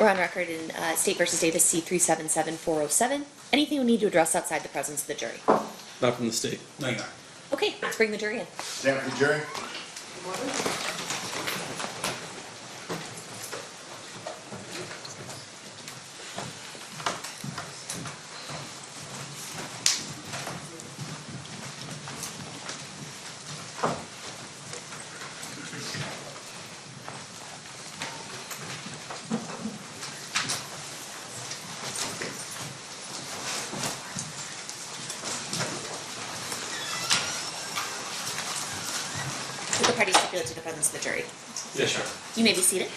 We're on record in State versus Davis C-377407. Anything we need to address outside the presence of the jury? Not from the state. No, you're not. Okay, let's bring the jury in. Stand for the jury. Will the party stipulate to the presence of the jury? Yes, sir. You may be seated.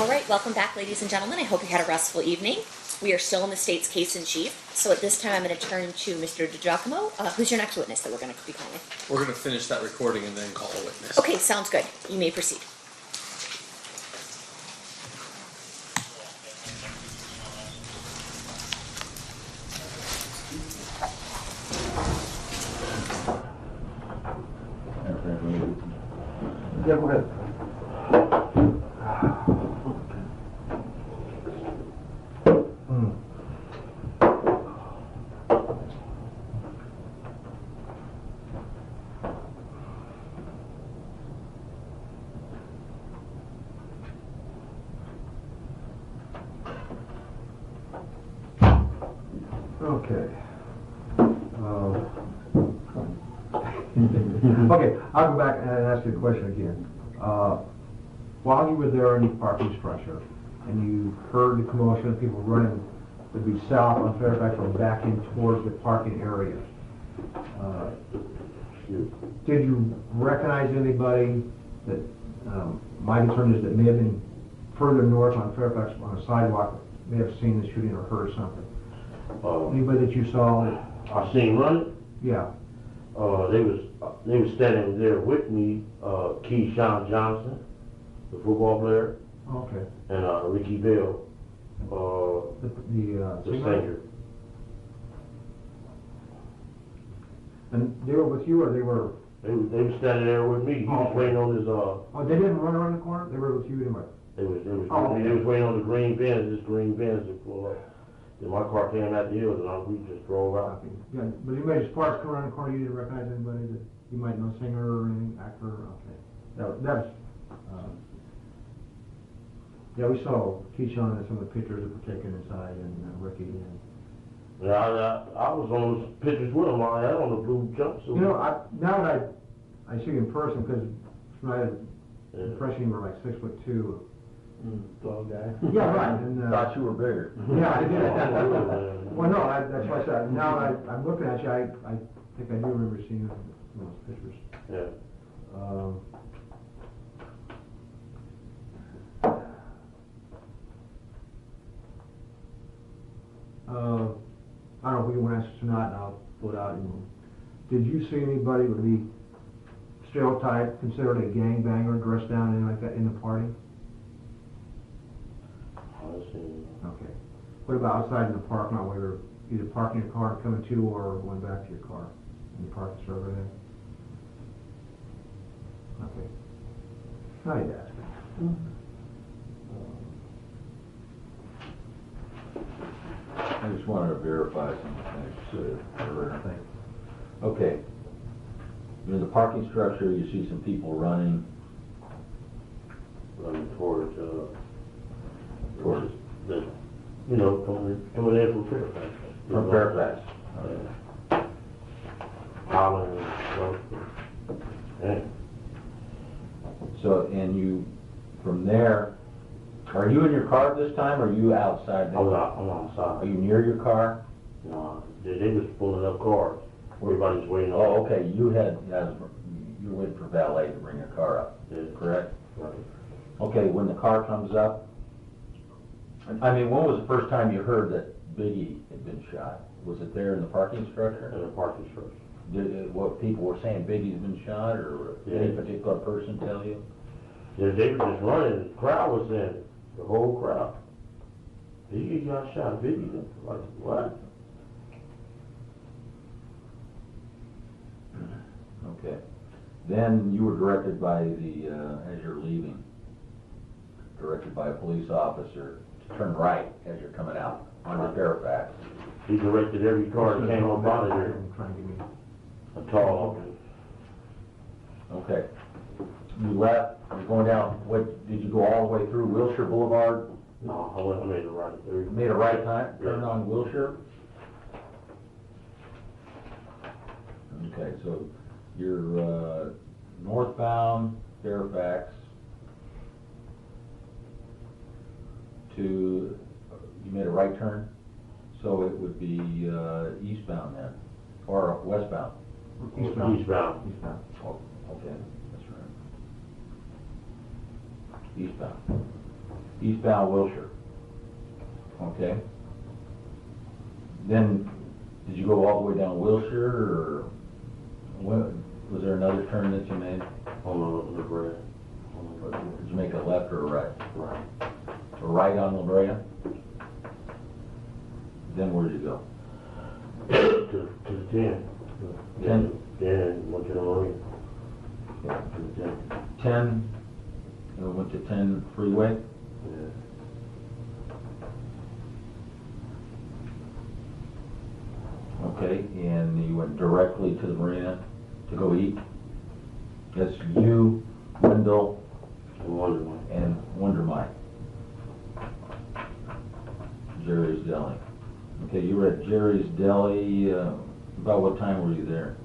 All right, welcome back, ladies and gentlemen. I hope you had a restful evening. We are still in the state's case in chief. So at this time, I'm going to turn to Mr. DiGiacomo. Who's your next witness that we're going to be calling? We're going to finish that recording and then call a witness. Okay, sounds good. You may proceed. Yeah, go ahead. Okay. Okay, I'll go back and ask you a question again. While you were there in the parking structure and you heard the commotion of people running to be south on Fairfax or back in towards the parking area, did you recognize anybody that my concern is that may have been further north on Fairfax on a sidewalk, may have seen the shooting or heard something? Anybody that you saw? I seen running. Yeah. They was standing there with me, Keyshawn Johnson, the football player, Okay. and Ricky Bell, The the singer. And they were with you, or they were? They was standing there with me. He was waiting on his Oh, they didn't run around the corner. They were with you anyway. They was Oh, okay. they was waiting on the green Benz, this green Benz to pull up. Then my car came out the hills and we just drove out. Yeah, but anybody sparks come around the corner, you didn't recognize anybody that you might know, singer or anything, actor? Okay. That's. Yeah, we saw Keyshawn and some of the pictures that were taken inside, and Ricky. And, Yeah, I was on those pictures with him. I had on the blue jumpsuit. you know, now that I see you in person, because I had the impression you were like 6'2". Tall guy. Yeah, right. And, Thought you were bigger. Yeah, I did. Well, no, that's why I said, now that I'm looking at you, I think I do remember seeing those pictures. Yeah. I don't know if you want to answer tonight, and I'll put out. Did you see anybody would be stereotyped, considered a gangbanger, dressed down, anything like that in the party? Okay. What about outside in the parking lot where you were either parking your car and coming to, or going back to your car in the parking server there? Okay. Now you'd ask me. I just wanted to verify some things. Okay. In the parking structure, you see some people running towards the, you know, coming in from Fairfax. from Fairfax. Holland, yeah. So, and you, from there, are you in your car this time, or are you outside? I'm outside. Are you near your car? No, they was pulling up cars. Everybody's waiting on. Oh, okay, you were waiting for valet to bring your car up, Yeah. correct? Right. Okay, when the car comes up, I mean, when was the first time you heard that Biggie had been shot? Was it there in the parking structure? In the parking structure. What people were saying, Biggie's been shot, or any particular person tell you? Yeah, they were just running. The crowd was in. The whole crowd. Biggie got shot. Biggie, like what? Okay. Then you were directed by the, as you're leaving, directed by a police officer to turn right as you're coming out onto Fairfax. He directed every car that came up out of there. Trying to give me. A tall. Okay. You left, you're going down, what, did you go all the way through Wilshire Boulevard? No, I made it right. You made a right turn on Wilshire? Okay, so you're northbound Fairfax to, you made a right turn? So it would be eastbound then, or westbound? Eastbound. Eastbound. Eastbound. Oh, okay, that's right. Eastbound. Eastbound Wilshire. Okay. Then, did you go all the way down Wilshire, or was there another turn that you made? On the bread. Did you make a left or a right? Right. A right on La Brea? Then where did you go? To the 10. 10? Then went to the Marine. Yeah. To the 10. 10, went to 10 freeway? Yeah. Okay, and you went directly to the marina to go eat? That's you, Wendell, and Wonder Mike. Jerry's Deli. Okay, you were at Jerry's Deli, about what time were you there?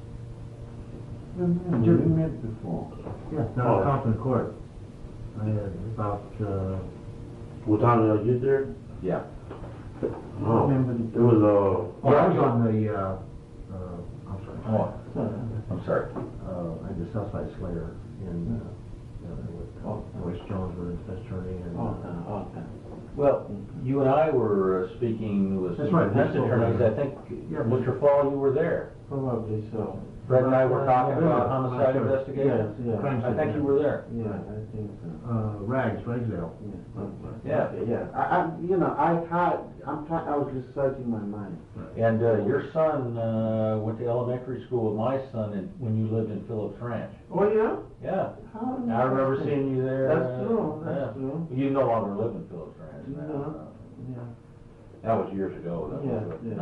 Jerry met before. Yeah, down at Compton Court. About, What time did I get there? Yeah. No. It was, oh, I was on the, I'm sorry. Oh, I'm sorry. At the Southside Slayer in, West Jones was his attorney and. Okay. Well, you and I were speaking with That's some right, defense that's attorneys. over. I think, Yeah, Mr. Fall, you were there. Probably so. Fred and I were talking about Yeah. homicide investigation. Yes, yeah. I think you were there. Yeah, I think so. Ragsdale. Yeah. Okay, yeah. I was just searching my mind. And your son went to elementary school with my son when you lived in Phillips Ranch. Oh, yeah? Yeah. How I remember seeing you there. That's true, yeah. that's true. You no longer live in Phillips Ranch now. No. Yeah. That was years ago. That was Yeah, yeah.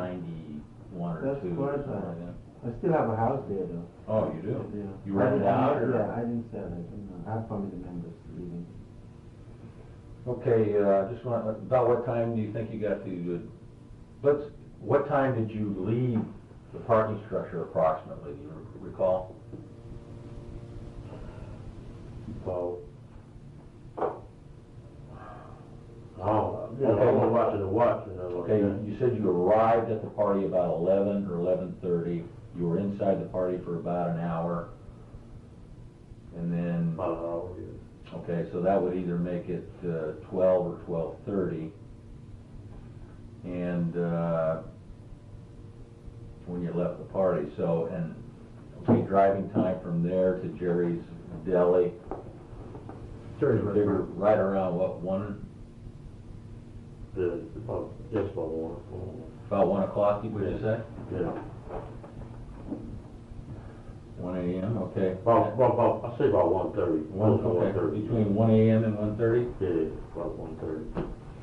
91 or That's 2. quite something like that. I still have a house there, though. Oh, you do? Yeah. You rented it out? Or? Yeah, I didn't sell it. I have family members living. Okay, just want, about what time do you think you got to, what time did you leave the parking structure approximately, do you recall? Oh, you know, I was watching the watch and I was Okay, you said you arrived at the party about 11 or 11:30, you were inside the party for about an hour, and then, about an hour, yeah. okay, so that would either make it 12 or 12:30, and when you left the party, so, and, okay, driving time from there to Jerry's Deli, Jerry's figure restaurant. right around, what, 1, Just about 1. about 1 o'clock, would you say? Yeah. 1 a.m., okay. I say about 1:30. Okay, between 1 a.m. and 1:30? Yeah, about 1:30.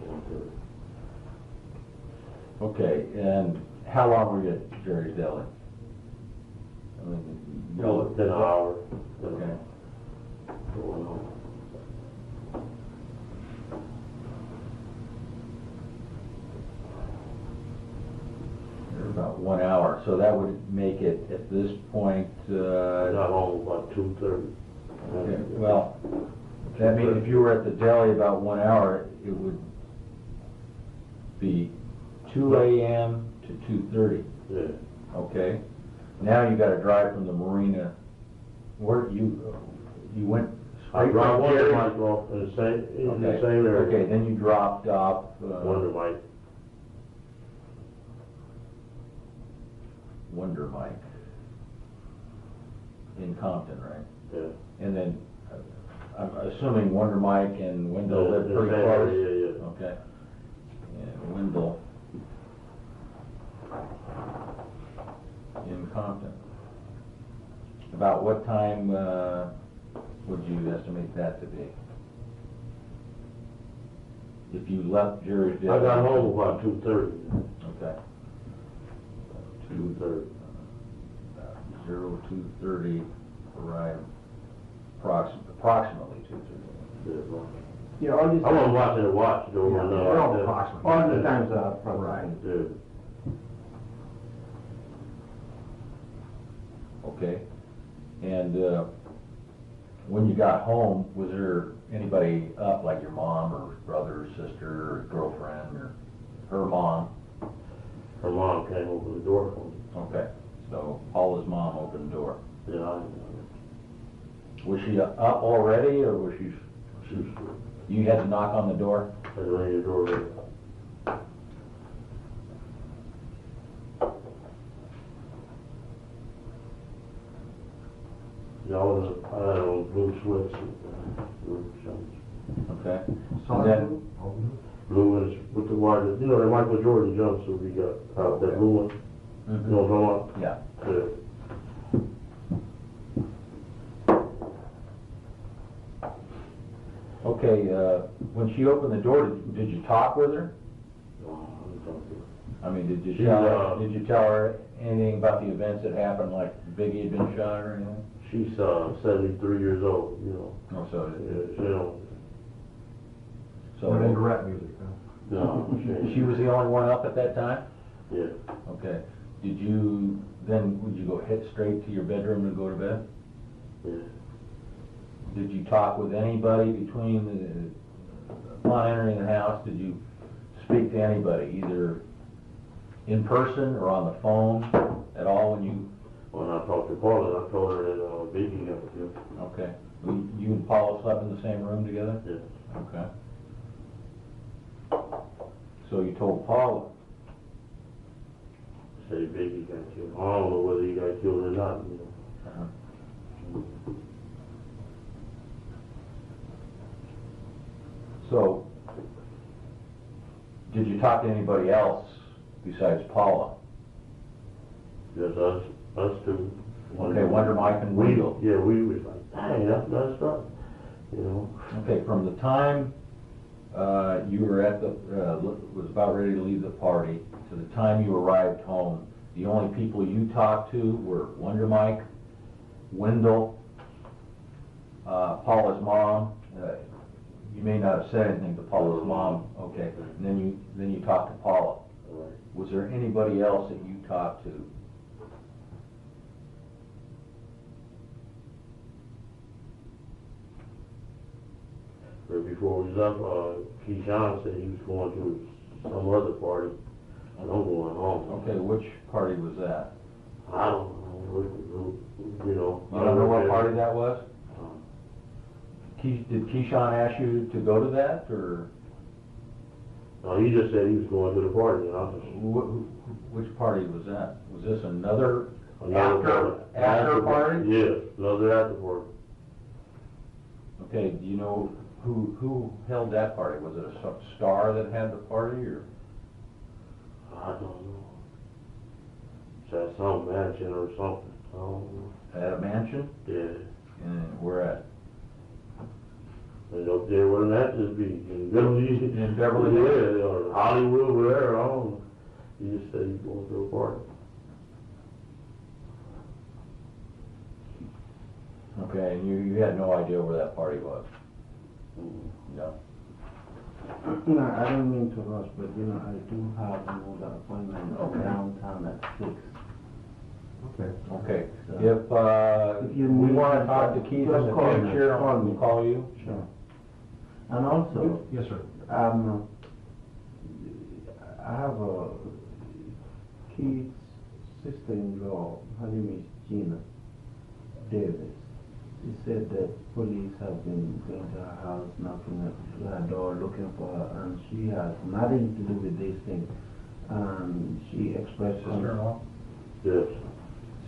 1:30. Okay, and how long were you at Jerry's Deli? I mean, Then an hour. Okay. Going on. About 1 hour, so that would make it, at this point, Got home about 2:30. okay, well, that means if you were at the deli about 1 hour, it would be 2 a.m. to 2:30, Yeah. okay? Now you gotta drive from the marina, where you went I straight dropped from Wonder Jerry's? Mike off in the same Okay, area. okay, then you dropped off, Wonder Mike. Wonder Mike in Compton, right? Yeah. And then, I'm assuming Wonder Mike and Wendell live The pretty same close? area, yeah. Okay. And Wendell in Compton. about what time would you estimate that to be? If you left Jerry's I got home about 2:30. Okay. 2:30. 02:30, arrived approximately 2:30. Yeah, all these. I wasn't watching the watch though. Yeah, and, we're all approximately. All the times are Right. approximately. Yeah. Okay. And when you got home, was there anybody up, like your mom or brother or sister or girlfriend or her mom? Her mom came over the door for me. Okay. So Paula's mom opened the door. Yeah, Was she up already, or was she? You had to knock on the door? I rang the door. Yeah, I had on blue sweats and blue shorts. Okay. So And then, Blue and with the white, you know, the Michael Jordan jumpsuit we got out, that blue one. Mhm. You know what I'm talking Yeah. about? Yeah. Okay, when she opened the door, did you talk with her? Oh, I'm talking. I mean, did She, you tell her anything about the events that happened, like Biggie had been shot or anything? She's 73 years old, you know. Oh, so, Yeah, she don't, so We're into rap music, huh? no, she was the only one up at that time? Yeah. Okay. Would you go hit straight to your bedroom and go to bed? Yeah. Did you talk with anybody upon entering the house? Did you speak to anybody, either in person or on the phone at all when you? When I talked to Paula, I told her that Biggie got killed. Okay. You and Paula slept in the same room together? Yeah. Okay. So you told Paula? Say Biggie got killed. I don't know whether he got killed or not, you know. Uh-huh. So, did you talk to anybody else besides Paula? Just us two. Okay, Wonder Mike and We, Wendell. yeah, we was like, dang, that's messed up, you know. Okay, from the time you were at was about ready to leave the party to the time you arrived home, the only people you talked to were Wonder Mike, Wendell, Paula's mom. You may not have said anything to Paula's mom. Okay, and then you talked to Paula. Right. Was there anybody else that you talked to? But before we left, Keyshawn said he was going to some other party, and I'm going home. Okay, which party was that? I don't know, you know. You don't know what party that was? Uh, Did Keyshawn ask you to go to that, or No, he just said he was going to the party, and I was which party was that? Was this another another after party? Yeah, another after party. Okay, do you know who held that party? Was it a star that had the party, or? I don't know. It's at some mansion or something. I don't know. At a mansion? Yeah. And where at? And up there where the matches be, in Beverly. In Beverly Hills? Yeah, or Hollywood, wherever, I don't know. He just said he's going to a party. Okay, and you had no idea where that party was? No. No, I don't mean to rush, but you know, I do have another appointment downtown at 6. Okay. Okay, So, if you we need want to to talk to just Keith in the call me, future, call me. we'll call you? Sure. And also, Yes, sir. I have a kid's sister-in-law, her name is Gina Davis. She said that police have been going to her house, knocking at her door, looking for her, and she has nothing to do with this thing. And she expressed Sister-in-law? Yes.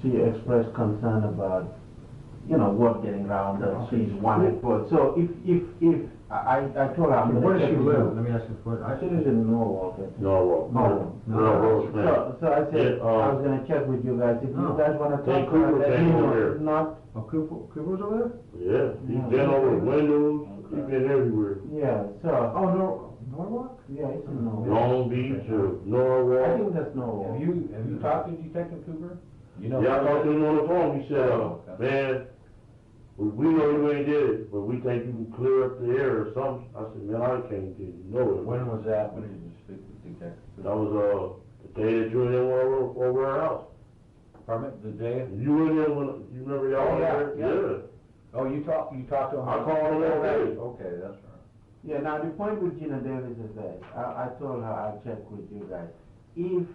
she expressed concern about word getting around that she's wanted for. So if I told her I'm going to Where does check she with live? you. Let me ask you a question. She lives in Norwalk. I think. Norwalk. Norwalk, man. So I said Yeah, I was going to check with you guys. If you guys want to Hey, talk to her, Cooper that came you over there. not. Oh, Cooper's over there? Yeah, he's been over windows, he's been everywhere. Yeah. So. Oh, Norwalk? Yeah, it's in Norwalk. Long Beach or I Norwalk. think that's Norwalk. Have you talked to Detective Cooper? You know. Yeah, I talked to him on the phone, he said, Okay. man, we know you ain't did it, but we think you can clear up the air or something. I said, man, I can't get you know it. When was that? When did you speak with Detective Cooper? That was, the day that you and them were over our house. Pardon me? The day? You and them, you remember y'all Oh, yeah, there? yeah. Oh, you talked to him? I called him that day. Okay, that's right. Yeah, now the point with Gina Davis is that I told her I'll check with you guys. If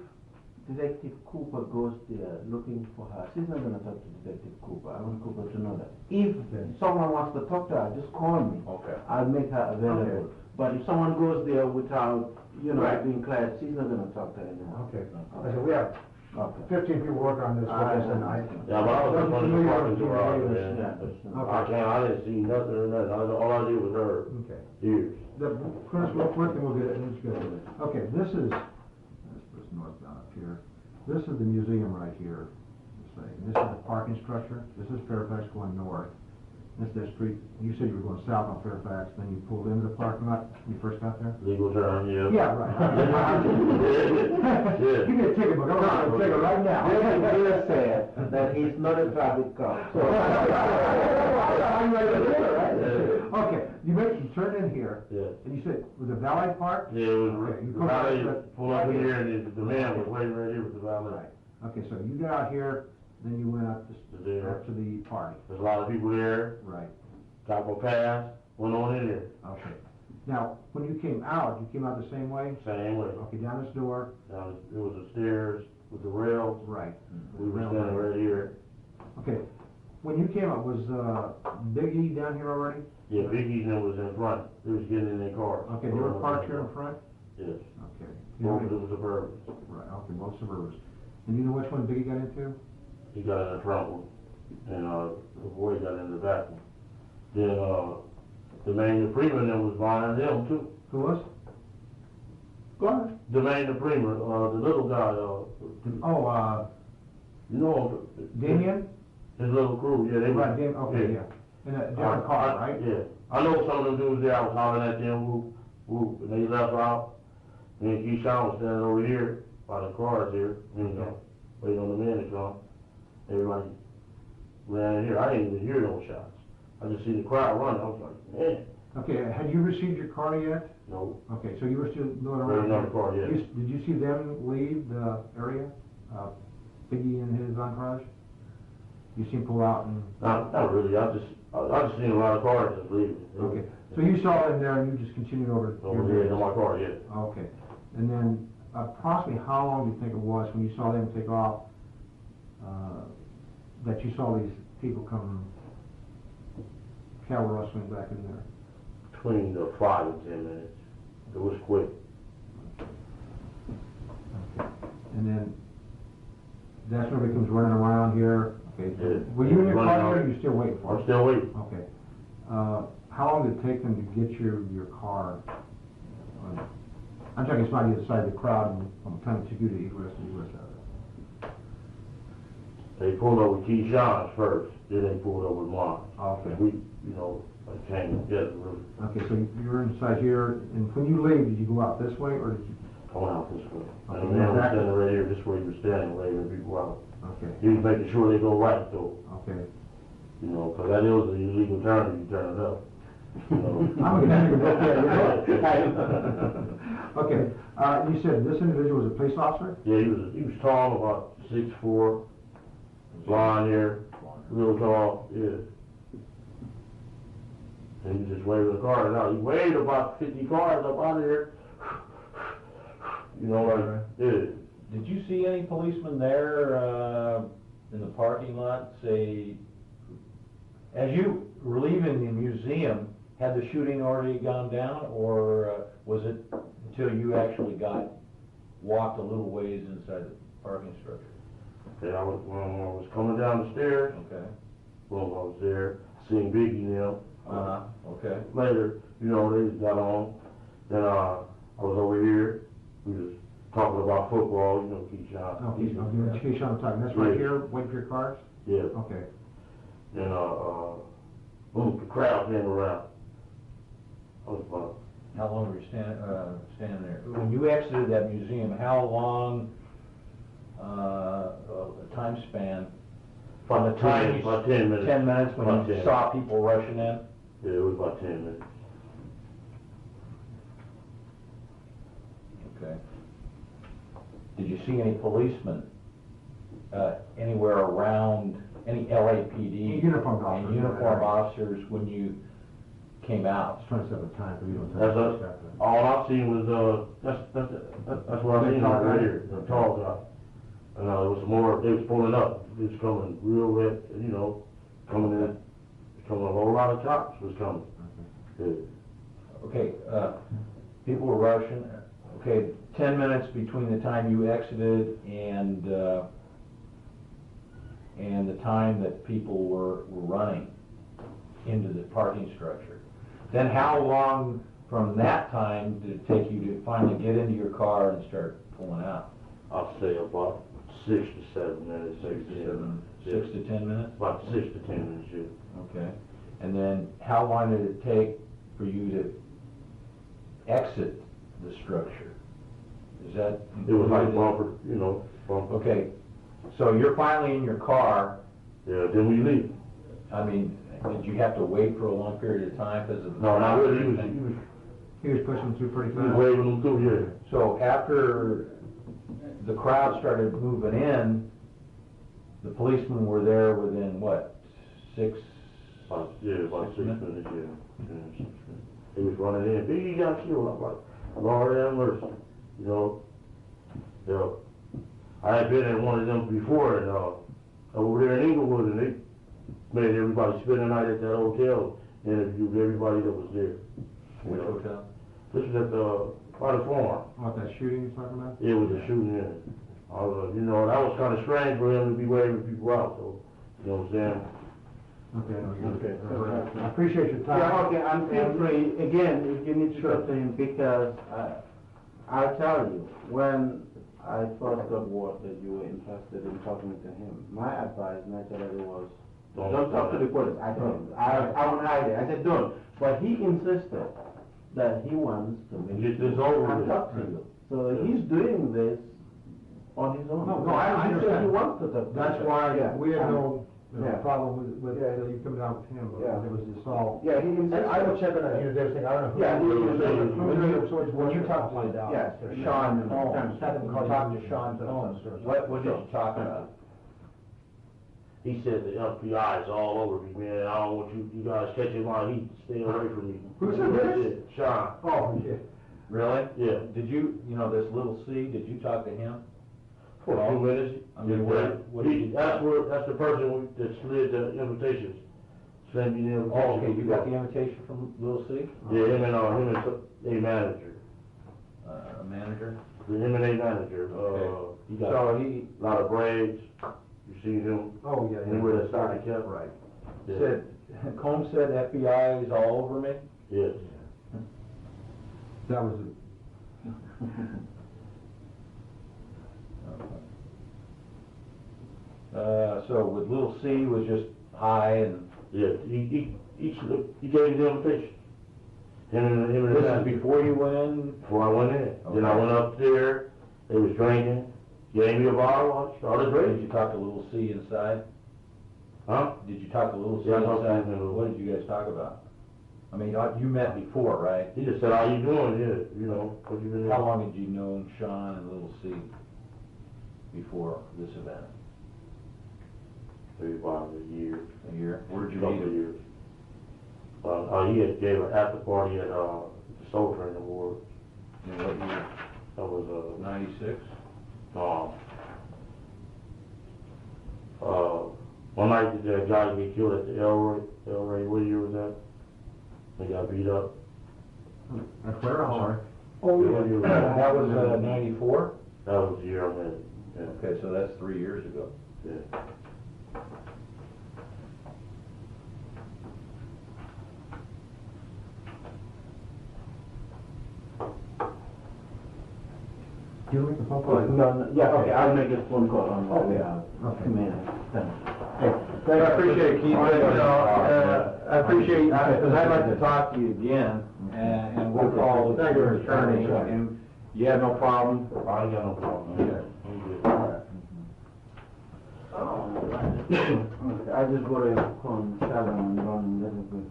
Detective Cooper goes there looking for her, she's not going to talk to Detective Cooper. I want Cooper to know that. If someone wants to talk to her, just call me. Okay. I'll make her available. But if someone goes there without, Right. being cleared, she's not going to talk to her anymore. Okay. I said, we have Okay. 15 people working on this with us, and I. Yeah, but I was just on the parking Familiar garage, with man. Yeah. I didn't see nothing or nothing. All I did was her Okay. ears. Curtis, real quick, and we'll get it, it's good. Okay, this is northbound up here. This is the museum right here. This is the parking structure. This is Fairfax going north. This is the street. You said you were going south on Fairfax, then you pulled into the parking lot when you first got there? Legal term, yeah. Yeah, right. Yeah. Give me a ticket book. I'm going to take it right now. This just said that he's not a traffic cop. So I'm ready to do it, right? Okay, you turned in here, Yeah. and you said, was it valet park? Yeah, it was, Okay, you the put valet that- pulled up in here and the man was waiting right here with the valet. Right. Okay, so you got out here, then you went up There. up to the party. There's a lot of people there, Right. got my pass, went on in there, Okay. Now, when you came out the same way? same way. Okay, down this door. Now, it was the stairs with the rails, Right. we were standing right here. Okay. When you came up, was Big E down here already? Yeah, Biggie's and them was in front, they was getting in their cars. Okay, they were parked here in front? Yes, Okay. both of them was suburban. Right, okay, most suburbs. And you know which one Biggie got into? He got in the front one, and, the boy got in the back one. Then, the man, the Freeman, that was behind him too. Who was? Go ahead. Jermaine the Freeman, the little guy, Oh, you know, Damien? his little crew, yeah, they Right, were. Damien, okay, yeah. In a different car, right? Yeah, I know some of them dudes there, I was hollering at them, whoop, and they left out. Me and Keyshawn was standing over here by the cars here, waiting on the man to come. Everybody ran in here, I didn't even hear no shots. I just see the crowd running, I was like, man, Okay, had you received your car yet? no, Okay, so you were still going there's around. another car, yeah. Did you see them leave the area? Biggie and his entourage? You see him pull out and, Not really, I just seen a lot of cars just leaving. okay. So you saw them there and you just continued over to your Over here, in business? my car, yeah. Okay. And then approximately how long do you think it was when you saw them take off, that you saw these people come cattle rustling back in there? Between the 5 and 10 minutes. It was quick. Okay. And then that's when everybody comes running around here. Okay. Yeah. Were you in your Running car out. here or are you still waiting for I'm it? still waiting. Okay. How long did it take them to get your car? I'm talking about either side of the crowd and from the time it took you to egress and egress out of They pulled over Keyshawn's first, then they pulled over mine. Okay. We, like came together, really. Okay, so you were inside here, and when you leave, did you go out this way, or did you? Going out this way. Okay, And the man was exactly. standing right here, this way he was standing, waving people out. Okay, He was making sure they go right though, okay. cause that is an illegal turn if you turn it up. I'm gonna go there, Okay, you said this individual was a police officer? Yeah, he was tall, about 6'4", blonde hair, real tall, yeah. And he just waved the cars out. He waved about 50 cars up out of here. Yeah. Did you see any policemen there, in the parking lot, say, as you were leaving the museum, had the shooting already gone down, or was it until you actually walked a little ways inside the parking structure? Okay, when I was coming down the stairs, Okay. when I was there. Seen Biggie now. Okay. Later, you know, they got on. Then I was over here. We was talking about football, you know, Keyshawn. Oh, Keyshawn talking, that's right here, waiting for your cars? Yeah. Okay. Then boom, the crowd came around. That was fun. How long were you standing there? When you exited that museum, how long, a time span? From the time you, About 10 minutes. 10 minutes when About you 10. saw people rushing in? Yeah, it was about 10 minutes. Okay. Did you see any policemen, anywhere around, any LAPD? Uniformed officers. And uniformed officers when you came out? Just trying to set up a time for you to. That's us. All I've seen was, that's what I seen right here, the tall guy. And it was more, they was pulling up. It was coming real wet, you know, coming in. Coming, a whole lot of cops was coming. Yeah. Okay, people were rushing. Okay, 10 minutes between the time you exited and the time that people were running into the parking structure. Then how long from that time did it take you to finally get into your car and start pulling out? I'll say about 6 to 7 minutes, 6 to 7 minutes. 6 to 10 minutes? About 6 to 10 minutes, yeah. Okay. And then how long did it take for you to exit the structure? Is that? It was like bumper, you know, bumper. Okay, so you're finally in your car. Yeah, then we leave. I mean, did you have to wait for a long period of time because of the? No, not really. He was pushing through pretty He was fast. waving them through, yeah. So after the crowd started moving in, the policemen were there within what, 6? About 6 minutes, yeah. Yeah, 6 minutes. He was running in, Biggie got killed. I'm like, Lord have mercy, you know. Yeah. I had been at one of them before, and over there in Inglewood, and they made everybody spend the night at that hotel, interviewed everybody that was there. Which hotel? This was at by the farm. What, that shooting you're talking about? It was a shooting in it. I was, you know, that was kind of strange for him to be waving people out, so, you know what I'm saying? Okay, no, you're Okay. I appreciate your time. Yeah, okay, and feel free, again, if you need to talk to him, because I'll tell you, when I first got word that you were interested in talking to him, my advice naturally was, don't talk to the police. I don't. I won't hide it. I said, don't. But he insisted that he wants to Get this over and with. talk to you. So he's doing this on his own. No, I He said understand. he wants to talk to you. That's why Yeah. we had no Yeah. problem with Yeah. you coming down with him, but Yeah. it was just all. Yeah, he insisted. I was checking on you, everything, I don't know who. Yeah, he When you talk to Yes, Sean, Talk to Sean Holmes. What did you talk about? He said the FBI is all over me, man. I don't want you guys catching my heat. Stay away from me. Who said this? Yeah, Sean. Oh, yeah. Really? Yeah. Did you know, this little C, did you talk to him? For a few minutes. I mean, what did you? That's the person that slid the invitations. Sent me the invitation. Oh, okay, you got the invitation from Little C? Yeah, him and a manager. A manager? Him and a manager. Okay. He got So he a lot of braids. You see him Oh, yeah. anywhere that started kept. Right. Yeah. said, Combs said FBI is all over me? Yes. That was So with Little C was just hi and Yeah. He gave me the invitation. Him and the this is manager. before you went in? Before I went in. Then I went up there, they was drinking, gave me a bottle, I started Did drinking. you talk to Little C inside? Huh? Did you talk to Little C Yeah, I talked to inside? him. What did you guys talk about? I mean, you met before, right? He just said, how you doing? Yeah, you know, what you been doing? How long had you known Sean and Little C before this event? Maybe about a year. A year? Where'd you Couple meet of him? years. He had gave an after party at, the Soul Train Award. In what year? That was, 96? one night the guy get killed at the El Rey, what year was that? He got beat up. At where, I'm sorry? Oh, yeah. That was 94? That was the year I met him, yeah. Okay, so that's 3 years ago. Yeah. You make the phone call? No, yeah, okay, I'll make a phone call on my way out. Okay. 2 minutes, thanks. I appreciate it, Keith, I appreciate, because I'd like to talk to you again, and we'll call your attorney, and you have no problem? I ain't got no problem, man. I'm good. Okay, I just go to home, tell them I'm running a little bit.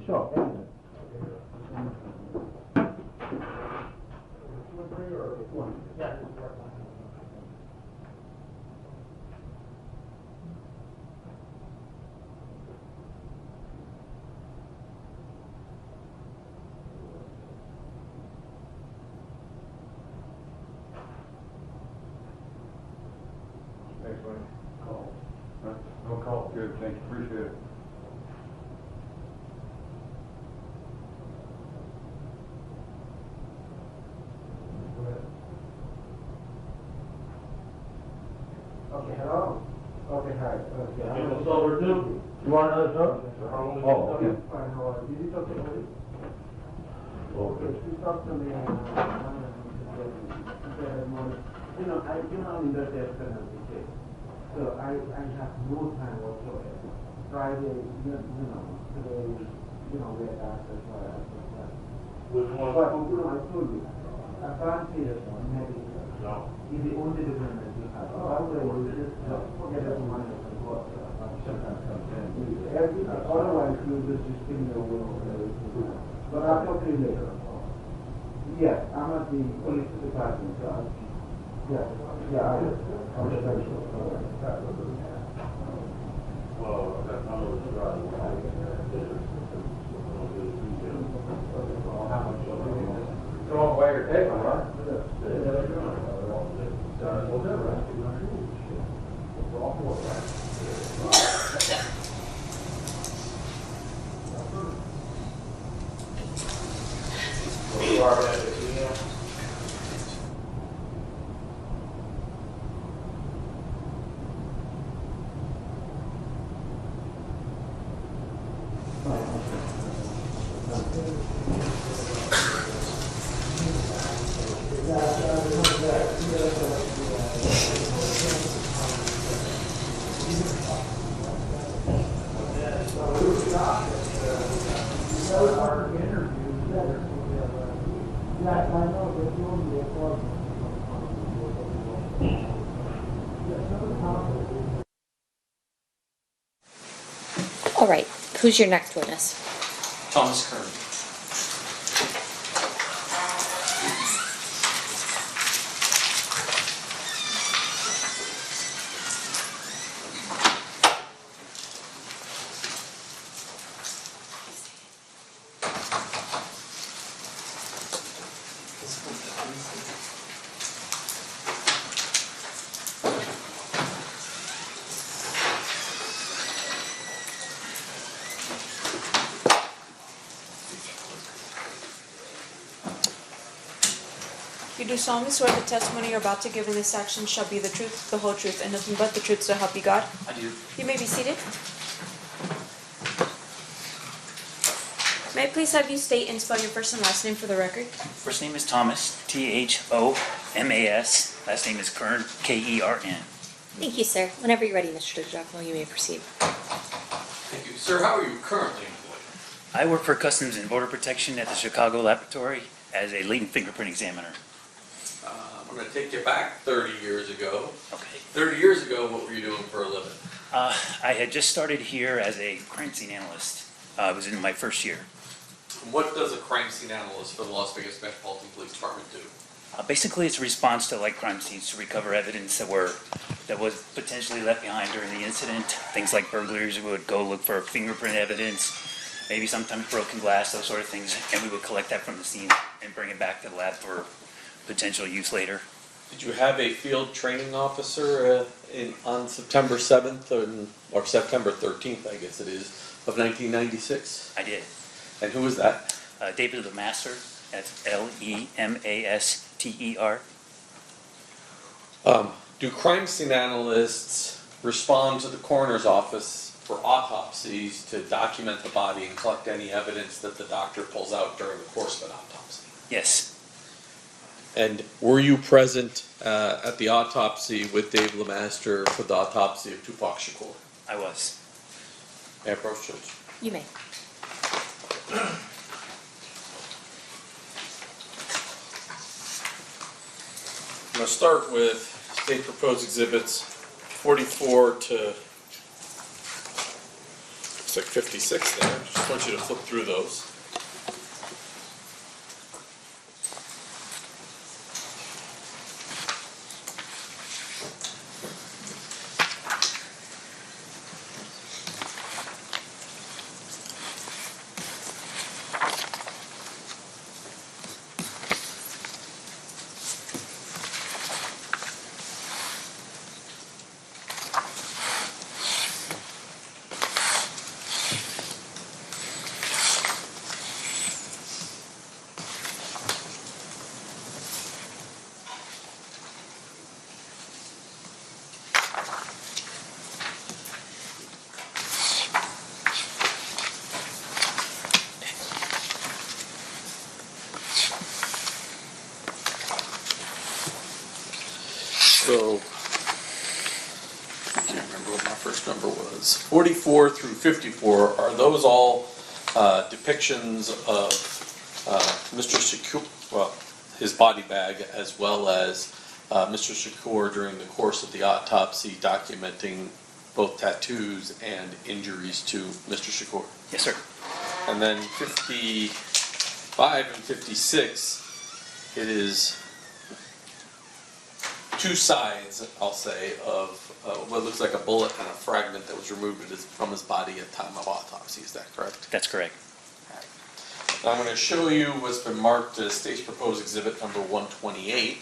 Sure. Thanks, Mike. Call. No call. Good, thank you, appreciate it. Okay, hello? Okay, hi. Get this over too? You want another soda? Oh, okay. Fine, how are you? Did you talk to me? Okay. She talked to me and you know, I'm in the death penalty case. So I have no time whatsoever. Friday, today, we're after Friday. Which one? But, I told you, I can't say that one, maybe. No. Is the only difference that you have. Otherwise, you just forget the money and go. Otherwise, you just spin the wheel. But I'll talk to you later. Yes, I'm at the police department, so I'll, yeah, I will. I'll just tell you. Well, that's not what it's right. Throw away your table, huh? All right, who's your next witness? Thomas Kern. You do solemnly swear the testimony you're about to give in this action shall be the truth, the whole truth, and nothing but the truth, so help you God? I do. You may be seated. May I please have you state and spell your first and last name for the record? First name is Thomas, Thomas. Last name is Kern, Kern. Thank you, sir. Whenever you're ready, Mr. DiGiacomo, you may proceed. Thank you. Sir, how are you currently employed? I work for Customs and Border Protection at the Chicago Laboratory as a latent fingerprint examiner. I'm going to take you back 30 years ago. Okay. 30 years ago, what were you doing for a living? I had just started here as a crime scene analyst. I was in my first year. What does a crime scene analyst for the Las Vegas Metropolitan Police Department do? Basically, it's a response to like crime scenes to recover evidence that was potentially left behind during the incident. Things like burglaries, we would go look for fingerprint evidence, maybe sometimes broken glass, those sort of things, and we would collect that from the scene and bring it back to the lab for potential use later. Did you have a field training officer on September 7th or September 13th, I guess it is, of 1996? I did. And who was that? David Lemaster, that's Lemaster. Do crime scene analysts respond to the coroner's office for autopsies to document the body and collect any evidence that the doctor pulls out during the course of an autopsy? Yes. And were you present at the autopsy with Dave LeMaster for the autopsy of Tupac Shakur? I was. May I approach, Judge? You may. I'm going to start with state proposed exhibits 44 to, looks like 56 there. Just want you to flip through those. So, I can't remember what my first number was. 44 through 54, are those all depictions of Mr. Shakur, well, his body bag, as well as Mr. Shakur during the course of the autopsy documenting both tattoos and injuries to Mr. Shakur? Yes, sir. And then 55 and 56, it is two sides, I'll say, of what looks like a bullet and a fragment that was removed from his body at time of autopsy. Is that correct? That's correct. Now I'm going to show you what's been marked as State's Proposed Exhibit number 128.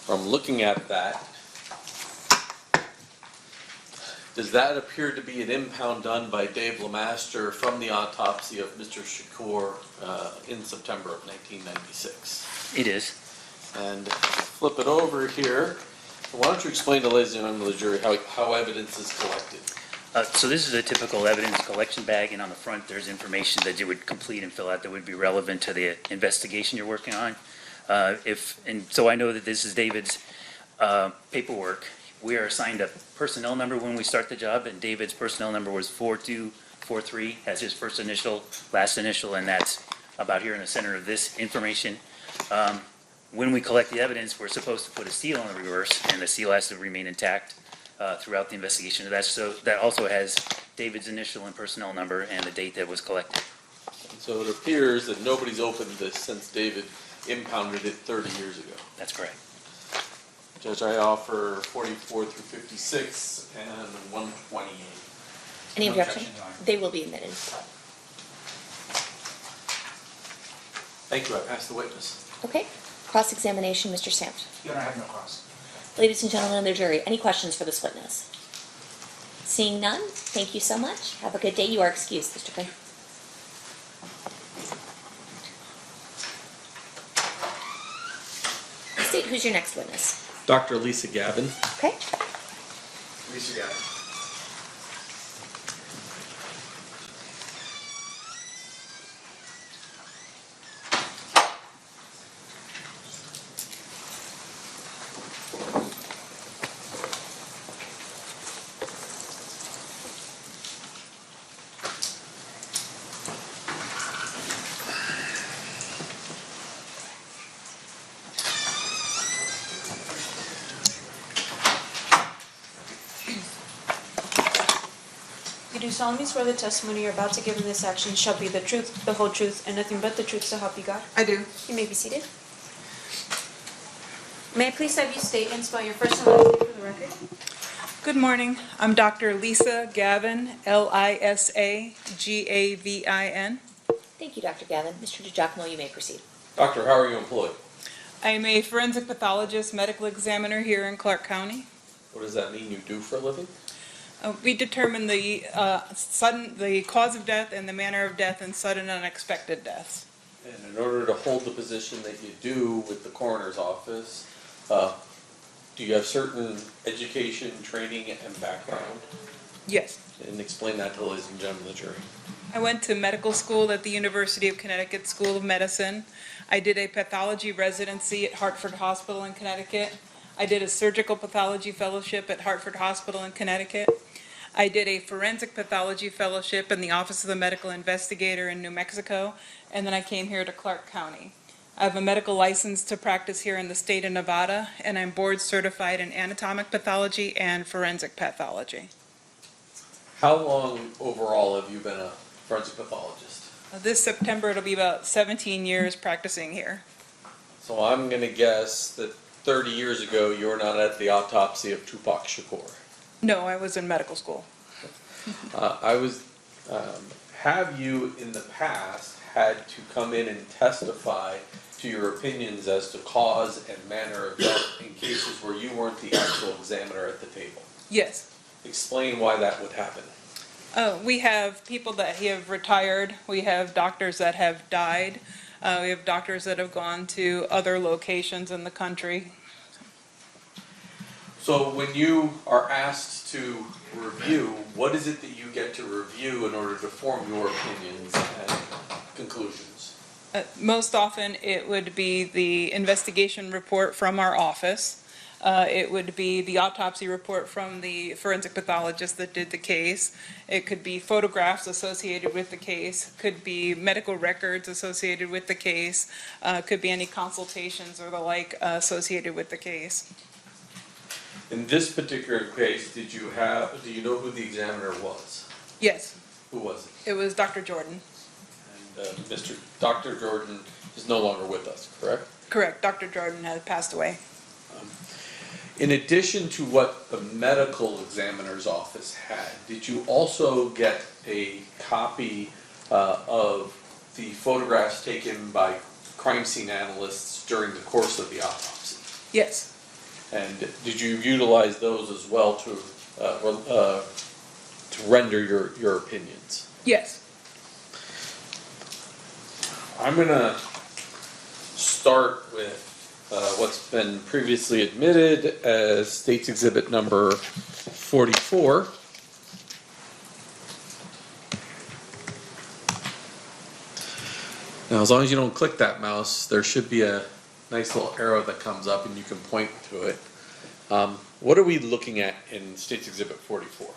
From looking at that, does that appear to be an impound done by Dave LeMaster from the autopsy of Mr. Shakur in September of 1996? It is. And flip it over here. Why don't you explain to ladies and gentlemen of the jury how evidence is collected? So this is a typical evidence collection bag, and on the front there's information that you would complete and fill out that would be relevant to the investigation you're working on. So I know that this is David's paperwork. We are assigned a personnel number when we start the job, and David's personnel number was 4243, has his first initial, last initial, and that's about here in the center of this information. When we collect the evidence, we're supposed to put a seal on the reverse, and the seal has to remain intact throughout the investigation. So that also has David's initial and personnel number and the date that was collected. So it appears that nobody's opened this since David impounded it 30 years ago. That's correct. Judge, I offer 44 through 56 and 128. Any No objection? objection, Your Honor. They will be admitted. Thank you. I pass the witness. Okay. Cross-examination, Mr. Sampt. Your Honor, I have no cross. Ladies and gentlemen of the jury, any questions for this witness? Seeing none, thank you so much. Have a good day. You are excused, Mr. Clay. State, who's your next witness? Dr. Lisa Gavin. Okay. Lisa got it. You do solemnly swear the testimony you're about to give in this action shall be the truth, the whole truth, and nothing but the truth, so help you God? I do. You may be seated. May I please have you state and spell your first and last name for the record? Good morning. I'm Dr. Lisa Gavin, Lisagavin. Thank you, Dr. Gavin. Mr. DiGiacomo, you may proceed. Doctor, how are you employed? I am a forensic pathologist, medical examiner here in Clark County. What does that mean you do for a living? We determine the cause of death and the manner of death and sudden unexpected deaths. And in order to hold the position that you do with the coroner's office, do you have certain education, training, and background? Yes. And explain that to ladies and gentlemen of the jury. I went to medical school at the University of Connecticut School of Medicine. I did a pathology residency at Hartford Hospital in Connecticut. I did a surgical pathology fellowship at Hartford Hospital in Connecticut. I did a forensic pathology fellowship in the Office of the Medical Investigator in New Mexico, and then I came here to Clark County. I have a medical license to practice here in the state of Nevada, and I'm board certified in anatomic pathology and forensic pathology. How long overall have you been a forensic pathologist? This September, it'll be about 17 years practicing here. So I'm going to guess that 30 years ago you were not at the autopsy of Tupac Shakur. No, I was in medical school. Have you in the past had to come in and testify to your opinions as to cause and manner of death in cases where you weren't the actual examiner at the table? Yes. Explain why that would happen. We have people that have retired. We have doctors that have died. We have doctors that have gone to other locations in the country. So when you are asked to review, what is it that you get to review in order to form your opinions and conclusions? Most often, it would be the investigation report from our office. It would be the autopsy report from the forensic pathologist that did the case. It could be photographs associated with the case, could be medical records associated with the case, could be any consultations or the like associated with the case. In this particular case, do you know who the examiner was? Yes, Who was it? it was Dr. Jordan. And Dr. Jordan is no longer with us, correct? Correct, Dr. Jordan has passed away. In addition to what the medical examiner's office had, did you also get a copy of the photographs taken by crime scene analysts during the course of the autopsy? Yes. And did you utilize those as well to render your opinions? Yes. I'm going to start with what's been previously admitted as State's Exhibit number 44. Now, as long as you don't click that mouse, there should be a nice little arrow that comes up and you can point to it. What are we looking at in State's Exhibit 44?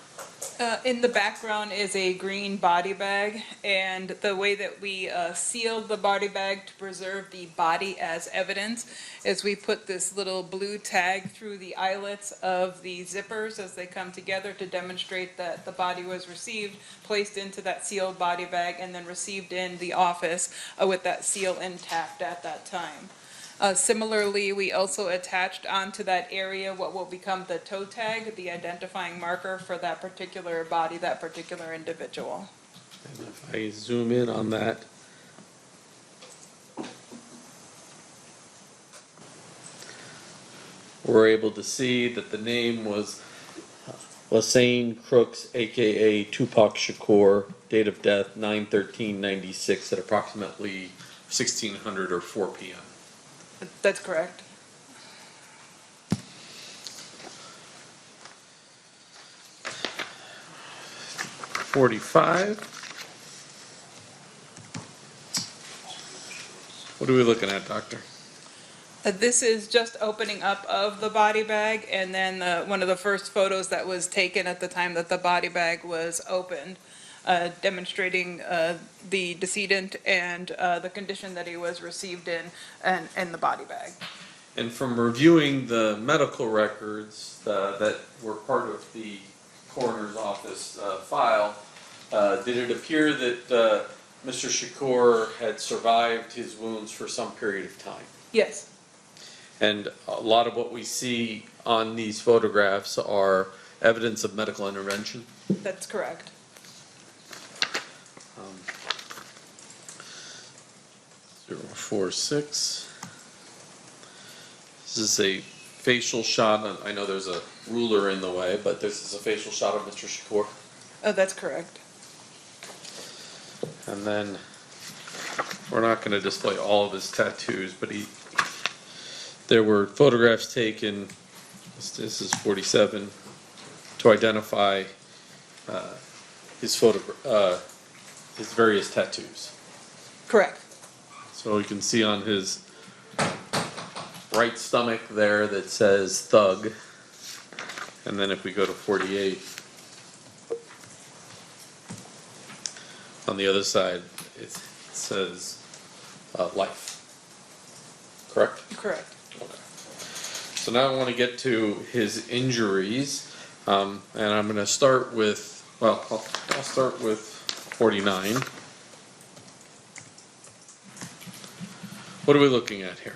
In the background is a green body bag, and the way that we sealed the body bag to preserve the body as evidence is we put this little blue tag through the eyelets of the zippers as they come together to demonstrate that the body was received, placed into that sealed body bag, and then received in the office with that seal intact at that time. Similarly, we also attached onto that area what will become the toe tag, the identifying marker for that particular body, that particular individual. And if I zoom in on that, we're able to see that the name was Lassane Crooks, aka Tupac Shakur, date of death 9/13/96 at approximately 1600 or 4 p.m. That's correct. What are we looking at, Doctor? This is just opening up of the body bag, and then one of the first photos that was taken at the time that the body bag was opened, demonstrating the decedent and the condition that he was received in and the body bag. And from reviewing the medical records that were part of the coroner's office file, did it appear that Mr. Shakur had survived his wounds for some period of time? Yes. And a lot of what we see on these photographs are evidence of medical intervention? That's correct. 046. This is a facial shot. I know there's a ruler in the way, but this is a facial shot of Mr. Shakur. Oh, that's correct. And then we're not going to display all of his tattoos, but there were photographs taken. This is 47 to identify his his various tattoos. Correct. So you can see on his right stomach there that says thug. And then if we go to 48, on the other side, it says life. Correct? Correct. Okay. So now I want to get to his injuries. And I'm going to start with, well, I'll start with 49. What are we looking at here?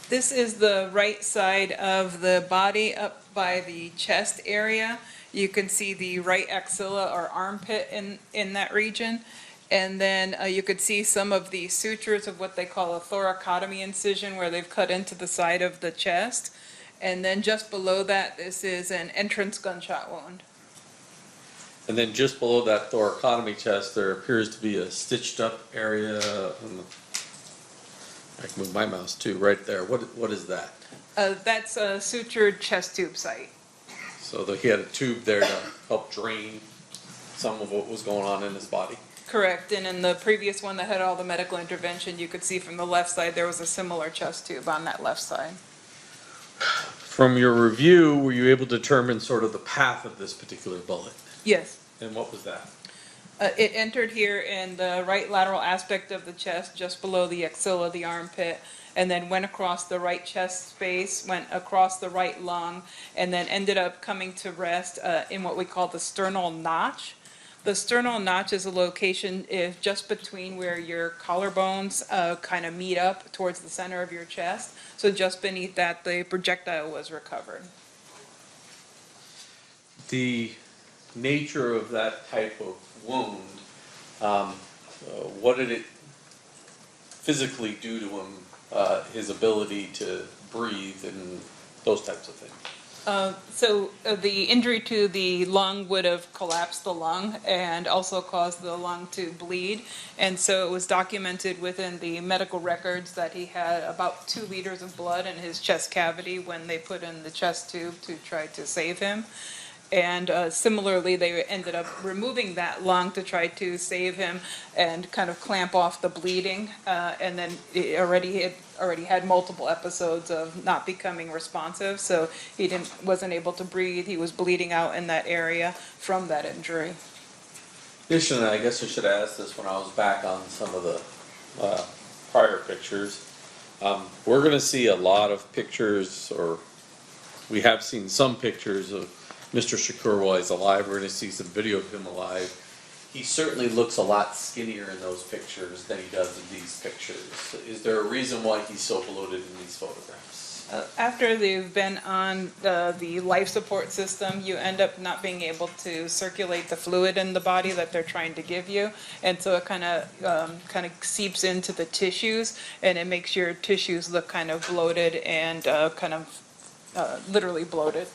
This is the right side of the body up by the chest area. You can see the right axilla or armpit in that region. And then you could see some of the sutures of what they call a thoracotomy incision, where they've cut into the side of the chest. And then just below that, this is an entrance gunshot wound. And then just below that thoracotomy chest, there appears to be a stitched up area. I can move my mouse too, right there. What is that? That's a sutured chest tube site. So he had a tube there to help drain some of what was going on in his body. Correct, and in the previous one that had all the medical intervention, you could see from the left side, there was a similar chest tube on that left side. From your review, were you able to determine sort of the path of this particular bullet? Yes. And what was that? It entered here in the right lateral aspect of the chest, just below the axilla, the armpit, and then went across the right chest space, went across the right lung, and then ended up coming to rest in what we call the sternal notch. The sternal notch is a location just between where your collarbones kind of meet up towards the center of your chest. So just beneath that, the projectile was recovered. The nature of that type of wound, what did it physically do to him, his ability to breathe and those types of things? So the injury to the lung would have collapsed the lung and also caused the lung to bleed. And so it was documented within the medical records that he had about 2 liters of blood in his chest cavity when they put in the chest tube to try to save him. And similarly, they ended up removing that lung to try to save him and kind of clamp off the bleeding. And then he already had multiple episodes of not becoming responsive, so he wasn't able to breathe. He was bleeding out in that area from that injury. Additionally, I guess I should have asked this when I was back on some of the prior pictures. We're going to see a lot of pictures, or we have seen some pictures of Mr. Shakur while he's alive. We're going to see some video of him alive. He certainly looks a lot skinnier in those pictures than he does in these pictures. Is there a reason why he's so bloated in these photographs? After they've been on the life support system, you end up not being able to circulate the fluid in the body that they're trying to give you, and so it kind of seeps into the tissues, and it makes your tissues look kind of bloated and literally bloated.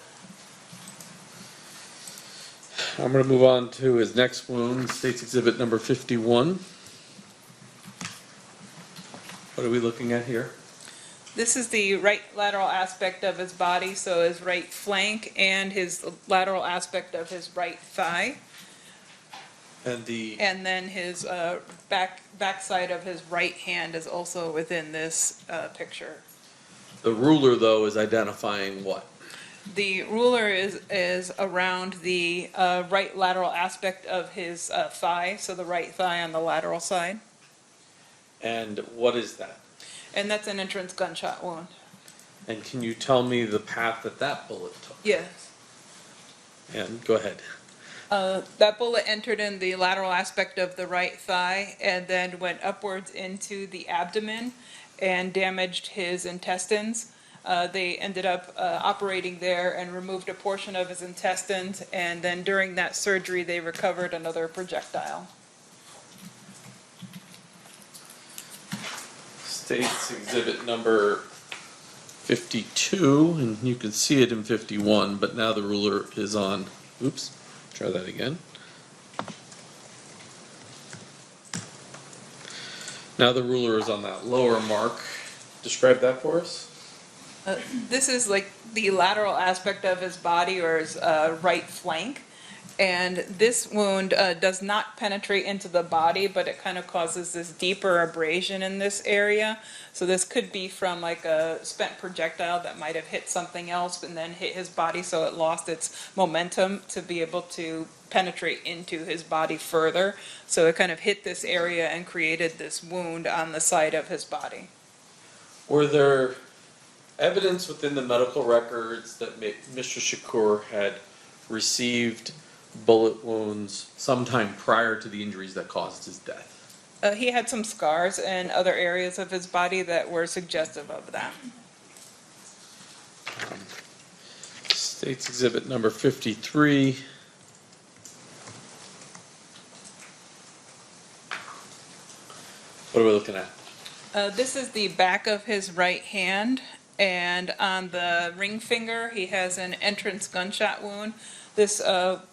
I'm going to move on to his next wound, State's Exhibit number 51. What are we looking at here? This is the right lateral aspect of his body, so his right flank and his lateral aspect of his right thigh. And then his back side of his right hand is also within this picture. The ruler, though, is identifying what? The ruler is around the right lateral aspect of his thigh, so the right thigh on the lateral side. And what is that? And that's an entrance gunshot wound. And can you tell me the path that bullet took? Yes. And go ahead. That bullet entered in the lateral aspect of the right thigh and then went upwards into the abdomen and damaged his intestines. They ended up operating there and removed a portion of his intestines, and then during that surgery they recovered another projectile. State's Exhibit number 52, and you can see it in 51, but now the ruler is on, oops, try that again. Now the ruler is on that lower mark. Describe that for us. This is like the lateral aspect of his body, or his right flank, And this wound does not penetrate into the body, but it kind of causes this deeper abrasion in this area. So this could be from like a spent projectile that might have hit something else and then hit his body, so it lost its momentum to be able to penetrate into his body further. So it kind of hit this area and created this wound on the side of his body. Were there evidence within the medical records that Mr. Shakur had received bullet wounds sometime prior to the injuries that caused his death? He had some scars in other areas of his body that were suggestive of that. State's Exhibit number 53. What are we looking at? This is the back of his right hand, and on the ring finger, he has an entrance gunshot wound. This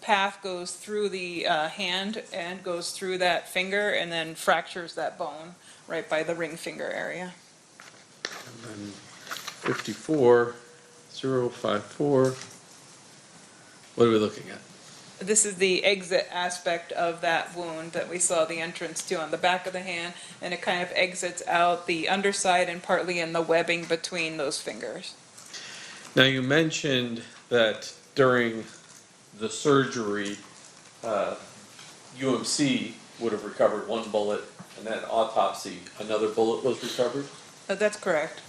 path goes through the hand and goes through that finger and then fractures that bone right by the ring finger area. And then 54-054. What are we looking at? This is the exit aspect of that wound that we saw the entrance to on the back of the hand, and it kind of exits out the underside and partly in the webbing between those fingers. Now, you mentioned that during the surgery, UMC would have recovered one bullet, and then autopsy, another bullet was recovered. That's correct.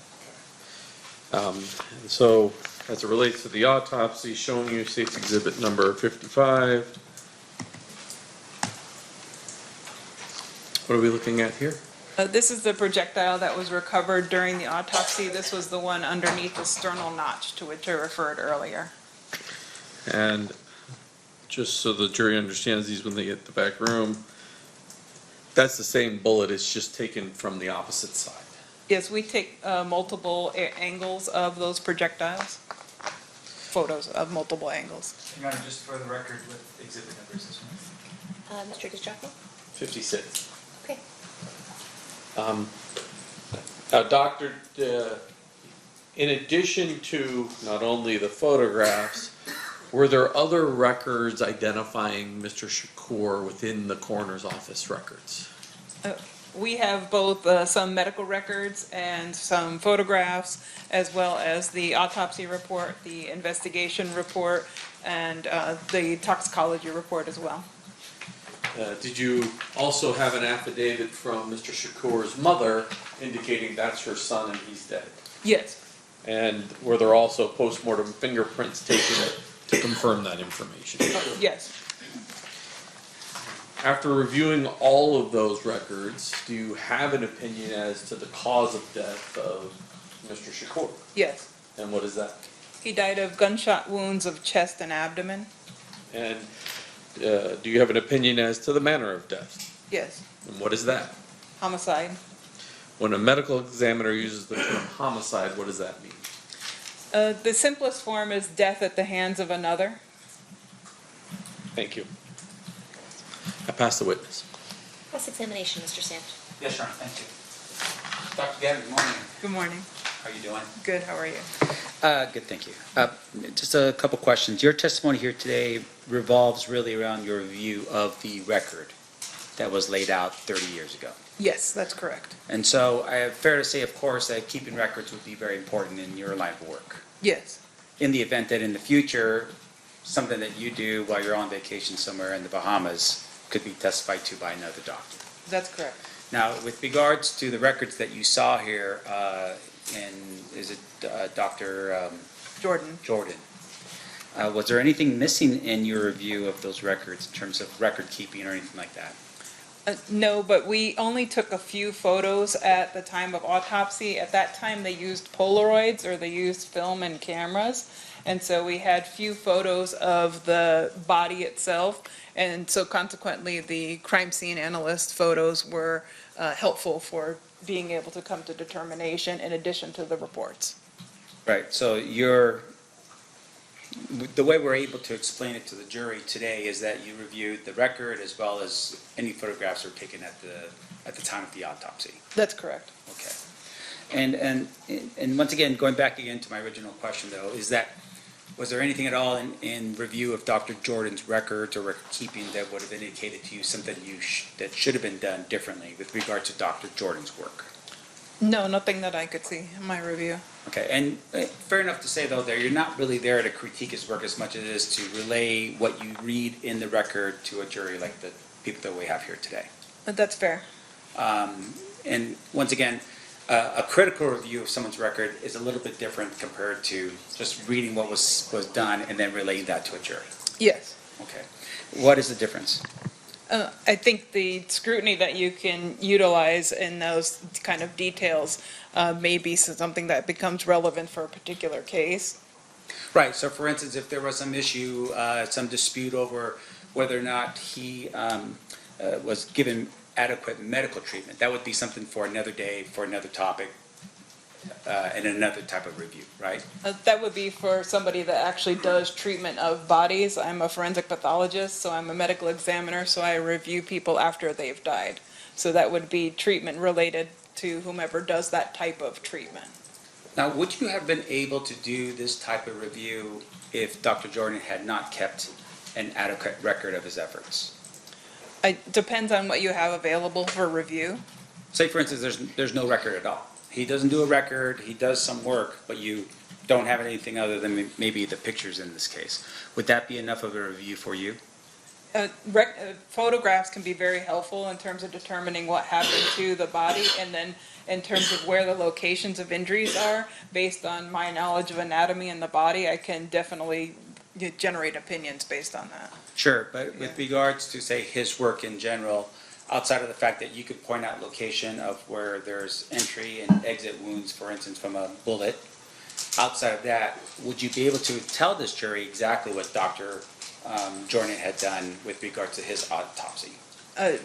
And so, as it relates to the autopsy, showing you State's Exhibit number 55. What are we looking at here? This is the projectile that was recovered during the autopsy. This was the one underneath the sternal notch to which I referred earlier. And just so the jury understands these when they get the back room, that's the same bullet, it's just taken from the opposite side. Yes, we take multiple angles of those projectiles, photos of multiple angles. Your Honor, just for the record, what exhibit number is this one? Mr. DiGiacomo? 56. Okay. Now, Doctor, in addition to not only the photographs, were there other records identifying Mr. Shakur within the coroner's office records? We have both some medical records and some photographs, as well as the autopsy report, the investigation report, and the toxicology report as well. Did you also have an affidavit from Mr. Shakur's mother indicating that's her son and he's dead? Yes. And were there also post-mortem fingerprints taken to confirm that information? Yes. After reviewing all of those records, do you have an opinion as to the cause of death of Mr. Shakur? Yes. And what is that? He died of gunshot wounds of chest and abdomen. And do you have an opinion as to the manner of death? Yes. And what is that? Homicide. When a medical examiner uses the term homicide, what does that mean? The simplest form is death at the hands of another. Thank you. I pass the witness. Cross-examination, Mr. Sant. Yes, Your Honor, thank you. Dr. Gavin, good morning. Good morning. How are you doing? Good, how are you? Good, thank you. Just a couple questions. Your testimony here today revolves really around your review of the record that was laid out 30 years ago. Yes, that's correct. And so fair to say, of course, that keeping records would be very important in your line of work. Yes. In the event that in the future, something that you do while you're on vacation somewhere in the Bahamas could be testified to by another doctor. That's correct. Now, with regards to the records that you saw here, and is it Dr. Jordan. Jordan, was there anything missing in your review of those records in terms of record keeping or anything like that? No, but we only took a few photos at the time of autopsy. At that time, they used Polaroids, or they used film and cameras. And so we had few photos of the body itself. And so consequently, the crime scene analyst photos were helpful for being able to come to determination in addition to the reports. Right, so the way we're able to explain it to the jury today is that you reviewed the record as well as any photographs that were taken at the time of the autopsy. That's correct. Okay. And once again, going back again to my original question though, is that Was there anything at all in review of Dr. Jordan's records or record keeping that would have indicated to you something that should have been done differently with regard to Dr. Jordan's work? No, nothing that I could see in my review. Okay, and fair enough to say though, that you're not really there to critique his work as much as it is to relay what you read in the record to a jury like the people that we have here today. That's fair. And once again, a critical review of someone's record is a little bit different compared to just reading what was done and then relaying that to a jury. Yes. Okay. What is the difference? I think the scrutiny that you can utilize in those kind of details may be something that becomes relevant for a particular case. Right, so for instance, if there was some issue, some dispute over whether or not he was given adequate medical treatment, that would be something for another day, for another topic, and another type of review, right? That would be for somebody that actually does treatment of bodies. I'm a forensic pathologist, so I'm a medical examiner, so I review people after they've died. So that would be treatment related to whomever does that type of treatment. Now, would you have been able to do this type of review if Dr. Jordan had not kept an adequate record of his efforts? It depends on what you have available for review. Say, for instance, there's no record at all. He doesn't do a record, he does some work, but you don't have anything other than maybe the pictures in this case. Would that be enough of a review for you? Photographs can be very helpful in terms of determining what happened to the body, and then in terms of where the locations of injuries are, based on my knowledge of anatomy in the body, I can definitely generate opinions based on that. Sure, but with regards to, say, his work in general, outside of the fact that you could point out location of where there's entry and exit wounds, for instance, from a bullet, outside of that, would you be able to tell this jury exactly what Dr. Jordan had done with regard to his autopsy?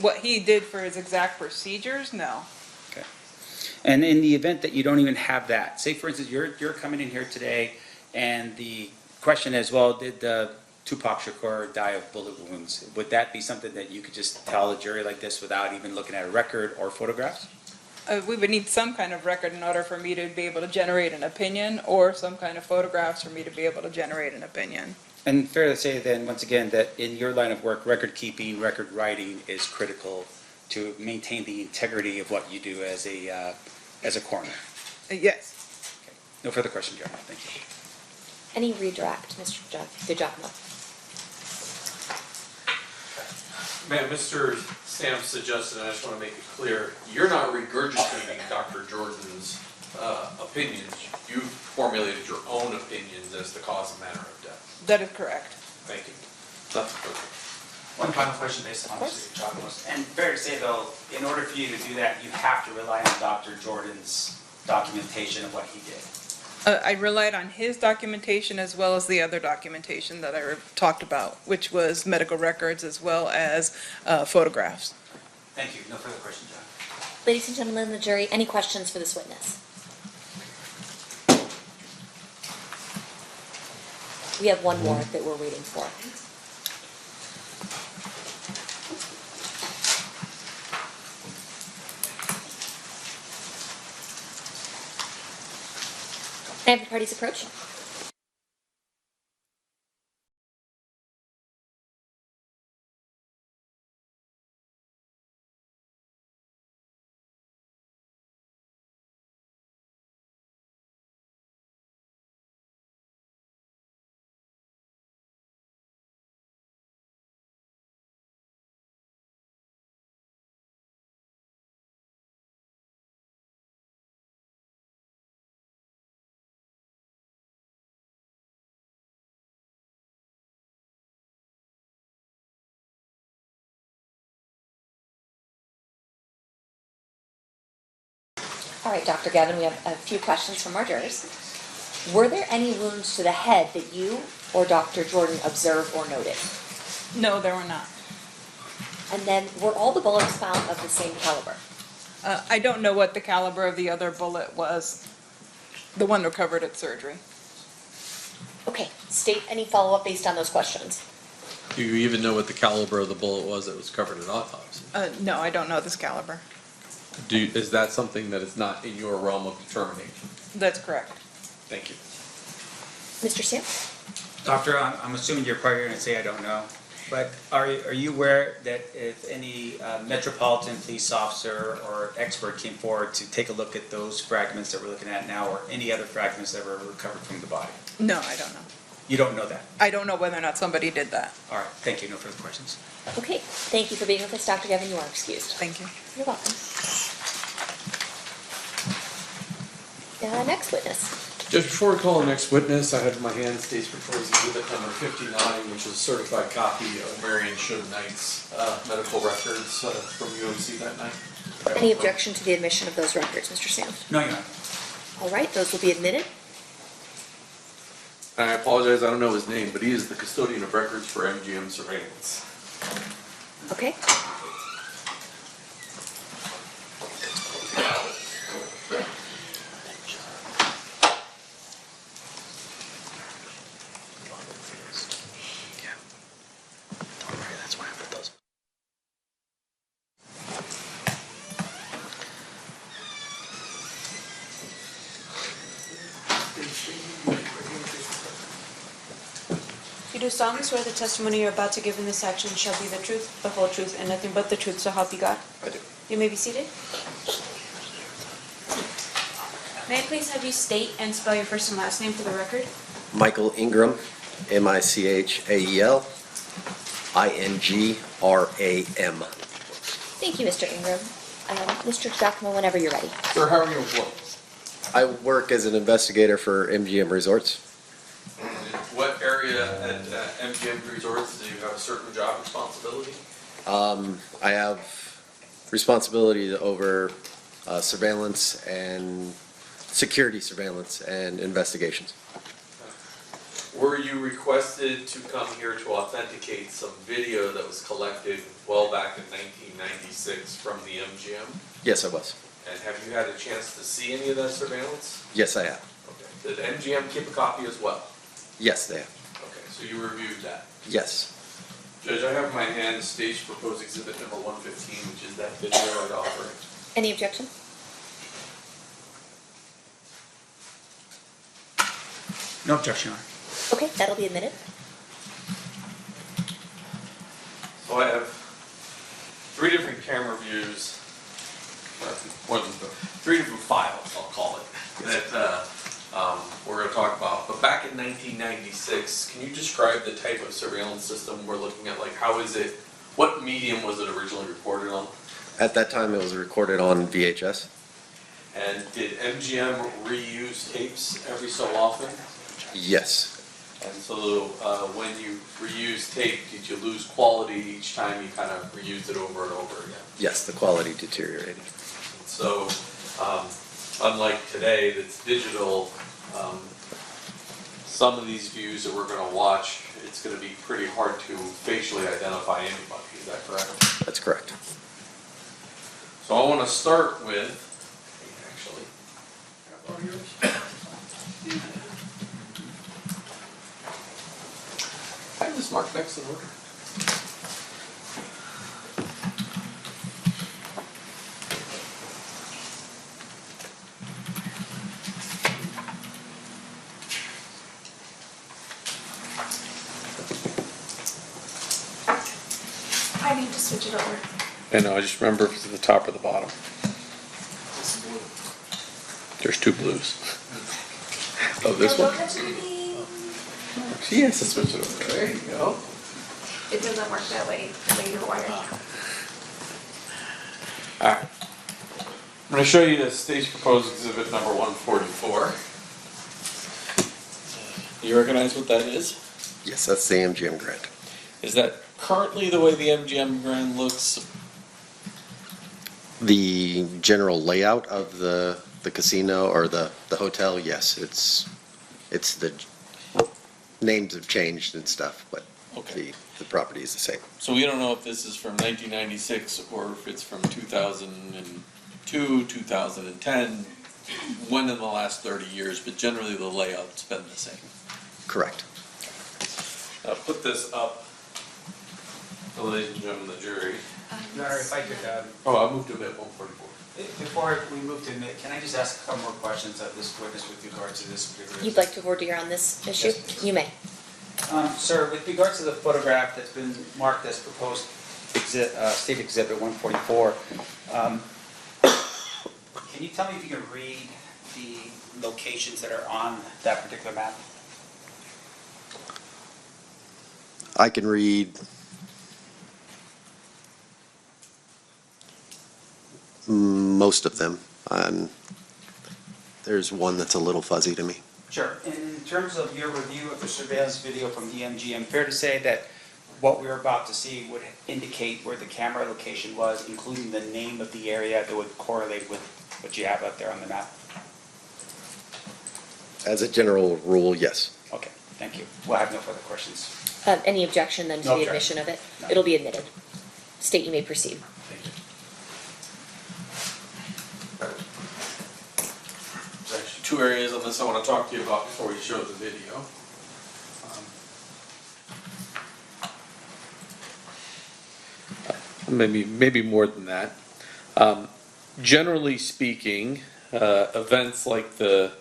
What he did for his exact procedures, no. Okay. And in the event that you don't even have that, say for instance, you're coming in here today and the question is, well, did Tupac Shakur die of bullet wounds? Would that be something that you could just tell a jury like this without even looking at a record or photographs? We would need some kind of record in order for me to be able to generate an opinion, or some kind of photographs for me to be able to generate an opinion. And fair to say then, once again, that in your line of work, record keeping, record writing is critical to maintain the integrity of what you do as a coroner. Yes. Okay. No further questions, Your Honor. Thank you. Any redirect, Mr. DiGiacomo? Man, Mr. Stamp suggested, and I just want to make it clear, you're not regurgitating Dr. Jordan's opinions. You've formulated your own opinions as the cause and manner of death. That is correct. Thank you. Nothing further. One final question based on Mr. Giacomo's. And fair to say though, in order for you to do that, you have to rely on Dr. Jordan's documentation of what he did. I relied on his documentation as well as the other documentation that I talked about, which was medical records as well as photographs. Thank you. No further questions, John. Ladies and gentlemen of the jury, any questions for this witness? We have one more that we're waiting for. Can I have the parties approach? All right, Dr. Gavin, we have a few questions from our jurors. Were there any wounds to the head that you or Dr. Jordan observed or noted? No, there were not. And then, were all the bullets found of the same caliber? I don't know what the caliber of the other bullet was, the one recovered at surgery. Okay, state any follow-up based on those questions. Do you even know what the caliber of the bullet was that was covered in autopsy? No, I don't know this caliber. Is that something that is not in your realm of determination? That's correct. Thank you. Mr. Sam? Doctor, I'm assuming you're probably going to say I don't know, but are you aware that if any Metropolitan Police officer or expert came forward to take a look at those fragments that we're looking at now, or any other fragments that were recovered from the body? No, I don't know. You don't know that? I don't know whether or not somebody did that. All right, thank you. No further questions. Okay, thank you for being with us, Dr. Gavin. You are excused. Thank you. You're welcome. Next witness. Just before we call the next witness, I have in my hand state's proposed exhibit number 59, which is a certified copy of Marion Show Knight's medical records from UMC that night. Any objection to the admission of those records, Mr. Sam? No, you're not. All right, those will be admitted. I apologize, I don't know his name, but he is the custodian of records for MGM surveillance. Okay. You do solemnly swear the testimony you're about to give in this action shall be the truth, the whole truth, and nothing but the truth, so help you God? I do. You may be seated. May I please have you state and spell your first and last name for the record? Michael Ingram, Michael Ingram. Thank you, Mr. Ingram. Mr. Giacomo, whenever you're ready. Sir, how are you employed? I work as an investigator for MGM Resorts. What area at MGM Resorts do you have a certain job responsibility? I have responsibility over surveillance and security surveillance and investigations. Were you requested to come here to authenticate some video that was collected well back in 1996 from the MGM? Yes, I was. And have you had a chance to see any of that surveillance? Yes, I have. Okay. Did MGM keep a copy as well? Yes, they have. Okay, so you reviewed that? Yes. Judge, I have in my hand stage proposed exhibit number 115, which is that video I'd offer. Any objection? No objection, Your Honor. Okay, that'll be admitted. So I have 3 different camera views, more than 3 different files, I'll call it, that we're going to talk about. But back in 1996, can you describe the type of surveillance system we're looking at? Like, how is it, what medium was it originally recorded on? At that time, it was recorded on VHS. And did MGM reuse tapes every so often? Yes. And so when you reused tape, did you lose quality each time you kind of reused it over and over again? Yes, the quality deteriorated. So unlike today that's digital, some of these views that we're going to watch, it's going to be pretty hard to facially identify anybody. Is that correct? That's correct. So I want to start with, actually, can I borrow yours? I have this marked next to the order. I need to switch it over. I know, I just remember if it's at the top or the bottom. There's 2 blues. Oh, this one? She has to switch it over. There you go. It doesn't work that way, the way you're wired. Alright. I'm going to show you the stage proposed exhibit number 144. You recognize what that is? Yes, that's the MGM Grand. Is that currently the way the MGM Grand looks? The general layout of the casino or the hotel, yes, it's the names have changed and stuff, but Okay. the property is the same. So we don't know if this is from 1996 or if it's from 2002, 2010, one in the last 30 years, but generally the layout's been the same. Correct. Now put this up, ladies and gentlemen of the jury. Your Honor, if I could, Oh, I moved to bit 144. before we move to admit, can I just ask a couple more questions of this witness with regard to this particular? You'd like to voir dire on this issue? Yes, please. You may. Sir, with regards to the photograph that's been marked as proposed State Exhibit 144, can you tell me if you can read the locations that are on that particular map? I can read most of them. There's one that's a little fuzzy to me. Sure. In terms of your review of the surveillance video from the MGM, fair to say that what we're about to see would indicate where the camera location was, including the name of the area that would correlate with what you have out there on the map? As a general rule, yes. Okay, thank you. We'll have no further questions. Any objection then to No the objection. admission of it? No. It'll be admitted. State, you may proceed. Thank you. There's actually two areas on this I want to talk to you about before we show the video. Maybe more than that. Generally speaking, events like the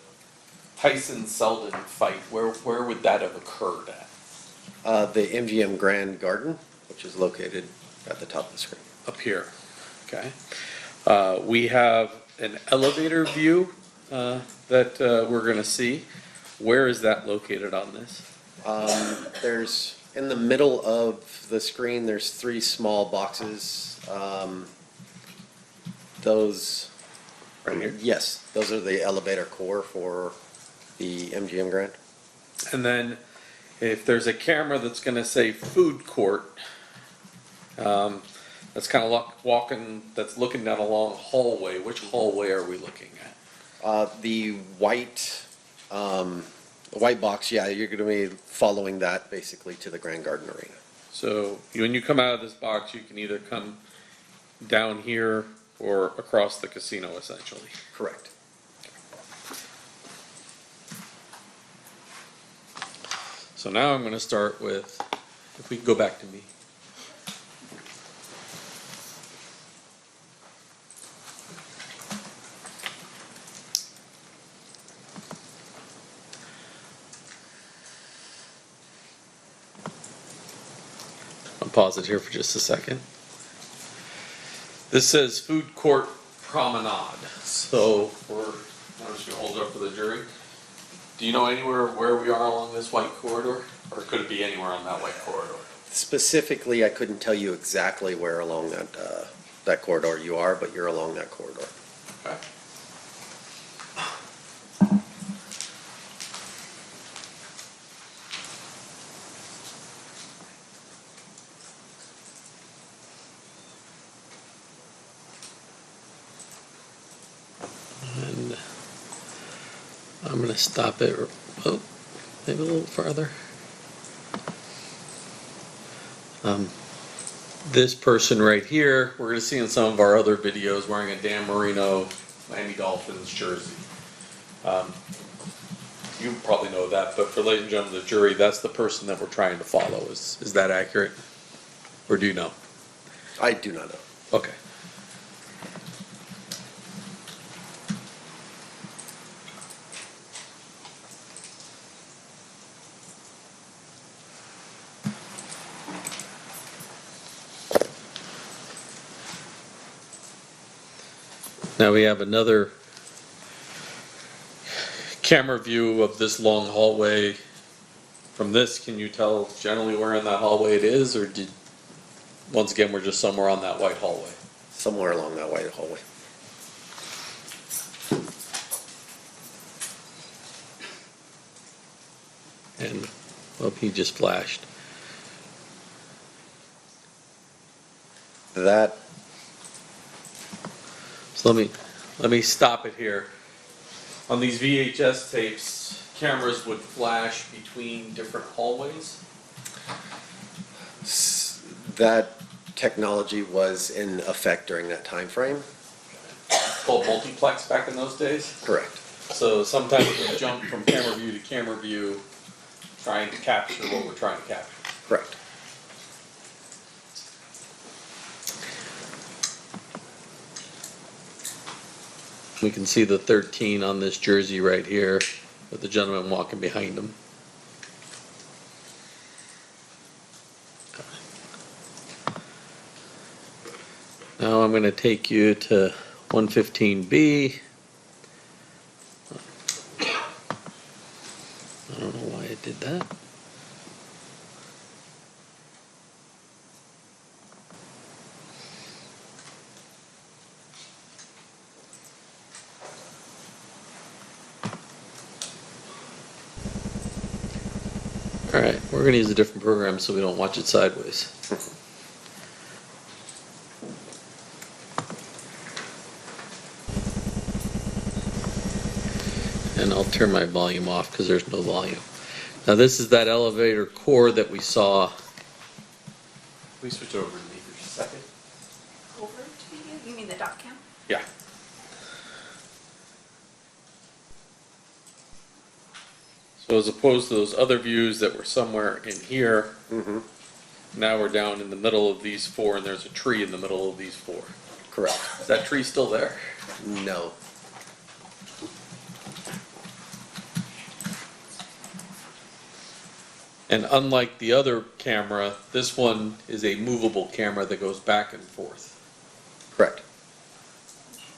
Tyson-Selden fight, where would that have occurred at? The MGM Grand Garden, which is located at the top of the screen. Up here, okay. We have an elevator view that we're going to see. Where is that located on this? There's, in the middle of the screen, there's 3 small boxes. Those, Right here? yes, those are the elevator core for the MGM Grand. And then if there's a camera that's going to say food court, that's kind of walking, that's looking down a long hallway, which hallway are we looking at? The white box, yeah, you're going to be following that basically to the Grand Garden Arena. So when you come out of this box, you can either come down here or across the casino, essentially. Correct. So now I'm going to start with, if we can go back to me. I'll pause it here for just a second. This says food court promenade. So I'm just going to hold it up for the jury. Do you know anywhere where we are along this white corridor? Or could it be anywhere on that white corridor? Specifically, I couldn't tell you exactly where along that corridor you are, but you're along that corridor. Okay. And I'm going to stop it, oh, maybe a little farther. This person right here, we're going to see in some of our other videos wearing a Dan Marino Miami Dolphins jersey. You probably know that, but for ladies and gentlemen of the jury, that's the person that we're trying to follow. Is that accurate? Or do you know? I do not know. Okay. Now we have another camera view of this long hallway. From this, can you tell generally where in that hallway it is, or once again, we're just somewhere on that white hallway? Somewhere along that white hallway. And, well, he just flashed. That. So let me stop it here. On these VHS tapes, cameras would flash between different hallways. That technology was in effect during that time frame. It's called multiplex back in those days. Correct. So sometimes we jump from camera view to camera view, trying to capture what we're trying to capture. Correct. We can see the 13 on this jersey right here with the gentleman walking behind him. I'm gonna take you to 115B. I don't know why it did that. All right, we're gonna use a different program so we don't watch it sideways. And I'll turn my volume off because there's no volume. Now this is that elevator core that we saw. Can we switch over to me for a second? Over to you? You mean the dot cam? Yeah. So as opposed to those other views that were somewhere in here, now we're down in the middle of these four and there's a tree in the middle of these four. Correct. Is that tree still there? No. And unlike the other camera, this one is a movable camera that goes back and forth. Correct.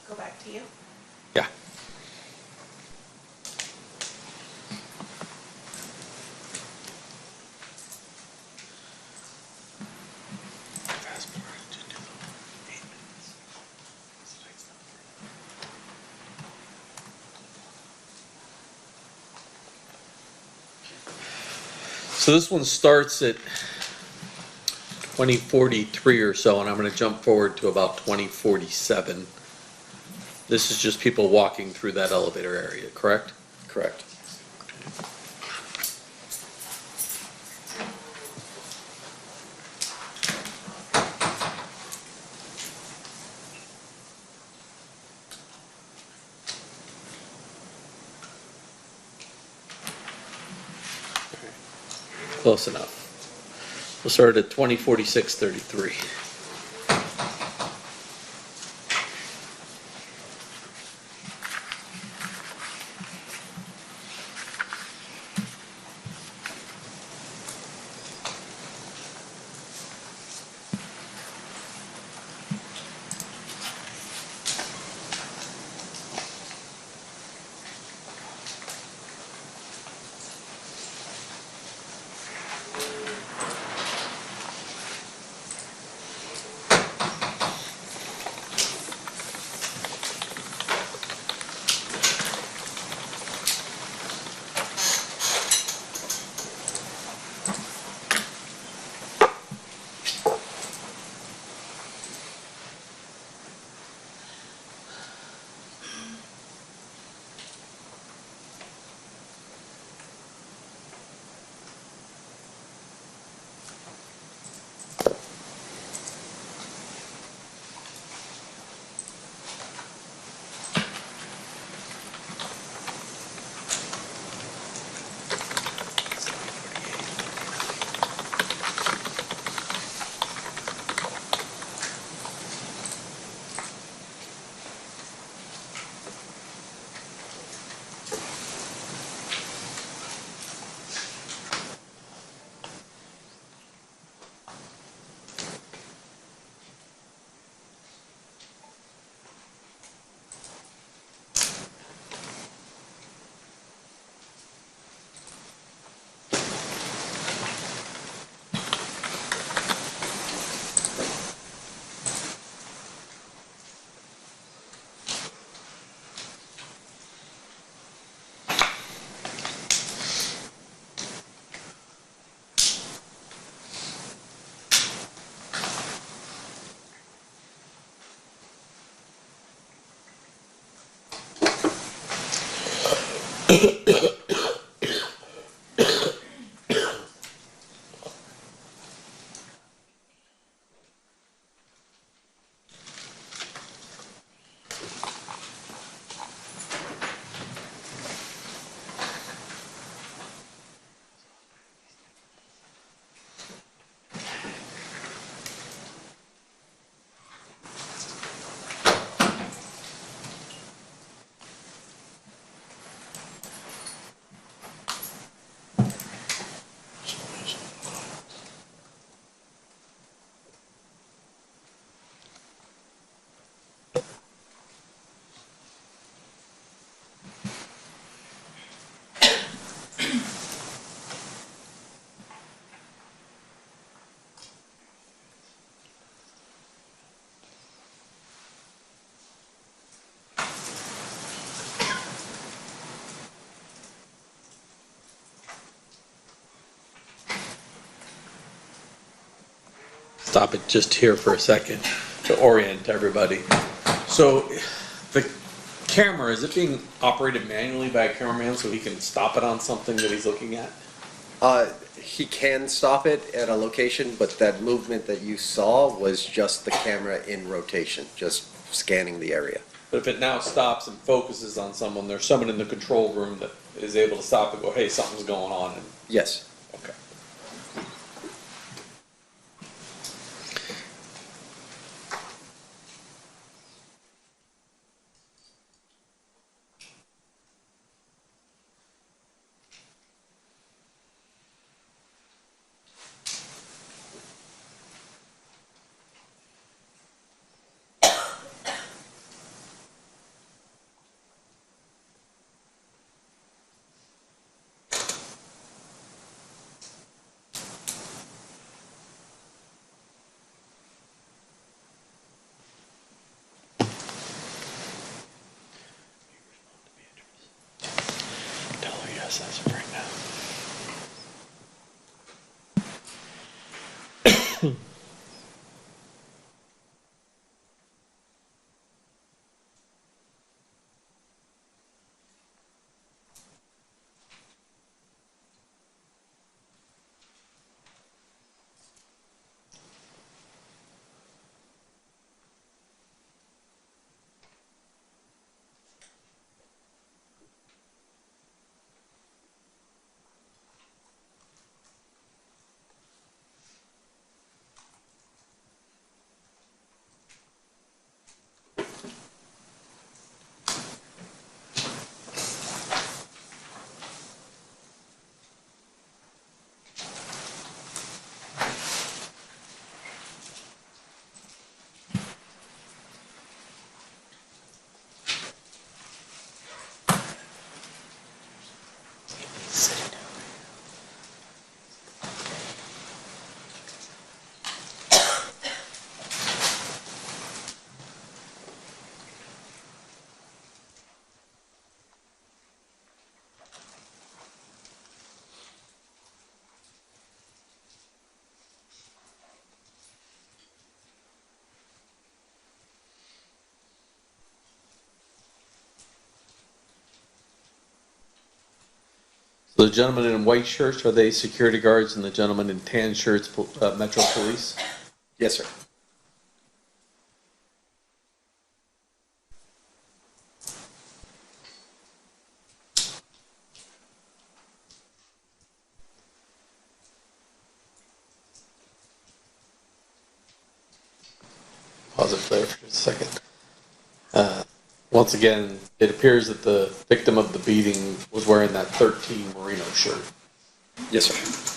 Go back to you. Yeah. So this one starts at 2043 or so, and I'm going to jump forward to about 2047. This is just people walking through that elevator area, correct? Correct. Close enough. We'll start at 2046-33. stop it just here for a second to orient everybody. So the camera, is it being operated manually by a cameraman so he can stop it on something that he's looking at? He can stop it at a location, but that movement that you saw was just the camera in rotation, just scanning the area. But if it now stops and focuses on someone, there's someone in the control room that is able to stop and go, hey, something's going on. And, Yes. okay. Tell her yes as of right now. So the gentleman in white shirts, are they security guards, and the gentleman in tan shirts, Metro Police? Yes, sir. Pause it there for just a second. Once again, it appears that the victim of the beating was wearing that 13 merino shirt. Yes, sir.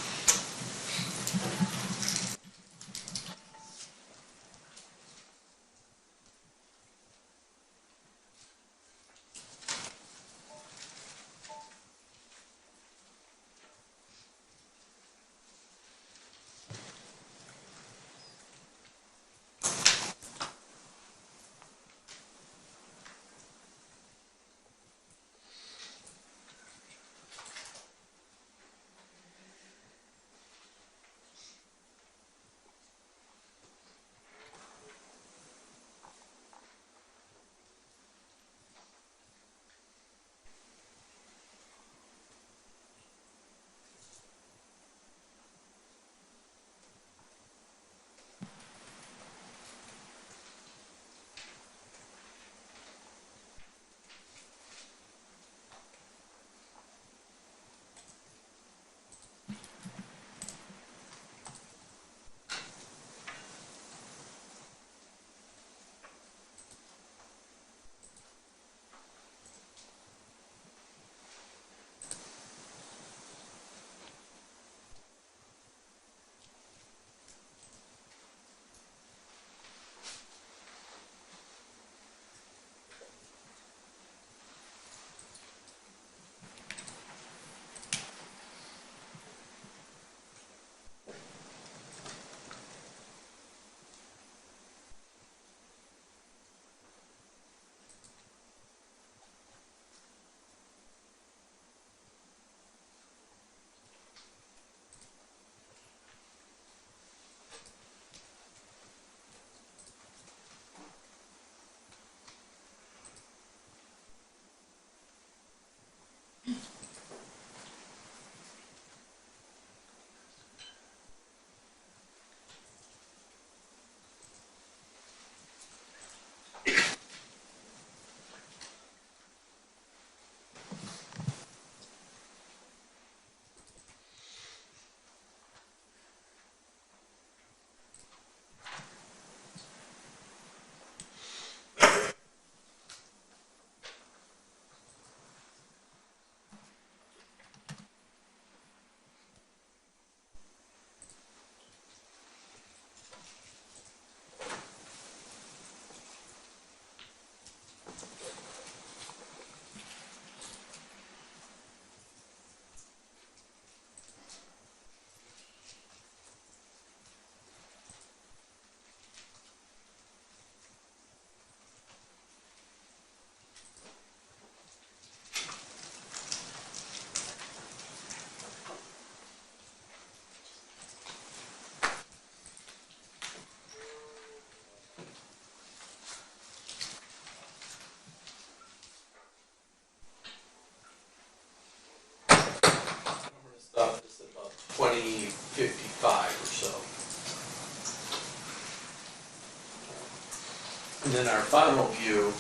final view,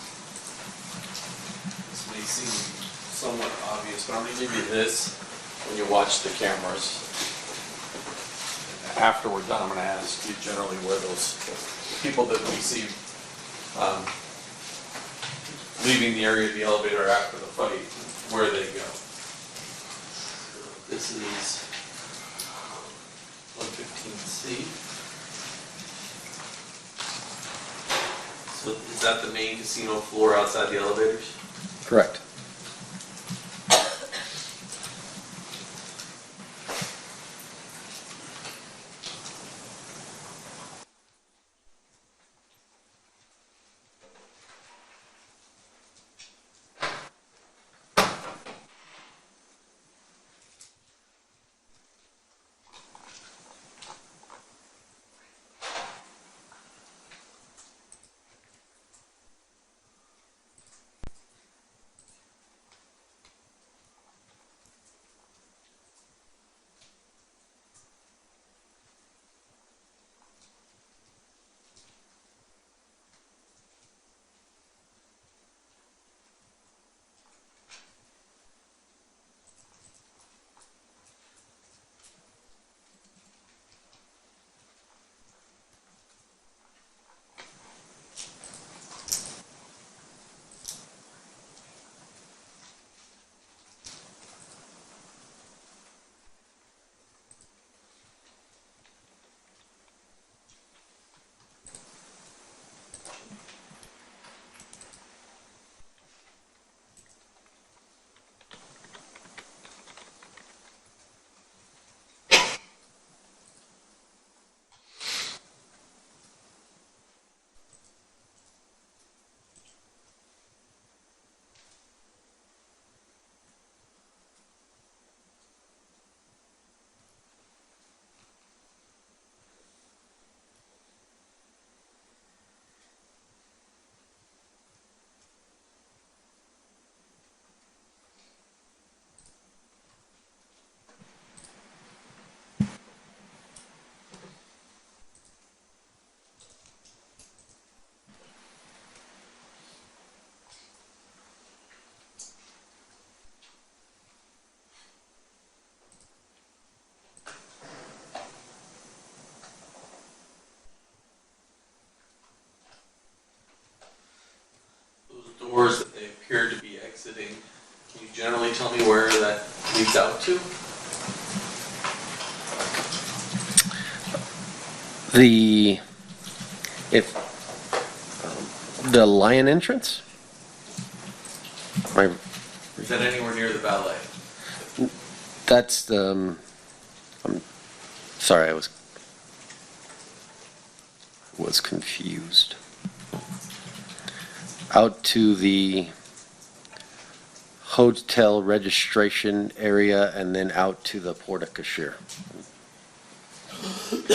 this may seem somewhat obvious, but I'm going to give you this when you watch the cameras. After we're done, I'm going to ask you generally where those people that we see leaving the area of the elevator after the fight, where they go. This is 115C. So is that the main casino floor outside the elevators? Correct. Doors that they appear to be exiting, can you generally tell me where that leads out to? The lion entrance? Right. Is that anywhere near the ballet? That's the, I'm sorry, I was confused. Out to the hotel registration area and then out to the Porta Cashier. And do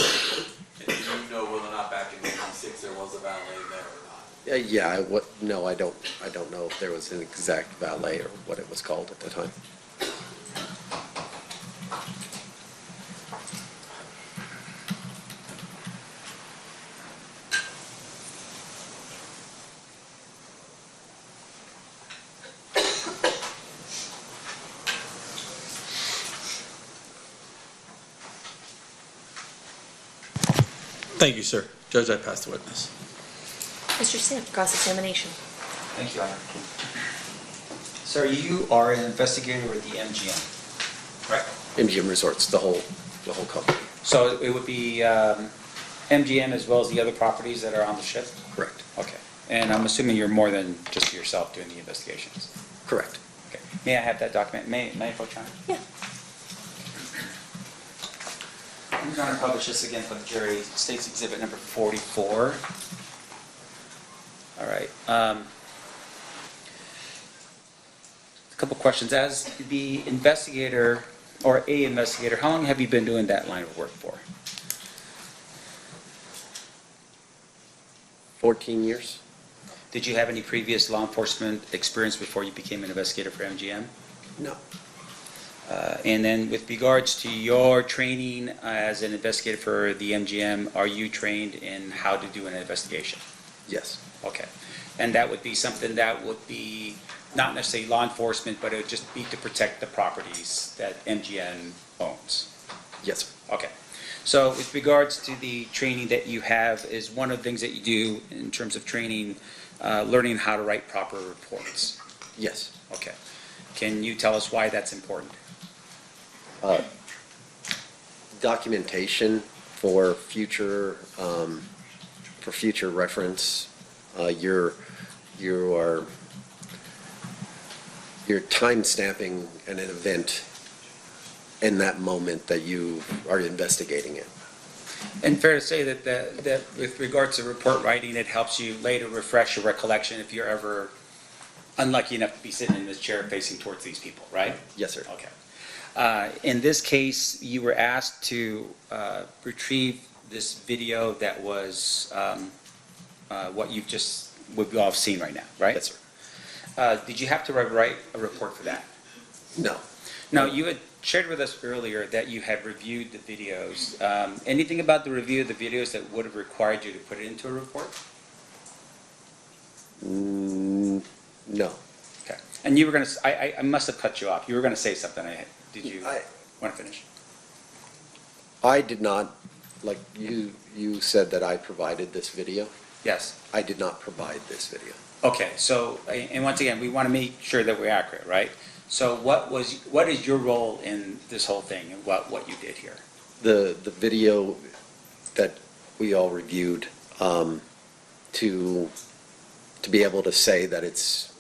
you know whether or not back in '96 there was a ballet there or not? Yeah, no, I don't know if there was an exact ballet or what it was called at the time. Thank you, sir. Judge, I pass the witness. Mr. Simp, cross-examination. Thank you, Honor. Sir, you are an investigator with the MGM, correct? MGM Resorts, the whole company. So it would be MGM as well as the other properties that are on the ship? Correct. Okay. And I'm assuming you're more than just yourself doing the investigations? Correct. Okay. May I have that document? May I approach on? Yeah. I'm going to publish this again for the jury. State's Exhibit number 44. All right. A couple questions. As the investigator, or a investigator, how long have you been doing that line of work for? 14 years. Did you have any previous law enforcement experience before you became an investigator for MGM? No. And then with regards to your training as an investigator for the MGM, are you trained in how to do an investigation? Yes. Okay. And that would be something that would be not necessarily law enforcement, but it would just be to protect the properties that MGM owns. Yes, sir. Okay. So with regards to the training that you have, is one of the things that you do in terms of training, learning how to write proper reports? Yes. Okay. Can you tell us why that's important? Documentation for future reference. You're time stamping an event in that moment that you are investigating it. And fair to say that with regards to report writing, it helps you later refresh your recollection if you're ever unlucky enough to be sitting in this chair facing towards these people, right? Yes, sir. Okay. In this case, you were asked to retrieve this video that was what we've all seen right now, right? Yes, sir. Did you have to write a report for that? No. Now, you had shared with us earlier that you had reviewed the videos. Anything about the review of the videos that would have required you to put it into a report? No. Okay. And you were going to, I must have cut you off. You were going to say something. Did you want to finish? I did not, like you said that I provided this video. Yes. I did not provide this video. Okay, so, and once again, we want to make sure that we're accurate, right? So what is your role in this whole thing and what you did here? The video that we all reviewed, to be able to say that it's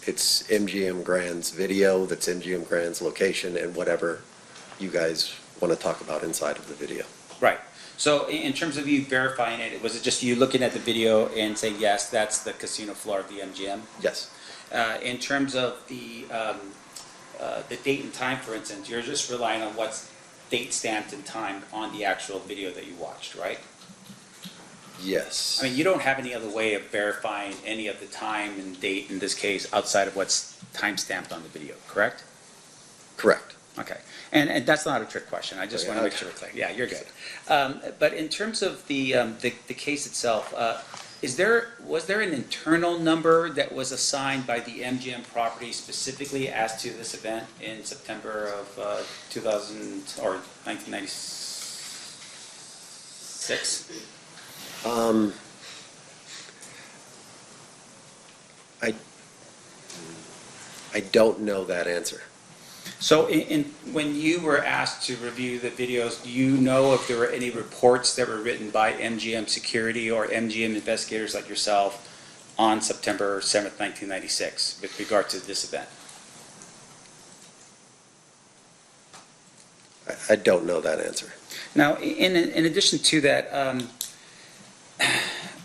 MGM Grand's video, that's MGM Grand's location, and whatever you guys want to talk about inside of the video. Right. So in terms of you verifying it, was it just you looking at the video and saying, yes, that's the casino floor of the MGM? Yes. In terms of the date and time, for instance, you're just relying on what's date stamped and timed on the actual video that you watched, right? Yes. I mean, you don't have any other way of verifying any of the time and date in this case outside of what's time stamped on the video, correct? Correct. Okay. And that's not a trick question. I just want to make sure we're clear. Yeah, you're good. But in terms of the case itself, was there an internal number that was assigned by the MGM property specifically as to this event in September of 2000 or 1996? I don't know that answer. So when you were asked to review the videos, do you know if there were any reports that were written by MGM security or MGM investigators like yourself on September 7th, 1996 with regard to this event? I don't know that answer. Now, in addition to that,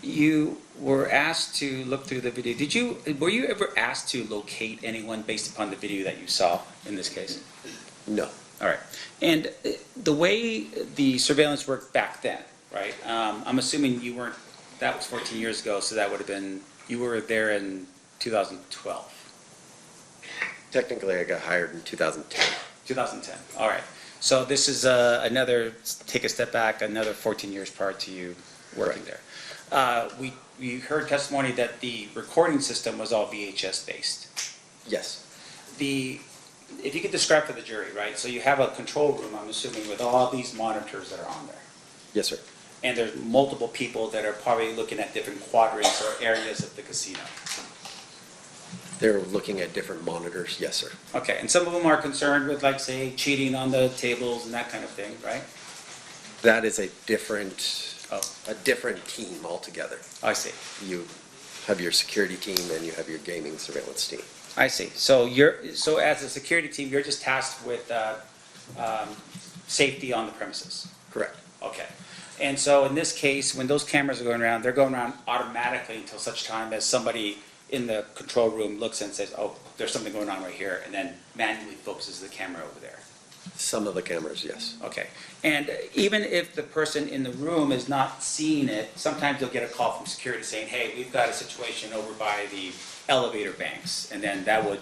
you were asked to look through the video. Were you ever asked to locate anyone based upon the video that you saw in this case? No. All right. And the way the surveillance worked back then, right? I'm assuming you weren't, that was 14 years ago, so that would have been, you were there in 2012. Technically, I got hired in 2010. 2010. All right. So this is another, take a step back, another 14 years prior to you working there. We heard testimony that the recording system was all VHS based. Yes. If you could describe for the jury, right? So you have a control room, I'm assuming, with all these monitors that are on there. Yes, sir. And there's multiple people that are probably looking at different quadrants or areas of the casino. They're looking at different monitors, yes, sir. Okay, and some of them are concerned with, like, say, cheating on the tables and that kind of thing, right? That is a different team altogether. I see. You have your security team and you have your gaming surveillance team. I see. So as a security team, you're just tasked with safety on the premises. Correct. Okay. And so in this case, when those cameras are going around, they're going around automatically until such time as somebody in the control room looks and says, oh, there's something going on right here, and then manually focuses the camera over there. Some of the cameras, yes. Okay. And even if the person in the room is not seeing it, sometimes they'll get a call from security saying, hey, we've got a situation over by the elevator banks, and then that would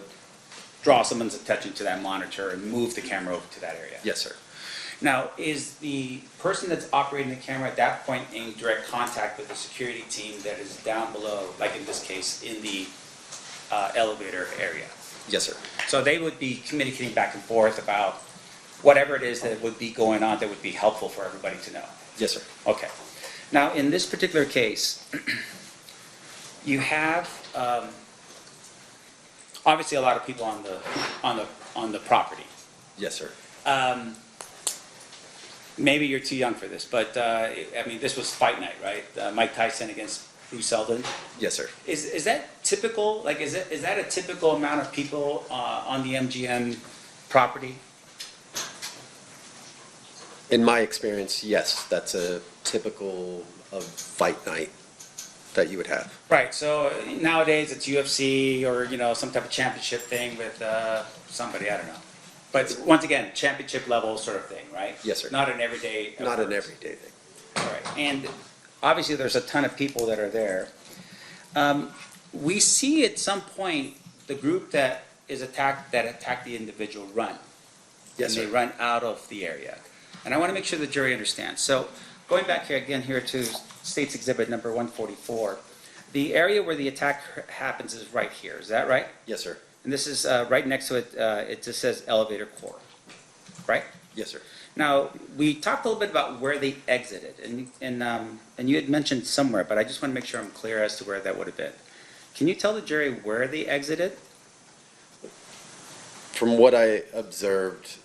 draw someone's attention to that monitor and move the camera over to that area. Yes, sir. Now, is the person that's operating the camera at that point in direct contact with the security team that is down below, like in this case, in the elevator area? Yes, sir. So they would be communicating back and forth about whatever it is that would be going on that would be helpful for everybody to know? Yes, sir. Okay. Now, in this particular case, you have obviously a lot of people on the property. Yes, sir. Maybe you're too young for this, but I mean, this was fight night, right? Mike Tyson against Bruce Seldon. Yes, sir. Is that typical? Like, is that a typical amount of people on the MGM property? In my experience, yes, that's a typical of fight night that you would have. Right. So nowadays it's UFC or some type of championship thing with somebody, I don't know. But once again, championship level sort of thing, right? Yes, sir. Not an everyday. Not an everyday thing. All right. And obviously there's a ton of people that are there. We see at some point the group that attacked the individual run. Yes, and sir. they run out of the area. And I want to make sure the jury understands. So going back here again here to State's Exhibit number 144, the area where the attack happens is right here. Is that right? Yes, sir. And this is right next to it. It just says elevator core, right? Yes, sir. Now we talked a little bit about where they exited, and you had mentioned somewhere, but I just want to make sure I'm clear as to where that would have been. Can you tell the jury where they exited? From what I observed,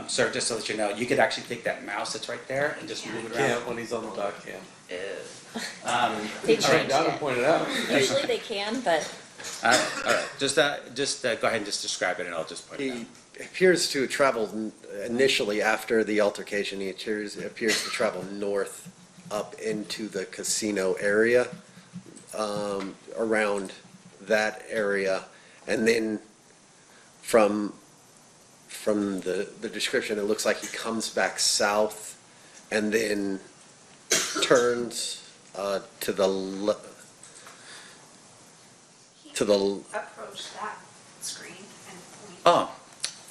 Sir, just to let you know, you could actually take that mouse that's right there and just move it around. Can't when he's on the dock cam. They All right, changed Donna it. pointed out. Usually they can, but All right. Just go ahead and just describe it, and I'll just point it out. he appears to have traveled initially after the altercation. He appears to travel north up into the casino area, around that area, and then from the description, it looks like he comes back south and then turns to the Approach that screen and point. Oh,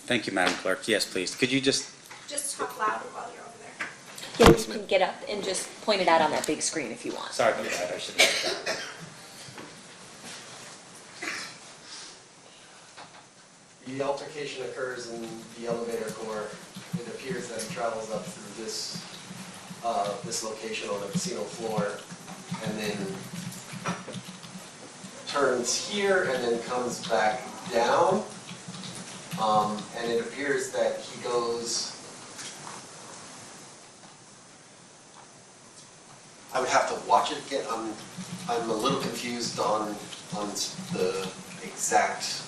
thank you, Madam Clerk. Yes, please. Could you just, Just talk louder while you're over there. yeah, you can get up and just point it out on that big screen if you want. sorry about that, I should have done that. The altercation occurs in the elevator core. It appears that he travels up through this location on the casino floor, and then turns here and then comes back down. And it appears that he goes, I would have to watch it again. I'm a little confused on the exact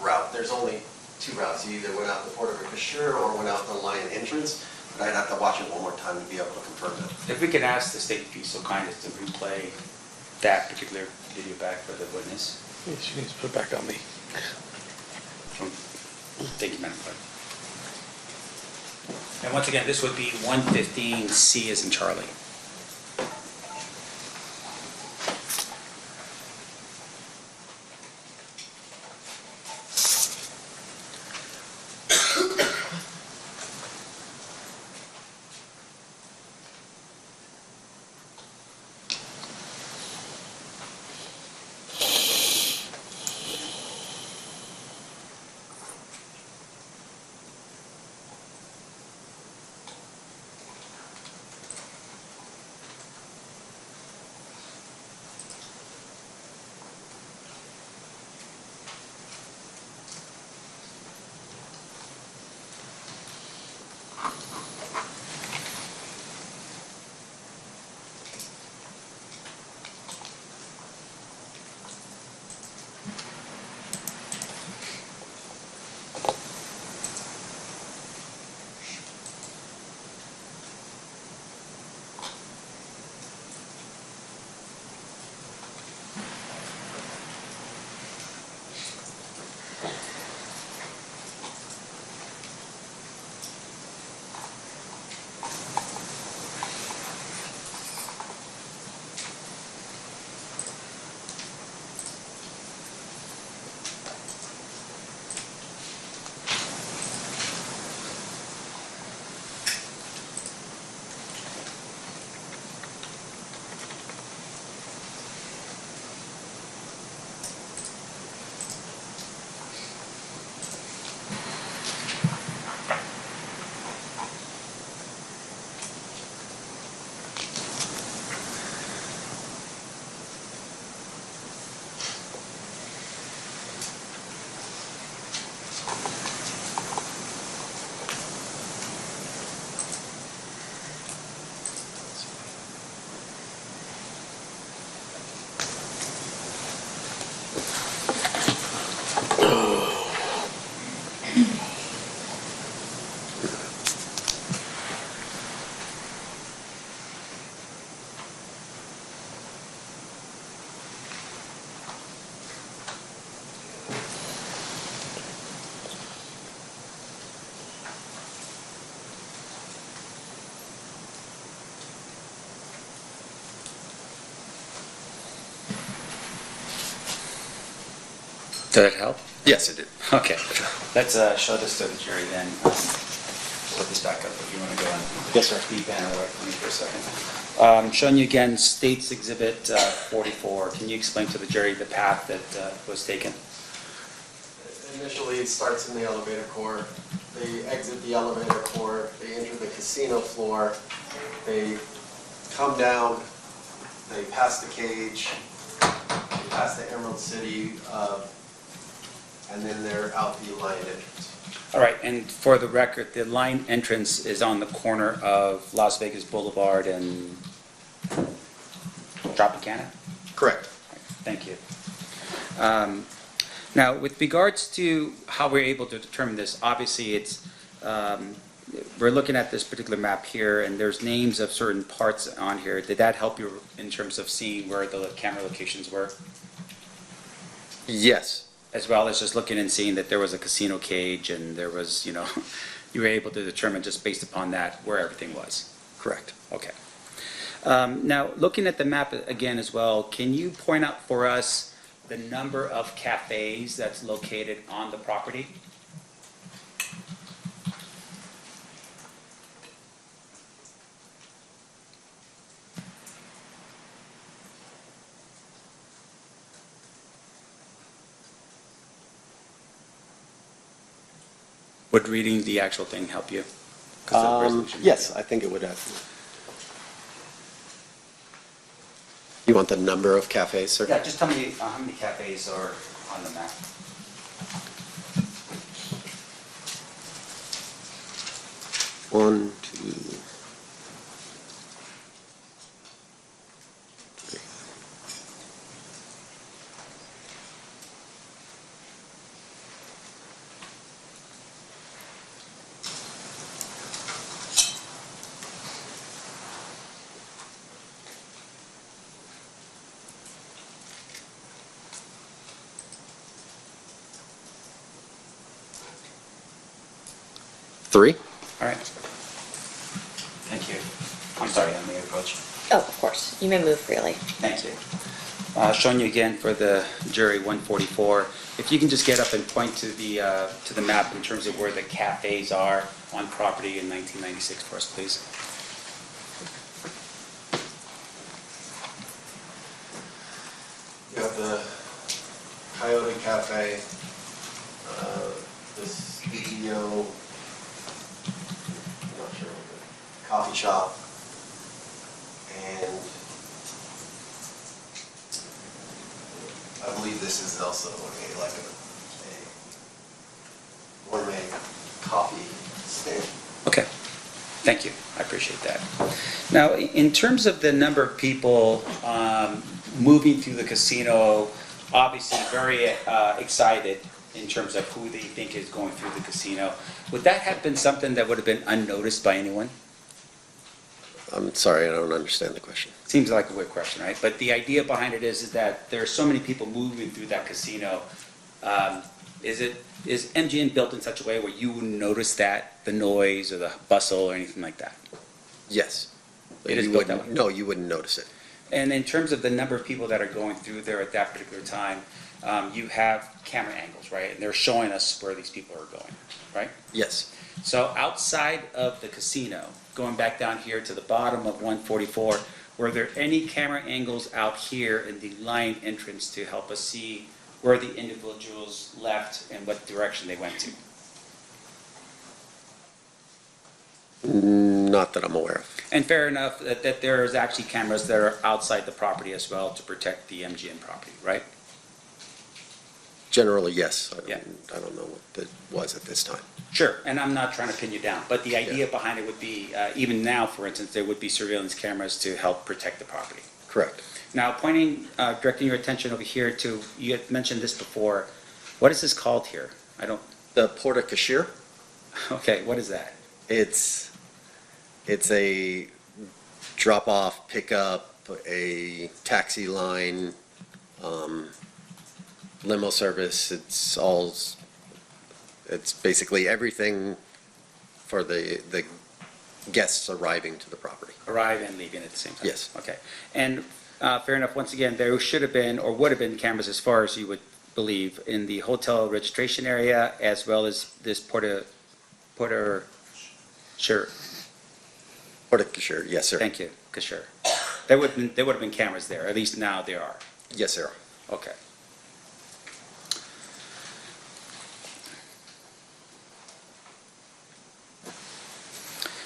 route. There's only two routes. You either went out the Port of Ricochet or went out the Lion entrance, but I'd have to watch it one more time to be able to confirm that. If we could ask the state to be so kind as to replay that particular video back for the witness. Yeah, she needs to put it back on me. Thank you, Madam Clerk. And once again, this would be 115C as in Charlie. Did it help? Yes, it did. Okay, let's show this to the jury then. Put this back up if you want to go on. Yes, sir. Speed banner away from me for a second. Showing you again States Exhibit 44. Can you explain to the jury the path that was taken? Initially, it starts in the elevator core. They exit the elevator core, they enter the casino floor, they come down, they pass the cage, they pass the Emerald City, and then they're out the line entrance. All right, and for the record, the line entrance is on the corner of Las Vegas Boulevard and Tropicana? Correct. Thank you. Now, with regards to how we're able to determine this, obviously it's, we're looking at this particular map here, and there's names of certain parts on here. Did that help you in terms of seeing where the camera locations were? Yes. As well as just looking and seeing that there was a casino cage and there was, you know, you were able to determine just based upon that where everything was? Correct. Okay. Now, looking at the map again as well, can you point out for us the number of cafes that's located on the property? Would reading the actual thing help you? 'Cause the resolution- Yes, I think it would have. You want the number of cafes, sir? Yeah, just tell me how many cafes are on the map. One, two, three. Three? All right. Thank you. I'm sorry, I may approach. Oh, of course. You may move freely. Thank you. Showing you again for the jury 144. If you can just get up and point to the map in terms of where the cafes are on property in 1996 for us, please. You have the Coyote Cafe, the studio, I'm not sure, the coffee shop, and I believe this is also like a gourmet coffee stand. Okay. Thank you. I appreciate that. Now, in terms of the number of people moving through the casino, obviously very excited in terms of who they think is going through the casino, would that have been something that would have been unnoticed by anyone? I'm sorry, I don't understand the question. Seems like a weird question, right? But the idea behind it is that there are so many people moving through that casino. Is MGM built in such a way where you wouldn't notice that, the noise or the bustle or anything like that? Yes. It is You built that wouldn't- way? No, you wouldn't notice it. And in terms of the number of people that are going through there at that particular time, you have camera angles, right? And they're showing us where these people are going, right? Yes. So outside of the casino, going back down here to the bottom of 144, were there any camera angles out here in the line entrance to help us see where the individuals left and what direction they went to? Not that I'm aware of. And fair enough that there's actually cameras that are outside the property as well to protect the MGM property, right? Generally, yes. Yeah. I don't know what that was at this time. Sure, and I'm not trying to pin you down, but the idea behind it would be, even now, for instance, there would be surveillance cameras to help protect the property. Correct. Now, directing your attention over here to, you had mentioned this before, what is this called here? I don't, The Porta Cashier, okay, what is that? it's a drop-off, pickup, a taxi line, limo service. It's basically everything for the guests arriving to the property. Arrive and leaving at the same time? Yes. Okay, and fair enough, once again, there should have been, or would have been cameras as far as you would believe, in the hotel registration area as well as this Porter, sure, Sure, yes, sir. thank you, sure. There would have been cameras there, at least now there are. Yes, sir. Okay.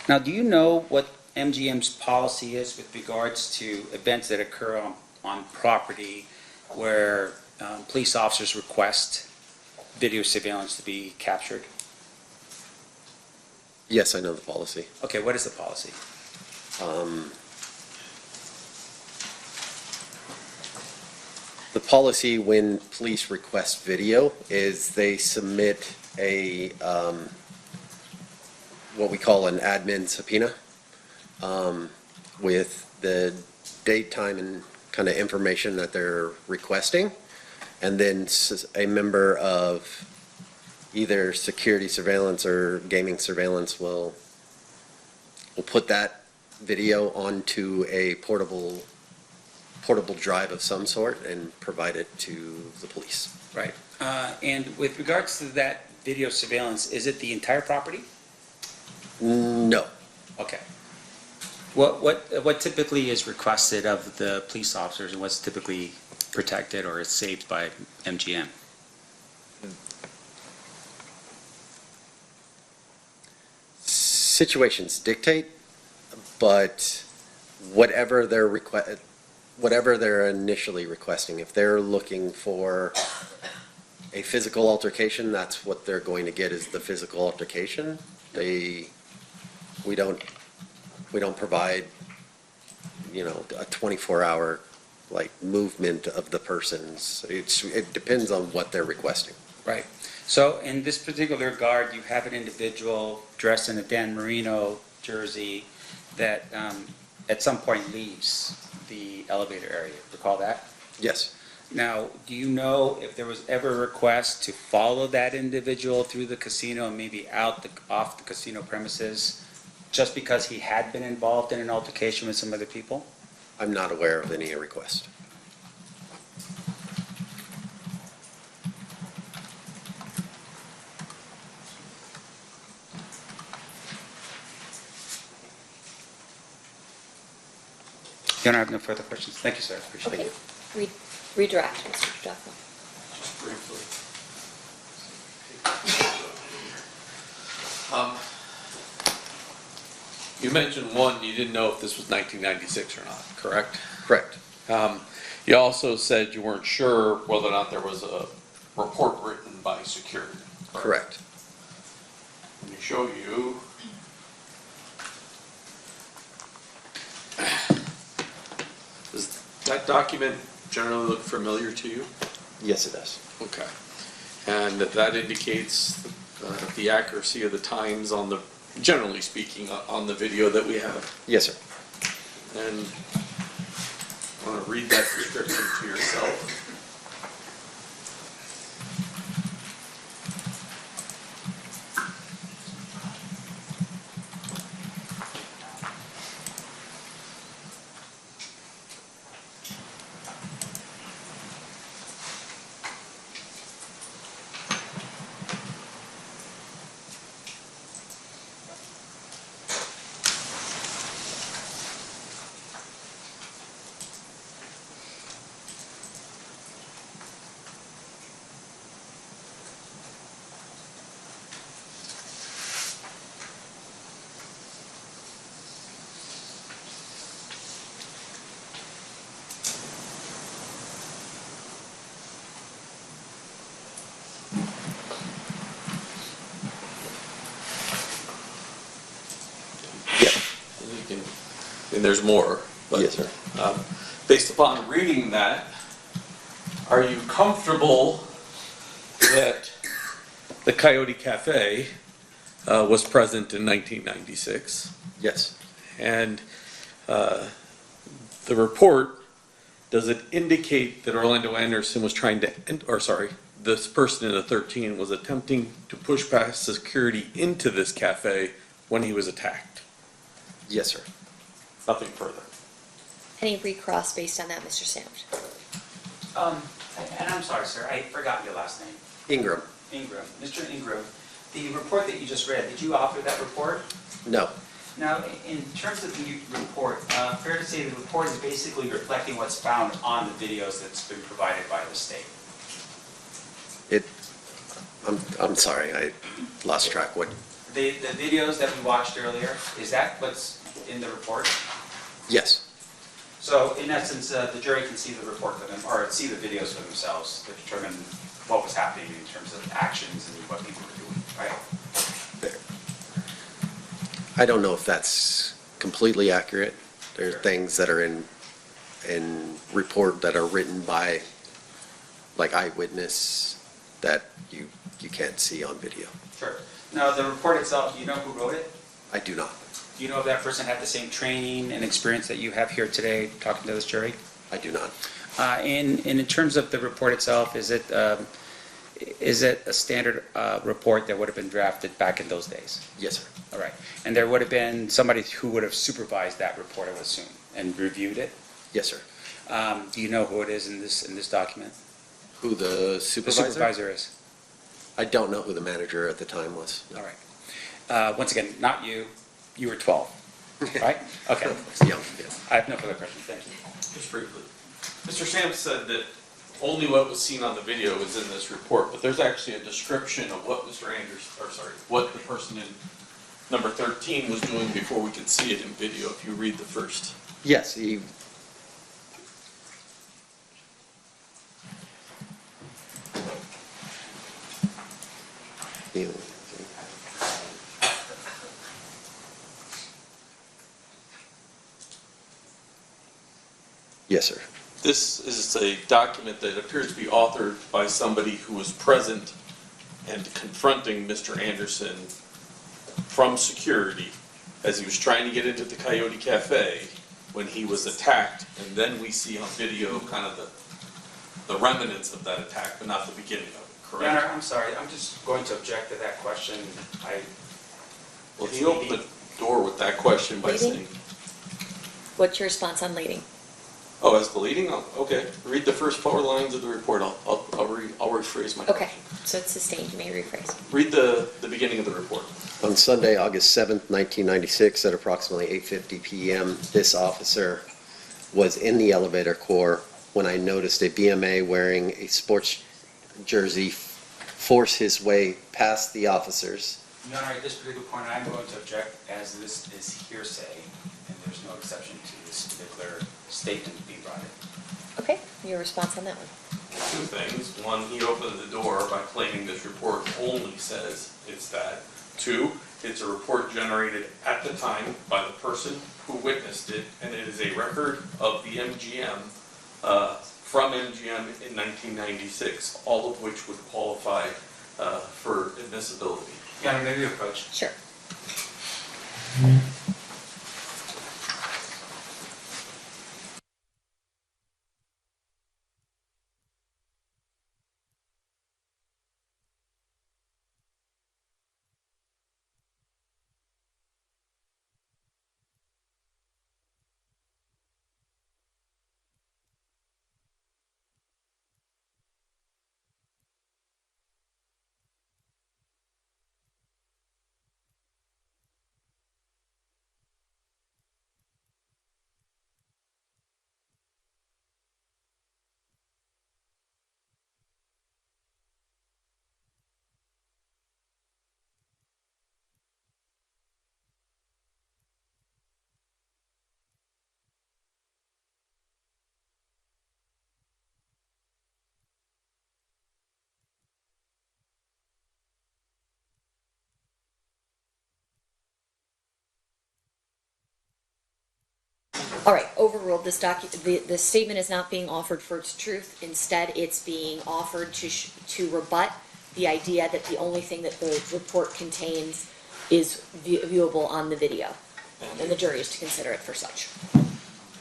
Now, do you know what MGM's policy is with regards to events that occur on property where police officers request video surveillance to be captured? Yes, I know the policy. Okay, what is the policy? The policy when police request video is they submit a, what we call an admin subpoena, with the date, time, and kind of information that they're requesting. And then a member of either security surveillance or gaming surveillance will put that video onto a portable drive of some sort and provide it to the police. Right. And with regards to that video surveillance, is it the entire property? No. Okay. What typically is requested of the police officers and what's typically protected or is saved by MGM? Situations dictate, but whatever they're initially requesting, if they're looking for a physical altercation, that's what they're going to get, is the physical altercation. We don't provide, a 24-hour movement of the persons. It depends on what they're requesting. Right. So in this particular guard, you have an individual dressed in a Dan Marino jersey that at some point leaves the elevator area. Recall that? Yes. Now, do you know if there was ever a request to follow that individual through the casino and maybe off the casino premises just because he had been involved in an altercation with some other people? I'm not aware of any request. You don't have no further questions? Thank you, sir. Appreciate Okay, it. redirect, Mr. Duffel. Just briefly. You mentioned one, you didn't know if this was 1996 or not, correct? Correct. You also said you weren't sure whether or not there was a report written by security. Correct. Let me show you. Does that document generally look familiar to you? Yes, it does. Okay. And that indicates the accuracy of the times on the, generally speaking, on the video that we have. Yes, sir. And I want to read that description to yourself. And there's more. But, yes, sir. Based upon reading that, are you comfortable that the Coyote Cafe was present in 1996? Yes. And the report, does it indicate that Orlando Anderson was trying to, this person in the 13 was attempting to push past security into this cafe when he was attacked? Yes, sir. Nothing further. Any recross based on that, Mr. Sanders? And I'm sorry, sir, I forgot your last name. Ingram, Ingram. Mr. Ingram, the report that you just read, did you author that report? no. Now, in terms of the report, fair to say the report is basically reflecting what's found on the videos that's been provided by the state. I'm sorry, I lost track. What? The videos that we watched earlier, is that what's in the report? Yes. So in essence, the jury can see the report for them, or see the videos for themselves to determine what was happening in terms of actions and what people were doing, right? I don't know if that's completely accurate. There are things that are in report that are written by like eyewitness that you can't see on video. Sure. Now, the report itself, do you know who wrote it? I do not. Do you know if that person had the same training and experience that you have here today talking to this jury? I do not. And in terms of the report itself, is it a standard report that would have been drafted back in those days? Yes, sir. All right. And there would have been somebody who would have supervised that report, I would assume, and reviewed it? Yes, sir. Do you know who it is in this document? Who the supervisor? The supervisor is. I don't know who the manager at the time was. All right. Once again, not you. You were 12, right? Okay. Young, yes. I have no further questions. Thank you. Just briefly. Mr. Sam said that only what was seen on the video is in this report, but there's actually a description of what what the person in number 13 was doing before we could see it in video, if you read the first. Yes, he. Yes, sir. This is a document that appears to be authored by somebody who was present and confronting Mr. Anderson from security as he was trying to get into the Coyote Cafe when he was attacked, and then we see on video kind of the remnants of that attack, but not the beginning of it, correct? Your Honor, I'm sorry. I'm just going to object to that question. Well, he opened the door with that question by Leading? saying, What's your response on leading? oh, as the leading? Oh, okay. Read the first 4 lines of the report. I'll rephrase my Okay, question. so it's sustained. You may rephrase. Read the beginning of the report. On Sunday, August 7th, 1996, at approximately 8:50 p.m., this officer was in the elevator core when I noticed a BMA wearing a sports jersey force his way past the officers. Your Honor, at this particular point, I'm going to object as this is hearsay, and there's no exception to this particular statement being brought in. Okay, your response on that one? 2 things. 1, he opened the door by claiming this report only says it's that. 2, it's a report generated at the time by the person who witnessed it, and it is a record of the MGM from MGM in 1996, all of which would qualify for admissibility. Your Honor, maybe approach. Sure. All right, overruled. This the statement is not being offered for its truth. Instead, it's being offered to rebut the idea that the only thing that the report contains is viewable on the video, and the jury is to consider it for such.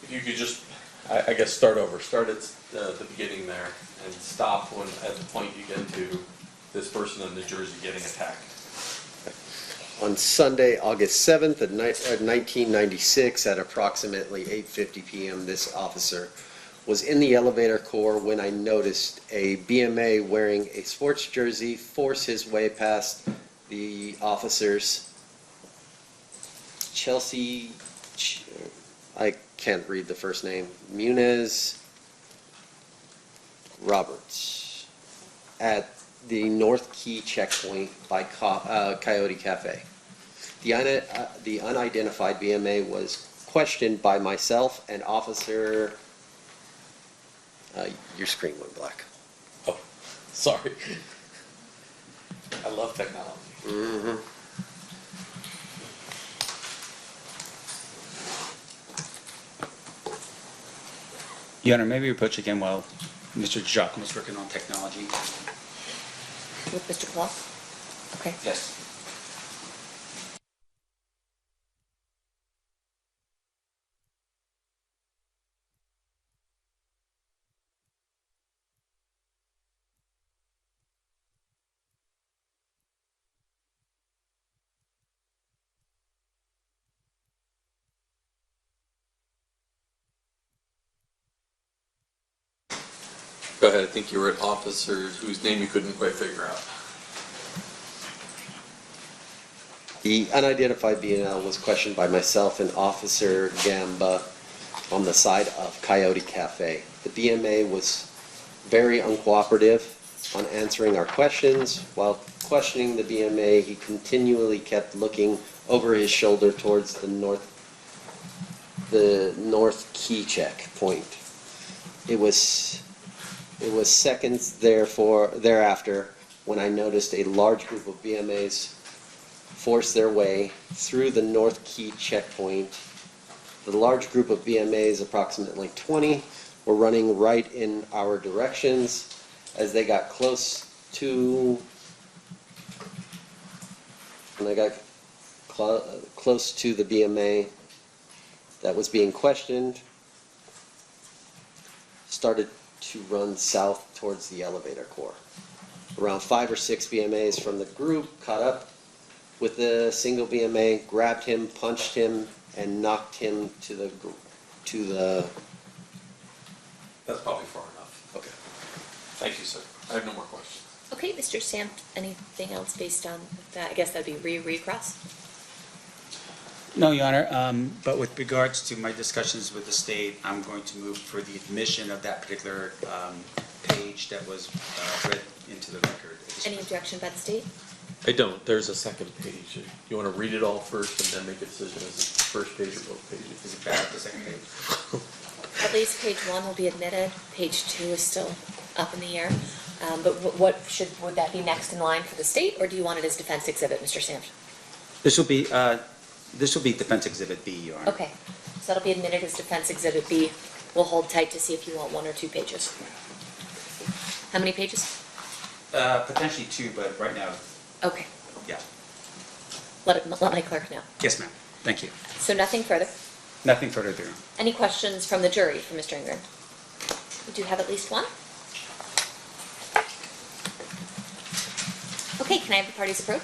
If you could just, I guess, start over. Start at the beginning there and stop at the point you get to this person in the jersey getting attacked. On Sunday, August 7th of 1996, at approximately 8:50 p.m., this officer was in the elevator core when I noticed a BMA wearing a sports jersey force his way past the officers. Chelsea, I can't read the first name, Muniz Roberts, at the North Key checkpoint by Coyote Cafe. The unidentified BMA was questioned by myself and Officer, your screen went black. Oh, sorry. I love technology. Mm-hmm. Your Honor, maybe approach again while Mr. Jacques was working on technology. With Mr. Claus? Okay. Yes. Go ahead, I think you were at officers whose name you couldn't quite figure out. The unidentified BNL was questioned by myself and Officer Gamba on the side of Coyote Cafe. The BMA was very uncooperative on answering our questions. While questioning the BMA, he continually kept looking over his shoulder towards the North Key checkpoint. It was seconds thereafter when I noticed a large group of BMAs force their way through the North Key checkpoint. The large group of BMAs, approximately 20, were running right in our directions. As they got close to, close to the BMA that was being questioned, started to run south towards the elevator core. Around 5 or 6 BMAs from the group caught up with the single BMA, grabbed him, punched him, and knocked him to the. That's probably far enough. Okay. Thank you, sir. I have no more questions. Okay, Mr. Samp, anything else based on that? I guess that'd be recross. No, Your Honor, but with regards to my discussions with the state, I'm going to move for the admission of that particular page that was read into the record. Any objection by the state? I don't. There's a second page. You want to read it all first and then make a decision? Is it the first page or both pages? Is it bad, the second page? At least page 1 will be admitted. Page 2 is still up in the air. But would that be next in line for the state, or do you want it as defense exhibit, Mr. Samp? This will be defense exhibit B, Your Honor. Okay, so that'll be admitted as defense exhibit B. We'll hold tight to see if you want 1 or 2 pages. How many pages? Potentially 2, but right now, Okay, yeah. let my clerk know. Yes, ma'am. Thank you. So nothing further? Nothing further there. Any questions from the jury for Mr. Ingram? We do have at least 1. Okay, can I have the parties approach?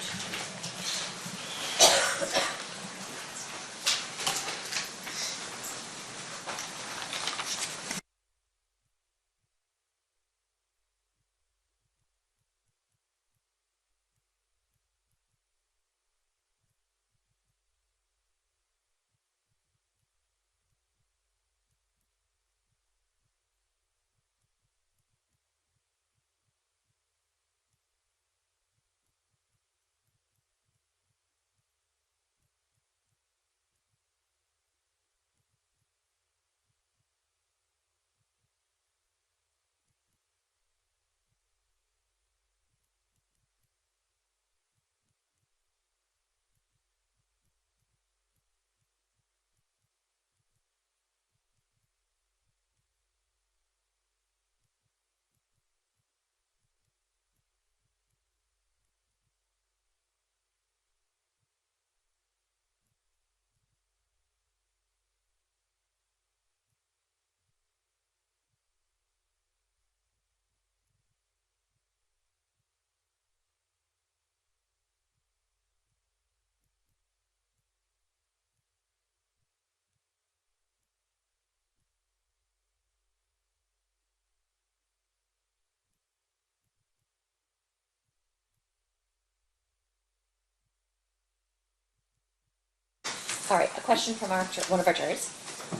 All right, a question from one of our jurors.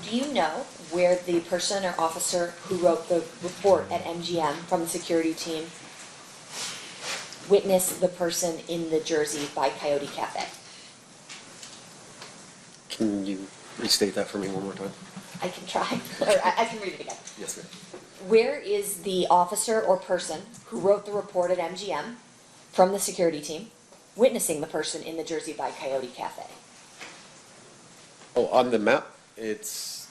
Do you know where the person or officer who wrote the report at MGM from the security team witnessed the person in the jersey by Coyote Cafe? Can you restate that for me one more time? I can try, or I can read it again. Yes, ma'am. Where is the officer or person who wrote the report at MGM from the security team witnessing the person in the jersey by Coyote Cafe? Oh, on the map, it's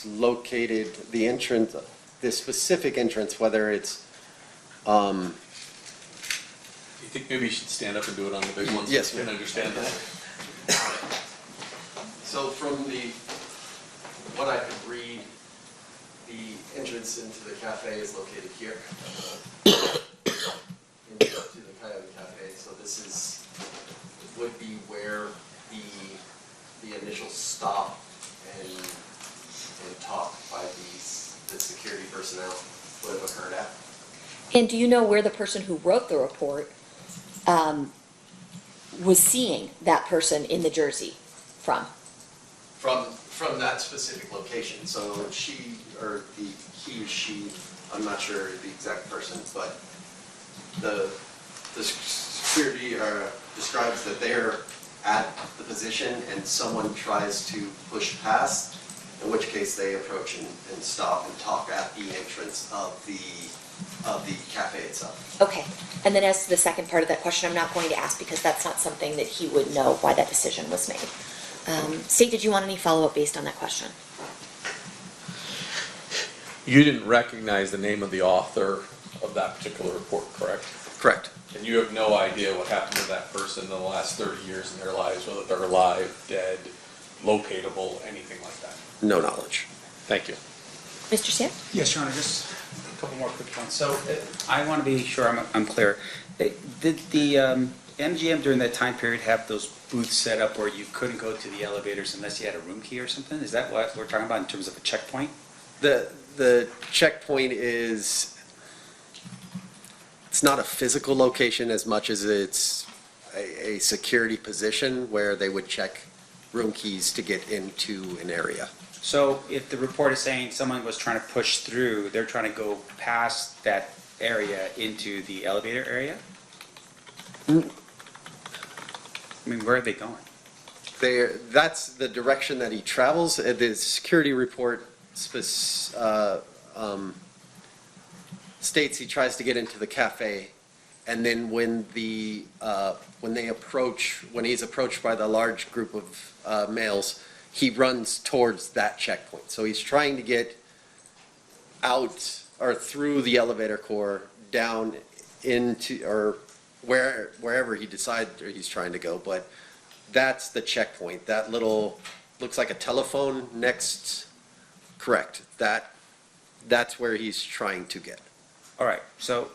located, the entrance, the specific entrance, whether it's, You think maybe you should stand up and do it on the big ones? Yes, So you can understand that. So from what I could read, the entrance into the cafe is located here. Into the Coyote Cafe, so this would be where the initial stop and talk by the security personnel would have occurred at. And do you know where the person who wrote the report was seeing that person in the jersey from? From that specific location, so he or she, I'm not sure the exact person, but the security describes that they're at the position and someone tries to push past, in which case they approach and stop and talk at the entrance of the cafe itself. Okay, and then as to the second part of that question, I'm not going to ask because that's not something that he would know why that decision was made. State, did you want any follow-up based on that question? You didn't recognize the name of the author of that particular report, correct? correct. And you have no idea what happened to that person in the last 30 years in their lives, whether they're alive, dead, locatable, anything like that? No knowledge. Thank you. Mr. Sam? Yes, Your Honor, just a couple more quick points. So I want to be sure I'm clear. Did the MGM during that time period have those booths set up where you couldn't go to the elevators unless you had a room key or something? Is that what we're talking about in terms of a checkpoint? The checkpoint is, it's not a physical location as much as it's a security position where they would check room keys to get into an area. So if the report is saying someone was trying to push through, they're trying to go past that area into the elevator area? I mean, where are they going? That's the direction that he travels. The security report states he tries to get into the cafe, and then when he's approached by the large group of males, he runs towards that checkpoint. So he's trying to get out or through the elevator core down into or wherever he decides he's trying to go, but that's the checkpoint. That little looks like a telephone next. Correct. That's where he's trying to get. All right, so,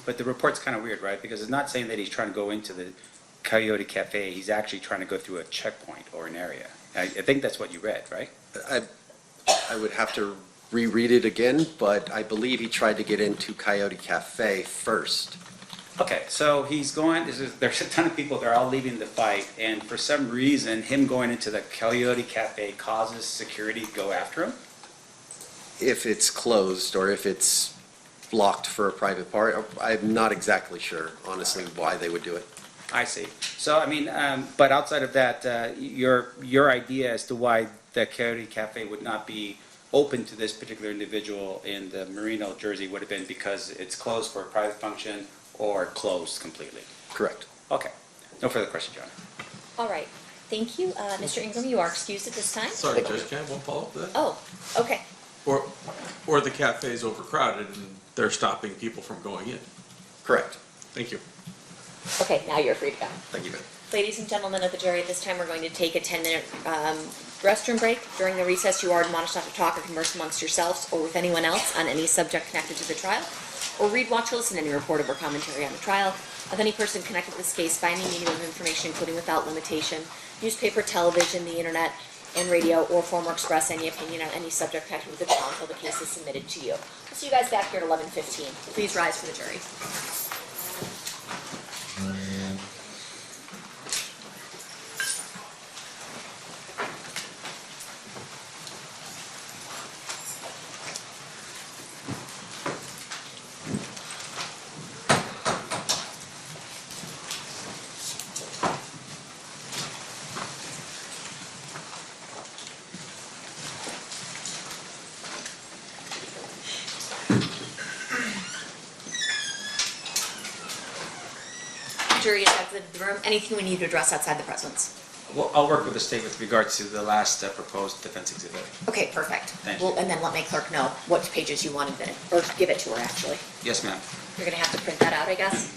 but the report's kind of weird, right? Because it's not saying that he's trying to go into the Coyote Cafe, he's actually trying to go through a checkpoint or an area. I think that's what you read, right? I would have to reread it again, but I believe he tried to get into Coyote Cafe first. Okay, so he's going, there's a ton of people, they're all leaving the fight, and for some reason, him going into the Coyote Cafe causes security to go after him? If it's closed or if it's blocked for a private part, I'm not exactly sure, honestly, why they would do it. I see. So, I mean, but outside of that, your idea as to why the Coyote Cafe would not be open to this particular individual in the Merino jersey would have been because it's closed for a private function or closed completely? Correct. Okay. No further questions, John. All right, thank you. Mr. Ingram, you are excused at this time. Sorry, Judge, can I have one follow-up to that? Oh, okay. Or the cafe's overcrowded and they're stopping people from going in. Correct. Thank you. Okay, now you're free to go. Thank you. Ladies and gentlemen of the jury, at this time, we're going to take a 10-minute restroom break. During the recess, you are admonished not to talk or converse amongst yourselves or with anyone else on any subject connected to the trial, or read, watch, or listen to any report or commentary on the trial of any person connected to this case by any medium of information, including without limitation, newspaper, television, the internet, and radio, or form or express any opinion on any subject connected with the trial until the case is submitted to you. We'll see you guys back here at 11:15. Please rise for the jury. jury has exited the room. Anything we need to address outside the presence? Well, I'll work with the state with regards to the last proposed defense exhibit. Okay, perfect. Thank Well, you. and then let my clerk know what pages you wanted in, or give it to her, actually. Yes, ma'am. You're gonna have to print that out, I guess.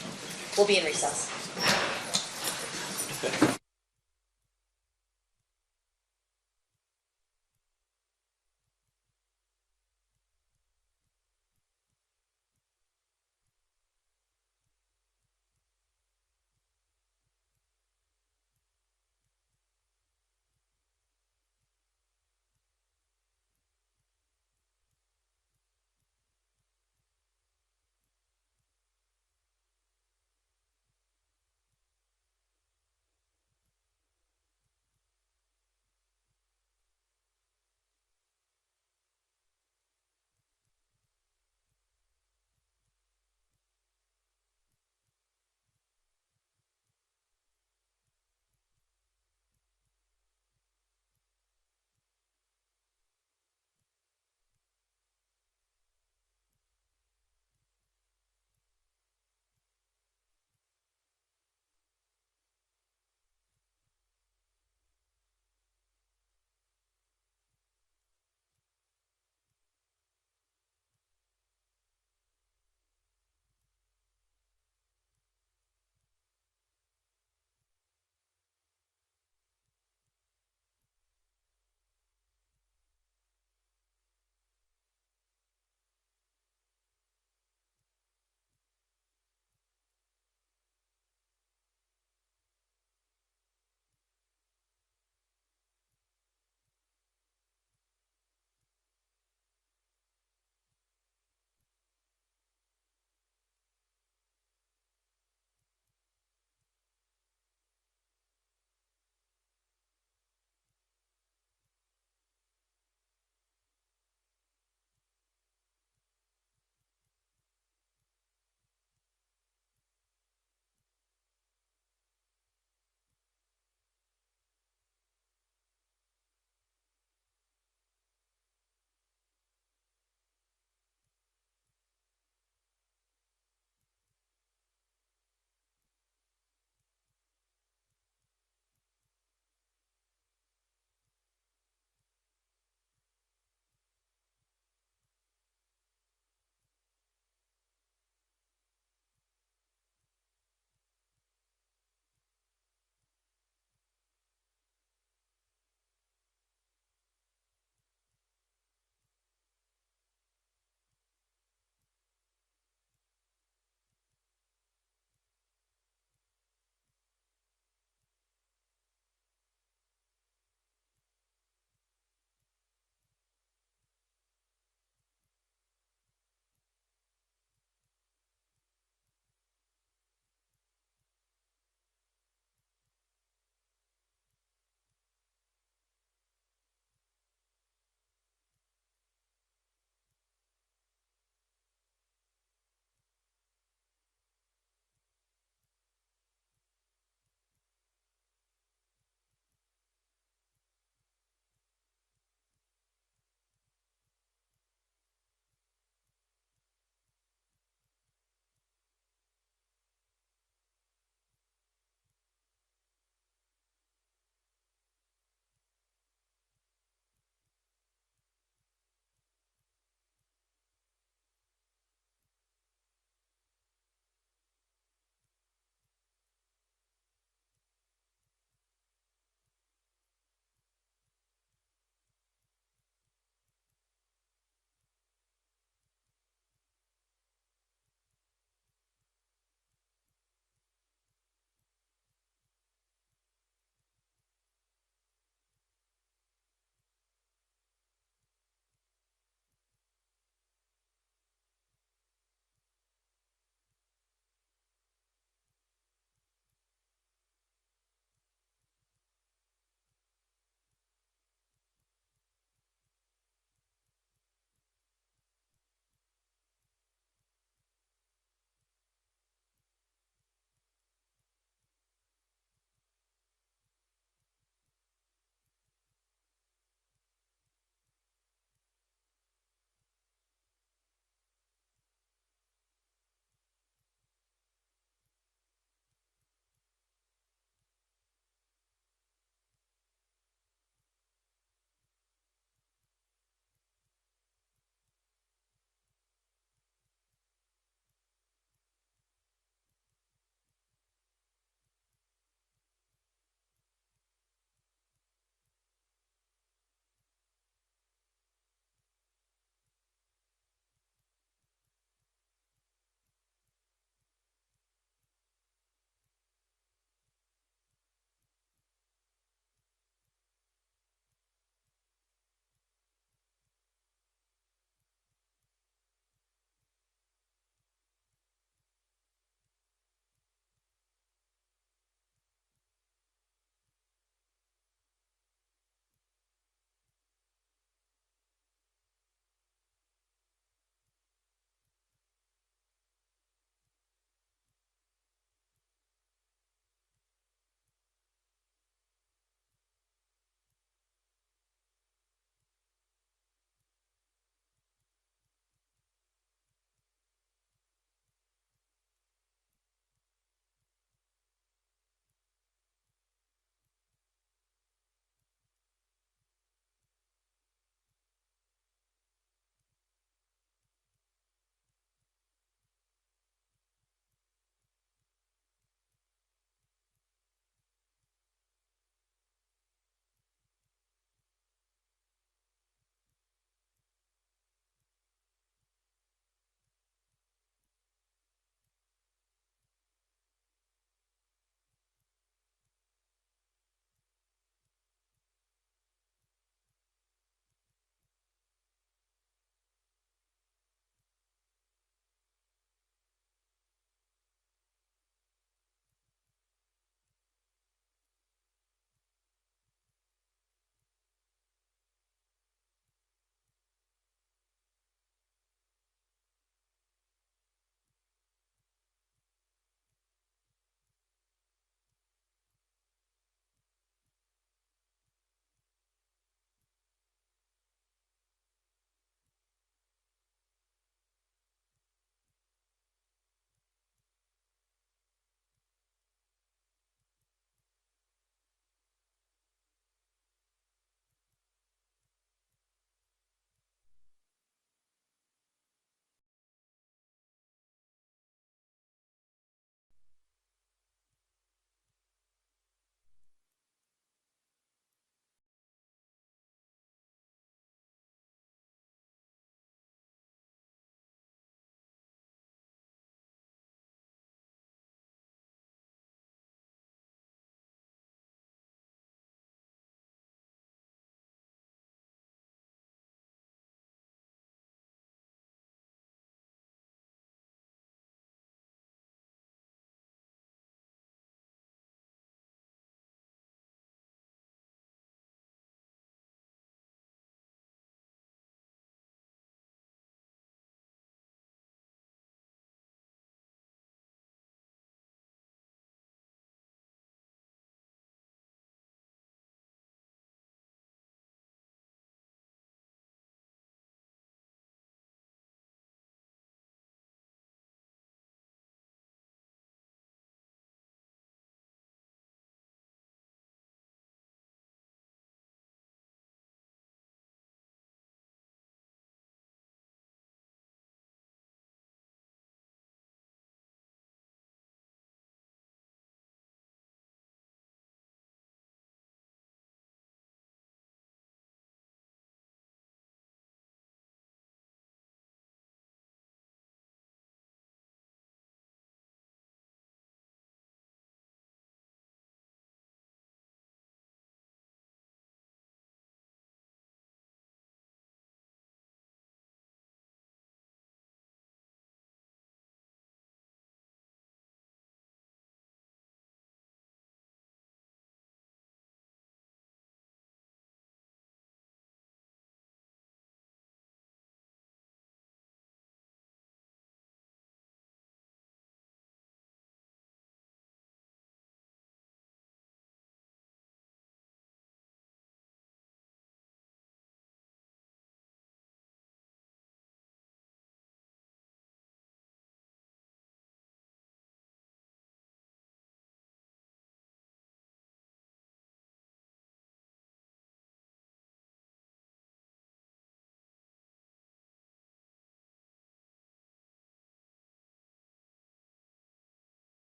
We'll be in recess.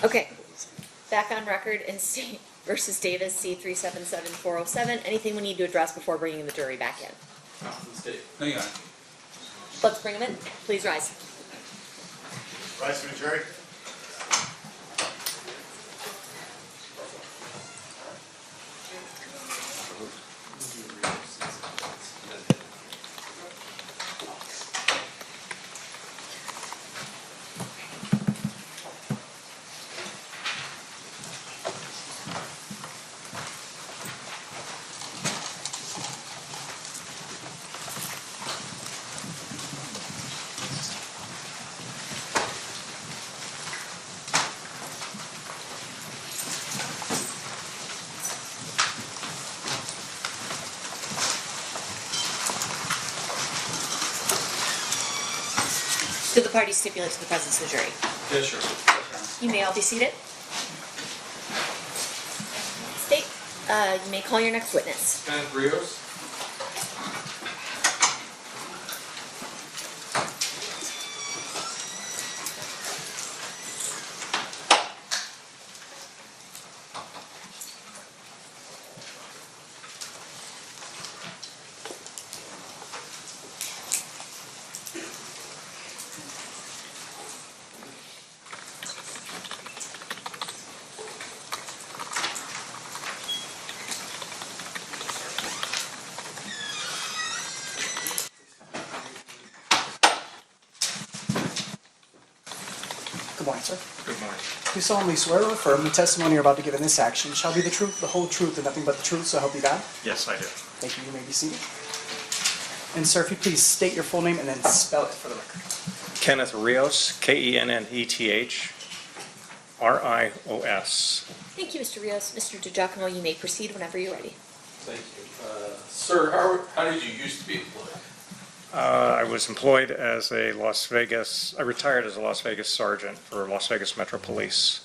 Okay, back on record in State versus Davis, C 377407. Anything we need to address before bringing the jury back in? No, you are. Let's bring them in. Please rise. Rise for the jury. Do the parties stipulate to the presence of the jury? Yes, sure. You may all be seated. State, you may call your next witness. Kenneth Rios. Good morning, sir. Good morning. Do solemnly swear or affirm the testimony you're about to give in this action shall be the truth, the whole truth, and nothing but the truth, so help you God? Yes, I do. Thank you. You may be seated. And sir, if you please state your full name and then spell it for the record. Kenneth Rios, Kenneth Rios. Thank you, Mr. Rios. Mr. DiGiacomo, you may proceed whenever you're ready. Thank you. Sir, how did you used to be employed? I was employed as I retired as a Las Vegas sergeant for Las Vegas Metro Police.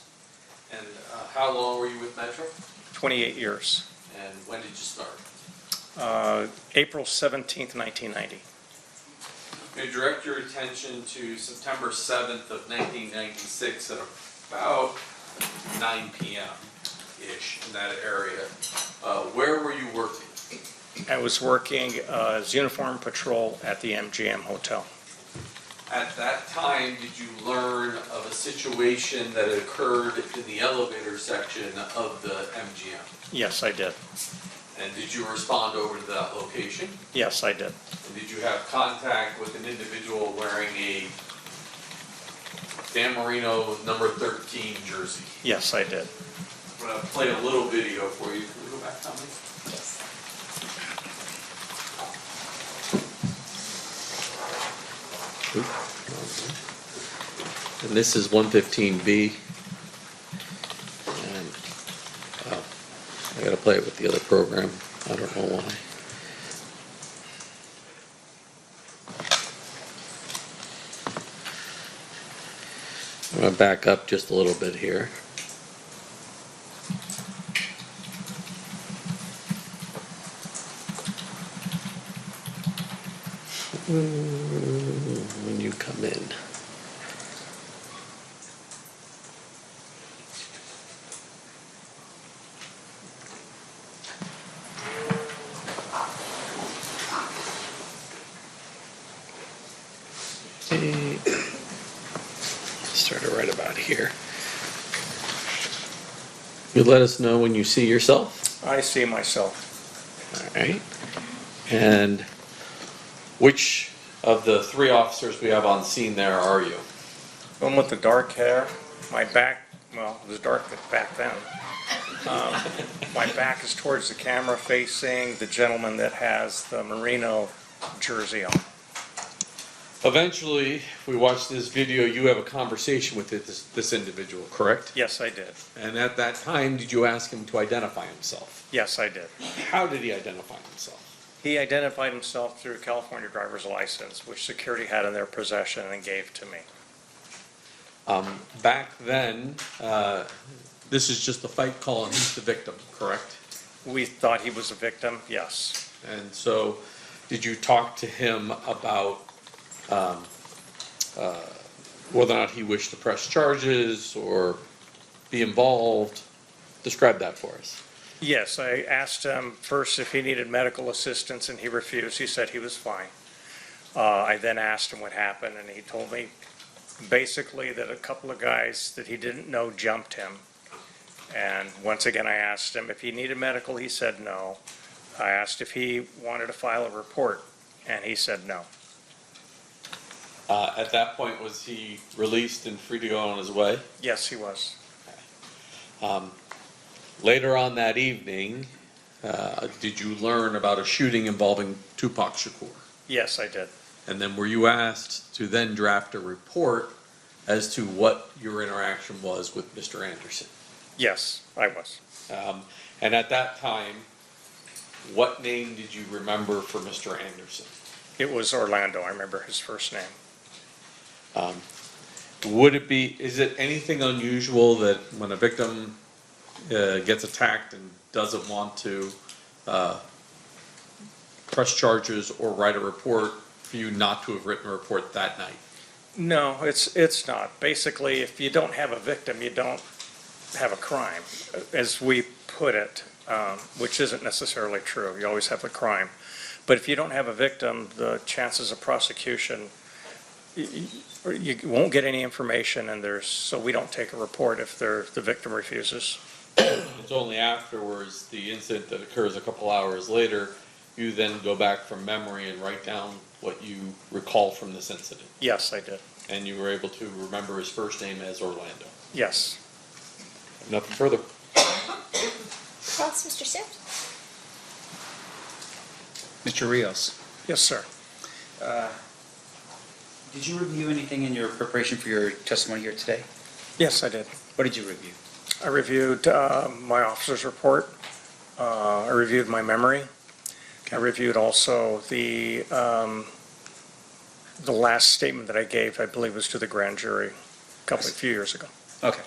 And how long were you with Metro? 28 years. And when did you start? April 17th, 1990. May I direct your attention to September 7th of 1996 at about 9 p.m.-ish in that area. Where were you working? I was working as uniform patrol at the MGM Hotel. At that time, did you learn of a situation that occurred in the elevator section of the MGM? Yes, I did. And did you respond over to that location? Yes, I did. And did you have contact with an individual wearing a Dan Marino number 13 jersey? Yes, I did. I'm going to play a little video for you. Can we go back, Tommy? Yes. And this is 115B. And I got to play it with the other program. I don't know why. I'm going to back up just a little bit here. When you come in. Started right about here. You let us know when you see yourself. I see myself. All right. And which of the three officers we have on scene there are you? One with the dark hair, my back, well, it was dark back then. My back is towards the camera facing the gentleman that has the Merino jersey on. Eventually, if we watch this video, you have a conversation with this individual, correct? Yes, I did. And at that time, did you ask him to identify himself? Yes, I did. How did he identify himself? He identified himself through a California driver's license, which security had in their possession and gave to me. Back then, this is just a fight call and he's the victim, correct? We thought he was a victim, yes. And so, did you talk to him about whether or not he wished to press charges or be involved. Describe that for us. Yes, I asked him first if he needed medical assistance, and he refused. He said he was fine. I then asked him what happened, and he told me basically that a couple of guys that he didn't know jumped him. And once again, I asked him if he needed medical. He said no. I asked if he wanted to file a report, and he said no. At that point, was he released and free to go on his way? Yes, he was. Later on that evening, did you learn about a shooting involving Tupac Shakur? Yes, I did. And then were you asked to then draft a report as to what your interaction was with Mr. Anderson? Yes, I was. And at that time, what name did you remember for Mr. Anderson? It was Orlando. I remember his first name. Is it anything unusual that when a victim gets attacked and doesn't want to press charges or write a report, for you not to have written a report that night? No, it's not. Basically, if you don't have a victim, you don't have a crime, as we put it, which isn't necessarily true. You always have a crime. But if you don't have a victim, the chances of prosecution, you won't get any information, and so we don't take a report if the victim refuses. It's only afterwards, the incident that occurs a couple hours later, you then go back from memory and write down what you recall from this incident. Yes, I did. And you were able to remember his first name as Orlando. Yes. Nothing further. Cross, Mr. Sift? Mr. Rios, Yes, sir. did you review anything in your preparation for your testimony here today? Yes, I did. What did you review? I reviewed my officer's report. I reviewed my memory. I reviewed also the last statement that I gave, I believe was to the grand jury a few years ago. Okay.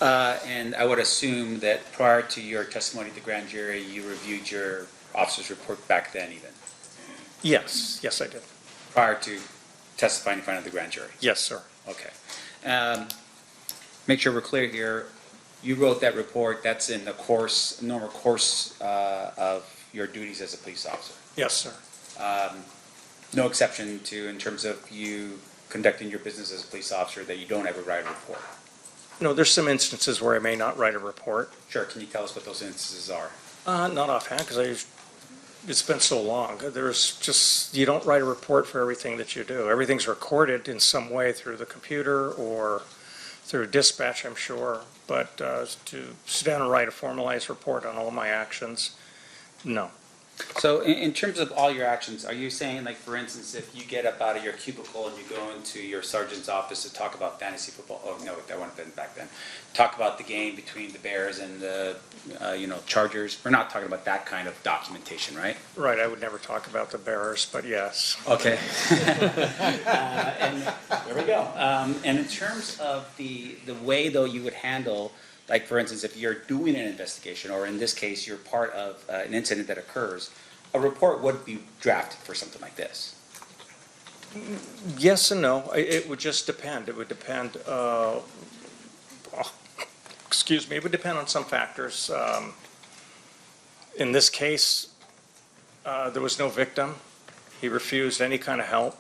And I would assume that prior to your testimony to the grand jury, you reviewed your officer's report back then even? Yes, yes, I did. Prior to testifying in front of the grand jury? Yes, sir. Okay. Make sure we're clear here. You wrote that report, that's in the normal course of your duties as a police officer? Yes, sir. No exception to, in terms of you conducting your business as a police officer, that you don't ever write a report? No, there's some instances where I may not write a report. Sure, can you tell us what those instances are? Not offhand, because it's been so long. There's just, you don't write a report for everything that you do. Everything's recorded in some way through the computer or through dispatch, I'm sure. But to sit down and write a formalized report on all my actions, no. So in terms of all your actions, are you saying, like, for instance, if you get up out of your cubicle and you go into your sergeant's office to talk about fantasy football, oh, no, that wouldn't have been back then, talk about the game between the Bears and the, Chargers, we're not talking about that kind of documentation, right? Right, I would never talk about the Bears, but yes. Okay. And there we go. And in terms of the way, though, you would handle, like, for instance, if you're doing an investigation, or in this case, you're part of an incident that occurs, a report would be drafted for something like this. Yes and no. It would just depend. It would depend, it would depend on some factors. In this case, there was no victim. He refused any kind of help.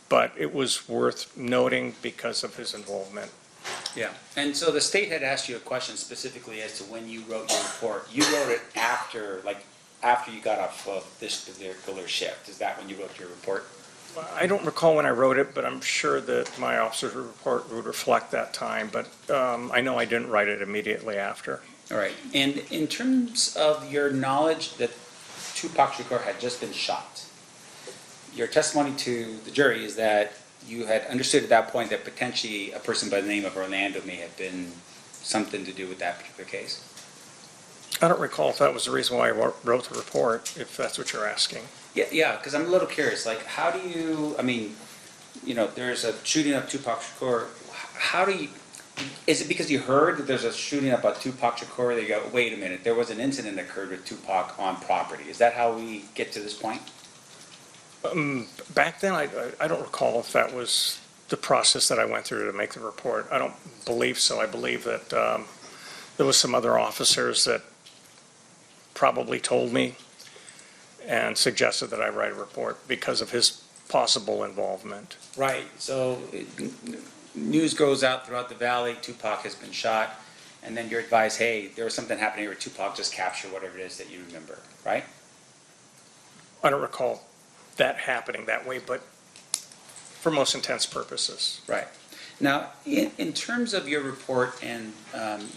But it was worth noting because of his involvement. Yeah, and so the state had asked you a question specifically as to when you wrote your report. You wrote it after you got off of this particular shift. Is that when you wrote your report? I don't recall when I wrote it, but I'm sure that my officer's report would reflect that time. But I know I didn't write it immediately after. All right, and in terms of your knowledge that Tupac Shakur had just been shot, your testimony to the jury is that you had understood at that point that potentially a person by the name of Orlando may have been something to do with that particular case. I don't recall if that was the reason why I wrote the report, if that's what you're asking. Yeah, because I'm a little curious. Like, how do you, there's a shooting of Tupac Shakur. How do you, is it because you heard that there's a shooting about Tupac Shakur, they go, wait a minute, there was an incident that occurred with Tupac on property. Is that how we get to this point? Back then, I don't recall if that was the process that I went through to make the report. I don't believe so. I believe that there was some other officers that probably told me and suggested that I write a report because of his possible involvement. Right, so news goes out throughout the valley, Tupac has been shot, and then you're advised, hey, there was something happening with Tupac, just capture whatever it is that you remember, right? I don't recall that happening that way, but for most intents purposes. Right. Now, in terms of your report and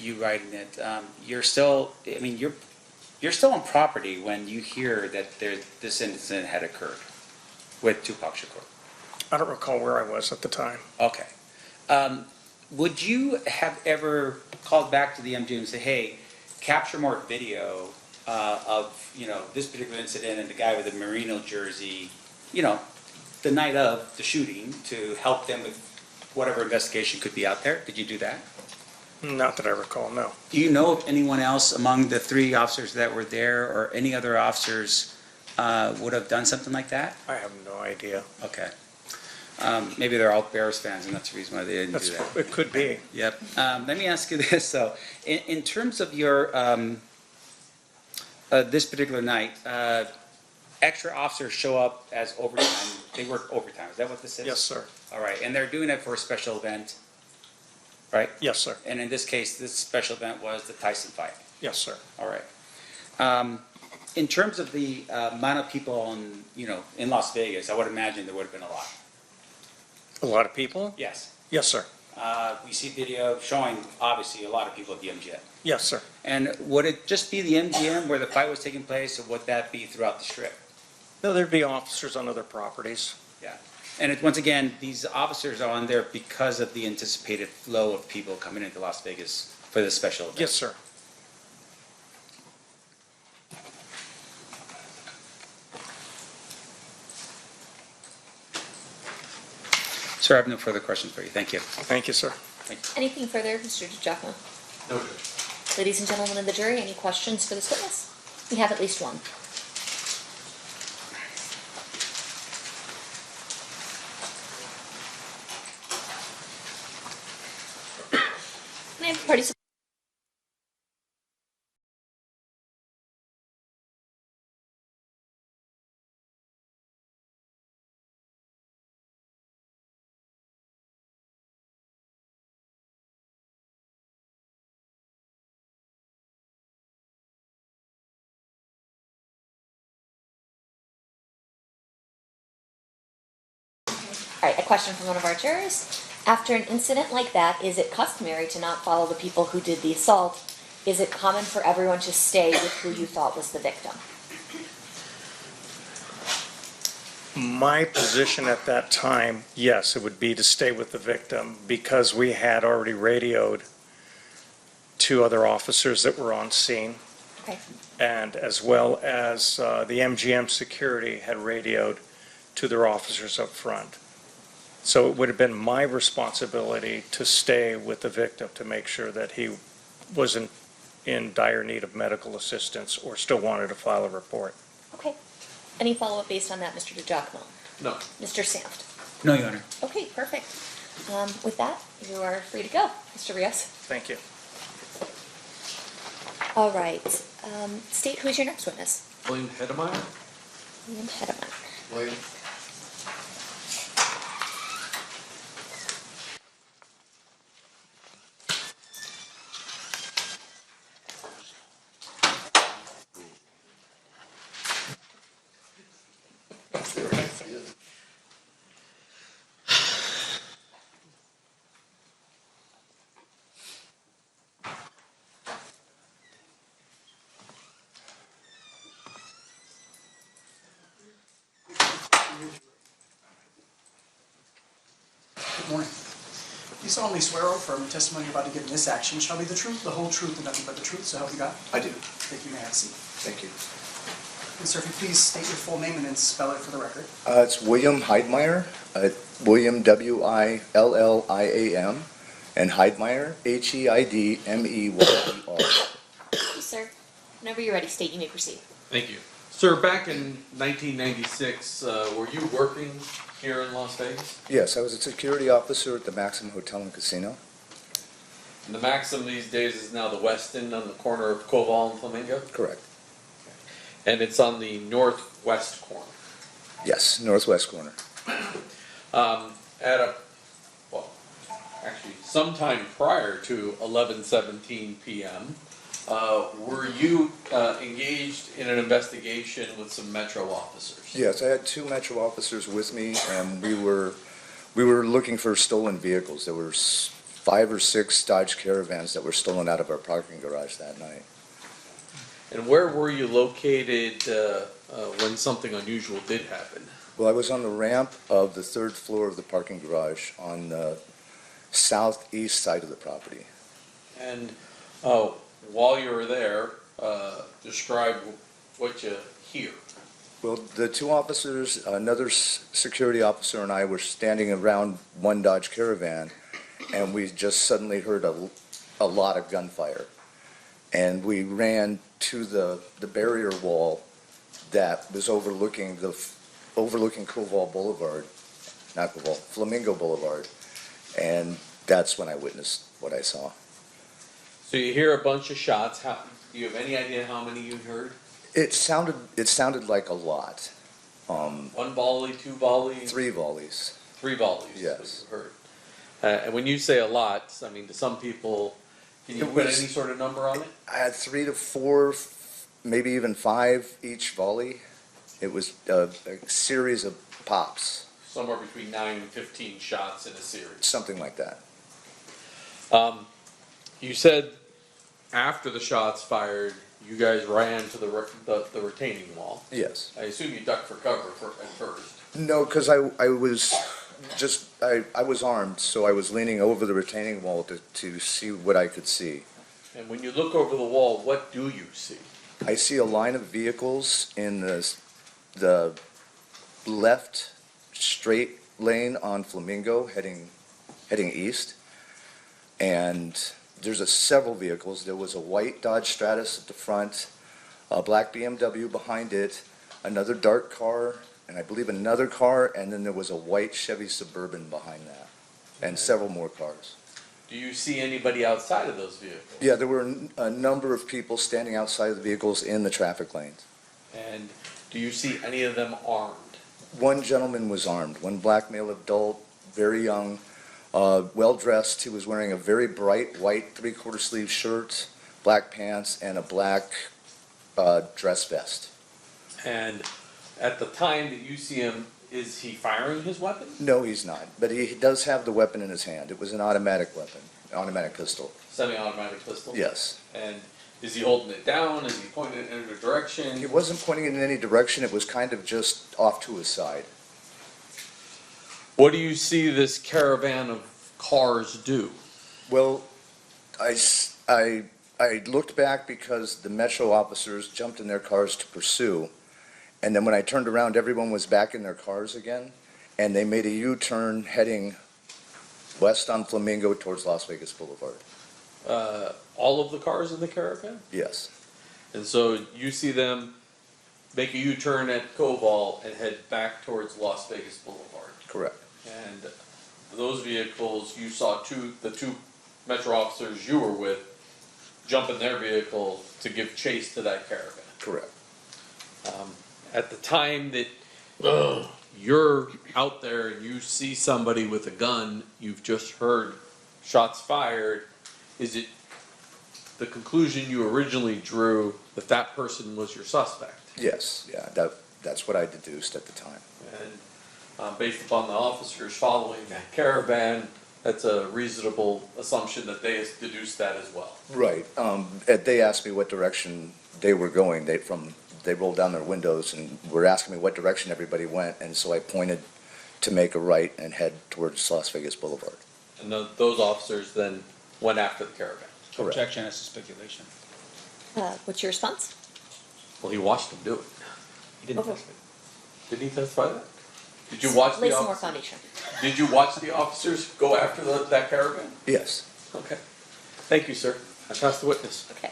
you writing it, you're still, I mean, you're still on property when you hear that this incident had occurred with Tupac Shakur. I don't recall where I was at the time. Okay. Would you have ever called back to the MGM and say, hey, capture more video of, you know, this particular incident and the guy with the Merino jersey, you know, the night of the shooting to help them with whatever investigation could be out there? Did you do that? Not that I recall, no. Do you know of anyone else among the 3 officers that were there or any other officers would have done something like that? I have no idea. Okay. Maybe they're all Bears fans, and that's the reason why they didn't do that. It could be. Yep. Let me ask you this, though. In terms of your, this particular night, extra officers show up as overtime. They work overtime. Is that what this is? Yes, sir. All right. And they're doing it for a special event, right? Yes, sir. And in this case, this special event was the Tyson fight. Yes, sir. All right. In terms of the amount of people in Las Vegas, I would imagine there would have been a lot. A lot of people? Yes. Yes, sir. We see video showing, obviously, a lot of people at the MGM. Yes, sir. And would it just be the MGM where the fight was taking place, or would that be throughout the Strip? No, there'd be officers on other properties. Yeah. And once again, these officers are on there because of the anticipated flow of people coming into Las Vegas for this special event. Yes, sir. Sir, I have no further questions for you. Thank you. Thank you, sir. Anything further, Mr. DiGiacomo? No, Judge. Ladies and gentlemen of the jury, any questions for this witness? We have at least one. Can I have the party support? All right, a question from one of our jurors. After an incident like that, is it customary to not follow the people who did the assault? Is it common for everyone to stay with who you thought was the victim? My position at that time, yes, it would be to stay with the victim because we had already radioed 2 other officers that were on scene. Okay. And as well as the MGM security had radioed to their officers up front. So it would have been my responsibility to stay with the victim to make sure that he wasn't in dire need of medical assistance or still wanted to file a report. Okay. Any follow-up based on that, Mr. DiGiacomo? No. Mr. Sanft? No, Your Honor. Okay, perfect. With that, you are free to go, Mr. Rios. Thank you. All right. State who is your next witness? William Hedemeyer? William Hedemeyer. William. Good morning. You solemnly swear or affirm the testimony you're about to give in this action shall be the truth, the whole truth, and nothing but the truth, so help you God? I do. Thank you, may I have a seat? Thank you. And sir, if you please state your full name and then spell it for the record. It's William Heidmeyer, William William, and Heidmeyer, Heidmeyer. Thank you, sir. Whenever you're ready, state you may proceed. Thank you. Sir, back in 1996, were you working here in Las Vegas? Yes, I was a security officer at the Maxim Hotel and Casino. And the Maxim these days is now the Westin on the corner of Koval and Flamingo? Correct. And it's on the northwest corner. Yes, northwest corner. Actually, sometime prior to 11:17 p.m., were you engaged in an investigation with some Metro officers? Yes, I had 2 Metro officers with me, and we were looking for stolen vehicles. There were 5 or 6 Dodge Caravans that were stolen out of our parking garage that night. And where were you located when something unusual did happen? Well, I was on the ramp of the 3rd floor of the parking garage on the southeast side of the property. And while you were there, describe what you hear. Well, the 2 officers, another security officer and I were standing around one Dodge Caravan, and we just suddenly heard a lot of gunfire. And we ran to the barrier wall that was overlooking Koval Boulevard, not Koval, Flamingo Boulevard, and that's when I witnessed what I saw. So you hear a bunch of shots. Do you have any idea how many you heard? It sounded like a lot. 1 volley, 2 volleys? 3 volleys. 3 volleys. Yes. You heard. And when you say a lot, I mean, to some people, can you put any sort of number on it? I had 3 to 4, maybe even 5 each volley. It was a series of pops. Somewhere between 9 and 15 shots in a series. Something like that. You said after the shots fired, you guys ran to the retaining wall. Yes. I assume you ducked for cover at first. No, because I was armed, so I was leaning over the retaining wall to see what I could see. And when you look over the wall, what do you see? I see a line of vehicles in the left straight lane on Flamingo heading east, and there's several vehicles. There was a white Dodge Stratus at the front, a black BMW behind it, another dark car, and I believe another car, and then there was a white Chevy Suburban behind that, and several more cars. Do you see anybody outside of those vehicles? Yeah, there were a number of people standing outside of the vehicles in the traffic lanes. And do you see any of them armed? One gentleman was armed, one black male adult, very young, well-dressed. He was wearing a very bright white 3/4 sleeve shirt, black pants, and a black dress vest. And at the time that you see him, is he firing his weapon? No, he's not, but he does have the weapon in his hand. It was an automatic weapon, an automatic pistol. Semi-automatic pistol? Yes. And is he holding it down? Is he pointing it in a direction? He wasn't pointing it in any direction. It was kind of just off to his side. What do you see this caravan of cars do? Well, I looked back because the Metro officers jumped in their cars to pursue, and then when I turned around, everyone was back in their cars again, and they made a U-turn heading west on Flamingo towards Las Vegas Boulevard. All of the cars in the caravan? Yes. And so you see them make a U-turn at Koval and head back towards Las Vegas Boulevard. Correct. And those vehicles, you saw the 2 Metro officers you were with jump in their vehicle to give chase to that caravan. Correct. At the time that you're out there and you see somebody with a gun, you've just heard shots fired, is it the conclusion you originally drew that that person was your suspect? Yes, yeah, that's what I deduced at the time. And based upon the officers following that caravan, that's a reasonable assumption that they deduced that as well. Right. They asked me what direction they were going. They rolled down their windows and were asking me what direction everybody went, and so I pointed to make a right and head towards Las Vegas Boulevard. And those officers then went after the caravan. Correct. Objection as to speculation. What's your response? Well, he watched them do it. He didn't Okay. testify. Did he testify that? Did you watch Lay the some more officers? foundation. Did you watch the officers go after that caravan? Yes. Okay. Thank you, sir. I pass the witness. Okay.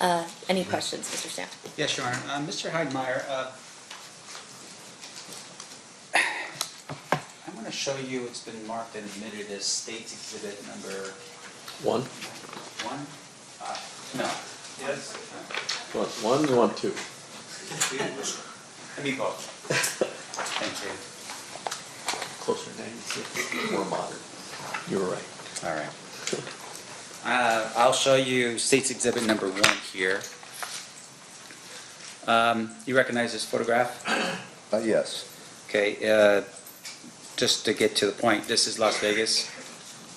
Any questions, Mr. Stamp? Yes, Your Honor. Mr. Heidmeyer, I'm going to show you, it's been marked and admitted as State's Exhibit number 1? 1? No. Yes. One, you want 2? Let me both. Thank you. Closer name, more modern. You were right. All right. I'll show you State's Exhibit number 1 here. You recognize this photograph? Yes. Okay, just to get to the point, this is Las Vegas?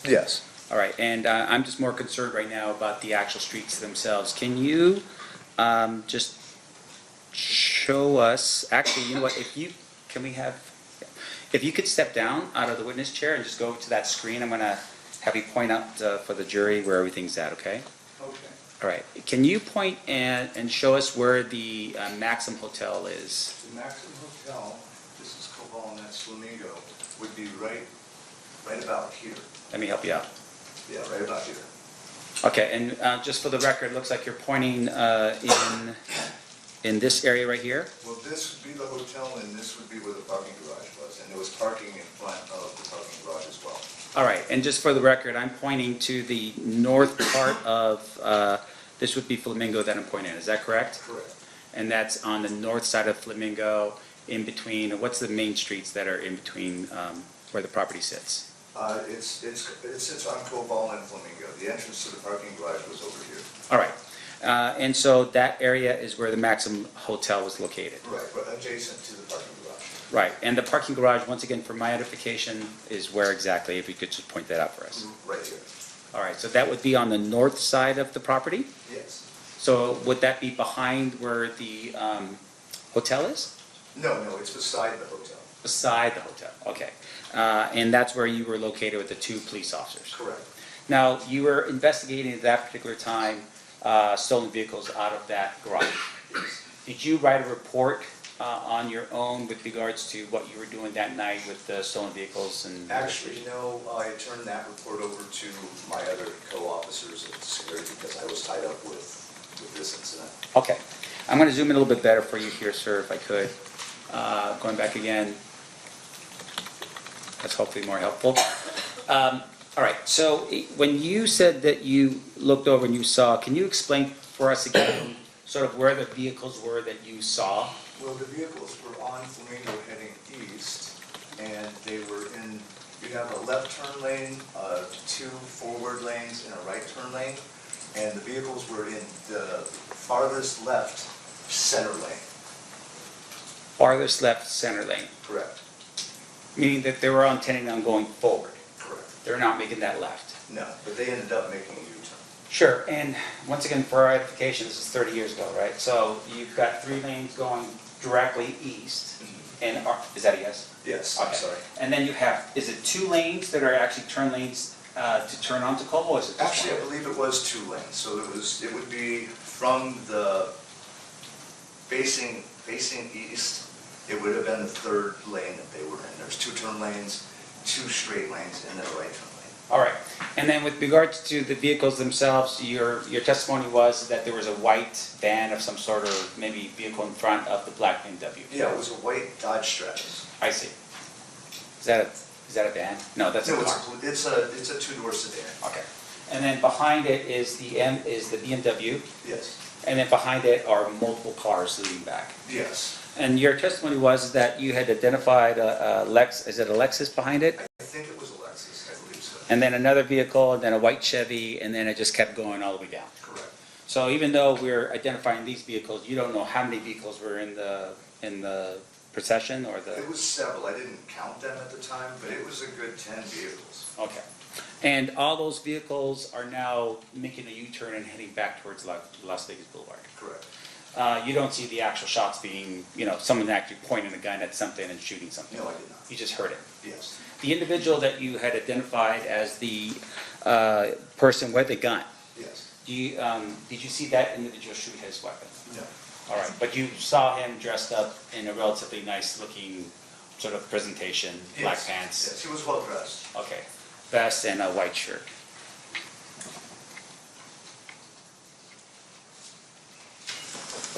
Yes. All right, and I'm just more concerned right now about the actual streets themselves. Can you just show us, actually, you know what, if you could step down out of the witness chair and just go to that screen, I'm going to have you point out for the jury where everything's at, okay? Okay. All right, can you point and show us where the Maxim Hotel is? The Maxim Hotel, this is Cobol and that's Flamingo, would be right about here. Let me help you out. Yeah, right about here. Okay, and just for the record, it looks like you're pointing in this area right here? Well, this would be the hotel and this would be where the parking garage was. And there was parking in front of the parking garage as well. All right, and just for the record, I'm pointing to the north part of, this would be Flamingo that I'm pointing at, is that correct? Correct. And that's on the north side of Flamingo, in between, what's the main streets that are in between where the property sits? It sits on Cobol and Flamingo. The entrance to the parking garage was over here. All right, and so that area is where the Maxim Hotel was located? Right, but adjacent to the parking garage. Right, and the parking garage, once again, for my edification, is where exactly, if you could just point that out for us? Right here. All right, so that would be on the north side of the property? Yes. So would that be behind where the hotel is? No, it's beside the hotel. Beside the hotel, okay. And that's where you were located with the 2 police officers? Correct. Now, you were investigating at that particular time stolen vehicles out of that garage. Did you write a report on your own with regards to what you were doing that night with the stolen vehicles? And Actually, no, I turned that report over to my other co-officers at the security because I was tied up with this incident. Okay, I'm going to zoom in a little bit better for you here, sir, if I could. Going back again. That's hopefully more helpful. All right, so when you said that you looked over and you saw, can you explain for us again sort of where the vehicles were that you saw? Well, the vehicles were on Flamingo heading east, and they were in, you have a left turn lane, 2 forward lanes, and a right turn lane, and the vehicles were in the farthest left center lane. Farthest left center lane? Correct. Meaning that they were intending on going forward? Correct. They're not making that left? No, but they ended up making a U-turn. Sure, and once again, for our edification, this is 30 years ago, right? So you've got 3 lanes going directly east, and is that a yes? Yes, Okay. I'm sorry. And then you have, is it 2 lanes that are actually turn lanes to turn onto Como, or is it just Actually, I one? believe it was 2 lanes, so it would be from the facing east, it would have been the 3rd lane that they were in. There's 2 turn lanes, 2 straight lanes, and then a right turn lane. All right, and then with regards to the vehicles themselves, your testimony was that there was a white van of some sort, or maybe vehicle in front of the black BMW? Yeah, it was a white Dodge Stratus. I see. Is that a van? No, that's a No, car. it's a 2-door sedan. Okay. And then behind it is the BMW, Yes. and then behind it are multiple cars leading back. Yes. And your testimony was that you had identified a is it a Lexus behind it? I think it was a Lexus, I believe so. And then another vehicle, and then a white Chevy, and then it just kept going all the way down. Correct. So even though we're identifying these vehicles, you don't know how many vehicles were in the procession or the? It was several. I didn't count them at the time, but it was a good 10 vehicles. Okay. And all those vehicles are now making a U-turn and heading back towards Las Vegas Boulevard? Correct. You don't see the actual shots being, someone actually pointing a gun at something and shooting something? No, I did not. You just heard it? Yes. The individual that you had identified as the person with the gun, Yes. did you see that individual shoot his weapon? No. All right, but you saw him dressed up in a relatively nice-looking sort of presentation, black Yes. pants? Yes, he was well dressed. Okay, vest and a white shirt.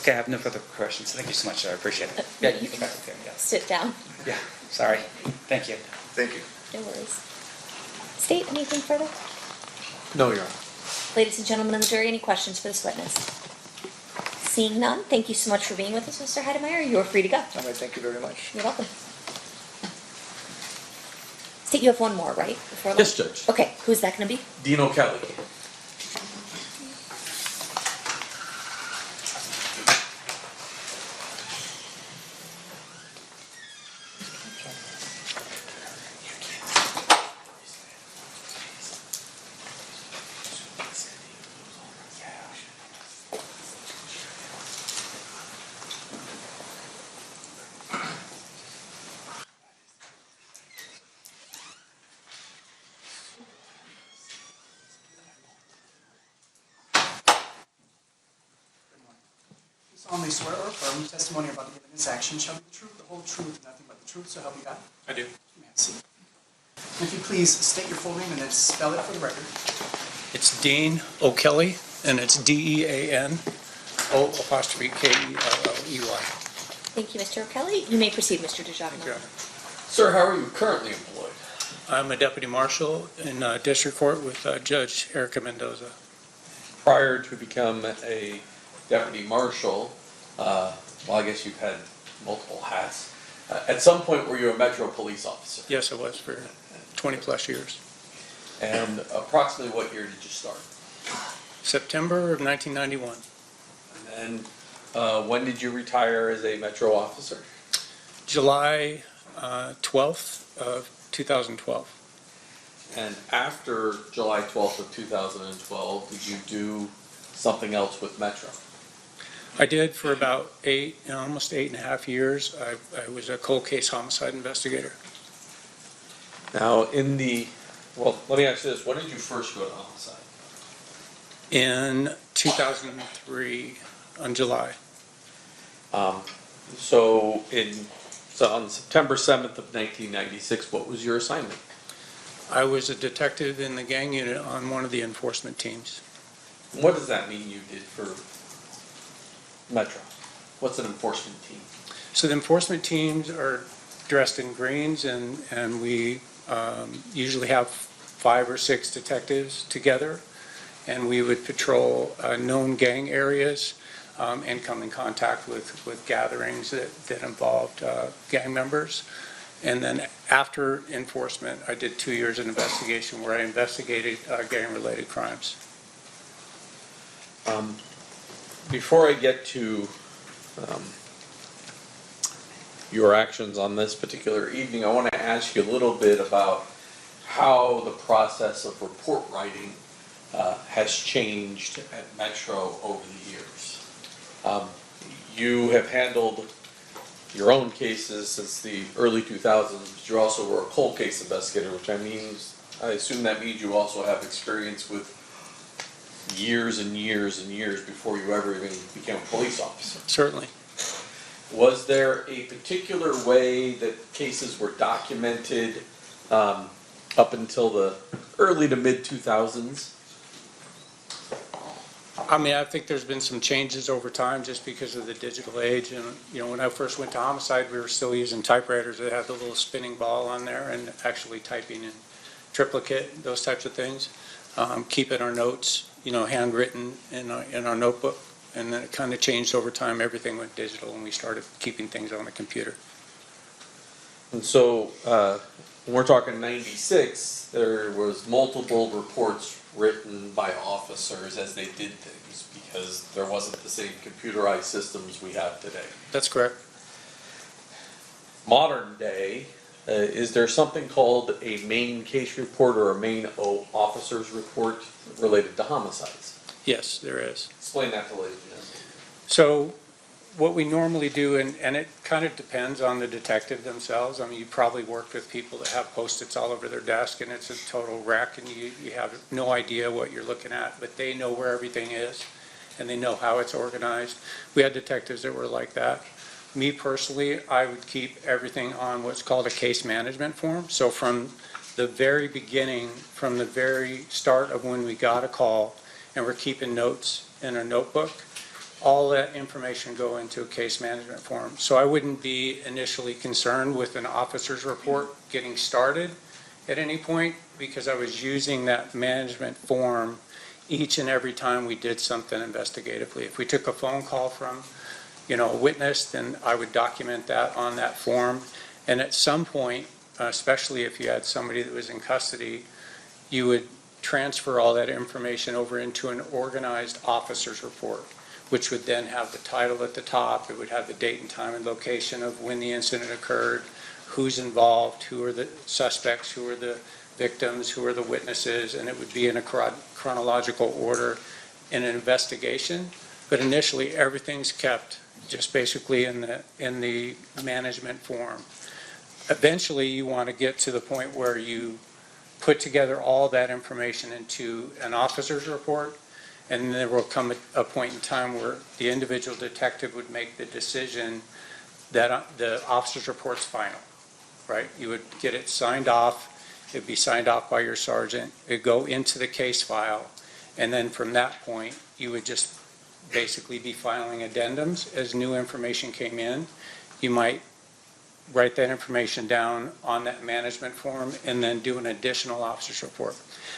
Okay, I have no further questions. Thank you so much, sir. I appreciate it. Yeah, you can go back there, yeah. Sit down. Yeah, sorry. Thank you. Thank you. No worries. State, anything further? No, Your Honor. Ladies and gentlemen of the jury, any questions for this witness? Seeing none, thank you so much for being with us, Mr. Heidemeyer. You are free to go. All right, thank you very much. You're welcome. State, you have one more, right? Before Yes, lunch? Judge. Okay, who's that gonna be? Dino Kelly. You solemnly swear or affirm the testimony you're about to give in this action shall be the truth, the whole truth, and nothing but the truth, so help you God? I do. You may have a seat. And if you please state your full name and then spell it for the record. It's Dean O'Kelly, and it's DeanO'Kelley. Thank you, Mr. O'Kelly. You may proceed, Mr. DeJohnson. Sir, how are you currently employed? I'm a deputy marshal in district court with Judge Erica Mendoza. Prior to become a deputy marshal, well, I guess you've had multiple hats. At some point, were you a Metro police officer? Yes, I was for 20-plus years. And approximately what year did you start? September of 1991. And when did you retire as a Metro officer? July 12th of 2012. And after July 12th of 2012, did you do something else with Metro? I did for about almost 8.5 years. I was a cold case homicide investigator. Now, well, let me ask you this. When did you first go to homicide? In 2003, on July. So on September 7th of 1996, what was your assignment? I was a detective in the gang unit on one of the enforcement teams. What does that mean you did for Metro? What's an enforcement team? So the enforcement teams are dressed in greens, and we usually have 5 or 6 detectives together, and we would patrol known gang areas and come in contact with gatherings that involved gang members. And then after enforcement, I did 2 years in investigation where I investigated gang-related crimes. Before I get to your actions on this particular evening, I want to ask you a little bit about how the process of report writing has changed at Metro over the years. You have handled your own cases since the early 2000s, but you also were a cold case investigator, which I assume that means you also have experience with years and years and years before you ever even became a police officer. Certainly. Was there a particular way that cases were documented up until the early to mid 2000s? I mean, I think there's been some changes over time just because of the digital age. And, you know, when I first went to homicide, we were still using typewriters that had the little spinning ball on there and actually typing in triplicate, those types of things. Keeping our notes, you know, handwritten in our notebook. And then it kind of changed over time. Everything went digital and we started keeping things on the computer. And so when we're talking 96, there was multiple reports written by officers as they did things because there wasn't the same computerized systems we have today. That's correct. Modern day, is there something called a main case report or a main officer's report related to homicides? Yes, there is. Explain that to ladies and gentlemen. So what we normally do, and it kind of depends on the detective themselves. I mean, you probably worked with people that have Post-its all over their desk and it's a total wreck and you have no idea what you're looking at, but they know where everything is and they know how it's organized. We had detectives that were like that. Me personally, I would keep everything on what's called a case management form. So from the very beginning, from the very start of when we got a call and we're keeping notes in a notebook, all that information go into a case management form. So I wouldn't be initially concerned with an officer's report getting started at any point, because I was using that management form each and every time we did something investigatively. If we took a phone call from, a witness, then I would document that on that form. And at some point, especially if you had somebody that was in custody, you would transfer all that information over into an organized officer's report, which would then have the title at the top. It would have the date and time and location of when the incident occurred, who's involved, who are the suspects, who are the victims, who are the witnesses, and it would be in a chronological order in an investigation. But initially, everything's kept just basically in the management form. Eventually, you want to get to the point where you put together all that information into an officer's report, and there will come a point in time where the individual detective would make the decision that the officer's report's final, right? You would get it signed off. It'd be signed off by your sergeant. It'd go into the case file, and then from that point, you would just basically be filing addendums as new information came in. You might write that information down on that management form and then do an additional officer's report.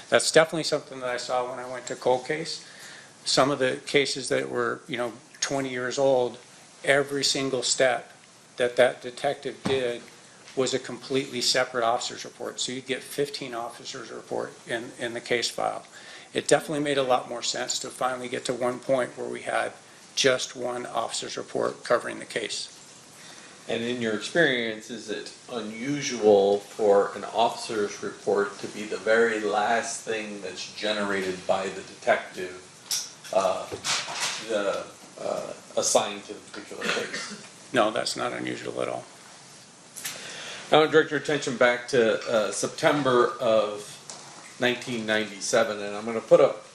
That's definitely something that I saw when I went to cold case. Some of the cases that were, 20 years old, every single step that detective did was a completely separate officer's report. So you'd get 15 officers' report in the case file. It definitely made a lot more sense to finally get to one point where we had just one officer's report covering the case. And in your experience, is it unusual for an officer's report to be the very last thing that's generated by the detective assigned to the particular case? No, that's not unusual at all. I want to direct your attention back to September of 1997, and I'm going to put up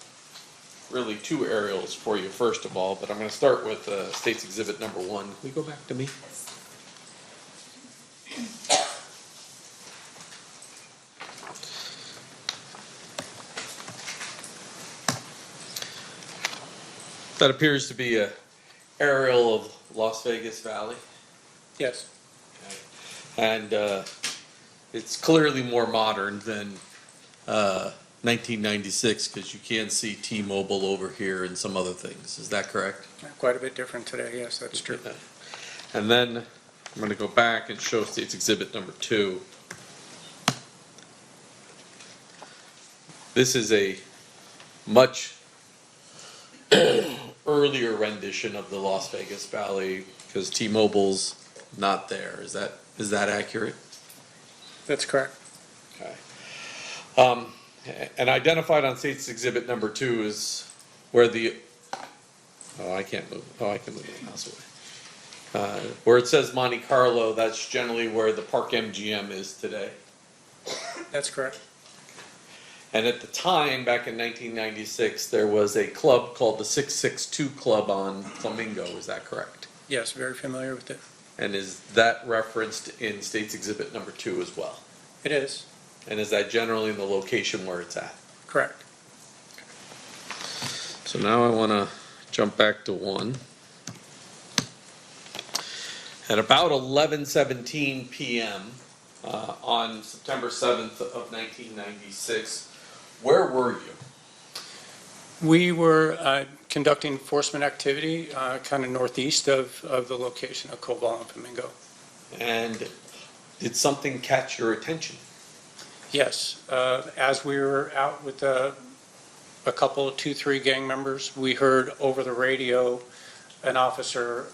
really two aerials for you first of all, but I'm going to start with State's Exhibit number 1. Can we go back to me? That appears to be an aerial of Las Vegas Valley. Yes. And it's clearly more modern than 1996, because you can see T-Mobile over here and some other things. Is that correct? Quite a bit different today, yes, that's true. And then I'm going to go back and show State's Exhibit number 2. This is a much earlier rendition of the Las Vegas Valley, because T-Mobile's not there. Is that accurate? That's correct. Okay. And identified on State's Exhibit number 2 is where the, I can't move, I can move the mouse away. Where it says Monte Carlo, that's generally where the Park MGM is today. That's correct. And at the time, back in 1996, there was a club called the 662 Club on Flamingo, is that correct? Yes, very familiar with it. And is that referenced in State's Exhibit number 2 as well? It is. And is that generally in the location where it's at? Correct. So now I want to jump back to 1. At about 11:17 p.m. On September 7th of 1996, where were you? We were conducting enforcement activity kind of northeast of the location of Cobalt and Flamingo. And did something catch your attention? Yes. As we were out with a couple of 2-3 gang members, we heard over the radio an officer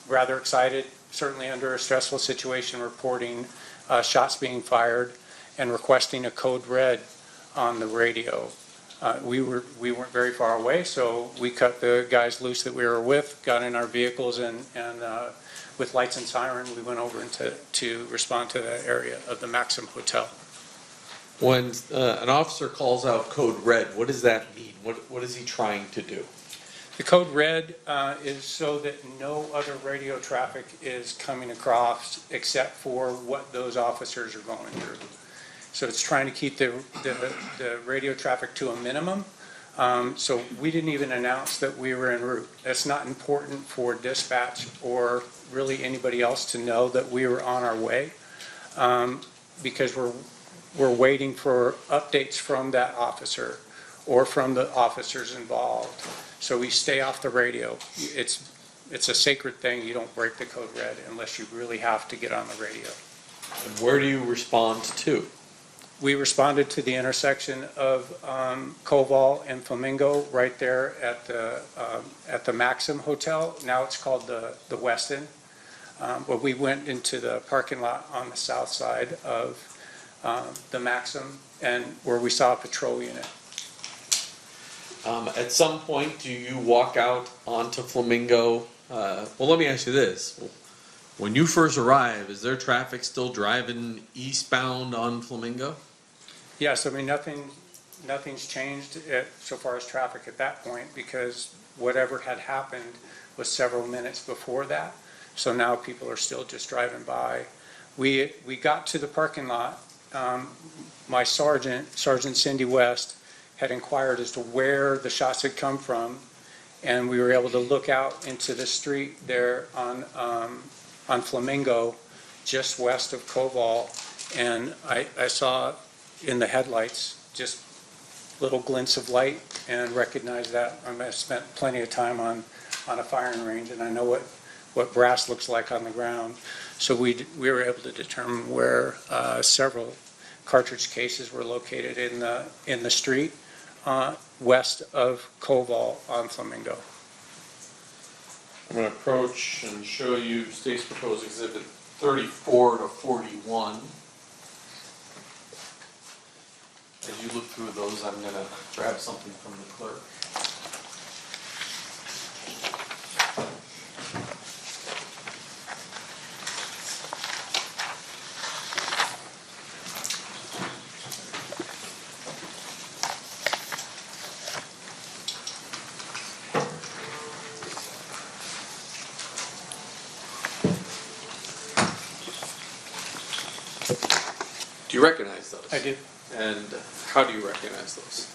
rather excited, certainly under a stressful situation, reporting shots being fired and requesting a code red on the radio. We weren't very far away, so we cut the guys loose that we were with, got in our vehicles, and with lights and siren, we went over to respond to the area of the Maxim Hotel. When an officer calls out code red, what does that mean? What is he trying to do? The code red is so that no other radio traffic is coming across except for what those officers are going through. So it's trying to keep the radio traffic to a minimum So we didn't even announce that we were en route. That's not important for dispatch or really anybody else to know that we were on our way, because we're waiting for updates from that officer or from the officers involved. So we stay off the radio. It's a sacred thing. You don't break the code red unless you really have to get on the radio. And where do you respond to? We responded to the intersection of Koval and Flamingo right there at the Maxim Hotel. Now it's called the Westin. But we went into the parking lot on the south side of the Maxim, and where we saw a patrol unit. At some point, do you walk out onto Flamingo? Well, let me ask you this. When you first arrive, is there traffic still driving eastbound on Flamingo? Yes, I mean, nothing's changed so far as traffic at that point, because whatever had happened was several minutes before that. So now people are still just driving by. We got to the parking lot. My Sergeant Cindy West, had inquired as to where the shots had come from, and we were able to look out into the street there on Flamingo, just west of Koval, and I saw in the headlights just little glints of light and recognized that. I spent plenty of time on a firing range, and I know what brass looks like on the ground. So we were able to determine where several cartridge cases were located in the street west of Koval on Flamingo. I'm going to approach and show you State's Proposed Exhibit 34 to 41. As you look through those, I'm going to grab something from the clerk. Do you recognize those? I do. And how do you recognize those?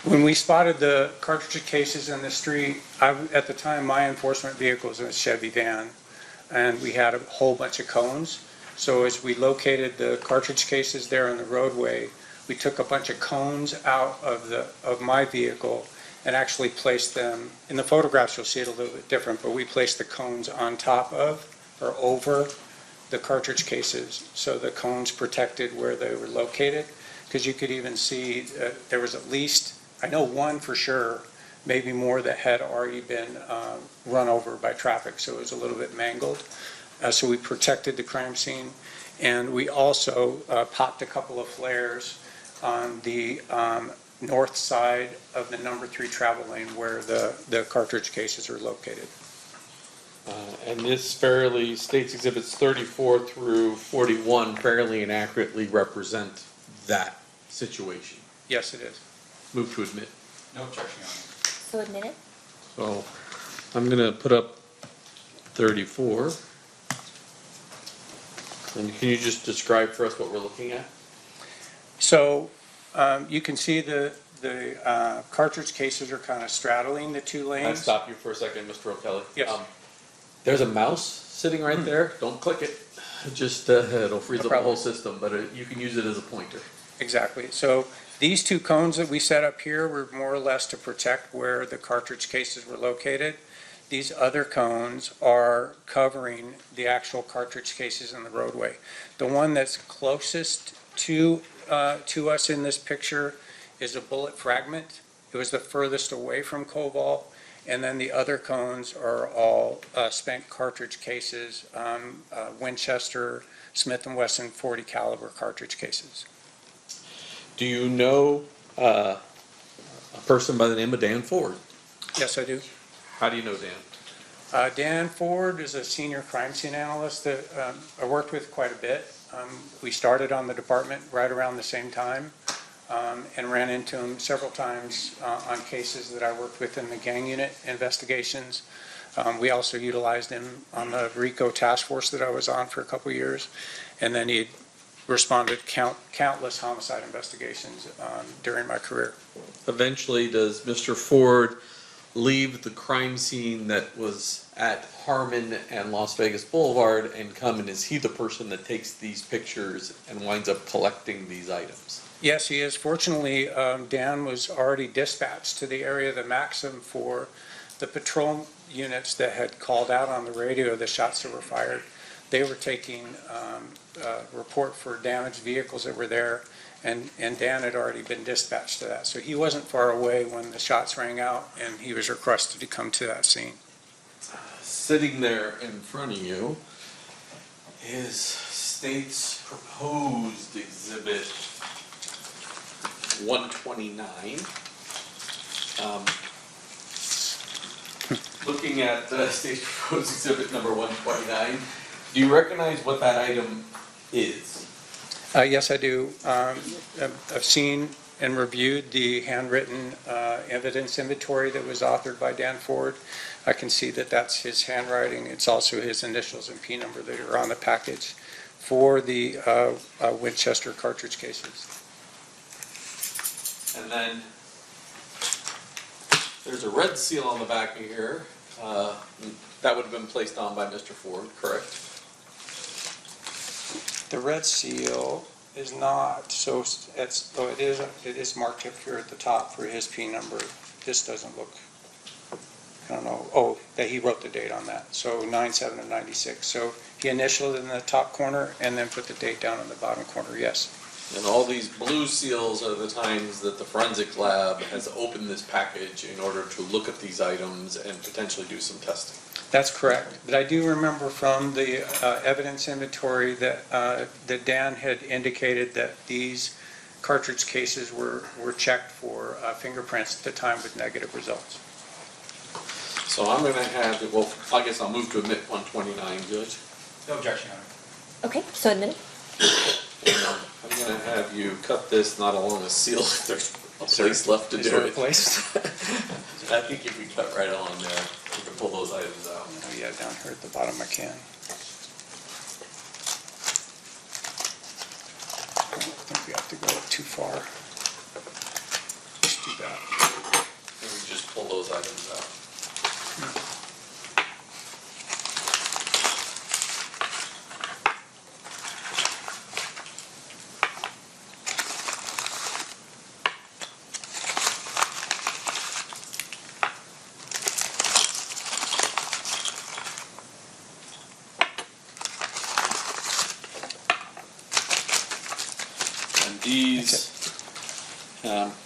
When we spotted the cartridge cases in the street, at the time, my enforcement vehicle was a Chevy van, and we had a whole bunch of cones. So as we located the cartridge cases there on the roadway, we took a bunch of cones out of my vehicle and actually placed them, in the photographs you'll see it a little bit different, but we placed the cones on top of or over the cartridge cases, so the cones protected where they were located. Because you could even see there was at least, I know one for sure, maybe more, that had already been run over by traffic, so it was a little bit mangled. So we protected the crime scene, and we also popped a couple of flares on the north side of the number 3 travel lane where the cartridge cases are located. And this State's Exhibits 34 through 41 fairly and accurately represent that situation. Yes, it is. Move to admit. No objection, Your Honor. So admit it? So I'm going to put up 34. And can you just describe for us what we're looking at? So you can see the cartridge cases are kind of straddling the 2 lanes. Can I stop you for a second, Mr. O'Kelly? Yes. There's a mouse sitting right there. Don't click it. Just it'll freeze up the whole system, but you can use it as a pointer. Exactly. So these 2 cones that we set up here were more or less to protect where the cartridge cases were located. These other cones are covering the actual cartridge cases in the roadway. The one that's closest to us in this picture is a bullet fragment. It was the furthest away from Koval. And then the other cones are all spent cartridge cases, Winchester, Smith & Wesson 40 caliber cartridge cases. Do you know a person by the name of Dan Ford? Yes, I do. How do you know Dan? Dan Ford is a senior crime scene analyst that I worked with quite a bit. We started on the department right around the same time. And ran into him several times on cases that I worked with in the gang unit investigations. We also utilized him on the RICO task force that I was on for a couple years. And then he responded countless homicide investigations during my career. Eventually, does Mr. Ford leave the crime scene that was at Harmon and Las Vegas Boulevard and come, and is he the person that takes these pictures and winds up collecting these items? Yes, he is. Fortunately, Dan was already dispatched to the area of the Maxim for the patrol units that had called out on the radio the shots that were fired. They were taking a report for damaged vehicles that were there, and Dan had already been dispatched to that. So he wasn't far away when the shots rang out, and he was requested to come to that scene. Sitting there in front of you is state's proposed exhibit 129. Looking at state's proposed exhibit number 129, do you recognize what that item is? Yes, I do. I've seen and reviewed the handwritten evidence inventory that was authored by Dan Ford. I can see that that's his handwriting. It's also his initials and P number that are on the package for the Winchester cartridge cases. And then there's a red seal on the back of here. That would have been placed on by Mr. Ford, correct? The red seal is not, so it is marked up here at the top for his P number. This doesn't look, I don't know, that he wrote the date on that, so 9/7 of 96. So he initialed it in the top corner and then put the date down in the bottom corner, yes. And all these blue seals are the times that the forensic lab has opened this package in order to look at these items and potentially do some testing. That's correct. But I do remember from the evidence inventory that Dan had indicated that these cartridge cases were checked for fingerprints at the time with negative results. So I'm going to have, well, I guess I'll move to admit 129, Judge. No objection, Your Honor. Okay, so admitted. I'm going to have you cut this not along a seal if there's a place left to do it. I think if we cut right along there, we can pull those items out. Oh yeah, down here at the bottom I can. I don't think we have to go too far. Let's do that. Maybe just pull those items out. These,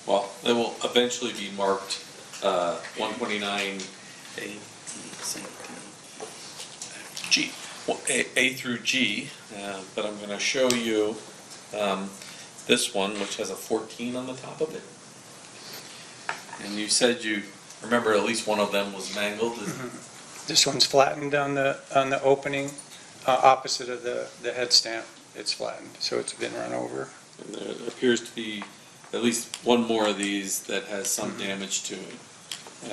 well, they will eventually be marked 129 G, well, A through G, but I'm going to show you this one, which has a 14 on the top of it. And you said you remember at least one of them was mangled. This one's flattened on the opening opposite of the head stamp. It's flattened, so it's been run over. And there appears to be at least one more of these that has some damage to it.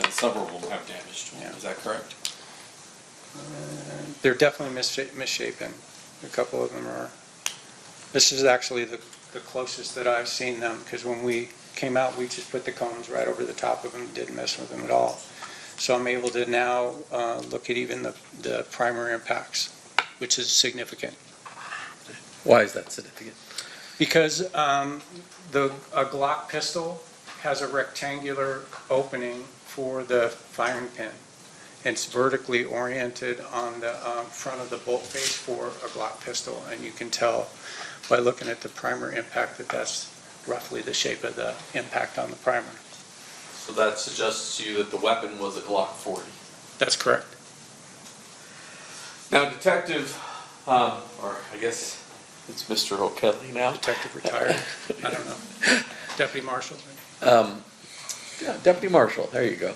Several of them have damage to them. Is that correct? They're definitely misshapen. A couple of them are. This is actually the closest that I've seen them, because when we came out, we just put the cones right over the top of them, didn't mess with them at all. So I'm able to now look at even the primary impacts, which is significant. Why is that significant? Because a Glock pistol has a rectangular opening for the firing pin. It's vertically oriented on the front of the bolt face for a Glock pistol, and you can tell by looking at the primer impact that that's roughly the shape of the impact on the primer. So that suggests to you that the weapon was a Glock 40. That's correct. Now, Detective, or I guess it's Mr. O'Kelly now. Detective retired. I don't know. Deputy Marshal. Yeah, Deputy Marshal, there you go.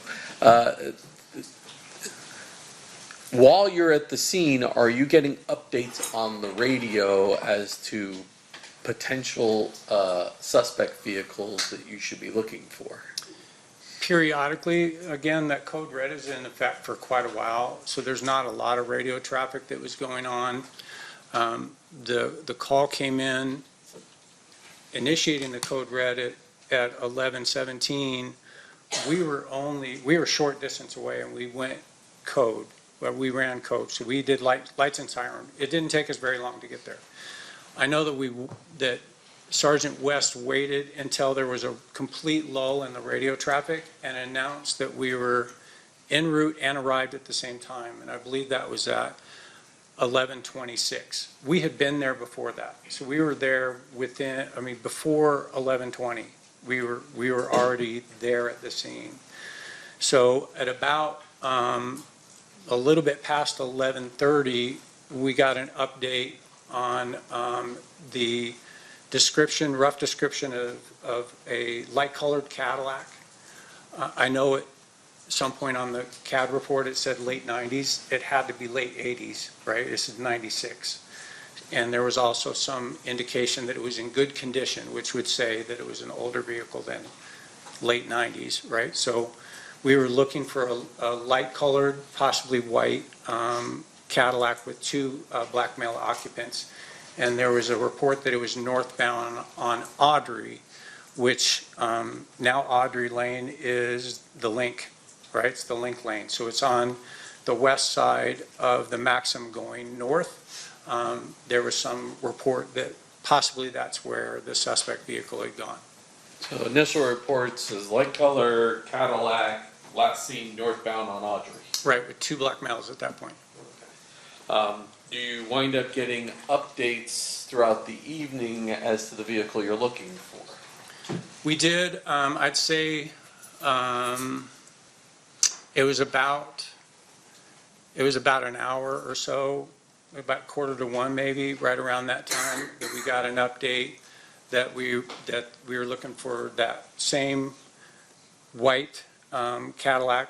While you're at the scene, are you getting updates on the radio as to potential suspect vehicles that you should be looking for? Periodically, again, that code red is in effect for quite a while, so there's not a lot of radio traffic that was going on. The call came in initiating the code red at 11:17. We were short distance away and we went code. Well, we ran code, so we did lights and siren. It didn't take us very long to get there. I know that Sergeant West waited until there was a complete lull in the radio traffic and announced that we were en route and arrived at the same time, and I believe that was at 11:26. We had been there before that, so we were there before 11:20. We were already there at the scene. So at about a little bit past 11:30, we got an update on the rough description of a light-colored Cadillac. I know at some point on the CAD report it said late 90s. It had to be late 80s, right? This is 96. And there was also some indication that it was in good condition, which would say that it was an older vehicle than late 90s, right? So we were looking for a light-colored, possibly white Cadillac with two black male occupants. And there was a report that it was northbound on Audrey, which now Audrey Lane is the Link, right? It's the Link Lane. So it's on the west side of the Maxim going north. There was some report that possibly that's where the suspect vehicle had gone. So initial reports is light color Cadillac, last seen northbound on Audrey. Right, with two black males at that point. Do you wind up getting updates throughout the evening as to the vehicle you're looking for? We did. I'd say it was about an hour or so, about 12:45 maybe, right around that time, that we got an update that we were looking for that same white Cadillac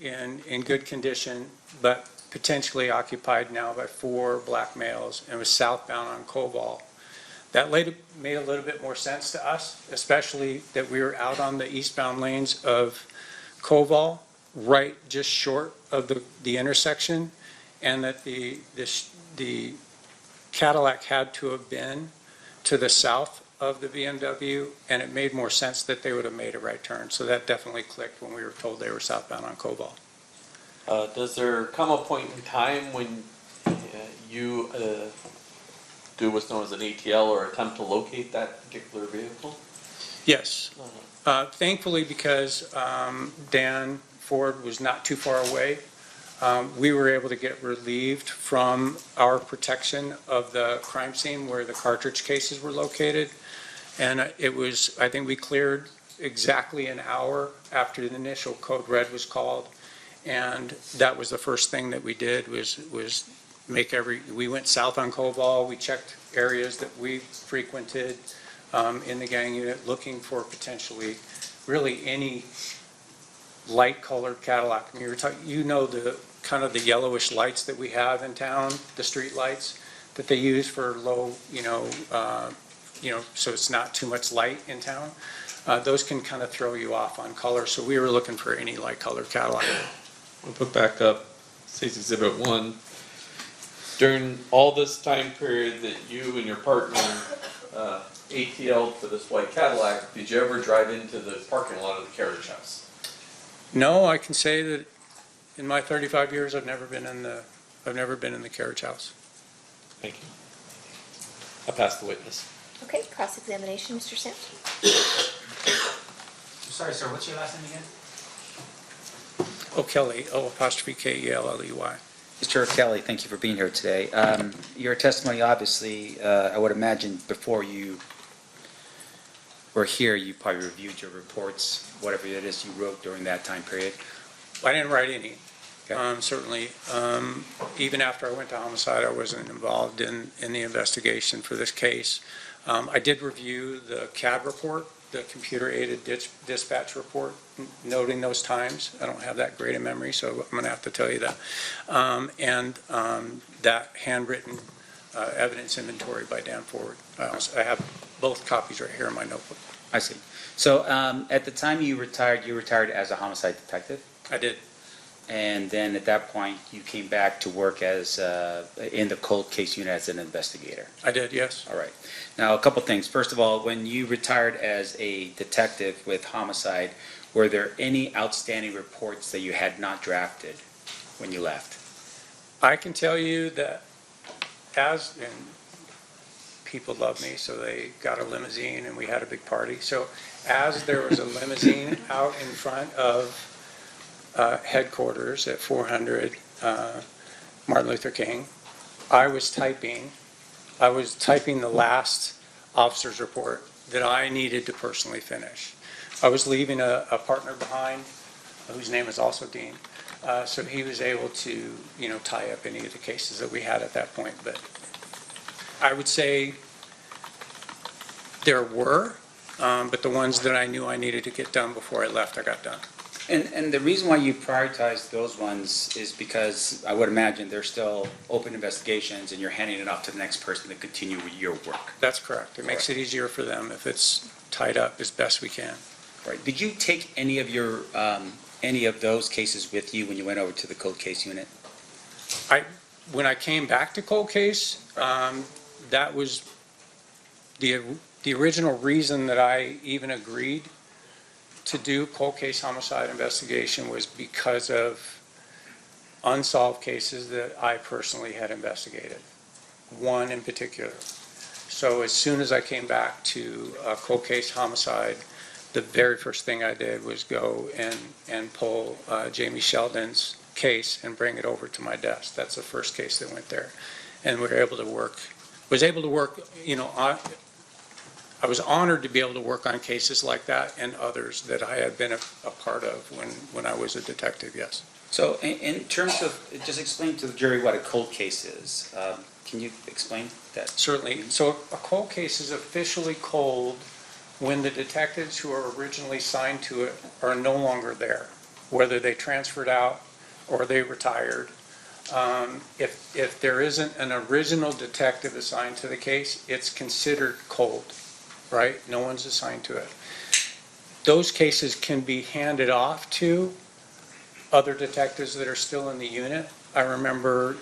in good condition, but potentially occupied now by four black males, and was southbound on Koval. That made a little bit more sense to us, especially that we were out on the eastbound lanes of Koval, right just short of the intersection, and that the Cadillac had to have been to the south of the BMW, and it made more sense that they would have made a right turn. So that definitely clicked when we were told they were southbound on Koval. Does there come a point in time when you do what's known as an ATL or attempt to locate that particular vehicle? Yes. Thankfully, because Dan Ford was not too far away, we were able to get relieved from our protection of the crime scene where the cartridge cases were located. And I think we cleared exactly an hour after the initial code red was called. And that was the first thing that we did was we went south on Koval, we checked areas that we frequented in the gang unit looking for potentially really any light colored Cadillac. I mean, the kind of the yellowish lights that we have in town, the street lights that they use for low, so it's not too much light in town. Those can kind of throw you off on color. So we were looking for any light colored Cadillac. We'll put back up State's Exhibit 1. During all this time period that you and your partner ATL'd for this white Cadillac, did you ever drive into the parking lot of the carriage house? No, I can say that in my 35 years, I've never been in the carriage house. Thank you. I pass the witness. Okay, cross-examination, Mr. Sam. Sorry, sir, what's your last name again? O'Kelly, O''K-E-L-L-E-Y. Mr. Kelly, thank you for being here today. Your testimony, obviously, I would imagine before you were here, you probably reviewed your reports, whatever it is you wrote during that time period. I didn't write any. Okay. Certainly. Even after I went to homicide, I wasn't involved in the investigation for this case. I did review the CAD report, the computer-aided dispatch report, noting those times. I don't have that great a memory, so I'm going to have to tell you that. And that handwritten evidence inventory by Dan Ford. I have both copies right here in my notebook. I see. So at the time you retired as a homicide detective? I did. And then at that point, you came back to work as, in the cold case unit as an investigator. I did, yes. All right. Now, a couple things. First of all, when you retired as a detective with homicide, were there any outstanding reports that you had not drafted when you left? I can tell you that and people love me, so they got a limousine and we had a big party. So as there was a limousine out in front of headquarters at 400 Martin Luther King, I was typing the last officer's report that I needed to personally finish. I was leaving a partner behind, whose name is also Dean, so he was able to, tie up any of the cases that we had at that point. But I would say there were, but the ones that I knew I needed to get done before I left, I got done. And the reason why you prioritized those ones is because I would imagine they're still open investigations and you're handing it off to the next person to continue with your work. That's correct. It makes it easier for them if it's tied up as best we can. Right. Did you take any of those cases with you when you went over to the cold case unit? When I came back to cold case, that was the original reason that I even agreed to do cold case homicide investigation was because of unsolved cases that I personally had investigated, one in particular. So as soon as I came back to cold case homicide, the very first thing I did was go and pull Jamie Sheldon's case and bring it over to my desk. That's the first case that went there. And we were able to work, I was honored to be able to work on cases like that and others that I had been a part of when I was a detective, yes. So in terms of, just explain to the jury what a cold case is. Can you explain that? Certainly. So a cold case is officially cold when the detectives who are originally assigned to it are no longer there, whether they transferred out or they retired. If there isn't an original detective assigned to the case, it's considered cold, right? No one's assigned to it. Those cases can be handed off to other detectives that are still in the unit. I remember,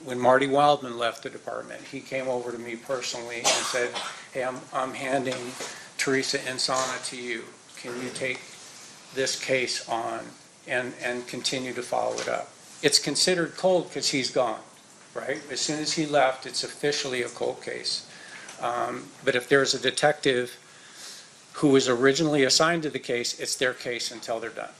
when Marty Wildman left the department, he came over to me personally and said, hey, I'm handing Teresa Insana to you. Can you take this case on and continue to follow it up? It's considered cold because he's gone, right? As soon as he left, it's officially a cold case. But if there's a detective who was originally assigned to the case, it's their case until they're done,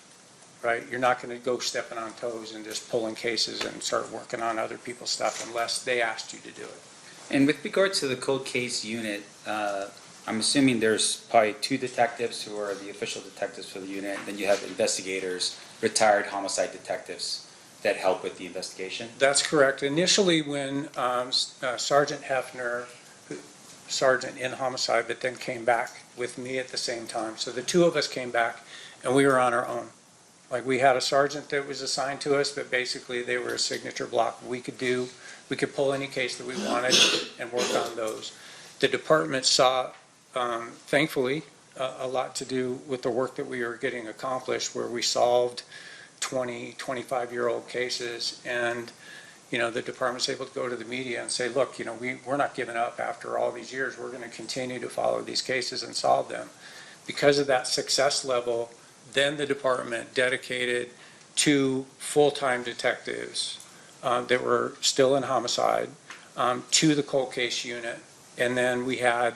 right? You're not going to go stepping on toes and just pulling cases and start working on other people's stuff unless they asked you to do it. And with regard to the cold case unit, I'm assuming there's probably two detectives who are the official detectives for the unit, and then you have investigators, retired homicide detectives that help with the investigation? That's correct. Initially, when Sergeant Hefner, sergeant in homicide, but then came back with me at the same time. So the two of us came back and we were on our own. Like, we had a sergeant that was assigned to us, but basically they were a signature block. We could pull any case that we wanted and work on those. The department saw, thankfully, a lot to do with the work that we were getting accomplished, where we solved 20, 25-year-old cases, and the department's able to go to the media and say, look, we're not giving up after all these years. We're going to continue to follow these cases and solve them. Because of that success level, then the department dedicated 2 full-time detectives that were still in homicide to the cold case unit. And then we had,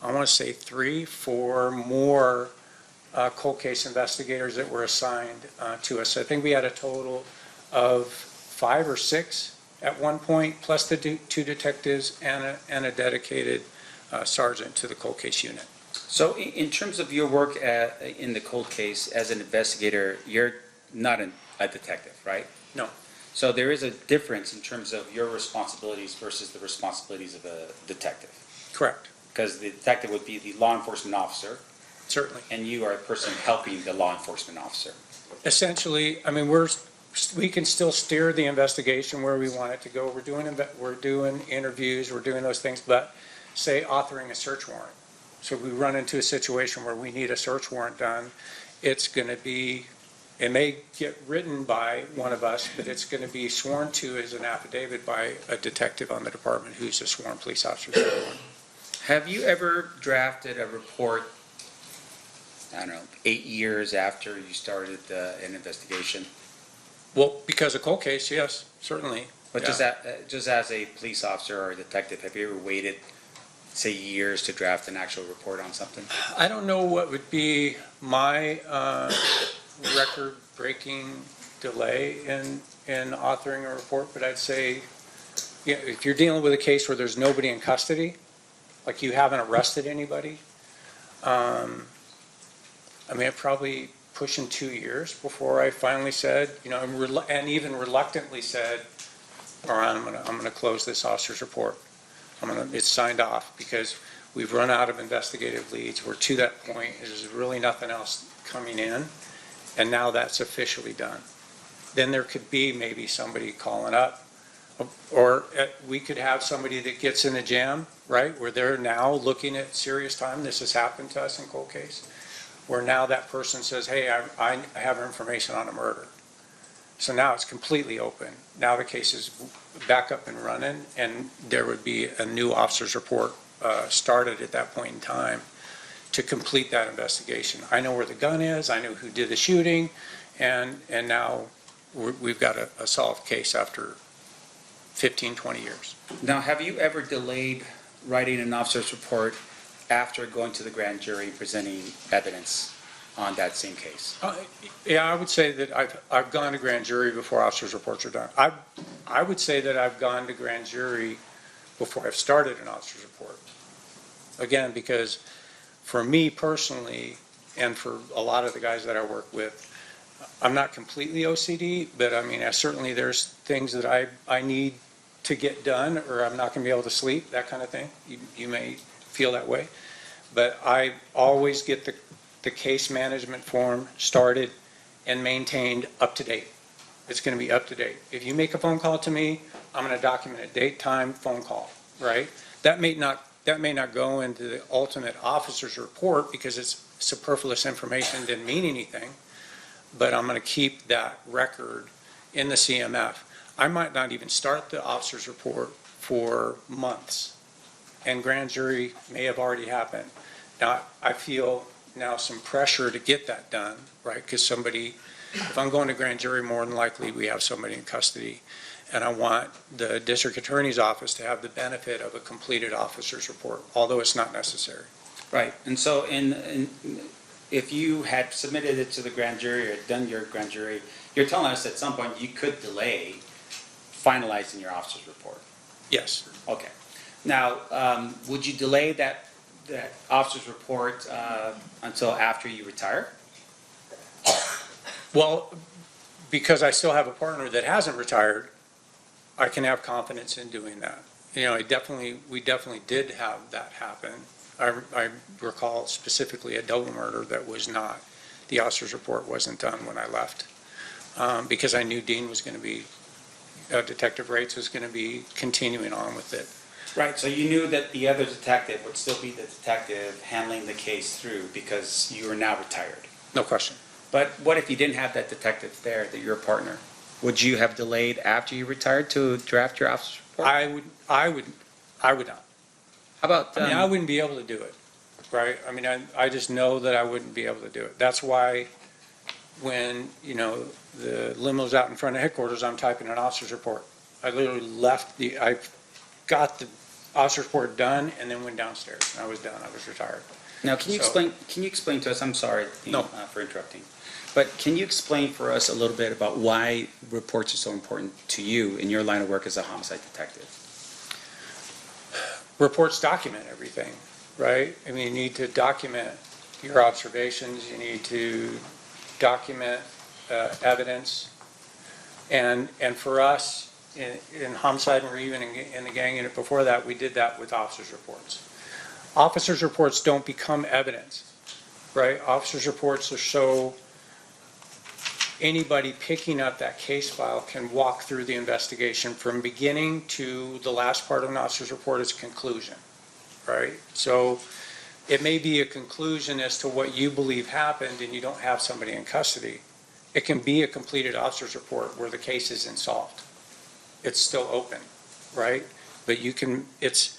I want to say 3, 4 more cold case investigators that were assigned to us. So I think we had a total of 5 or 6 at one point, plus the 2 detectives and a dedicated sergeant to the cold case unit. So in terms of your work in the cold case as an investigator, you're not a detective, right? No. So there is a difference in terms of your responsibilities versus the responsibilities of a detective. Correct. Because the detective would be the law enforcement officer. Certainly. And you are a person helping the law enforcement officer. Essentially, we can still steer the investigation where we want it to go. We're doing interviews, we're doing those things, but say authoring a search warrant. So if we run into a situation where we need a search warrant done, it's going to be It may get written by one of us, but it's going to be sworn to as an affidavit by a detective on the department who's a sworn police officer. Have you ever drafted a report, I don't know, 8 years after you started an investigation? Well, because of cold case, yes, certainly. But Yeah. just as a police officer or a detective, have you ever waited, say, years to draft an actual report on something? I don't know what would be my record-breaking delay in authoring a report, but I'd say, yeah, if you're dealing with a case where there's nobody in custody, like you haven't arrested anybody, I mean, it probably pushing 2 years before I finally said, you know, and even reluctantly said, all right, I'm gonna close this officer's report. It's signed off because we've run out of investigative leads. We're to that point. There's really nothing else coming in, and now that's officially done. Then there could be maybe somebody calling up, or we could have somebody that gets in a jam, right, where they're now looking at serious time. This has happened to us in cold case, where now that person says, hey, I have information on a murder. So now it's completely open. Now the case is back up and running, and there would be a new officer's report started at that point in time to complete that investigation. I know where the gun is, I know who did the shooting, and now we've got a solved case after 15, 20 years. Now, have you ever delayed writing an officer's report after going to the grand jury and presenting evidence on that same case? Yeah, I would say that I've gone to grand jury before officers' reports are done. I would say that I've gone to grand jury before I've started an officer's report. Again, because for me personally, and for a lot of the guys that I work with, I'm not completely OCD, but I mean, certainly there's things that I need to get done, or I'm not going to be able to sleep, that kind of thing. You may feel that way. But I always get the case management form started and maintained up to date. It's going to be up to date. If you make a phone call to me, I'm going to document it, date, time, phone call, right? That may not go into the ultimate officer's report because it's superfluous information, didn't mean anything, but I'm going to keep that record in the CMF. I might not even start the officer's report for months, and grand jury may have already happened. Now, I feel now some pressure to get that done, right? Because if I'm going to grand jury, more than likely we have somebody in custody, and I want the district attorney's office to have the benefit of a completed officer's report, although it's not necessary. Right, and so if you had submitted it to the grand jury or done your grand jury, you're telling us at some point you could delay finalizing your officer's report? Yes. Okay. Now, would you delay that officer's report until after you retire? Well, because I still have a partner that hasn't retired, I can have confidence in doing that. You know, we definitely did have that happen. I recall specifically a double murder that was not, the officer's report wasn't done when I left, because I knew Dean was going to be, Detective Rates was going to be continuing on with it. Right, so you knew that the other detective would still be the detective handling the case through because you are now retired. No question. But what if you didn't have that detective there, that you're a partner? Would you have delayed after you retired to draft your officer's report? I would not. How about? I mean, I wouldn't be able to do it, right? I mean, I just know that I wouldn't be able to do it. That's why when, you know, the limo's out in front of headquarters, I'm typing an officer's report. I literally I got the officer's report done and then went downstairs. I was done. I was retired. Now, can you explain to us, I'm sorry for interrupting, but can you explain for us a little bit about why reports are so important to you in your line of work as a homicide detective? Reports document everything, right? I mean, you need to document your observations, you need to document evidence, and for us, in homicide and even in the gang unit before that, we did that with officers' reports. Officers' reports don't become evidence, right? Officers' reports are so anybody picking up that case file can walk through the investigation from beginning to the last part of an officer's report is conclusion, right? So it may be a conclusion as to what you believe happened and you don't have somebody in custody. it can be a completed officer's report where the case isn't solved. It's still open, right? But you can, it's,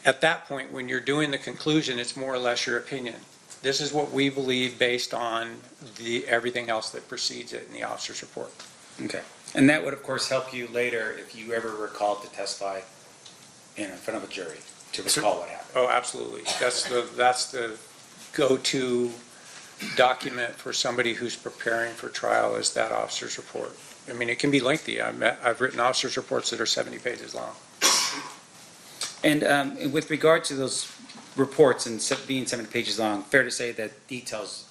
at that point, when you're doing the conclusion, it's more or less your opinion. This is what we believe based on everything else that precedes it in the officer's report. Okay. And that would, of course, help you later if you ever recalled to testify in front of a jury, to recall what happened. Oh, absolutely. That's the go-to document for somebody who's preparing for trial, is that officer's report. I mean, it can be lengthy. I've written officer's reports that are 70 pages long. And with regard to those reports and being 70 pages long, fair to say that details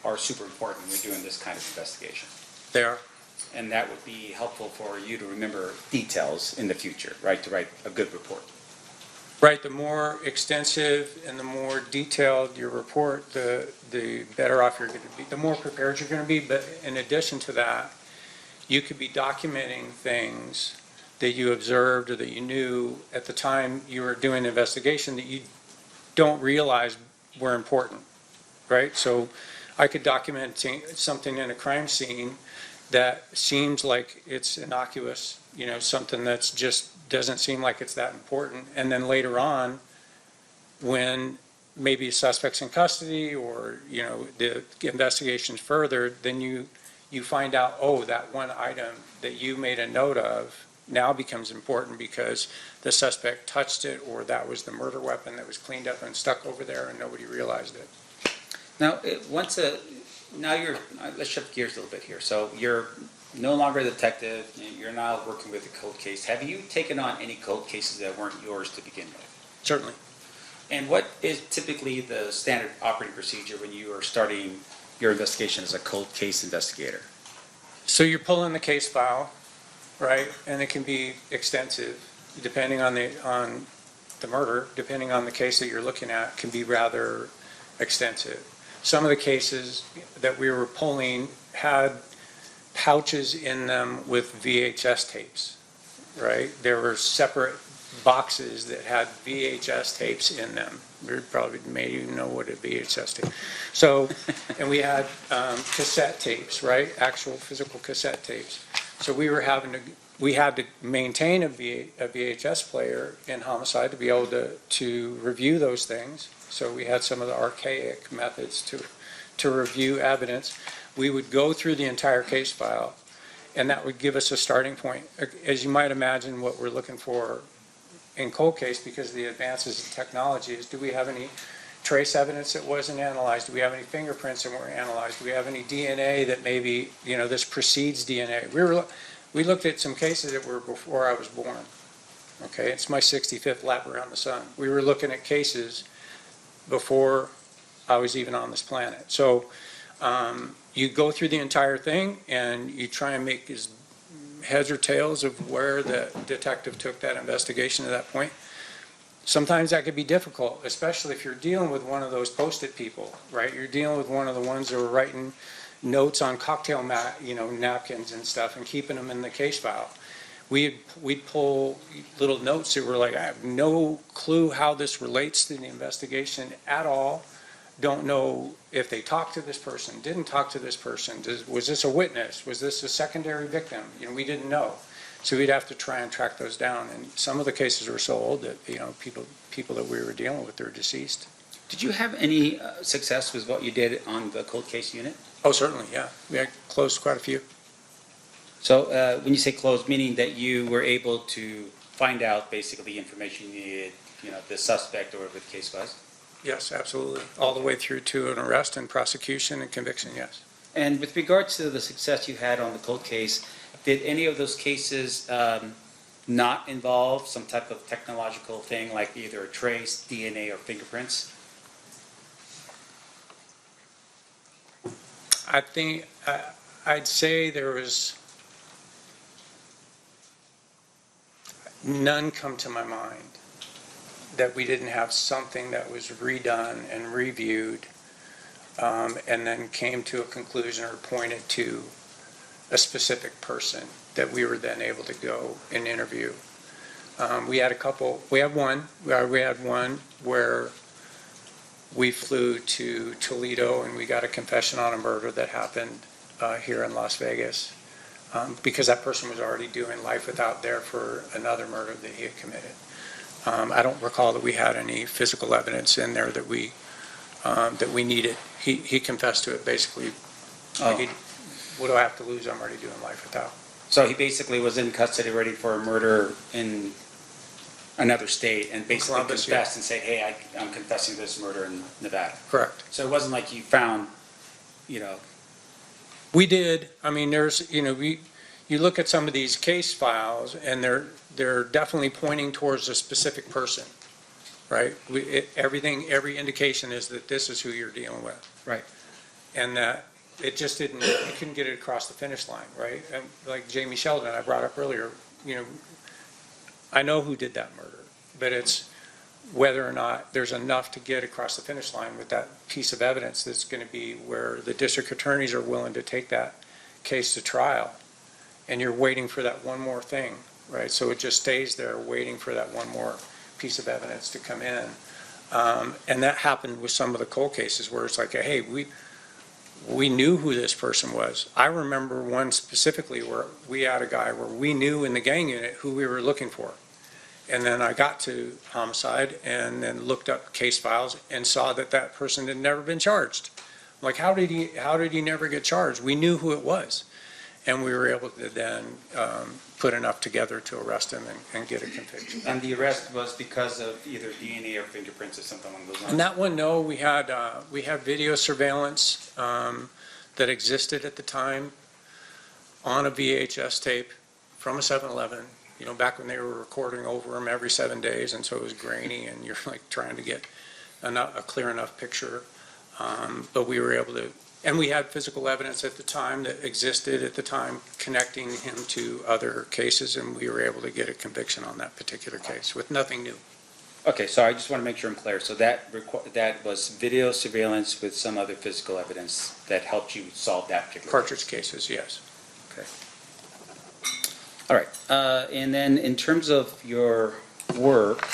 are super important when you're doing this kind of investigation? They are. And that would be helpful for you to remember details in the future, right, to write a good report. Right, the more extensive and the more detailed your report, the better off you're going to be, the more prepared you're going to be. But in addition to that, you could be documenting things that you observed or that you knew at the time you were doing the investigation that you don't realize were important, right? So I could document something in a crime scene that seems like it's innocuous, you know, something that's just doesn't seem like it's that important. And then later on, when maybe a suspect's in custody or, you know, the investigation's further, then you find out, oh, that one item that you made a note of now becomes important because the suspect touched it, or that was the murder weapon that was cleaned up and stuck over there and nobody realized it. Now, let's shift gears a little bit here. So you're no longer a detective, you're now working with a cold case. Have you taken on any cold cases that weren't yours to begin with? Certainly. And what is typically the standard operating procedure when you are starting your investigation as a cold case investigator? So you're pulling the case file, right? And it can be extensive, depending on the murder, depending on the case that you're looking at, can be rather extensive. Some of the cases that we were pulling had pouches in them with VHS tapes, right? There were separate boxes that had VHS tapes in them. You probably may even know what a VHS tape. So, and we had cassette tapes, right? Actual physical cassette tapes. So we had to maintain a VHS player in homicide to be able to review those things. So we had some of the archaic methods to review evidence. We would go through the entire case file, and that would give us a starting point. As you might imagine, what we're looking for in cold case, because of the advances in technology, is do we have any trace evidence that wasn't analyzed? Do we have any fingerprints that weren't analyzed? Do we have any DNA that maybe, you know, this precedes DNA? We looked at some cases that were before I was born. Okay, it's my 65th lap around the sun. We were looking at cases before I was even on this planet. So you go through the entire thing and you try and make as heads or tails of where the detective took that investigation to that point. Sometimes that could be difficult, especially if you're dealing with one of those Post-it people, right? You're dealing with one of the ones that were writing notes on cocktail napkins and stuff and keeping them in the case file. We'd pull little notes that were like, I have no clue how this relates to the investigation at all. Don't know if they talked to this person, didn't talk to this person. Was this a witness? Was this a secondary victim? You know, we didn't know. So we'd have to try and track those down. And some of the cases were so old that, you know, people that we were dealing with, they're deceased. Did you have any success with what you did on the cold case unit? Oh, certainly, yeah. We had closed quite a few. So when you say closed, meaning that you were able to find out basically the information you needed, you know, the suspect or whatever the case was? Yes, absolutely. All the way through to an arrest and prosecution and conviction, yes. And with regards to the success you had on the cold case, did any of those cases not involve some type of technological thing like either a trace, DNA, or fingerprints? I think, I'd say there was none come to my mind that we didn't have something that was redone and reviewed and then came to a conclusion or pointed to a specific person that we were then able to go and interview. We had one where we flew to Toledo and we got a confession on a murder that happened here in Las Vegas, because that person was already doing life without there for another murder that he had committed. I don't recall that we had any physical evidence in there that we needed. He confessed to it, basically. What do I have to lose? I'm already doing life without. So he basically was in custody ready for a murder in another state and basically Columbus, confessed and said, hey, I'm confessing to this murder in Nevada. Correct. So it wasn't like you found, you know. We did. I mean, there's, you look at some of these case files and they're definitely pointing towards a specific person, right? Every indication is that this is who you're dealing with. Right. And that it just didn't, you couldn't get it across the finish line, right? And like Jamie Sheldon, I brought up earlier, I know who did that murder, but it's whether or not there's enough to get across the finish line with that piece of evidence that's going to be where the district attorneys are willing to take that case to trial. And you're waiting for that one more thing, right? So it just stays there waiting for that one more piece of evidence to come in. And that happened with some of the cold cases where it's like, hey, we knew who this person was. I remember one specifically where we had a guy where we knew in the gang unit who we were looking for. And then I got to homicide and then looked up case files and saw that that person had never been charged. I'm like, how did he never get charged? We knew who it was. And we were able to then put enough together to arrest him and get a conviction. And the arrest was because of either DNA or fingerprints or something along those lines? And that one, no, we had video surveillance that existed at the time on a VHS tape from a 7-Eleven, back when they were recording over them every 7 days, and so it was grainy, and you're like trying to get a clear enough picture. But we were able to, and we had physical evidence at the time that existed at the time connecting him to other cases, and we were able to get a conviction on that particular case with nothing new. Okay, so I just want to make sure I'm clear. So that was video surveillance with some other physical evidence that helped you solve that particular Cartridge cases, yes. Okay. All right, and then in terms of your work,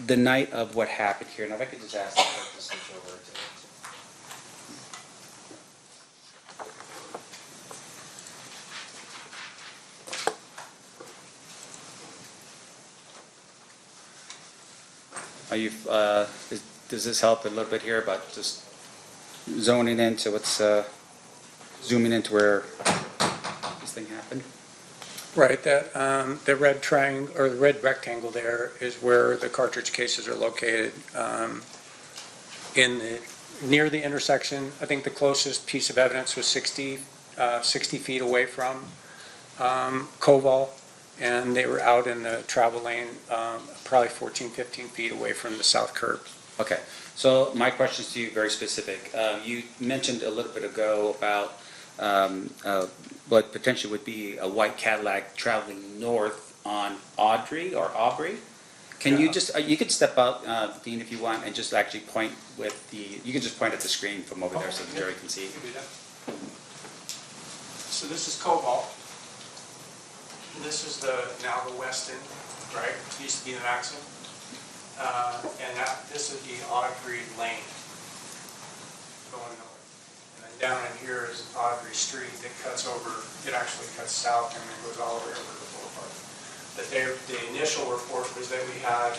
the night of what happened here, now if I could just ask the clerk to switch over to. Are you, does this help a little bit here about just zoning into what's, zooming into where this thing happened? Right, that the red triangle or the red rectangle there is where the cartridge cases are located. Near the intersection, I think the closest piece of evidence was 60 feet away from Koval, and they were out in the travel lane, probably 14, 15 feet away from the south curb. Okay, so my question is to you very specific. You mentioned a little bit ago about what potentially would be a white Cadillac traveling north on Audrey or Aubrey. Can you just, you could step out, Dean, if you want, and just actually point with you can just point at the screen from over there so the jury can see. So this is Cobalt. This is now the Weston, right? It used to be the Maxim. And this is the Audrey Lane going north. And then down in here is Audrey Street that cuts over, it actually cuts south and then goes all the way over to the boulevard. But the initial report was that we had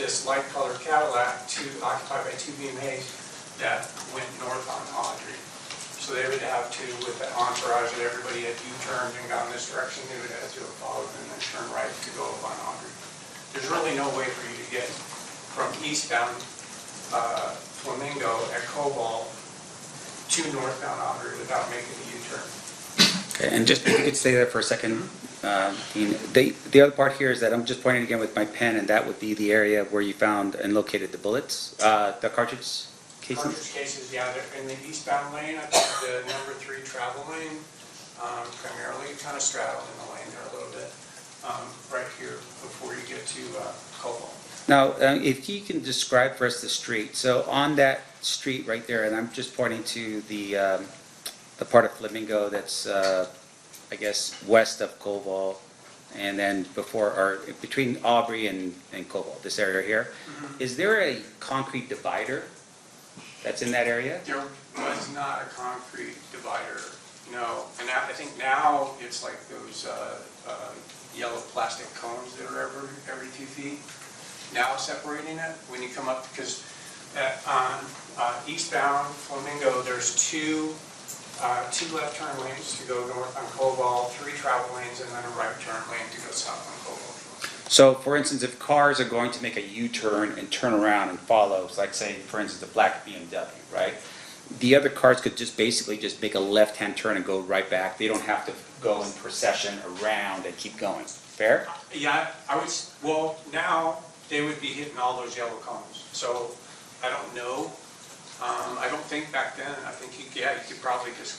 this light colored Cadillac occupied by two BMAs that went north on Audrey. So they would have to, with the entourage that everybody had U-turned and gone this direction, they would have to have followed and then turn right to go up on Audrey. There's really no way for you to get from eastbound Flamingo at Cobalt to northbound Audrey without making a U-turn. Okay, and just if you could stay there for a second, Dean. The other part here is that I'm just pointing again with my pen, and that would be the area where you found and located the bullets, the cartridge cases? Cartridge cases, yeah, they're in the eastbound lane, I think the number 3 travel lane, primarily, kind of straddling the lane there a little bit, right here before you get to Cobalt. Now, if you can describe for us the street. So on that street right there, and I'm just pointing to the part of Flamingo that's, I guess, west of Koval, and then before or between Aubrey and Koval, this area here. Mm-hmm. Is there a concrete divider that's in that area? There was not a concrete divider, no. And I think now it's like those yellow plastic cones that are every 2 feet. Now separating it when you come up, because on eastbound Flamingo, there's two left turn lanes to go north on Cobalt, 3 travel lanes, and then a right turn lane to go south on Cobalt. So, for instance, if cars are going to make a U-turn and turn around and follow, so like say, for instance, a black BMW, right? The other cars could just basically just make a left-hand turn and go right back. They don't have to go in procession around and keep going. Fair? Yeah, well, now they would be hitting all those yellow cones. So I don't know. I don't think back then, I think you could probably just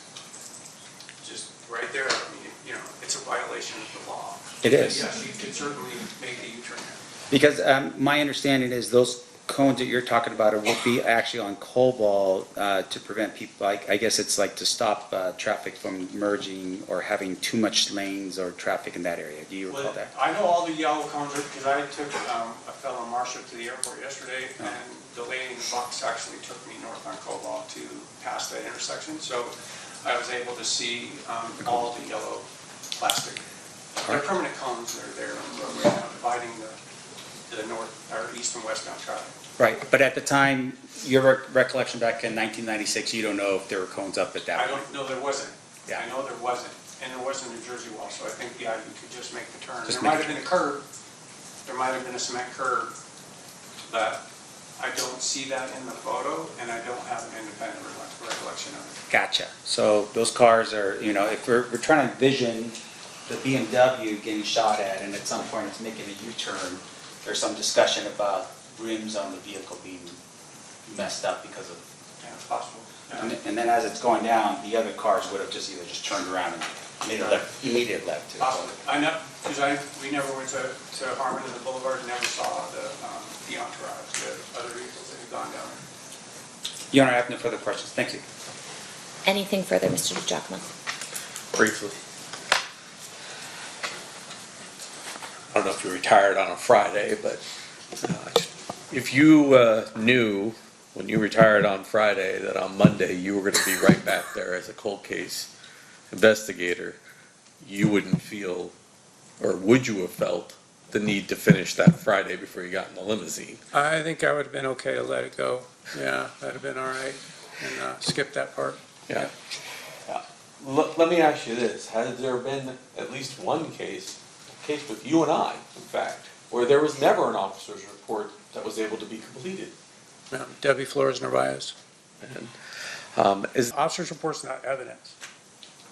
right there. I mean, it's a violation of the law. It is. Yes, you could certainly make a U-turn there. Because my understanding is those cones that you're talking about will be actually on Cobalt to prevent people, I guess it's like to stop traffic from merging or having too much lanes or traffic in that area. Do you recall Well, that? I know all the yellow cones, because I took a fellow marshal to the airport yesterday, and the lady in the box actually took me north on Cobalt to pass that intersection, so I was able to see all the yellow plastic. They're permanent cones that are there on the roadway now, dividing the north, or east and westbound traffic. Right, but at the time, your recollection back in 1996, you don't know if there were cones up at that I point? don't know, there wasn't. Yeah. I know there wasn't, and there wasn't a New Jersey wall, so I think, yeah, you could just make the turn. Just There make might have been a curb, there might have been a cement curb, but I don't see that in the photo, and I don't have an independent recollection of it. Gotcha. So those cars are, if we're trying to envision the BMW getting shot at, and at some point it's making a U-turn, there's some discussion about rims on the vehicle being messed up because of. Yeah, it's possible. And then as it's going down, the other cars would have just either just turned around and made a left, immediate left. Possibly. I know, because we never went to Harmon and the Boulevard, never saw the entourage, the other vehicles that had gone down there. Your Honor, I have no further questions. Thank you. Anything further, Mr. Giacomo? Briefly. I don't know if you retired on a Friday, but if you knew when you retired on Friday that on Monday you were going to be right back there as a cold case investigator, you wouldn't feel, or would you have felt, the need to finish that Friday before you got in the limousine? I think I would have been okay to let it go. Yeah, that'd have been all right, and skip that part. Yeah. Let me ask you this, has there been at least one case with you and I, in fact, where there was never an officer's report that was able to be completed? No, Debbie Flores Narvaez. And, Officer's report's not evidence,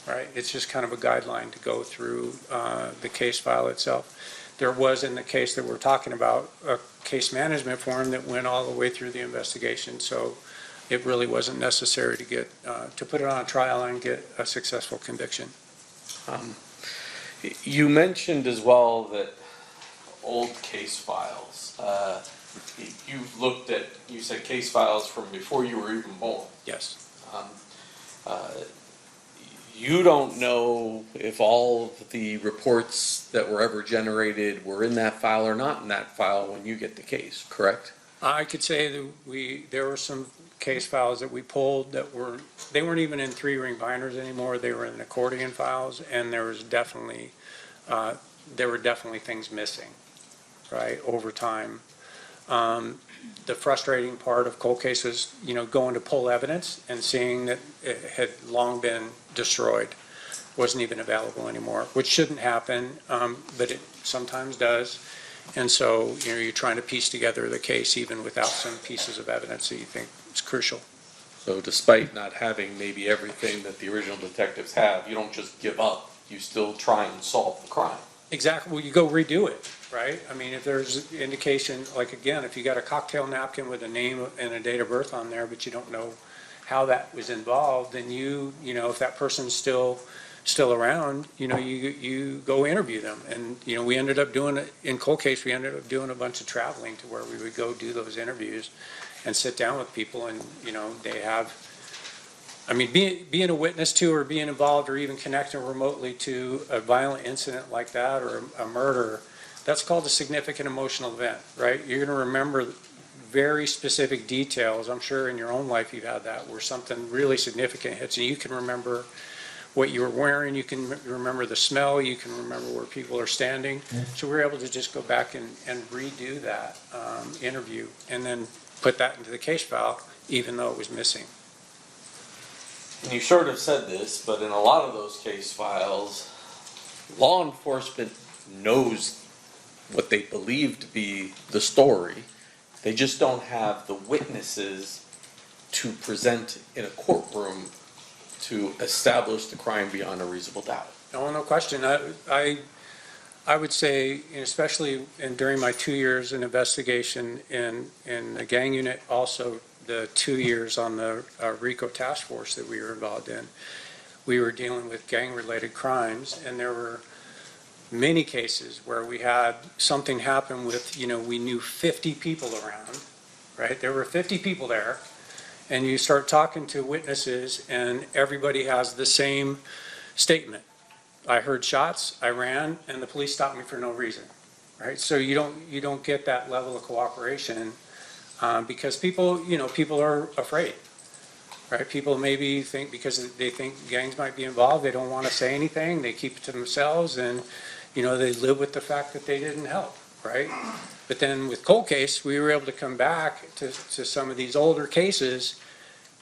right? It's just kind of a guideline to go through the case file itself. There was, in the case that we're talking about, a case management form that went all the way through the investigation, so it really wasn't necessary to get, to put it on a trial and get a successful conviction. You mentioned as well that old case files, you've looked at, you said case files from before you were even born. Yes. You don't know if all of the reports that were ever generated were in that file or not in that file when you get the case, correct? I could say that there were some case files that we pulled that they weren't even in 3-ring binders anymore, they were in accordion files, and there were definitely things missing, right, over time. The frustrating part of cold cases, going to pull evidence and seeing that it had long been destroyed, wasn't even available anymore, which shouldn't happen, but it sometimes does. And so, you're trying to piece together the case even without some pieces of evidence that you think is crucial. So despite not having maybe everything that the original detectives have, you don't just give up, you still try and solve the crime. Exactly, well, you go redo it, right? I mean, if there's indication, like again, if you got a cocktail napkin with a name and a date of birth on there, but you don't know how that was involved, then if that person's still around, you go interview them. And, we ended up doing it, in cold case, we ended up doing a bunch of traveling to where we would go do those interviews and sit down with people and, they have, being a witness to or being involved or even connecting remotely to a violent incident like that or a murder, that's called a significant emotional event, right? You're going to remember very specific details. I'm sure in your own life you've had that, where something really significant hits you. You can remember what you were wearing, you can remember the smell, you can remember where people are standing. So we were able to just go back and redo that interview and then put that into the case file, even though it was missing. And you sort of said this, but in a lot of those case files, law enforcement knows what they believe to be the story. They just don't have the witnesses to present in a courtroom to establish the crime beyond a reasonable doubt. No question. I would say, especially during my 2 years in investigation in the gang unit, also the 2 years on the RICO task force that we were involved in, we were dealing with gang-related crimes, and there were many cases where we had something happen with, we knew 50 people around, right? There were 50 people there, and you start talking to witnesses, and everybody has the same statement. I heard shots, I ran, and the police stopped me for no reason, right? So you don't get that level of cooperation because people are afraid, right? People maybe think because they think gangs might be involved, they don't want to say anything, they keep it to themselves, and they live with the fact that they didn't help, right? But then with cold case, we were able to come back to some of these older cases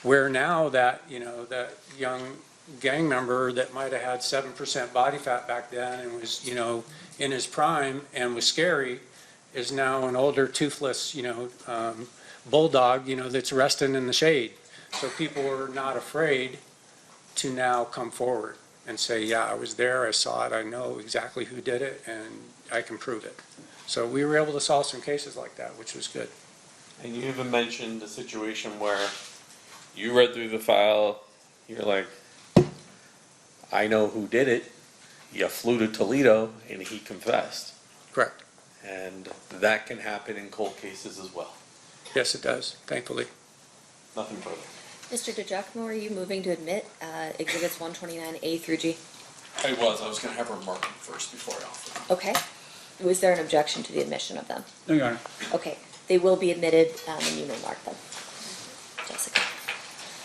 where now that that young gang member that might have had 7% body fat back then and was in his prime and was scary is now an older toothless bulldog that's resting in the shade. So people are not afraid to now come forward and say, yeah, I was there, I saw it, I know exactly who did it, and I can prove it. So we were able to solve some cases like that, which was good. And you even mentioned a situation where you read through the file, you're like, I know who did it. You flew to Toledo and he confessed. Correct. And that can happen in cold cases as well. Yes, it does, thankfully. Nothing further. Mr. DeGiacomo, are you moving to admit exhibits 129A through G? I was going to have her mark them first before I offer them. Okay. Was there an objection to the admission of them? No, Your Honor. Okay. They will be admitted, and you may mark them. Jessica.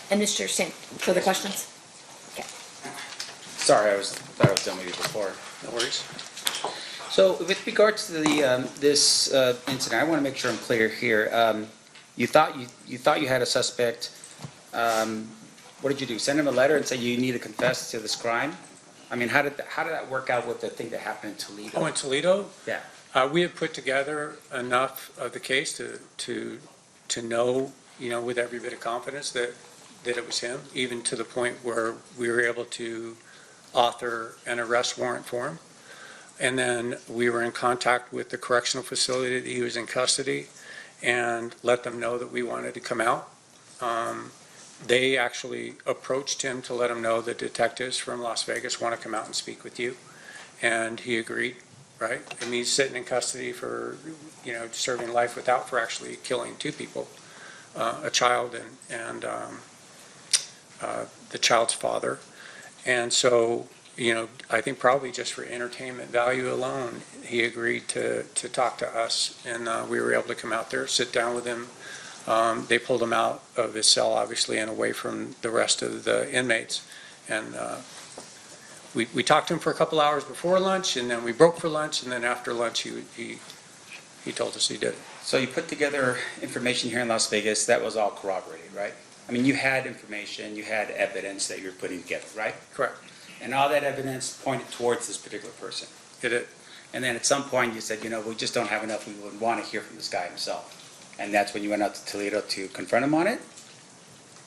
And Mr. Stan, further questions? Okay. Sorry, I thought I was done with you before. No worries. So with regards to the this incident, I want to make sure I'm clear here. You thought you had a suspect. What did you do? Send him a letter and say you need to confess to this crime? I mean, how did that work out with the thing that happened in Toledo? Oh, in Toledo? Yeah. We had put together enough of the case to know, with every bit of confidence that it was him, even to the point where we were able to author an arrest warrant for him. And then we were in contact with the correctional facility that he was in custody and let them know that we wanted to come out. They actually approached him to let him know the detectives from Las Vegas want to come out and speak with you. And he agreed, right? I mean, he's sitting in custody for, serving life without for actually killing two people, a child and the child's father. And so, I think probably just for entertainment value alone, he agreed to talk to us. And we were able to come out there, sit down with him. They pulled him out of his cell, obviously, and away from the rest of the inmates. And we talked to him for a couple hours before lunch, and then we broke for lunch, and then after lunch, he told us he did it. So you put together information here in Las Vegas, that was all corroborated, right? I mean, you had information, you had evidence that you were putting together, right? Correct. And all that evidence pointed towards this particular person. It did. And then at some point you said, we just don't have enough, we would want to hear from this guy himself. And that's when you went out to Toledo to confront him on it?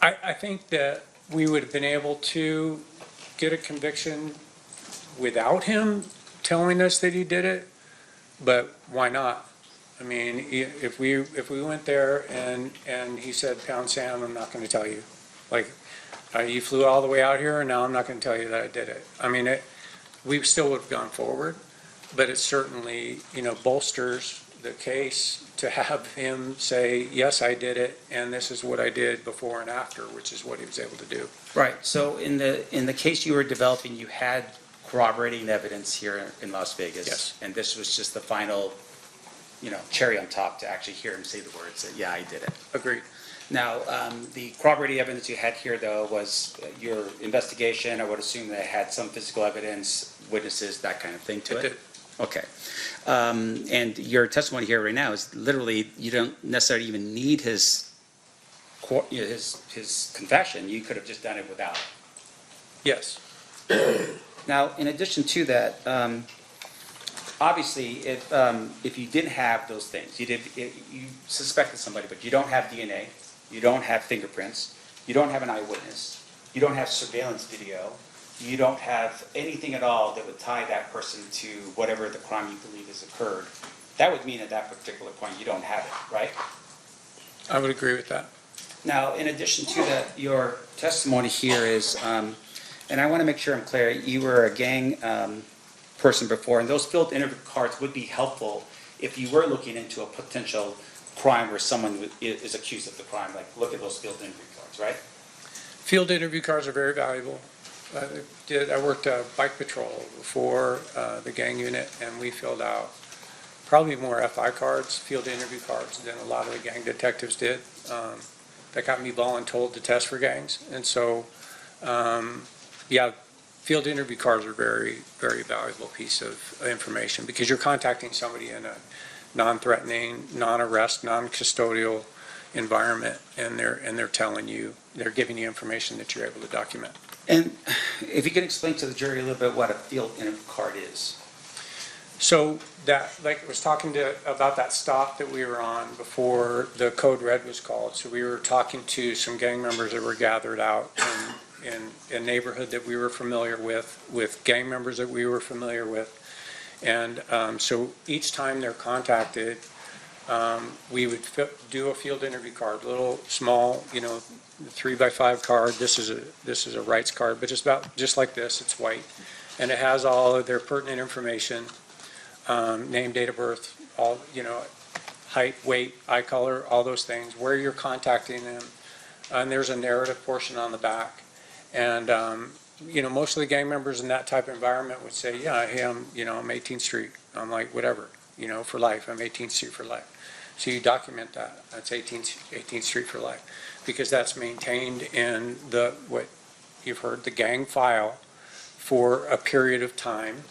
I think that we would have been able to get a conviction without him telling us that he did it, but why not? I mean, if we went there and he said, pound sand, I'm not going to tell you. Like, you flew all the way out here and now I'm not going to tell you that I did it. I mean, we still would have gone forward, but it certainly, bolsters the case to have him say, yes, I did it, and this is what I did before and after, which is what he was able to do. Right. So in the case you were developing, you had corroborating evidence here in Las Vegas. Yes. And this was just the final, cherry on top to actually hear him say the words that, yeah, I did it. Agreed. Now, the corroborating evidence you had here, though, was your investigation. I would assume that had some physical evidence, witnesses, that kind of thing to it? It did. Okay. And your testimony here right now is literally, you don't necessarily even need his confession. You could have just done it without. Yes. Now, in addition to that, obviously, if you didn't have those things, you suspected somebody, but you don't have DNA, you don't have fingerprints, you don't have an eyewitness, you don't have surveillance video, you don't have anything at all that would tie that person to whatever the crime you believe has occurred, that would mean at that particular point you don't have it, right? I would agree with that. Now, in addition to that, your testimony here is, and I want to make sure I'm clear, you were a gang person before, and those field interview cards would be helpful if you were looking into a potential crime where someone is accused of the crime, like look at those field interview cards, right? Field interview cards are very valuable. I worked bike patrol for the gang unit, and we filled out probably more FI cards, field interview cards, than a lot of the gang detectives did. That got me voluntold to test for gangs. And so, yeah, field interview cards are very, very valuable piece of information because you're contacting somebody in a non-threatening, non-arrest, non-custodial environment, and they're telling you, they're giving you information that you're able to document. And if you could explain to the jury a little bit what a field interview card is. So that, like I was talking about that stop that we were on before the code red was called. So we were talking to some gang members that were gathered out in a neighborhood that we were familiar with gang members that we were familiar with. And so each time they're contacted, we would do a field interview card, little small, 3x5 card. This is a rights card, but it's about just like this. It's white, and it has all of their pertinent information, name, date of birth, all height, weight, eye color, all those things, where you're contacting them, and there's a narrative portion on the back. And most of the gang members in that type of environment would say, yeah, hey, I'm 18th Street. I'm like, whatever, for life. I'm 18th Street for life. So you document that. That's 18th Street for life, because that's maintained in what you've heard, the gang file, for a period of time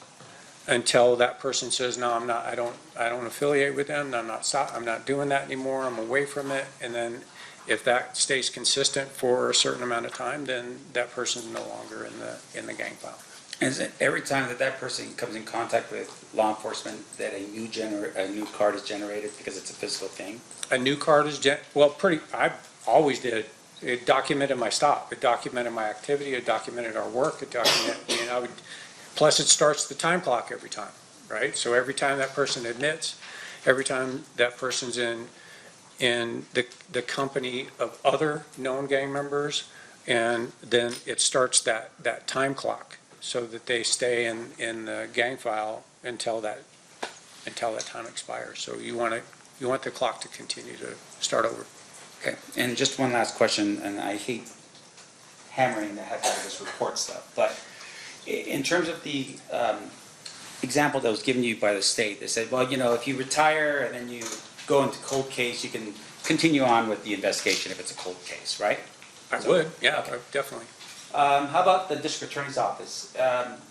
until that person says, no, I'm not. I don't affiliate with them. I'm not doing that anymore. I'm away from it. And then if that stays consistent for a certain amount of time, then that person's no longer in the gang file. And is it every time that person comes in contact with law enforcement that a new card is generated because it's a physical thing? A new card is I always did. It documented my stop. It documented my activity. It documented our work. It documented, plus it starts the time clock every time, right? So every time that person admits, every time that person's in the company of other known gang members, and then it starts that time clock so that they stay in the gang file until that time expires. So you want the clock to continue to start over. Okay, and just one last question, and I hate hammering the heck out of this report stuff, but in terms of the example that was given you by the state, they said, well, if you retire and then you go into cold case, you can continue on with the investigation if it's a cold case, right? I would, yeah, definitely. How about the district attorney's office?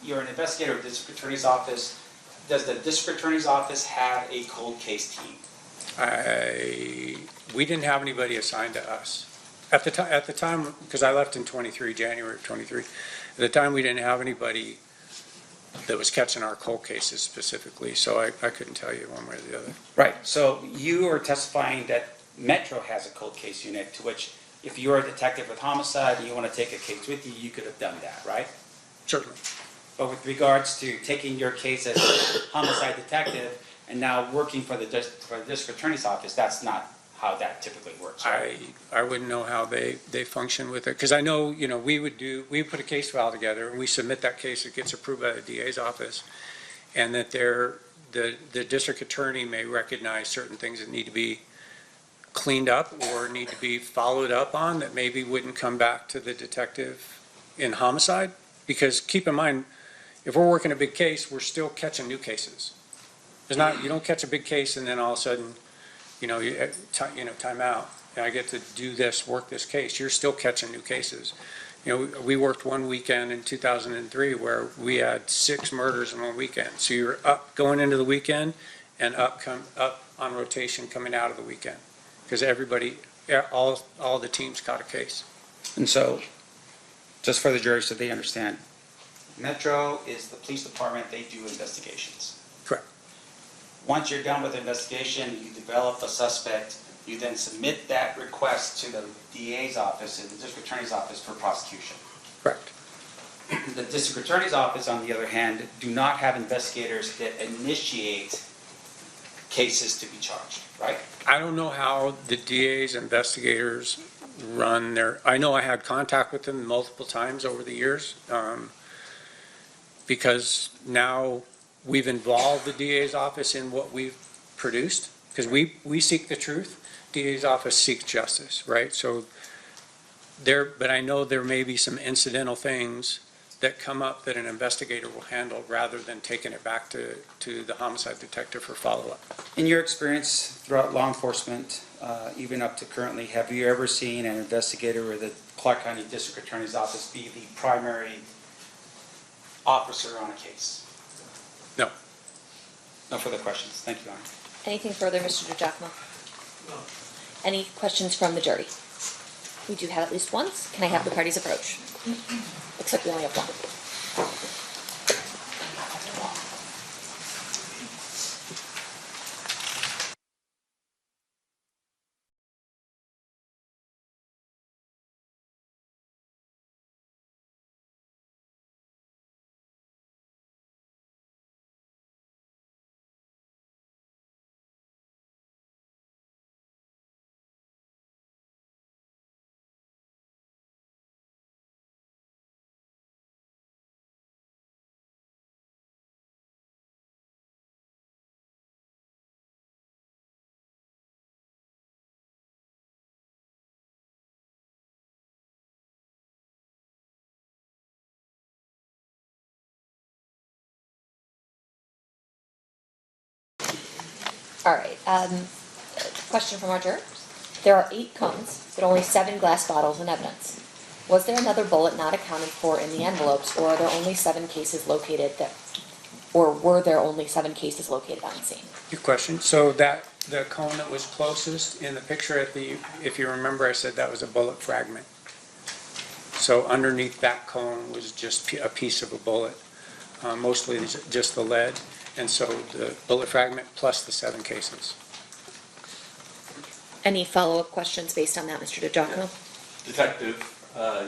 You're an investigator at the district attorney's office. Does the district attorney's office have a cold case team? We didn't have anybody assigned to us. At the time, because I left in January of 23, at the time we didn't have anybody that was catching our cold cases specifically, so I couldn't tell you one way or the other. Right, so you are testifying that Metro has a cold case unit, to which if you're a detective with homicide and you want to take a case with you, you could have done that, right? Certainly. But with regards to taking your case as a homicide detective and now working for the district attorney's office, that's not how that typically works, right? I wouldn't know how they function with it, because I know, we put a case file together and we submit that case, it gets approved by the DA's office, and that the district attorney may recognize certain things that need to be cleaned up or need to be followed up on that maybe wouldn't come back to the detective in homicide. Because keep in mind, if we're working a big case, we're still catching new cases. There's not, you don't catch a big case and then all of a sudden, time out. And I get to do this, work this case. You're still catching new cases. We worked one weekend in 2003 where we had 6 murders in one weekend. So you're up going into the weekend and up on rotation coming out of the weekend. Because all the teams caught a case. And so, just for the jury so they understand, Metro is the police department, they do investigations. Correct. Once you're done with the investigation, you develop a suspect, you then submit that request to the DA's office and the district attorney's office for prosecution. Correct. The district attorney's office, on the other hand, do not have investigators that initiate cases to be charged, right? I don't know how the DA's investigators run I know I had contact with them multiple times over the years, because now we've involved the DA's office in what we've produced, because we seek the truth, DA's office seeks justice, right? So but I know there may be some incidental things that come up that an investigator will handle rather than taking it back to the homicide detective for follow-up. In your experience throughout law enforcement, even up to currently, have you ever seen an investigator or the Clark County District Attorney's Office be the primary officer on a case? No. No further questions. Thank you, Your Honor. Anything further, Mr. DiGiacomo? No. Any questions from the jury? We do have at least one. Can I have the parties approach? Looks like we only have one. All right, question from our jurors. There are 8 cones, but only 7 glass bottles in evidence. Was there another bullet not accounted for in the envelopes, or are there only 7 cases located or were there only 7 cases located on scene? Good question. So the cone that was closest in the picture if you remember, I said that was a bullet fragment. So underneath that cone was just a piece of a bullet, mostly just the lead. And so the bullet fragment plus the 7 cases. Any follow-up questions based on that, Mr. DiGiacomo? Detective,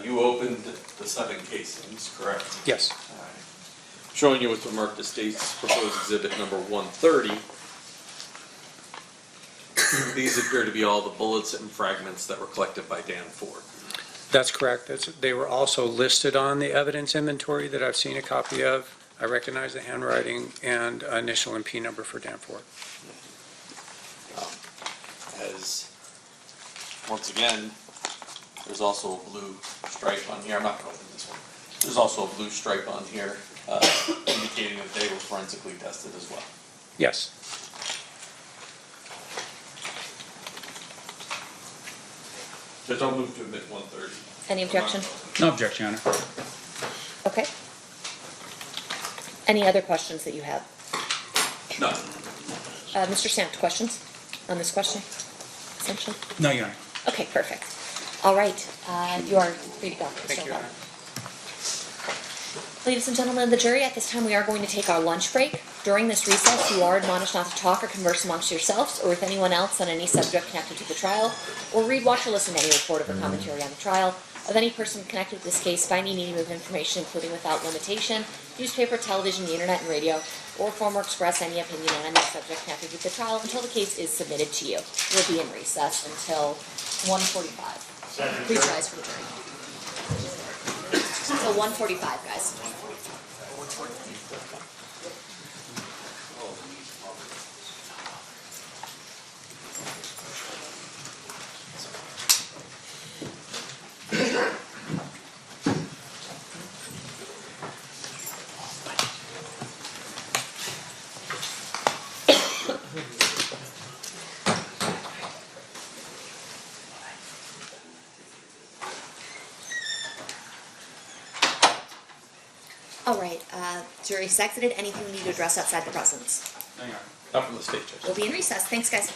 you opened the 7 casings, correct? Yes. All right. Showing you what's marked as state's proposed exhibit number 130. These appear to be all the bullets and fragments that were collected by Dan Ford. That's correct. They were also listed on the evidence inventory that I've seen a copy of. I recognize the handwriting and initial and P number for Dan Ford. As, once again, there's also a blue stripe on here. I'm not going to open this one. There's also a blue stripe on here indicating that they were forensically tested as well. Yes. Judge, I'll move to admit 130. Any objection? No objection, Your Honor. Okay. Any other questions that you have? No. Mr. Sant, questions on this question, essentially? No, Your Honor. Okay, perfect. All right, you are free to go. Thank you, Your Honor. Ladies and gentlemen of the jury, at this time we are going to take our lunch break. During this recess, you are admonished not to talk or converse amongst yourselves or with anyone else on any subject connected to the trial, or read, watch, or listen to any report or commentary on the trial of any person connected with this case by any medium of information, including without limitation, newspaper, television, the internet, and radio, or form or express any opinion on any subject connected with the trial until the case is submitted to you. We'll be in recess until 1:45. Please rise for the jury. Until 1:45, guys. All right, jury's exited. Anything we need to address outside the presence? Not from the state judge. We'll be in recess. Thanks, guys.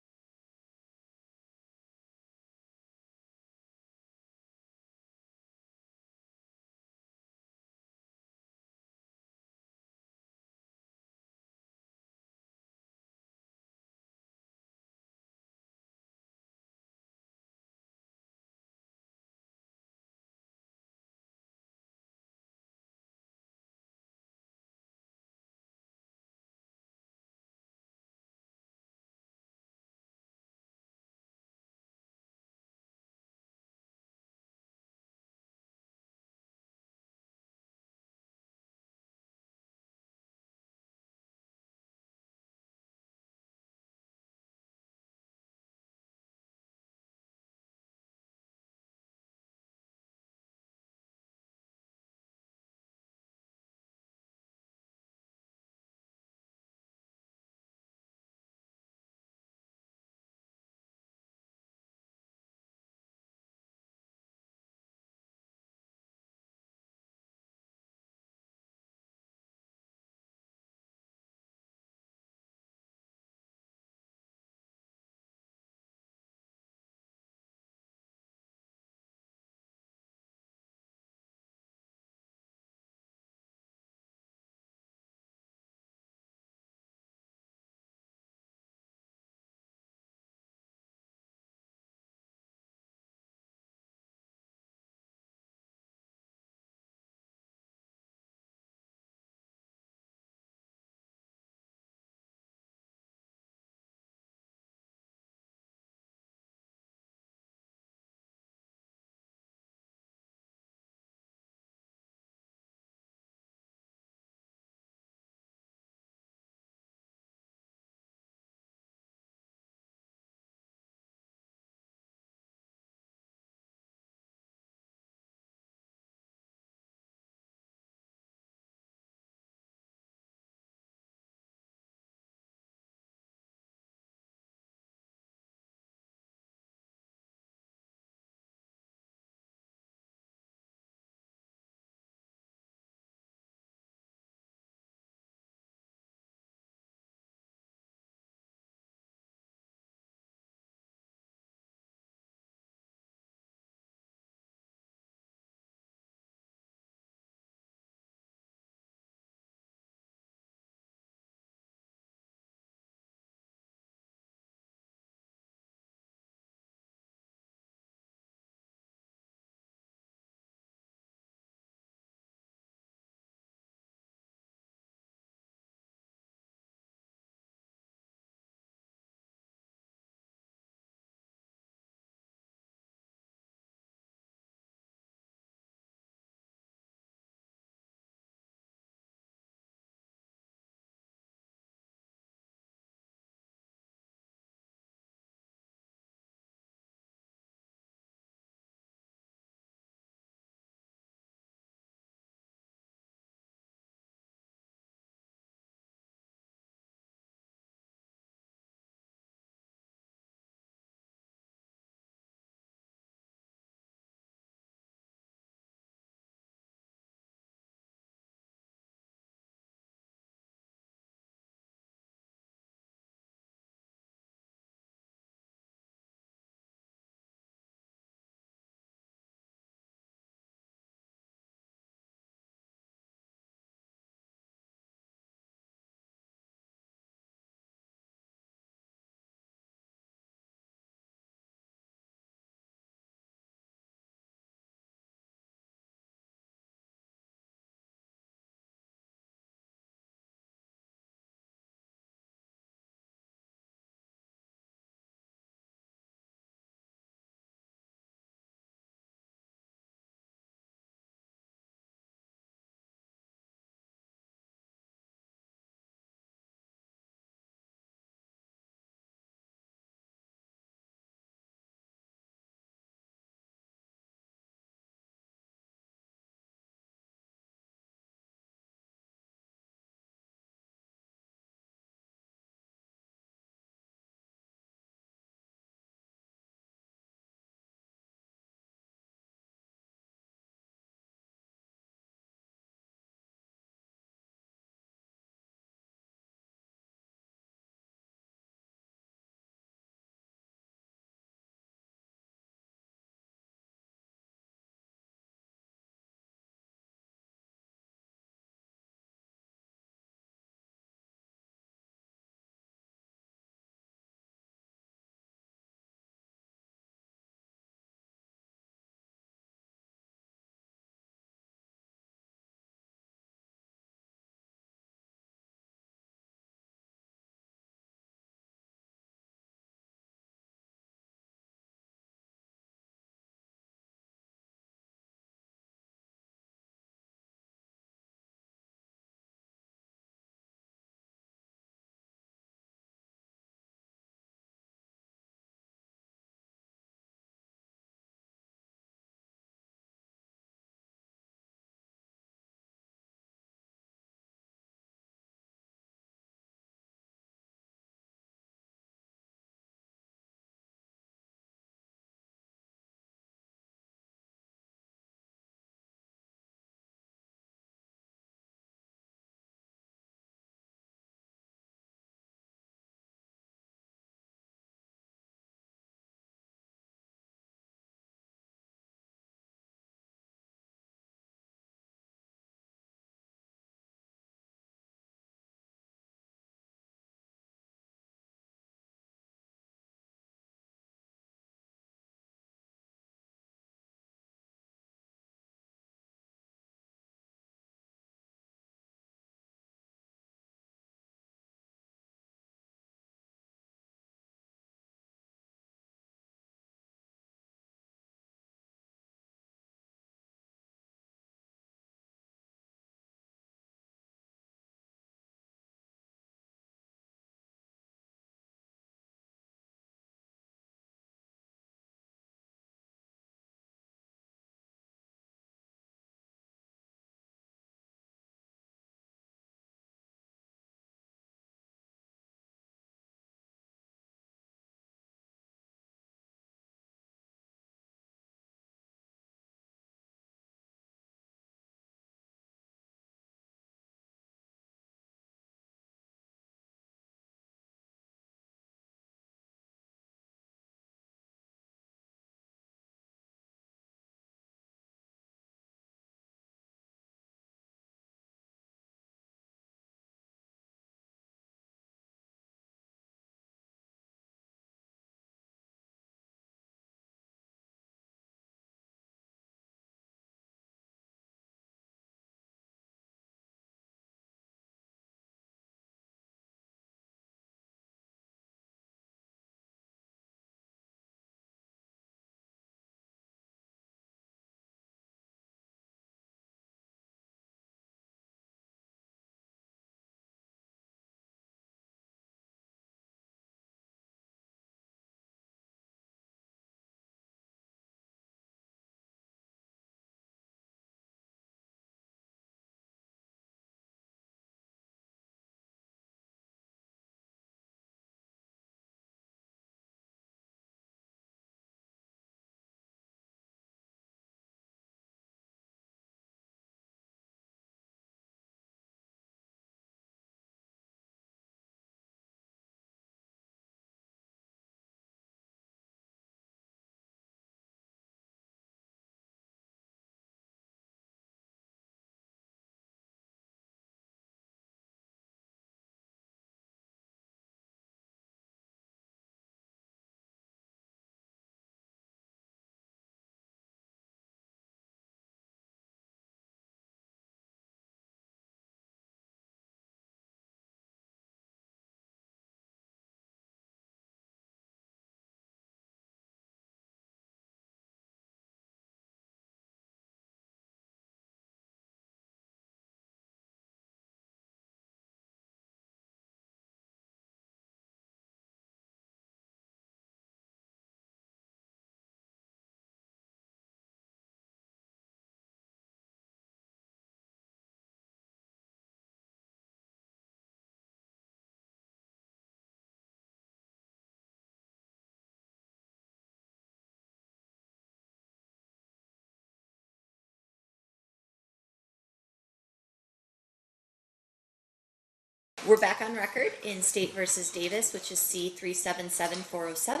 We're back on record in State versus Davis, which is C377407.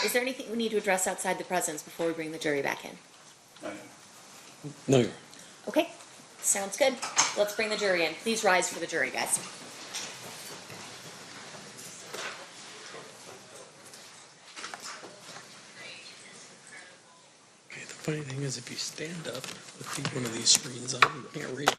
Is there anything we need to address outside the presence before we bring the jury back in? No. Okay, sounds good. Let's bring the jury in. Please rise for the jury, guys. Okay, the funny thing is, if you stand up with one of these screens on, you can't read.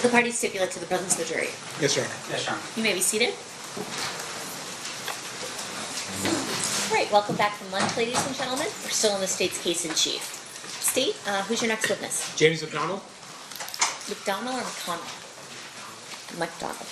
The parties stipulate to the presence of the jury. Yes, sir. Yes, Your Honor. You may be seated. All right, welcome back from lunch, ladies and gentlemen. We're still in the state's case in chief. State, who's your next witness? James McDonald? McDonald or McConnell? McDonald.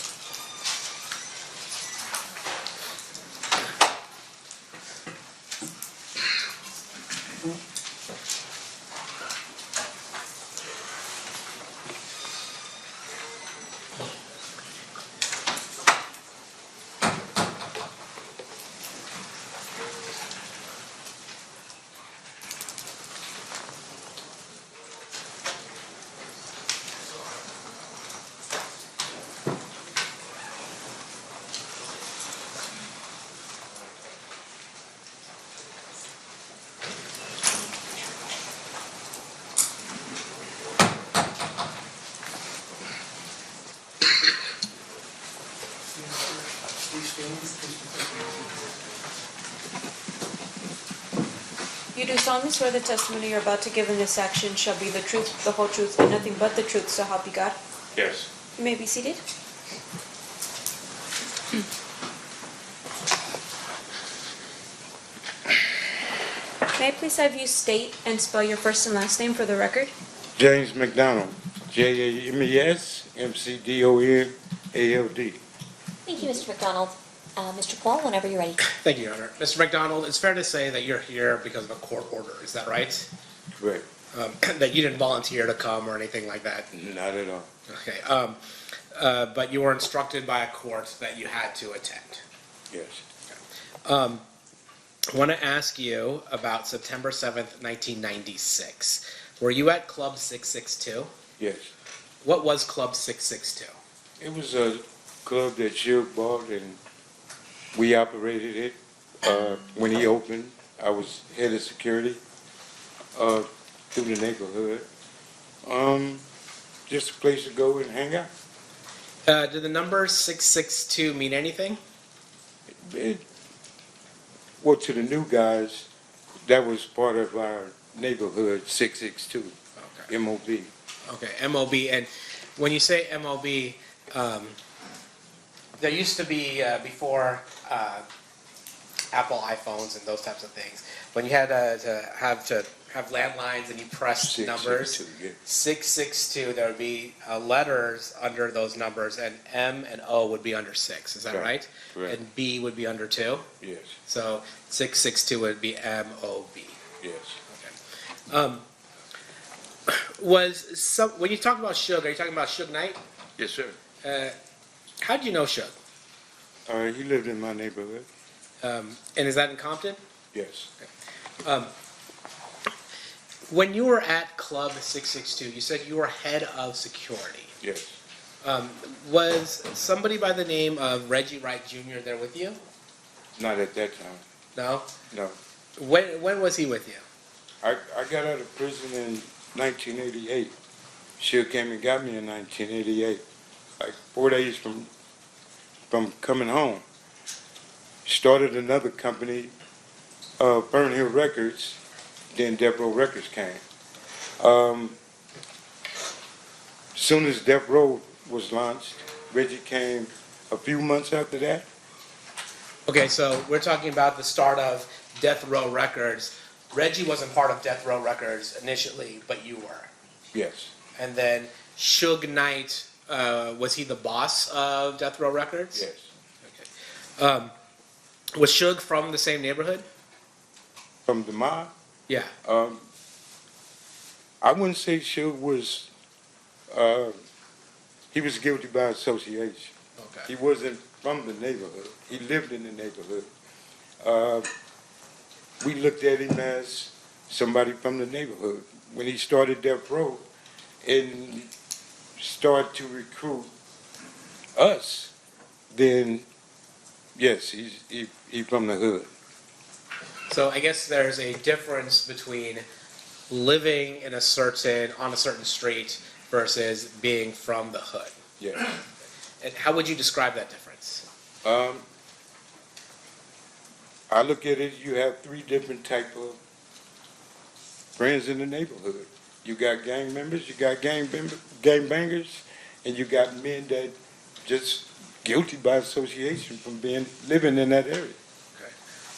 You do solemnly swear the testimony you're about to give in this action shall be the truth, the whole truth, and nothing but the truth, so help you God? Yes. You may be seated. May I please have you state and spell your first and last name for the record? James McDonald, James McDonald. Thank you, Mr. McDonald. Mr. Paul, whenever you're ready. Thank you, Your Honor. Mr. McDonald, it's fair to say that you're here because of a court order, is that right? Correct. That you didn't volunteer to come or anything like that? Not at all. Okay. But you were instructed by a court that you had to attend? Yes. I want to ask you about September 7th, 1996. Were you at Club 662? Yes. What was Club 662? It was a club that Shug bought and we operated it. When he opened, I was head of security through the neighborhood. Just a place to go and hang out. Did the number 662 mean anything? Well, to the new guys, that was part of our neighborhood 662, okay. MOB. Okay, MOB. And when you say MOB, there used to be, before Apple iPhones and those types of things, when you had to have landlines and you pressed numbers, 662, there would be letters under those numbers, and M and O would be under 6. Is that right? Correct. And B would be under 2? Yes. So 662 would be M-O-B. Yes. When you talk about Suge, are you talking about Suge Knight? Yes, sir. How did you know Suge? He lived in my neighborhood. And is that in Compton? Yes. When you were at Club 662, you said you were head of security. Yes. Was somebody by the name of Reggie Wright Jr. there with you? Not at that time. No? No. When was he with you? I got out of prison in 1988. Suge came and got me in 1988. Like 4 days from coming home. Started another company, Fern Hill Records, then Death Row Records came. Soon as Death Row was launched, Reggie came a few months after that. Okay, so we're talking about the start of Death Row Records. Reggie wasn't part of Death Row Records initially, but you were. Yes. And then Suge Knight, was he the boss of Death Row Records? Yes. Okay. Was Suge from the same neighborhood? From the mob? Yeah. I wouldn't say Suge was, he was guilty by association. Okay. He wasn't from the neighborhood. He lived in the neighborhood. We looked at him as somebody from the neighborhood. When he started Death Row and started to recruit us, then yes, he's from the hood. So I guess there's a difference between living on a certain street versus being from the hood. Yeah. And how would you describe that difference? I look at it, you have three different type of friends in the neighborhood. You got gang members, you got gang bangers, and you got men that just guilty by association from living in that area. Okay.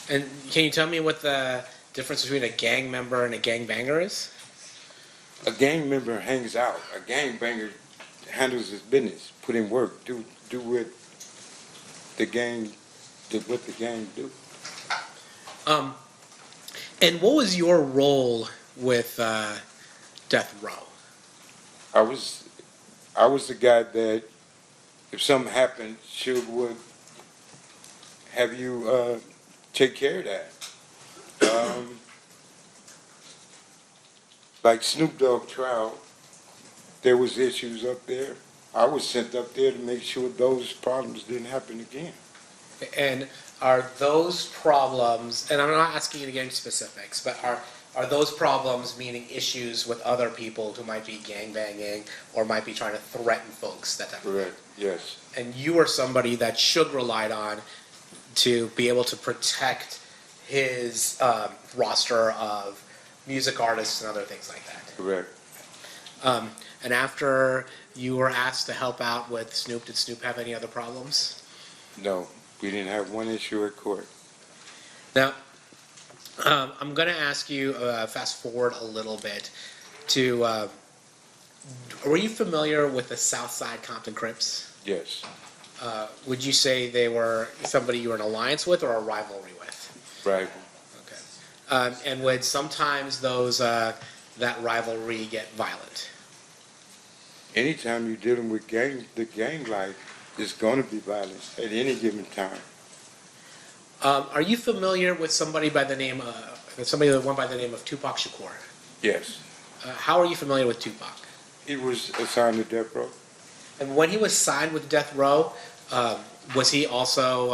And can you tell me what the difference between a gang member and a gang banger is? A gang member hangs out. A gang banger handles his business, put in work, do what the gang do. And what was your role with Death Row? I was the guy that if something happened, Suge would have you take care of that. Like Snoop Dogg trial, there was issues up there. I was sent up there to make sure those problems didn't happen again. And are those problems, and I'm not asking you to get into specifics, but are those problems meaning issues with other people who might be gangbanging or might be trying to threaten folks, that type of thing? Correct, yes. And you were somebody that Suge relied on to be able to protect his roster of music artists and other things like that. Correct. And after you were asked to help out with Snoop, did Snoop have any other problems? No, we didn't have one issue at court. Now, I'm going to ask you, fast forward a little bit, to, were you familiar with the Southside Compton Crips? Yes. Would you say they were somebody you were in alliance with or a rivalry with? Rival. Okay. And would sometimes that rivalry get violent? Anytime you're dealing with the gang life, it's going to be violent at any given time. Are you familiar with somebody by the name of Tupac Shakur? Yes. How are you familiar with Tupac? He was assigned to Death Row. And when he was signed with Death Row, would he also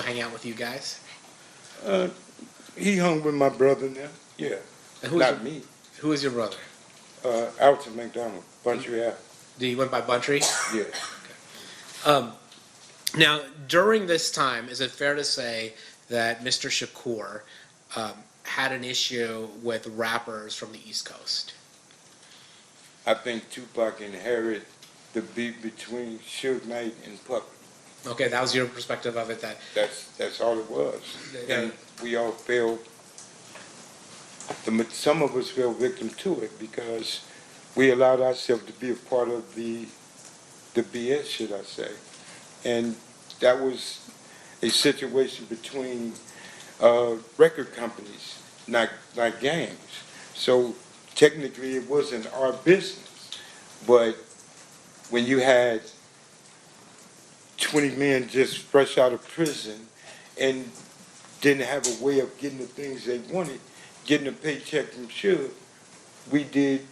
hang out with you guys? He hung with my brother now. Yeah. Not me. Who is your brother? Alton McDonald, Buntry Ave. He went by Buntry? Yeah. Okay. Now, during this time, is it fair to say that Mr. Shakur had an issue with rappers from the East Coast? I think Tupac inherited the beef between Suge Knight and Puppy. Okay, that was your perspective of it. That's all it was. Yeah. And we all fell, some of us fell victim to it because we allowed ourselves to be a part of the BS, should I say. And that was a situation between record companies, not gangs. So technically it wasn't our business. But when you had 20 men just fresh out of prison and didn't have a way of getting the things they wanted, getting a paycheck from Suge, we did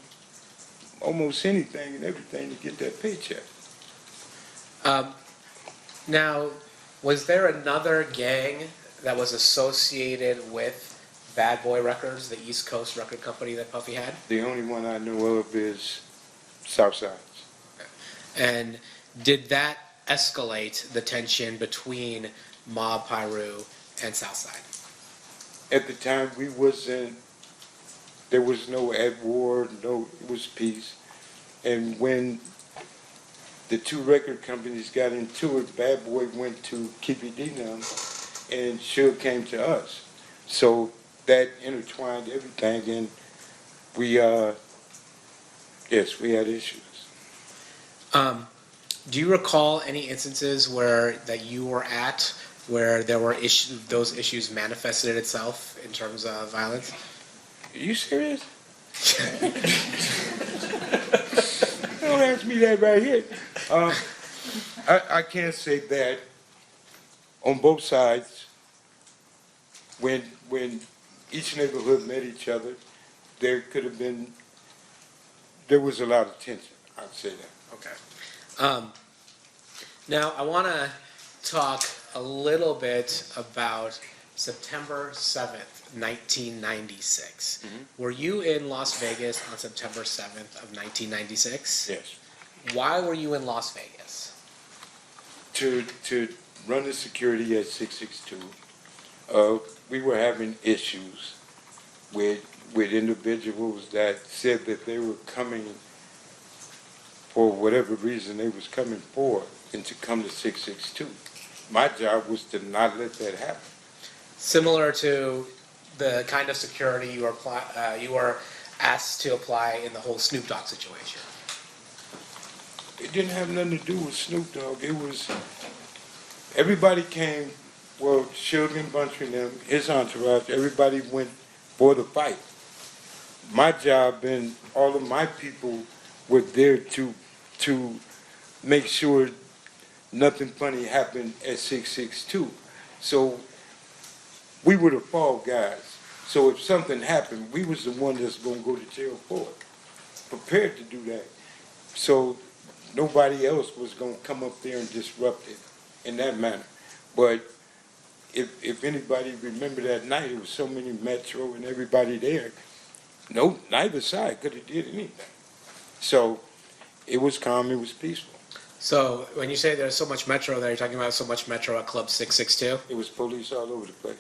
almost anything and everything to get that paycheck. Now, was there another gang that was associated with Bad Boy Records, the East Coast record company that Puffy had? The only one I know of is Southside. And did that escalate the tension between Mob Piru and Southside? At the time, there was no at war, it was peace. And when the two record companies got into it, Bad Boy went to Keepy D and Suge came to us. So that intertwined everything, and yes, we had issues. Do you recall any instances that you were at where there were those issues manifested itself in terms of violence? Are you serious? Don't ask me that right here. I can't say that on both sides. When each neighborhood met each other, there was a lot of tension. I'd say that. Okay. Now I want to talk a little bit about September 7th, 1996. Mm-hmm. Were you in Las Vegas on September 7th of 1996? Yes. Why were you in Las Vegas? To run the security at 662, we were having issues with individuals that said that they were coming for whatever reason they was coming for, and to come to 662. My job was to not let that happen. Similar to the kind of security you were asked to apply in the whole Snoop Dogg situation. It didn't have nothing to do with Snoop Dogg. It was, everybody came, well, Suge and Bunch and them, his entourage, everybody went for the fight. My job and all of my people were there to make sure nothing funny happened at 662. So we were the fall guys. So if something happened, we was the one that's going to go to jail for it. Prepared to do that. So nobody else was going to come up there and disrupt it in that manner. But if anybody remember that night, there was so many Metro and everybody there. No, neither side could have did anything. So it was calm, it was peaceful. So when you say there's so much Metro there, you're talking about so much Metro at Club 662? It was police all over the place.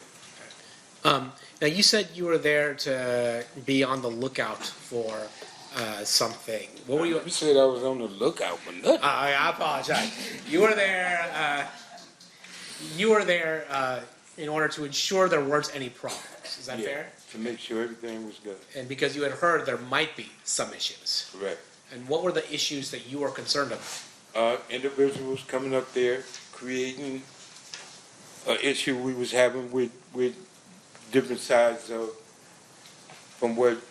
Now you said you were there to be on the lookout for something. What were you? You said I was on the lookout for nothing. I apologize. You were there. You were there in order to ensure there weren't any problems. Is that fair? To make sure everything was good. And because you had heard there might be some issues. Correct. And what were the issues that you were concerned about? Individuals coming up there creating an issue we was having with different sides of from with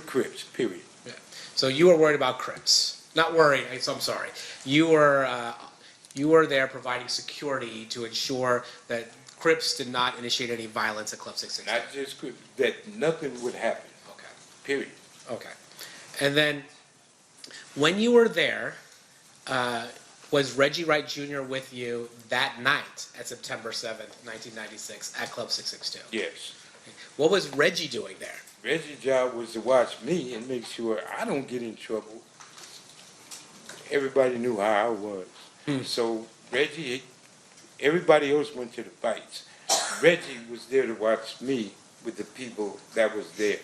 Crips, period. Yeah. So you were worried about Crips. Not worried, so I'm sorry. You were there providing security to ensure that Crips did not initiate any violence at Club 662. Not just Crips, that nothing would happen. Okay. Period. Okay. And then when you were there, was Reggie Wright Jr. with you that night at September 7th, 1996 at Club 662? Yes. What was Reggie doing there? Reggie's job was to watch me and make sure I don't get in trouble. Everybody knew how I was. So Reggie, everybody else went to the fights. Reggie was there to watch me with the people that was there.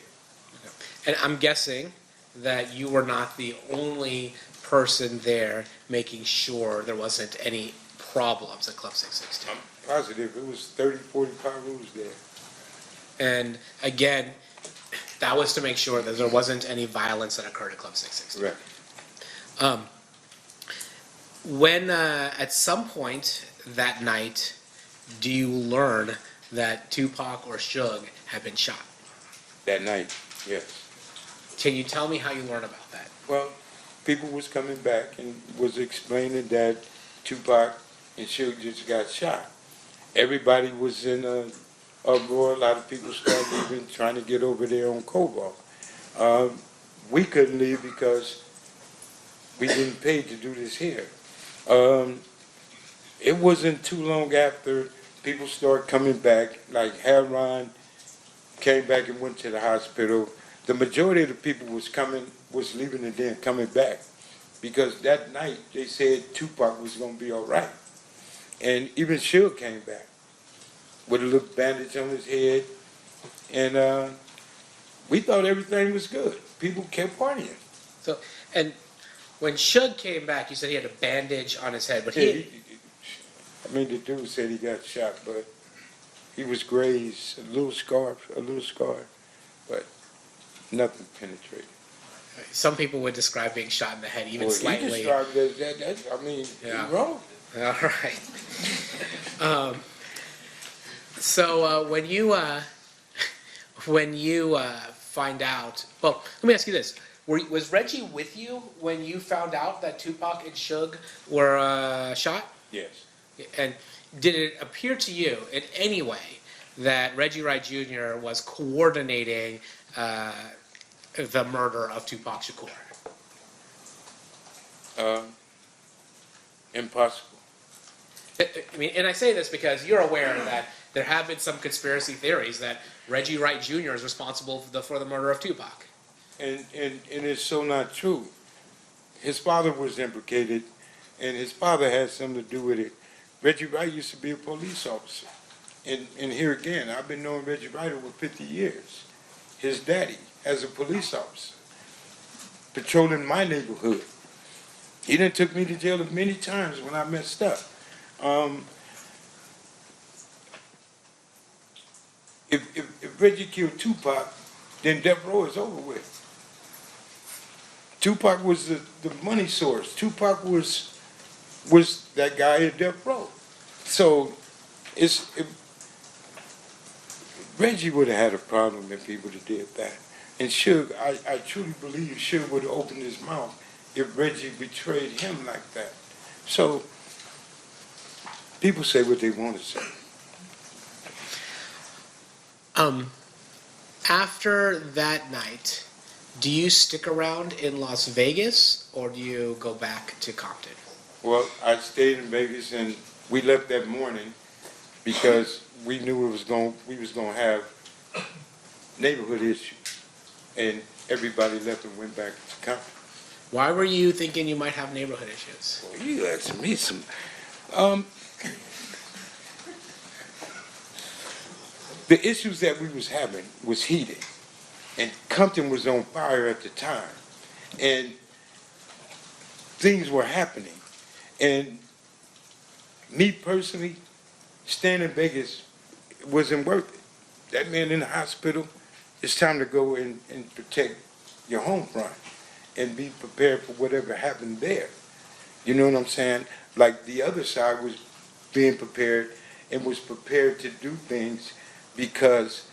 And I'm guessing that you were not the only person there making sure there wasn't any problems at Club 662? I'm positive it was 30, 40 Pyrus there. And again, that was to make sure that there wasn't any violence that occurred at Club 662. Right. When, at some point that night, do you learn that Tupac or Suge had been shot? That night, yes. Can you tell me how you learn about that? Well, people was coming back and was explaining that Tupac and Suge just got shot. Everybody was in a uproar. A lot of people started leaving, trying to get over there on Cobalt. We couldn't leave because we didn't pay to do this here. It wasn't too long after people started coming back, like Haron came back and went to the hospital. The majority of the people was leaving and then coming back because that night they said Tupac was going to be all right. And even Suge came back with a little bandage on his head. And we thought everything was good. People kept partying. So, and when Suge came back, you said he had a bandage on his head, but Yeah, the dude said he got shot, but he was grazed, a little scar, but nothing penetrated. some people would describe being shot in the head even Well, slightly. he described it as that, I mean, Yeah. he's wrong. All right. So when you find out, well, let me ask you this: was Reggie with you when you found out that Tupac and Suge were shot? Yes. And did it appear to you in any way that Reggie Wright Jr. was coordinating the murder of Tupac Shakur? Impossible. I mean, and I say this because you're aware that there have been some conspiracy theories that Reggie Wright Jr. is responsible for the murder of Tupac. And it's so not true. His father was implicated, and his father had something to do with it. Reggie Wright used to be a police officer. And here again, I've been knowing Reggie Wright over 50 years. His daddy, as a police officer, patrolling my neighborhood. He done took me to jail many times when I messed up. If Reggie killed Tupac, then death row is over with. Tupac was the money source. Tupac was that guy at death row. So Reggie would have had a problem if he would have did that. And Suge, I truly believe Suge would have opened his mouth if Reggie betrayed him like that. So people say what they want to say. After that night, do you stick around in Las Vegas or do you go back to Compton? Well, I stayed in Vegas and we left that morning because we knew we was going to have neighborhood issues, and everybody left and went back to Compton. Why were you thinking you might have neighborhood issues? Well, you asking me some. The issues that we was having was heated, and Compton was on fire at the time, and things were happening. And me personally, staying in Vegas wasn't worth it. That man in the hospital, it's time to go and protect your home front and be prepared for whatever happened there. You know what I'm saying? Like the other side was being prepared and was prepared to do things because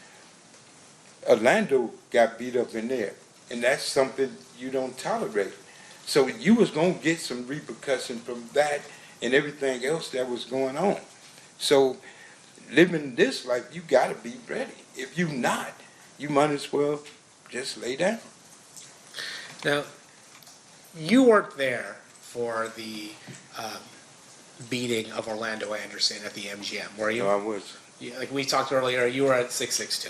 Orlando got beat up in there. And that's something you don't tolerate. So you was going to get some repercussion from that and everything else that was going on. So living this life, you got to be ready. If you not, you might as well just lay down. Now, you weren't there for the beating of Orlando Anderson at the MGM, were you? No, I wasn't. Yeah, like we talked earlier, you were at 662.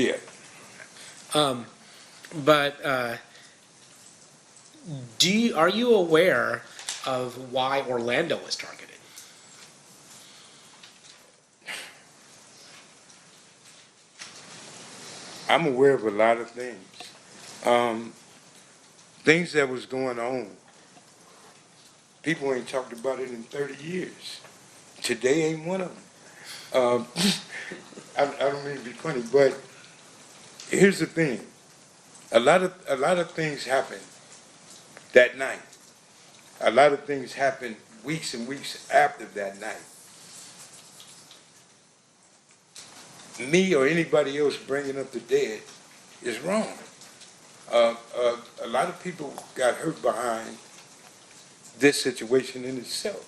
Yeah. But are you aware of why Orlando was targeted? I'm aware of a lot of things. things that was going on, people ain't talked about it in 30 years. Today ain't one of them. I don't mean to be funny, but here's the thing. A lot of things happened that night. A lot of things happened weeks and weeks after that night. Me or anybody else bringing up the dead is wrong. A lot of people got hurt behind this situation in itself.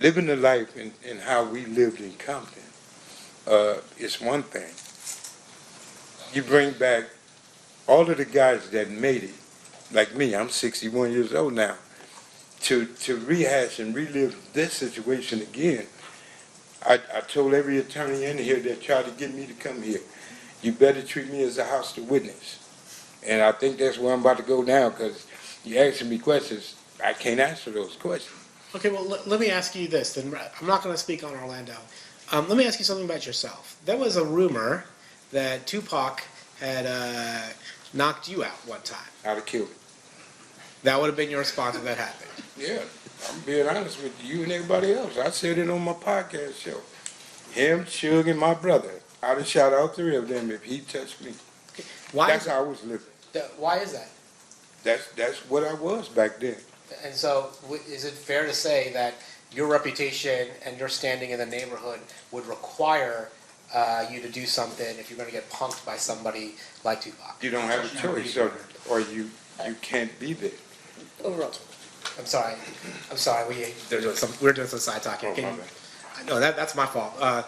Living the life and how we lived in Compton is one thing. You bring back all of the guys that made it, like me, I'm 61 years old now, to rehash and relive this situation again. I told every attorney in here that tried to get me to come here, you better treat me as a hostile witness. And I think that's where I'm about to go now, because you're asking me questions, I can't answer those questions. Okay, well, let me ask you this, then. I'm not going to speak on Orlando. Let me ask you something about yourself. There was a rumor that Tupac had knocked you out one time. I'd have killed him. That would have been your response if that happened. Yeah, I'm being honest with you and everybody else. I said it on my podcast show. Him, Suge, and my brother. I'd have shot all three of them if he touched me. Okay. Why That's how I was living. Why is that? That's what I was back then. And so, is it fair to say that your reputation and your standing in the neighborhood would require you to do something if you're going to get punked by somebody like Tupac? You don't have a choice, or you can't be there. Overruled. I'm sorry. We're doing some side talking. No, that's my fault. I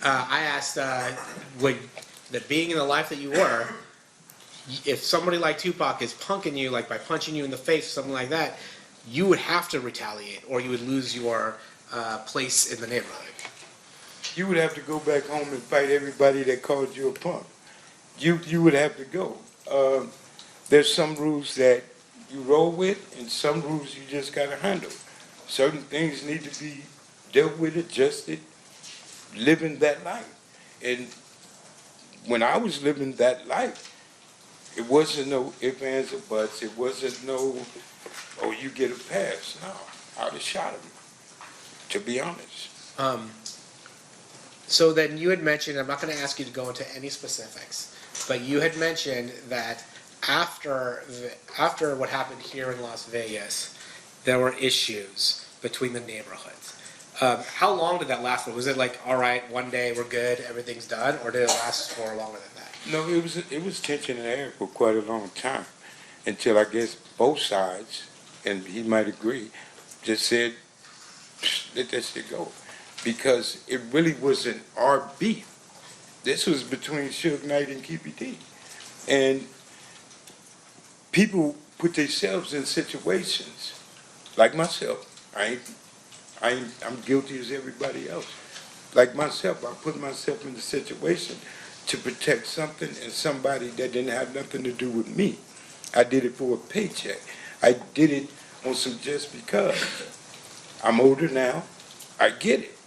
asked, that being in the life that you were, if somebody like Tupac is punking you, like by punching you in the face or something like that, you would have to retaliate, or you would lose your place in the neighborhood. You would have to go back home and fight everybody that called you a punk. You would have to go. There's some rules that you roll with, and some rules you just got to handle. Certain things need to be dealt with, adjusted, living that life. And when I was living that life, it wasn't no ifs, ands, or buts. It wasn't no, oh, you get a pass. No, I'd have shot him, to be honest. So then you had mentioned, I'm not going to ask you to go into any specifics, but you had mentioned that after what happened here in Las Vegas, there were issues between the neighborhoods. How long did that last for? Was it like, all right, one day we're good, everything's done, or did it last for longer than that? No, it was tension in the air for quite a long time, until I guess both sides, and he might agree, just said, let that shit go. Because it really wasn't our beef. This was between Suge Knight and Keepy D. And people put themselves in situations, like myself. I'm guilty as everybody else. Like myself, I put myself in the situation to protect something and somebody that didn't have nothing to do with me. I did it for a paycheck. I did it on some just because. I'm older now. I get it.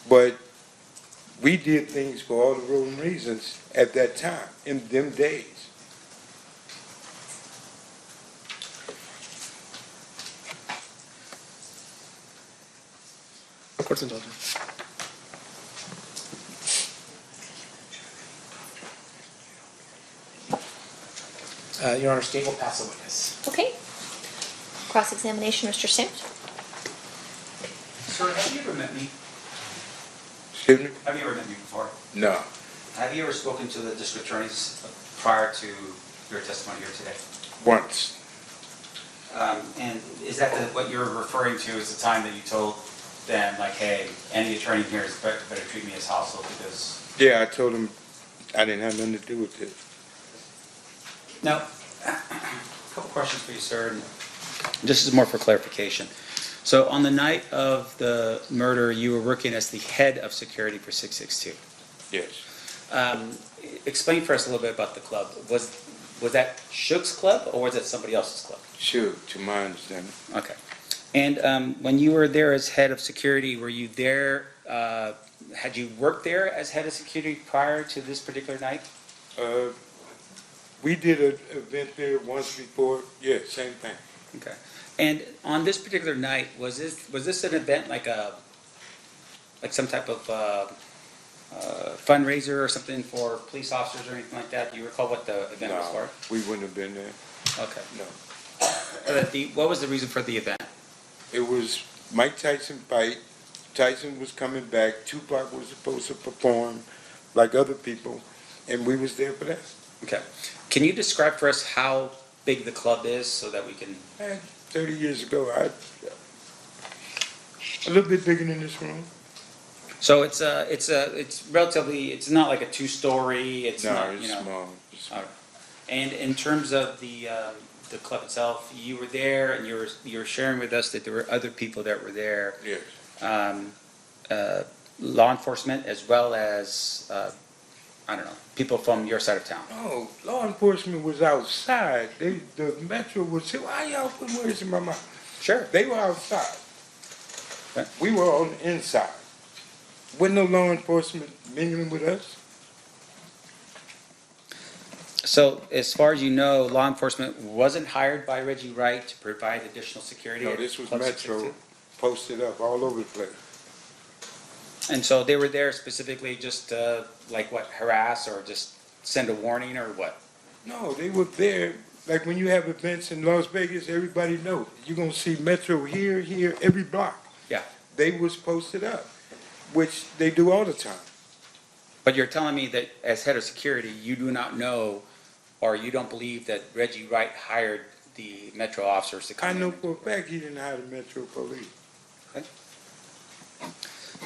But we did things for all the wrong reasons at that time, in them days. Court's indulgent. Your Honor, state will pass a witness. Okay. Cross-examination, Mr. Stamp. Sir, have you ever met me? Excuse me? Have you ever met me before? No. Have you ever spoken to the district attorneys prior to your testimony here today? Once. And is that what you're referring to as the time that you told them, like, hey, any attorney here is better treat me as hostile because... Yeah, I told him I didn't have nothing to do with this. Now, a couple questions for you, sir. This is more for clarification. So on the night of the murder, you were working as the head of security for 662. Yes. Explain for us a little bit about the club. Was that Suge's club or was it somebody else's club? Suge, to my understanding. Okay. And when you were there as head of security, were you there had you worked there as head of security prior to this particular night? We did an event there once before, yeah, same thing. Okay. And on this particular night, was this an event like some type of fundraiser or something for police officers or anything like that? Do you recall what the event was for? We wouldn't have been there. Okay. No. What was the reason for the event? It was Mike Tyson fight. Tyson was coming back. Tupac was supposed to perform like other people, and we was there for that. Okay. Can you describe for us how big the club is so that we can? 30 years ago, a little bit bigger than this room. So it's relatively, it's not like a two-story, it's No, not, it's you know. small. All right. And in terms of the club itself, you were there and you were sharing with us that there were other people that were there. Yes. Law enforcement as well as, I don't know, people from your side of town. No, law enforcement was outside. The Metro was saying, why y'all putting words in my mouth? Sure. They were outside. We were on the inside. Wasn't no law enforcement mingling with us. So as far as you know, law enforcement wasn't hired by Reggie Wright to provide additional security? No, at this was Club Metro 662? posted up all over the place. And so they were there specifically just to, like what, harass or just send a warning or what? No, they were there. Like when you have events in Las Vegas, everybody knows. You're going to see Metro here, every block. Yeah. They was posted up, which they do all the time. But you're telling me that as head of security, you do not know or you don't believe that Reggie Wright hired the Metro officers to come I in? know for a fact he didn't hire the Metro Police. Okay.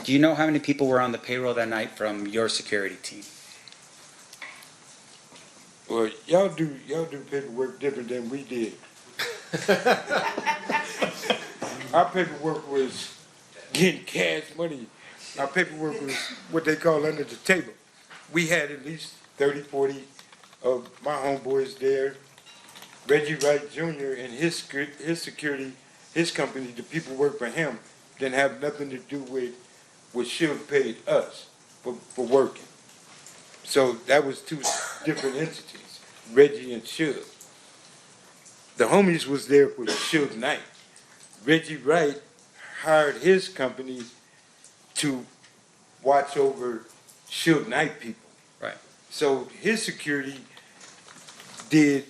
Do you know how many people were on the payroll that night from your security team? Well, y'all do paperwork different than we did. Our paperwork was getting cash money. Our paperwork was what they call under the table. We had at least 30, 40 of my homeboys there. Reggie Wright Jr. and his security, his company, the people work for him, didn't have nothing to do with what Suge paid us for working. So that was two different entities, Reggie and Suge. The homies was there for Suge Knight. Reggie Wright hired his company to watch over Suge Knight people. Right. So his security did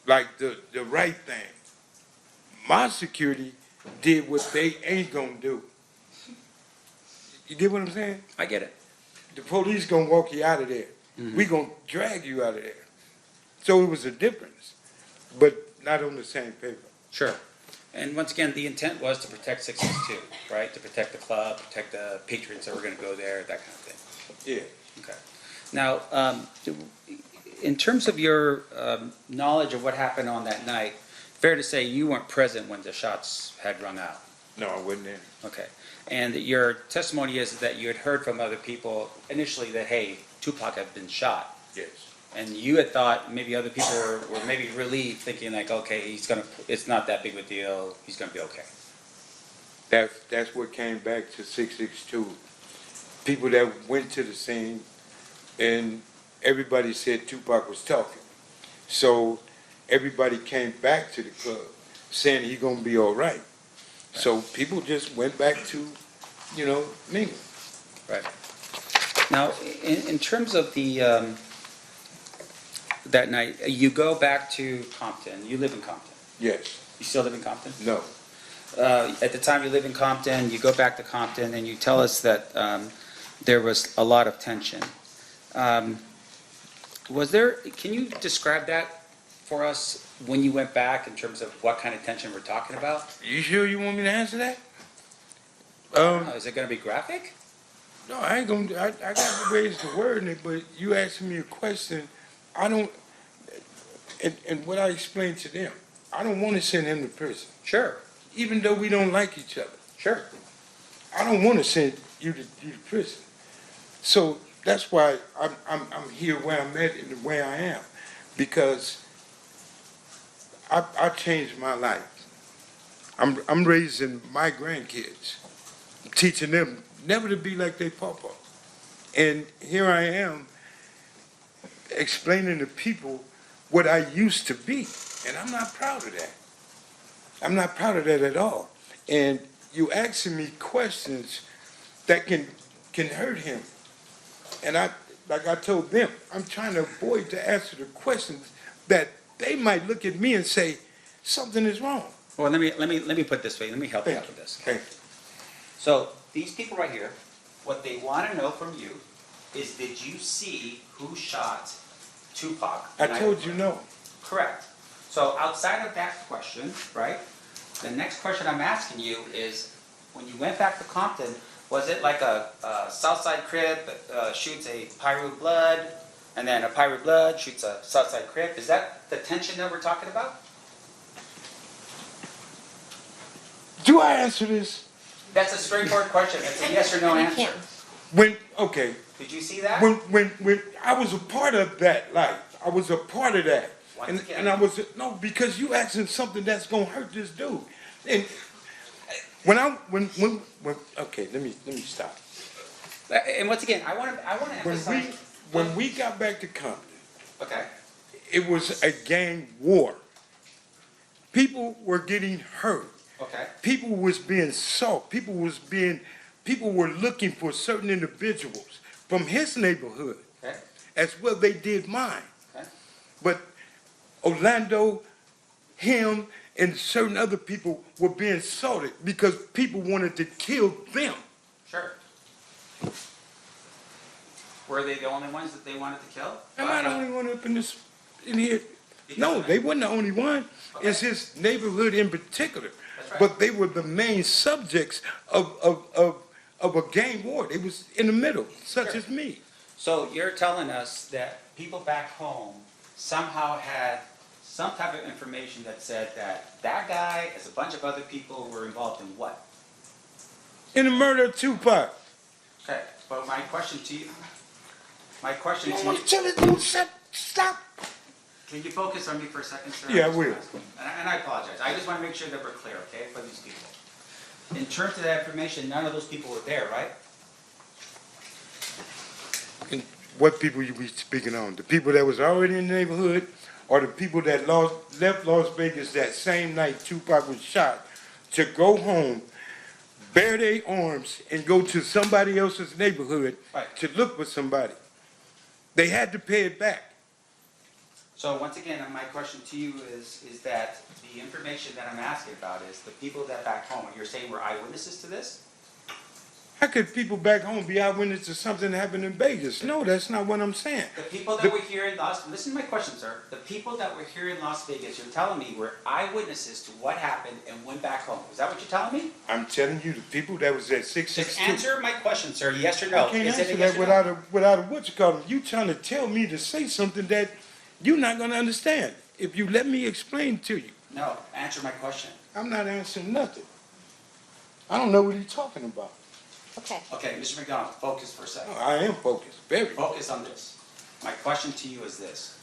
like the right thing. My security did what they ain't gonna do. You get what I'm saying? I get it. The police gonna walk you out of there. Mhm. We gonna drag you out of there. So it was a difference, but not on the same paper. Sure. And once again, the intent was to protect 662, right? To protect the club, protect the patrons that were going to go there, that kind of thing. Yeah. Okay. Now, in terms of your knowledge of what happened on that night, fair to say you weren't present when the shots had rung out. No, I wasn't there. Okay. And your testimony is that you had heard from other people initially that, hey, Tupac had been shot. Yes. And you had thought maybe other people were maybe relieved, thinking like, okay, it's not that big of a deal, he's gonna be okay. That's what came back to 662. People that went to the scene, and everybody said Tupac was talking. So everybody came back to the club saying he gonna be all right. So people just went back to, mingling. Right. Now, in terms of the that night, you go back to Compton. You live in Compton. Yes. You still live in Compton? No. At the time you live in Compton, you go back to Compton, and you tell us that there was a lot of tension. Can you describe that for us when you went back in terms of what kind of tension we're talking about? You sure you want me to answer that? Is it going to be graphic? No, I ain't gonna. I got to raise the word in it, but you asking me a question. I don't. And what I explained to them, I don't want to send him to prison. Sure. Even though we don't like each other. Sure. I don't want to send you to prison. So that's why I'm here where I'm at and the way I am, because I changed my life. I'm raising my grandkids, teaching them never to be like their papa. And here I am explaining to people what I used to be, and I'm not proud of that. I'm not proud of that at all. And you asking me questions that can hurt him. And like I told them, I'm trying to avoid to answer the questions that they might look at me and say, something is wrong. Well, let me put it this way, let me help you out with this. Thank you. So, these people right here, what they want to know from you is, did you see who shot Tupac? I told you no. Correct. So outside of that question, right, the next question I'm asking you is, when you went back to Compton, was it like a Southside Crip shoots a Pyro Blood, and then a Pyro Blood shoots a Southside Crip? Is that the tension that we're talking about? Do I answer this? That's a straightforward question. It's a yes or no answer. Okay. Did you see that? When I was a part of that life, I was a part of that. And I was, no, because you asking something that's gonna hurt this dude. And okay, let me stop. And once again, I want to emphasize. When we got back to Compton, okay, it was a gang war. People were getting hurt. Okay. People was being sought. People were looking for certain individuals from his neighborhood, okay, as well they did mine. Okay. But Orlando, him, and certain other people were being assaulted because people wanted to kill them. Sure. Were they the only ones that they wanted to kill? Am I the only one up in here? No, they weren't the only one. Okay. It's his neighborhood in particular. That's right. But they were the main subjects of a gang war. They was in the middle, such as me. So you're telling us that people back home somehow had some type of information that said that guy, as a bunch of other people, were involved in what? In the murder of Tupac. Okay, but my question to you, Stop. Can you focus on me for a second, sir? Yeah, I will. And I apologize. I just want to make sure that we're clear, okay, for these people. In terms of that information, none of those people were there, right? And what people you be speaking on? The people that was already in the neighborhood, or the people that left Las Vegas that same night Tupac was shot to go home, bear their arms, and go to somebody else's neighborhood to look for somebody? They had to pay it back. So once again, my question to you is that the information that I'm asking about is the people that back home, you're saying were eyewitnesses to this? How could people back home be eyewitnesses to something that happened in Vegas? No, that's not what I'm saying. The people that were here in listen to my question, sir. The people that were here in Las Vegas, you're telling me, were eyewitnesses to what happened and went back home. Is that what you're telling me? I'm telling you, the people that was at 662. Just answer my question, sir. Yes or no. I can't answer that without a what you call it. You trying to tell me to say something that you're not going to understand. If you let me explain to you. No, answer my question. I'm not answering nothing. I don't know what he's talking about. Okay. Okay, Mr. McDonald, focus for a second. I am focused, very. Focus on this. My question to you is this.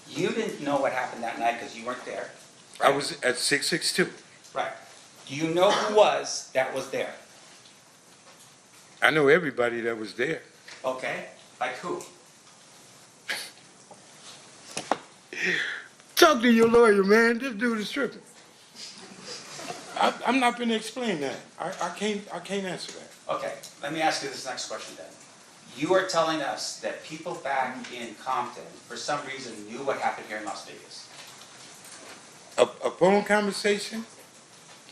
You didn't know what happened that night because you weren't there. Right? I was at 662. Right. Do you know who that was there? I know everybody that was there. Okay. Like who? Talk to your lawyer, man. This dude is tripping. I'm not going to explain that. I can't answer that. Okay, let me ask you this next question then. You are telling us that people back in Compton, for some reason, knew what happened here in Las Vegas. A phone conversation?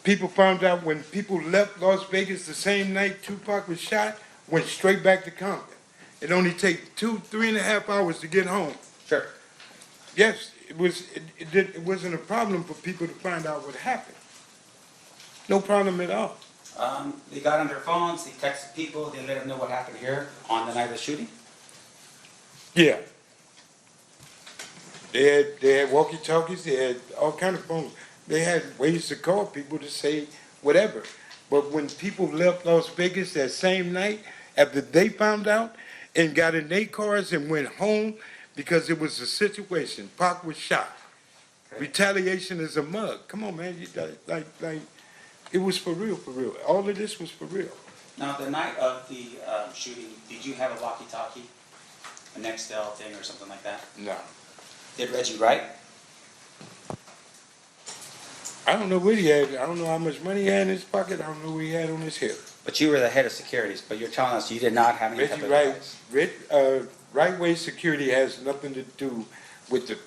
People found out when people left Las Vegas the same night Tupac was shot, went straight back to Compton. It only takes 3.5 hours to get home. Sure. Yes, it wasn't a problem for people to find out what happened. No problem at all. They got on their phones, they texted people, they let them know what happened here on the night of the shooting? Yeah. They had walkie-talkies, they had all kind of phones. They had ways to call people to say whatever. But when people left Las Vegas that same night, after they found out and got in their cars and went home because it was a situation, Pac was shot. Okay. Retaliation is a mug. Come on, man. It was for real, for real. All of this was for real. Now, the night of the shooting, did you have a walkie-talkie, a Nextel thing or something like that? No. Did Reggie Wright? I don't know what he had. I don't know how much money he had in his pocket. I don't know what he had on his hip. But you were the head of securities, but you're telling us you did not have any type Reggie of Wright, device. right way security has nothing to do with the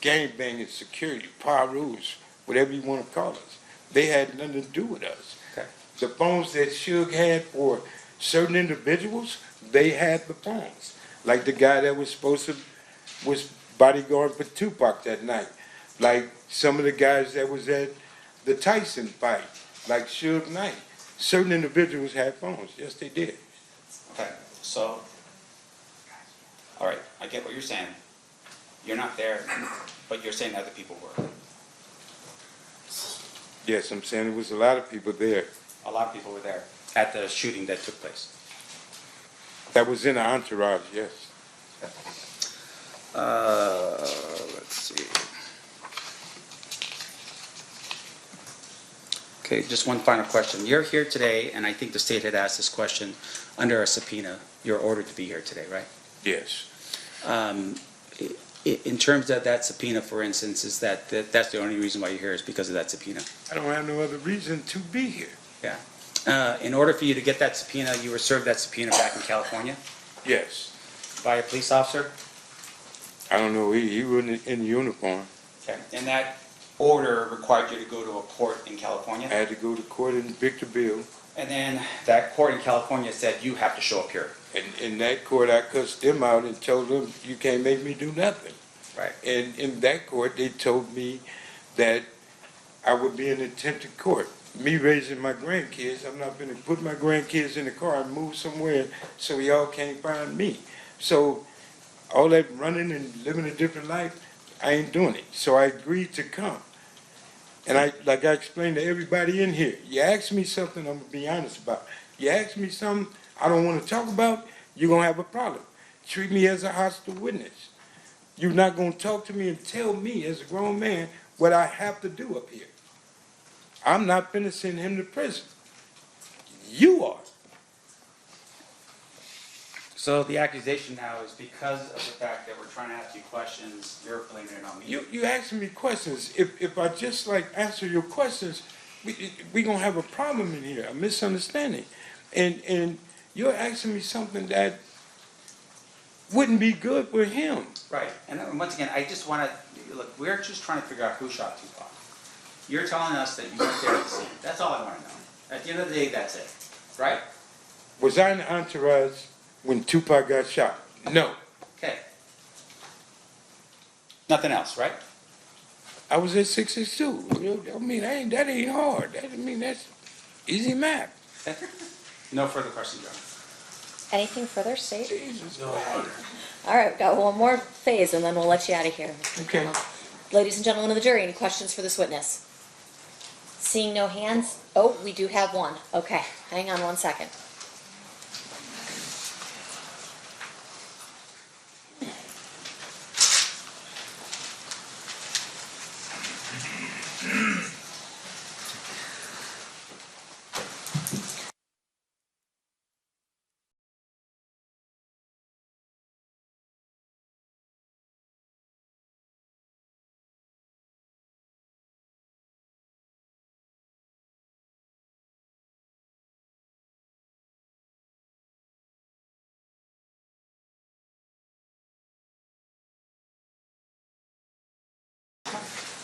gang banging security, Parus, whatever you want to call us. They had nothing to do with us. Okay. The phones that Suge had for certain individuals, they had the phones. Like the guy that was bodyguard for Tupac that night. Like some of the guys that was at the Tyson fight, like Suge Knight. Certain individuals had phones. Yes, they did. Okay, so, all right, I get what you're saying. You're not there, but you're saying other people were. Yes, I'm saying there was a lot of people there. A lot of people were there at the shooting that took place. That was in the entourage, yes. Let's see. Okay, just one final question. You're here today, and I think the state had asked this question under a subpoena. You're ordered to be here today, right? Yes. In terms of that subpoena, for instance, is that's the only reason why you're here is because of that subpoena? I don't have no other reason to be here. Yeah. In order for you to get that subpoena, you were served that subpoena back in California? Yes. By a police officer? I don't know, he wasn't in uniform. Okay. And that order required you to go to a court in California? I had to go to court and pick the bill. And then that court in California said you have to show up here. And in that court, I cussed them out and told them, you can't make me do nothing. Right. And in that court, they told me that I would be in attempted court. Me raising my grandkids, I'm not going to put my grandkids in the car and move somewhere so y'all can't find me. So all that running and living a different life, I ain't doing it. So I agreed to come. And like I explained to everybody in here, you ask me something, I'm going to be honest about. You ask me something I don't want to talk about, you're going to have a problem. Treat me as a hostile witness. You're not going to talk to me and tell me as a grown man what I have to do up here. I'm not finna send him to prison. You are. So the accusation now is because of the fact that we're trying to ask you questions, you're blaming it on me. You asking me questions. If I just like answer your questions, we gonna have a problem in here, a misunderstanding. And you're asking me something that wouldn't be good for him. Right. And once again, I just want to, look, we're just trying to figure out who shot Tupac. You're telling us that you weren't there at the scene. That's all I want to know. At the end of the day, that's it. Right? Was I in the entourage when Tupac got shot? No. Okay. Nothing else, right? I was at 662. I mean, that ain't hard. That's easy math. No further questions, John. Anything further, State? Jesus. All right, we've got one more phase, and then we'll let you out of here. Okay. Ladies and gentlemen of the jury, any questions for this witness? Seeing no hands, oh, we do have one. Okay, hang on one second.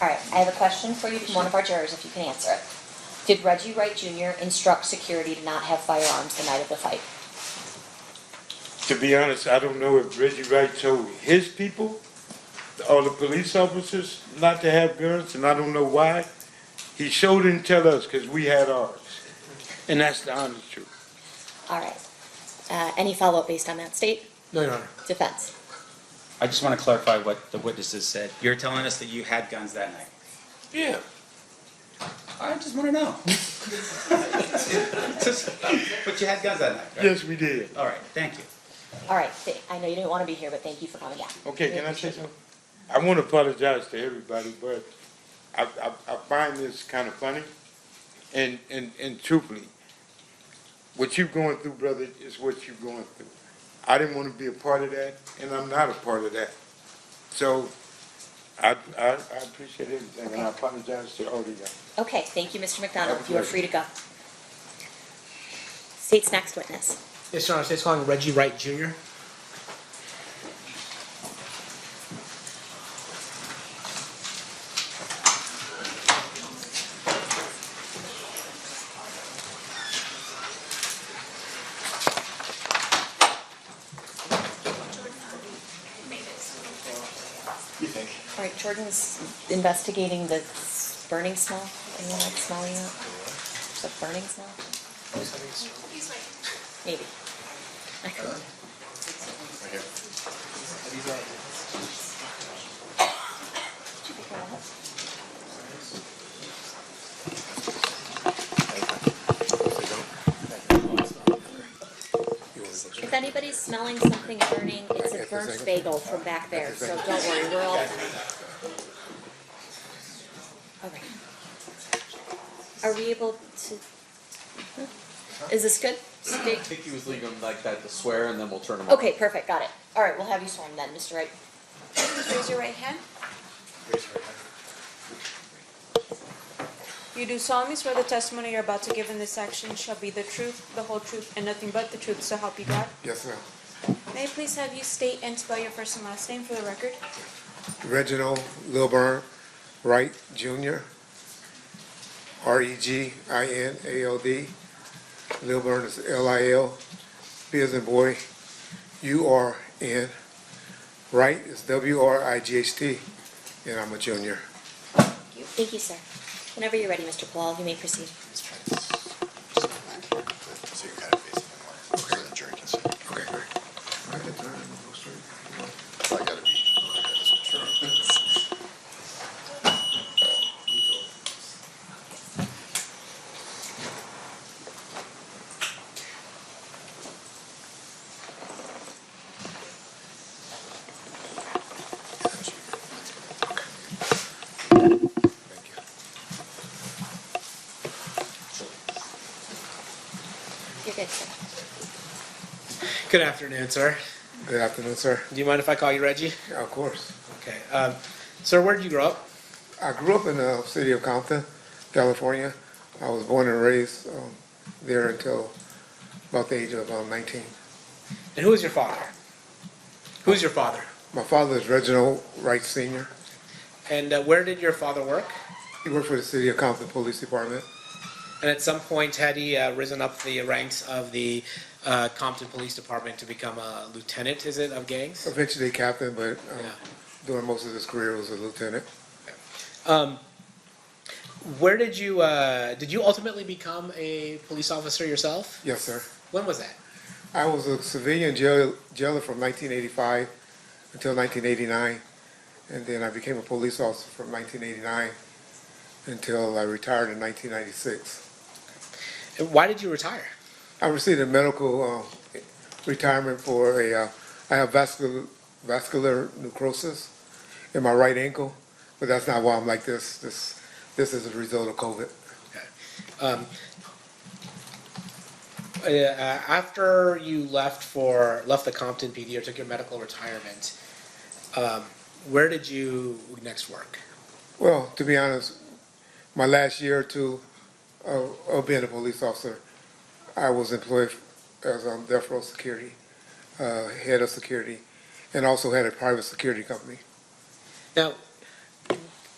All right, I have a question for you from one of our jurors, if you can answer it. Did Reggie Wright Jr. instruct security to not have firearms the night of the fight? To be honest, I don't know if Reggie Wright told his people, or the police officers, not to have guns, and I don't know why. He sure didn't tell us because we had ours. And that's the honest truth. All right. Any follow-up based on that, State? No, Your Honor. Defense? I just want to clarify what the witnesses said. You're telling us that you had guns that night? Yeah. I just want to know. But you had guns that night, right? Yes, we did. All right, thank you. All right, I know you didn't want to be here, but thank you for coming down. Okay, can I say something? I want to apologize to everybody, but I find this kind of funny. And truthfully, what you're going through, brother, is what you're going through. I didn't want to be a part of that, and I'm not a part of that. So I appreciate everything, and I apologize to all of y'all. Okay, thank you, Mr. McDonald. Have a You are pleasure. free to go. State's next witness. Yes, Your Honor, state's calling Reggie Wright Jr. All right, Jordan's investigating the burning smell. Anyone like smelling that? The burning smell? Maybe. I could. If anybody's smelling something burning, it's a burnt bagel from back there, so don't worry, we're all. Okay. Are we able to? Is this good? I think he was leaving them like that to swear, and then we'll turn them over. Okay, perfect, got it. All right, we'll have you sworn then, Mr. Wright. Please raise your right hand. You do solemnly swear the testimony you're about to give in this action shall be the truth, the whole truth, and nothing but the truth, so help you God? Yes, sir. May I please have you state and spell your first and last name for the record? Reginald Lilburn Wright Jr., Reginald. Lilburn is Lil, B as in boy, URN. Wright is WRIGHT, and I'm a junior. Thank you, sir. Whenever you're ready, Mr. Paul, you may proceed. So you kind of face it more, so the jury can see. Okay, great. So I gotta be. You're good, sir. Good afternoon, sir. Good afternoon, sir. Do you mind if I call you Reggie? Yeah, of course. Okay. Sir, where did you grow up? I grew up in the city of Compton, California. I was born and raised there until about the age of 19. And who is your father? Who's your father? My father is Reginald Wright Sr. And where did your father work? He worked for the city of Compton Police Department. And at some point, had he risen up the ranks of the Compton Police Department to become a lieutenant, is it, of gangs? Eventually captain, but during most of his career was a lieutenant. Where did you ultimately become a police officer yourself? Yes, sir. When was that? I was a civilian jailer from 1985 until 1989, and then I became a police officer from 1989 until I retired in 1996. And why did you retire? I received a medical retirement for I have vascular necrosis in my right ankle, but that's not why I'm like this. This is a result of COVID. After you left the Compton PD or took your medical retirement, where did you next work? Well, to be honest, my last year or two of being a police officer, I was employed as death row security, head of security, and also had a private security company. Now,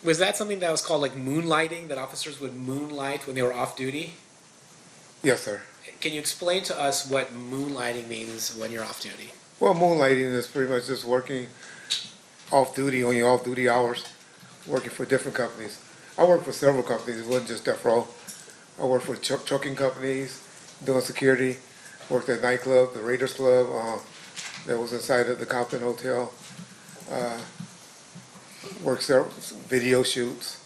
was that something that was called like moonlighting, that officers would moonlight when they were off duty? Yes, sir. Can you explain to us what moonlighting means when you're off duty? Well, moonlighting is pretty much just working off duty on your off duty hours, working for different companies. I worked for several companies. It wasn't just death row. I worked for trucking companies, doing security. Worked at nightclub, the Raiders Club, that was inside of the Compton Hotel. Worked several video shoots.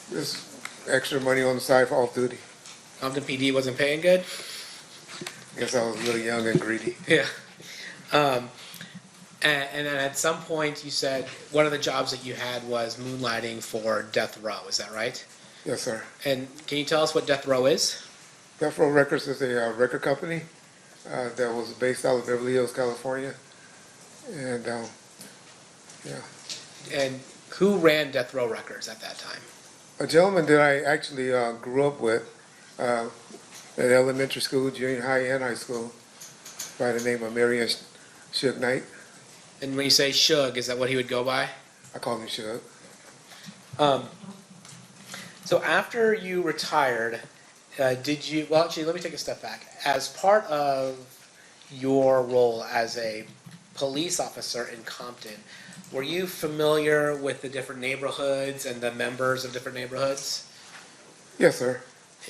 Just extra money on the side for off duty. Compton PD wasn't paying good? Guess I was a little young and greedy. Yeah. And then at some point you said one of the jobs that you had was moonlighting for death row, is that right? Yes, sir. And can you tell us what death row is? Death Row Records is a record company that was based out of Beverly Hills, California. And, yeah. And who ran Death Row Records at that time? A gentleman that I actually grew up with at elementary school, junior high, and high school by the name of Marion Suge Knight. And when you say Suge, is that what he would go by? I call him Suge. So after you retired, did you, well, actually, let me take a step back. As part of your role as a police officer in Compton, were you familiar with the different neighborhoods and the members of different neighborhoods? Yes, sir.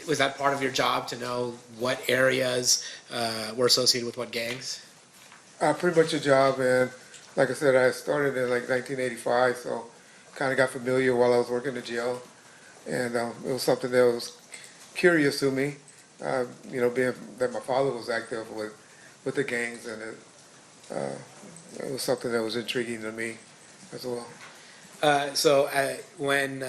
Was that part of your job to know what areas were associated with what gangs? Pretty much a job, and like I said, I started in like 1985, so kind of got familiar while I was working the jail, and it was something that was curious to me, you know, being that my father was active with the gangs, and it was something that was intriguing to me as well. So when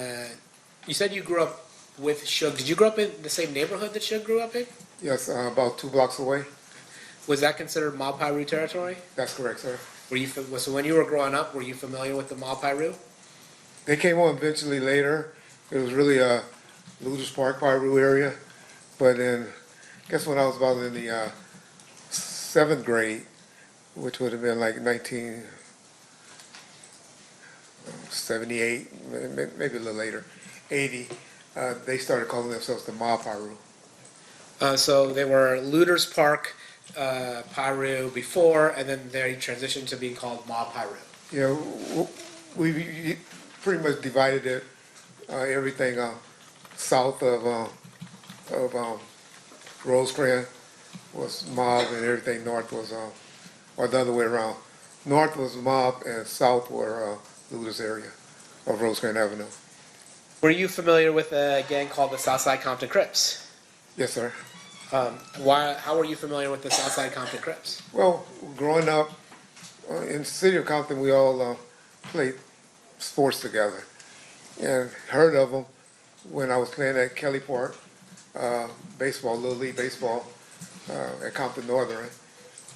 you said you grew up with Suge, did you grow up in the same neighborhood that Suge grew up in? Yes, about 2 blocks away. Was that considered Mob Piru territory? That's correct, sir. Were you so when you were growing up, were you familiar with the Mob Piru? They came on eventually later. It was really a Looters Park, Piru area. But then, I guess when I was about in the 7th grade, which would have been like 1978, maybe a little later, 80, they started calling themselves the Mob Piru. So they were Looters Park, Piru before, and then they transitioned to being called Mob Piru. Yeah, we pretty much divided it, everything south of Rosecrans was mob, and everything north was, or the other way around. North was mob, and south were Looters area of Rosecrans Avenue. Were you familiar with a gang called the Southside Compton Crips? Yes, sir. How were you familiar with the Southside Compton Crips? Well, growing up in the city of Compton, we all played sports together, and heard of them when I was playing at Kelly Park, baseball, Little League baseball, at Compton Northern.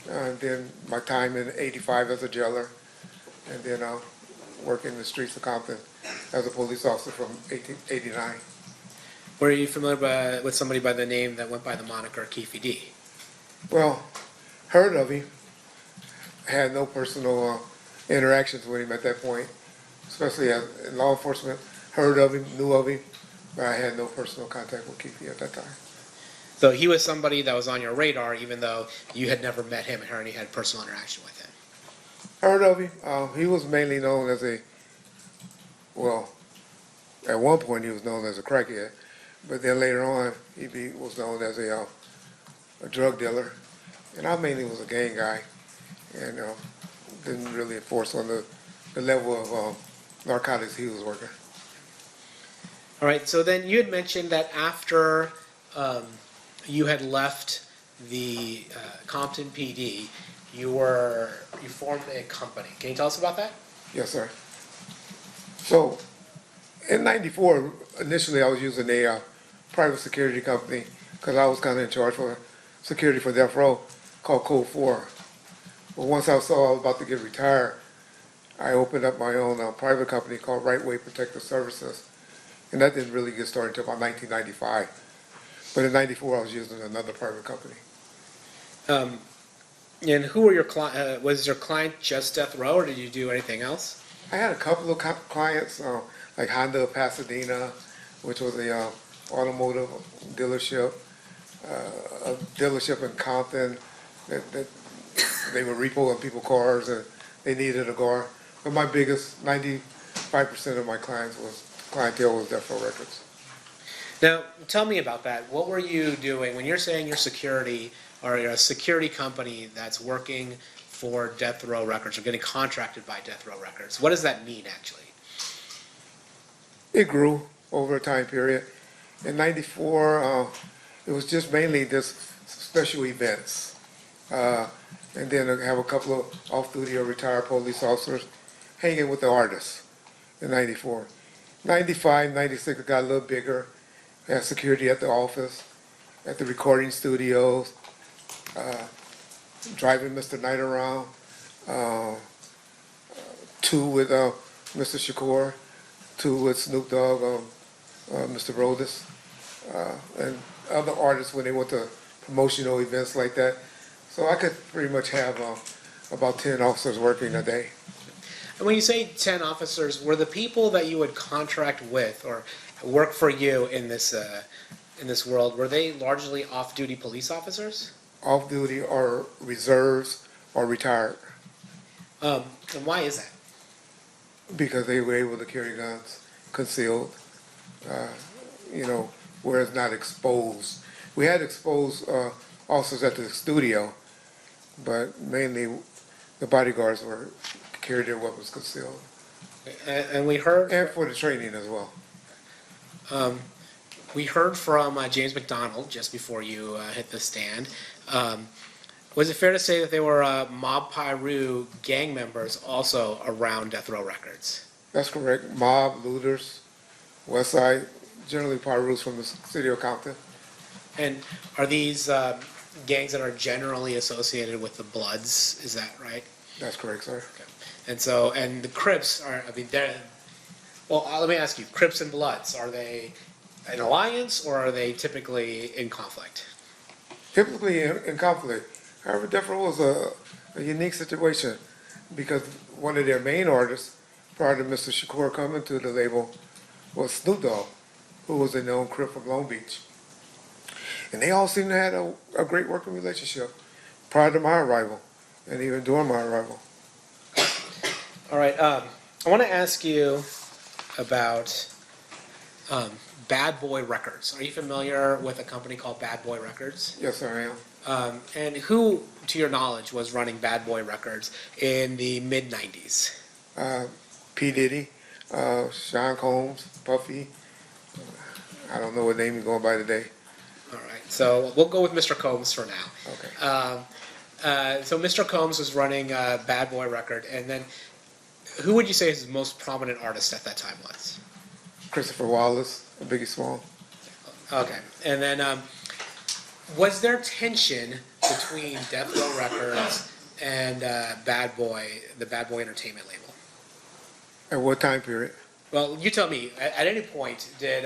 And then my time in '85 as a jailer, and then working in the streets of Compton as a police officer from 1989. Were you familiar with somebody by the name that went by the moniker Keefy D? Well, heard of him. Had no personal interactions with him at that point, especially as in law enforcement. Heard of him, knew of him, but I had no personal contact with Keefy at that time. So he was somebody that was on your radar, even though you had never met him or any had personal interaction with him. Heard of him. He was mainly known as well, at one point he was known as a crackhead, but then later on he was known as a drug dealer, and I mainly was a gang guy, and didn't really enforce on the level of narcotics he was working. All right, so then you had mentioned that after you had left the Compton PD, you formed a company. Can you tell us about that? Yes, sir. So, in '94, initially I was using a private security company because I was kind of in charge for security for Death Row, called Code 4. But once I saw I was about to get retired, I opened up my own private company called Right Way Protective Services. And that didn't really get started until about 1995. But in '94, I was using another private company. And who were your clients? Was your client just Death Row, or did you do anything else? I had a couple of clients, like Honda of Pasadena, which was a automotive dealership, a dealership in Compton that they were repoing people's cars and they needed a car. But my biggest, 95% of my clientele was Death Row Records. Now, tell me about that. What were you doing when you're saying you're security, or you're a security company that's working for Death Row Records or getting contracted by Death Row Records? What does that mean, actually? It grew over a time period. In '94, it was just mainly just special events. And then I have a couple of off-duty or retired police officers hanging with the artists in '94. '95, '96, it got a little bigger. I had security at the office. at the recording studios, driving Mr. Knight around, two with Mr. Shakur, two with Snoop Dogg, Mr. Brodus, and other artists when they went to promotional events like that. So I could pretty much have about 10 officers working a day. And when you say 10 officers, were the people that you would contract with or work for you in this world, were they largely off-duty police officers? Off-duty or reserves or retired. And why is that? Because they were able to carry guns concealed, where it's not exposed. We had exposed officers at the studio, but mainly the bodyguards carried their weapons concealed. And we heard... And for the training as well. We heard from James McDonald just before you hit the stand. Was it fair to say that there were Mob Piru gang members also around Death Row Records? That's correct. Mob, looters, West Side, generally Pirus from the city of Compton. And are these gangs that are generally associated with the Bloods, is that right? That's correct, sir. Okay. And the Crips are, let me ask you, Crips and Bloods, are they an alliance or are they typically in conflict? Typically in conflict. However, Death Row was a unique situation because one of their main artists, prior to Mr. Shakur coming to the label, was Snoop Dogg, who was a known Crip from Long Beach. And they all seemed to have a great working relationship prior to my arrival and even during my arrival. All right, I want to ask you about Bad Boy Records. Are you familiar with a company called Bad Boy Records? Yes, I am. And who, to your knowledge, was running Bad Boy Records in the mid-90s? P. Diddy, Sean Combs, Puffy. I don't know what name he's going by today. All right, so we'll go with Mr. Combs for now. Okay. So Mr. Combs was running Bad Boy Record, and then who would you say his most prominent artist at that time was? Christopher Wallace, Biggie Small. Okay, and then was there tension between Death Row Records and Bad Boy, the Bad Boy Entertainment label? At what time period? Well, you tell me. At any point, did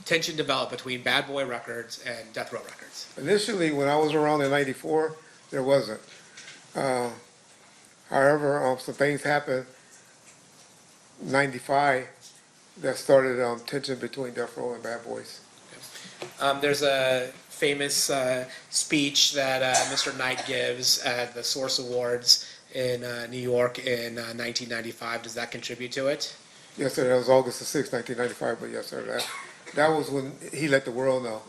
tension develop between Bad Boy Records and Death Row Records? Initially, when I was around in '94, there wasn't. However, some things happened in '95 that started tension between Death Row and Bad Boys. There's a famous speech that Mr. Knight gives at the Source Awards in New York in 1995. Does that contribute to it? Yes, sir. That was August the 6th, 1995. But yes, sir. That was when he let the world know.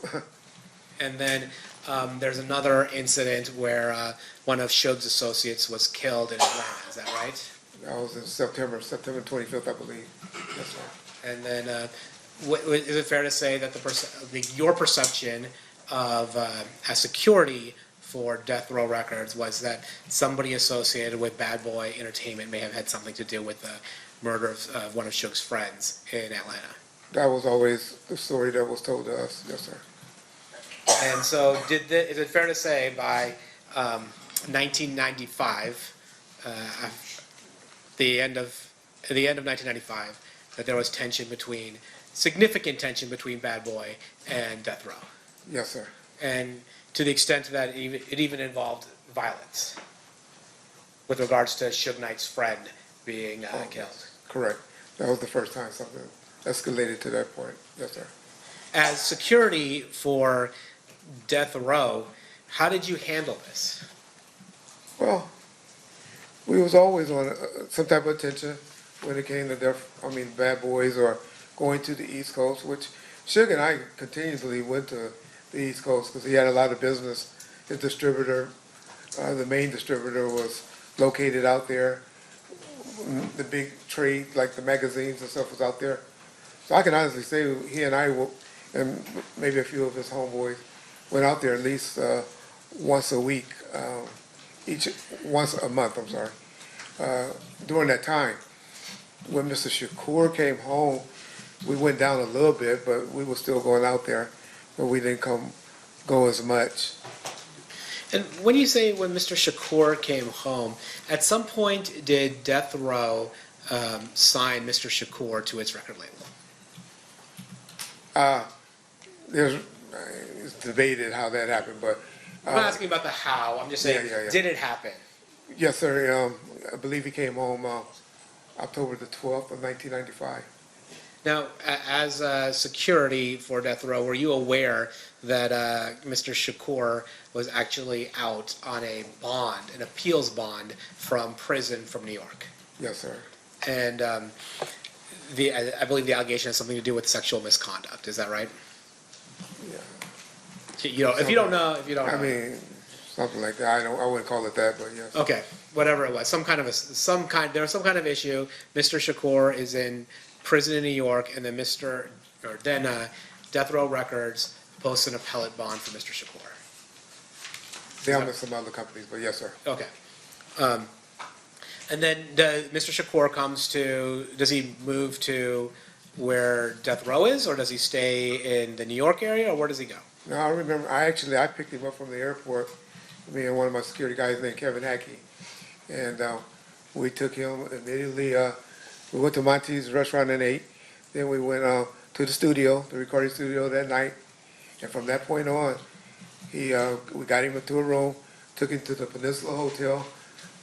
And then there's another incident where one of Suge's associates was killed in Atlanta. Is that right? That was in September 25th, I believe. Yes, sir. And then, is it fair to say that your perception of as security for Death Row Records was that somebody associated with Bad Boy Entertainment may have had something to do with the murder of one of Suge's friends in Atlanta? That was always the story that was told to us. Yes, sir. And so, is it fair to say by 1995, the end of 1995, that there was significant tension between Bad Boy and Death Row? Yes, sir. And to the extent that it even involved violence with regards to Suge Knight's friend being killed. Correct. That was the first time something escalated to that point. Yes, sir. As security for Death Row, how did you handle this? Well, we was always on some type of tension when it came to Bad Boys or going to the East Coast, which Suge and I continuously went to the East Coast because he had a lot of business. His distributor, the main distributor, was located out there. The big trade, like the magazines and stuff, was out there. So I can honestly say he and I, and maybe a few of his homeboys, went out there at least once a week, once a month, I'm sorry, during that time. When Mr. Shakur came home, we went down a little bit, but we were still going out there, but we didn't go go as much. And when you say when Mr. Shakur came home, at some point did Death Row sign Mr. Shakur to its record label? It's debated how that happened, but. I'm not asking about the how, I'm just saying, did it happen? Yes, sir. I believe he came home October the 12th of 1995. Now, as security for Death Row, were you aware that Mr. Shakur was actually out on a bond, an appeals bond from prison from New York? Yes, sir. And I believe the allegation has something to do with sexual misconduct. Is that right? Yeah. You know, if you don't know, I mean, something like that. I wouldn't call it that, but yes. Okay, whatever it was, there was some kind of issue. Mr. Shakur is in prison in New York, and then Death Row Records posts an appellate bond for Mr. Shakur. They have some other companies, but yes, sir. Okay. And then Mr. Shakur does he move to where Death Row is, or does he stay in the New York area, or where does he go? No, I remember, I picked him up from the airport, me and one of my security guys named Kevin Hackey. And we took him immediately, we went to Monty's restaurant and ate. Then we went to the studio, the recording studio that night. And from that point on, we got him into a room, took him to the Peninsula Hotel,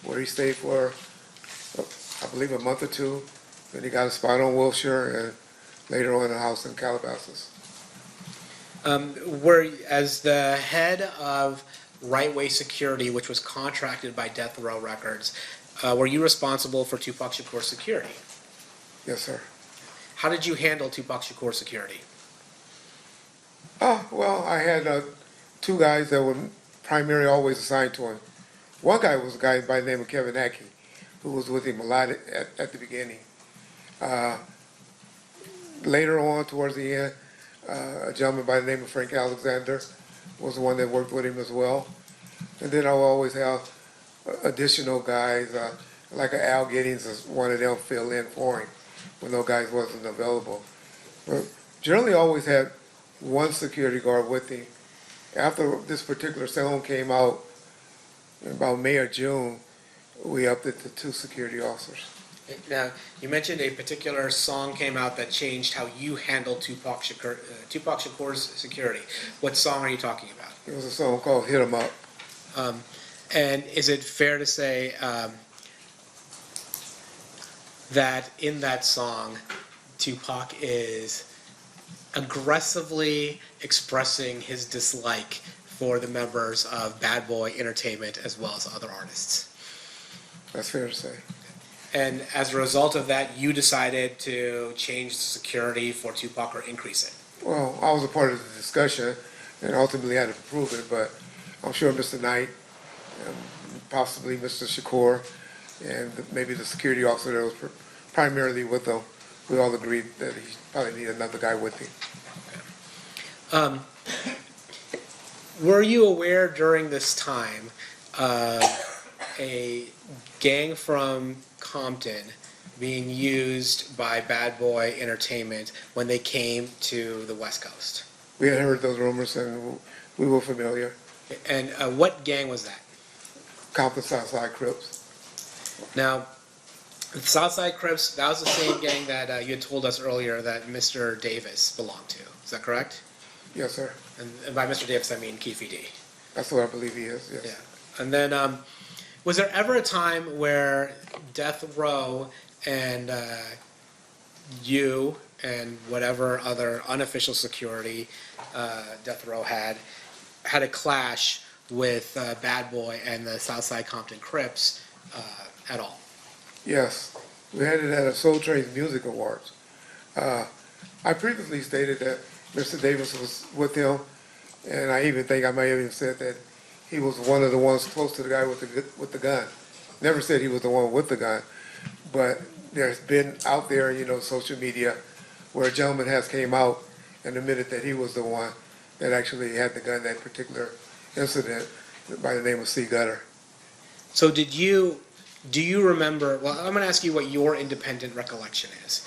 where he stayed for, I believe, a month or two. Then he got a spot on Wilshire, and later on a house in Calabasas. As the head of Right Way Security, which was contracted by Death Row Records, were you responsible for Tupac Shakur's security? Yes, sir. How did you handle Tupac Shakur's security? Well, I had two guys that were primarily always assigned to him. One guy was a guy by the name of Kevin Hackey, who was with him a lot at the beginning. Later on, towards the end, a gentleman by the name of Frank Alexander was the one that worked with him as well. And then I will always have additional guys, like Al Giddings is one of them, fill in for him when those guys wasn't available. But generally always had one security guard with him. After this particular song came out, in about May or June, we upped it to 2 security officers. Now, you mentioned a particular song came out that changed how you handled Tupac Shakur's security. What song are you talking about? It was a song called Hit 'Em Up. And is it fair to say that in that song, Tupac is aggressively expressing his dislike for the members of Bad Boy Entertainment as well as other artists? That's fair to say. And as a result of that, you decided to change the security for Tupac or increase it? Well, I was a part of the discussion and ultimately had to approve it, but I'm sure Mr. Knight, possibly Mr. Shakur, and maybe the security officer that was primarily with them, we all agreed that he probably needed another guy with him. Were you aware during this time of a gang from Compton being used by Bad Boy Entertainment when they came to the West Coast? We had heard those rumors and we were familiar. And what gang was that? Compton Southside Crips. Now, the Southside Crips, that was the same gang that you had told us earlier that Mr. Davis belonged to. Is that correct? Yes, sir. And by Mr. Davis, I mean Keefe D. That's what I believe he is, yes. Yeah. And then, was there ever a time where Death Row and you and whatever other unofficial security Death Row had a clash with Bad Boy and the Southside Compton Crips at all? Yes. We had it at a Soul Train's Music Awards. I previously stated that Mr. Davis was with him, and I even think I might have even said that he was one of the ones close to the guy with the gun. Never said he was the one with the gun, but there's been out there, social media, where a gentleman has came out and admitted that he was the one that actually had the gun that particular incident by the name of C. Gutter. So do you remember, well, I'm going to ask you what your independent recollection is.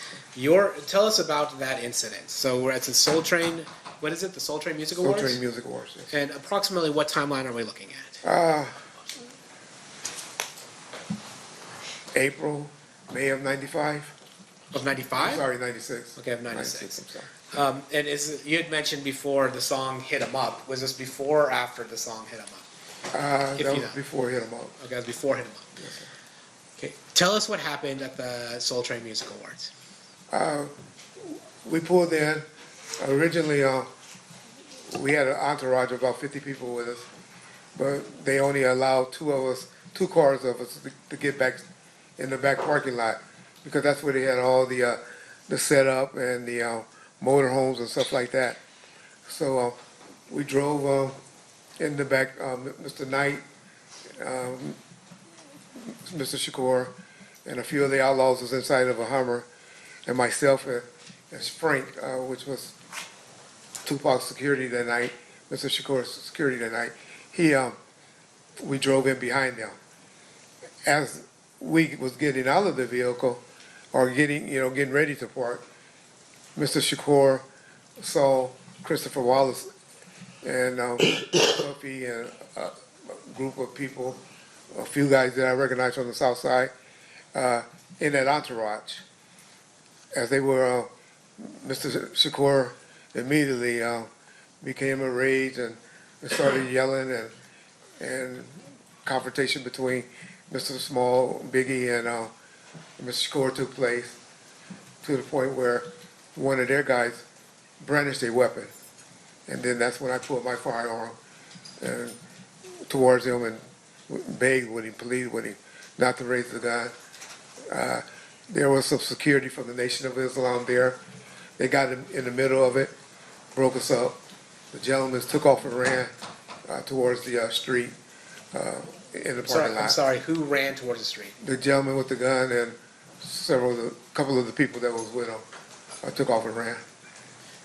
Tell us about that incident. So we're at the Soul Train what is it, the Soul Train Music Soul Awards? Train Music Awards, yes. And approximately what timeline are we looking at? April, May of 95. Of 95? I'm sorry, 96. Okay, of 96. I'm sorry. And you had mentioned before the song Hit 'Em Up. Was this before or after the song Hit 'Em Up? That If you was know. before Hit 'em Up. Okay, that was before Hit 'Em Up. Yes, sir. Okay, tell us what happened at the Soul Train Music Awards. We pulled in. Originally, we had an entourage of about 50 people with us, but they only allowed two cars of us to get back in the back parking lot, because that's where they had all the setup and the motorhomes and stuff like that. So we drove in the back. Mr. Knight, Mr. Shakur, and a few of the outlaws was inside of a Hummer, and myself as Frank, which was Tupac's security that night, Mr. Shakur's security that night. We drove in behind them. As we was getting out of the vehicle, or getting ready to park, Mr. Shakur saw Christopher Wallace and Puffy and a group of people, a few guys that I recognized from the South Side, in that entourage. As they were, Mr. Shakur immediately became enraged and started yelling, and confrontation between Mr. Small, Biggie, and Mr. Shakur took place, to the point where one of their guys brandished a weapon. And then that's when I pulled my firearm and towards him and begged with him, pleaded with him not to raise the gun. There was some security from the Nation of Islam there. They got in the middle of it, broke us up. The gentlemen took off and ran towards the street in the parking lot. I'm sorry, who ran towards the street? The gentleman with the gun and couple of the people that was with him took off and ran.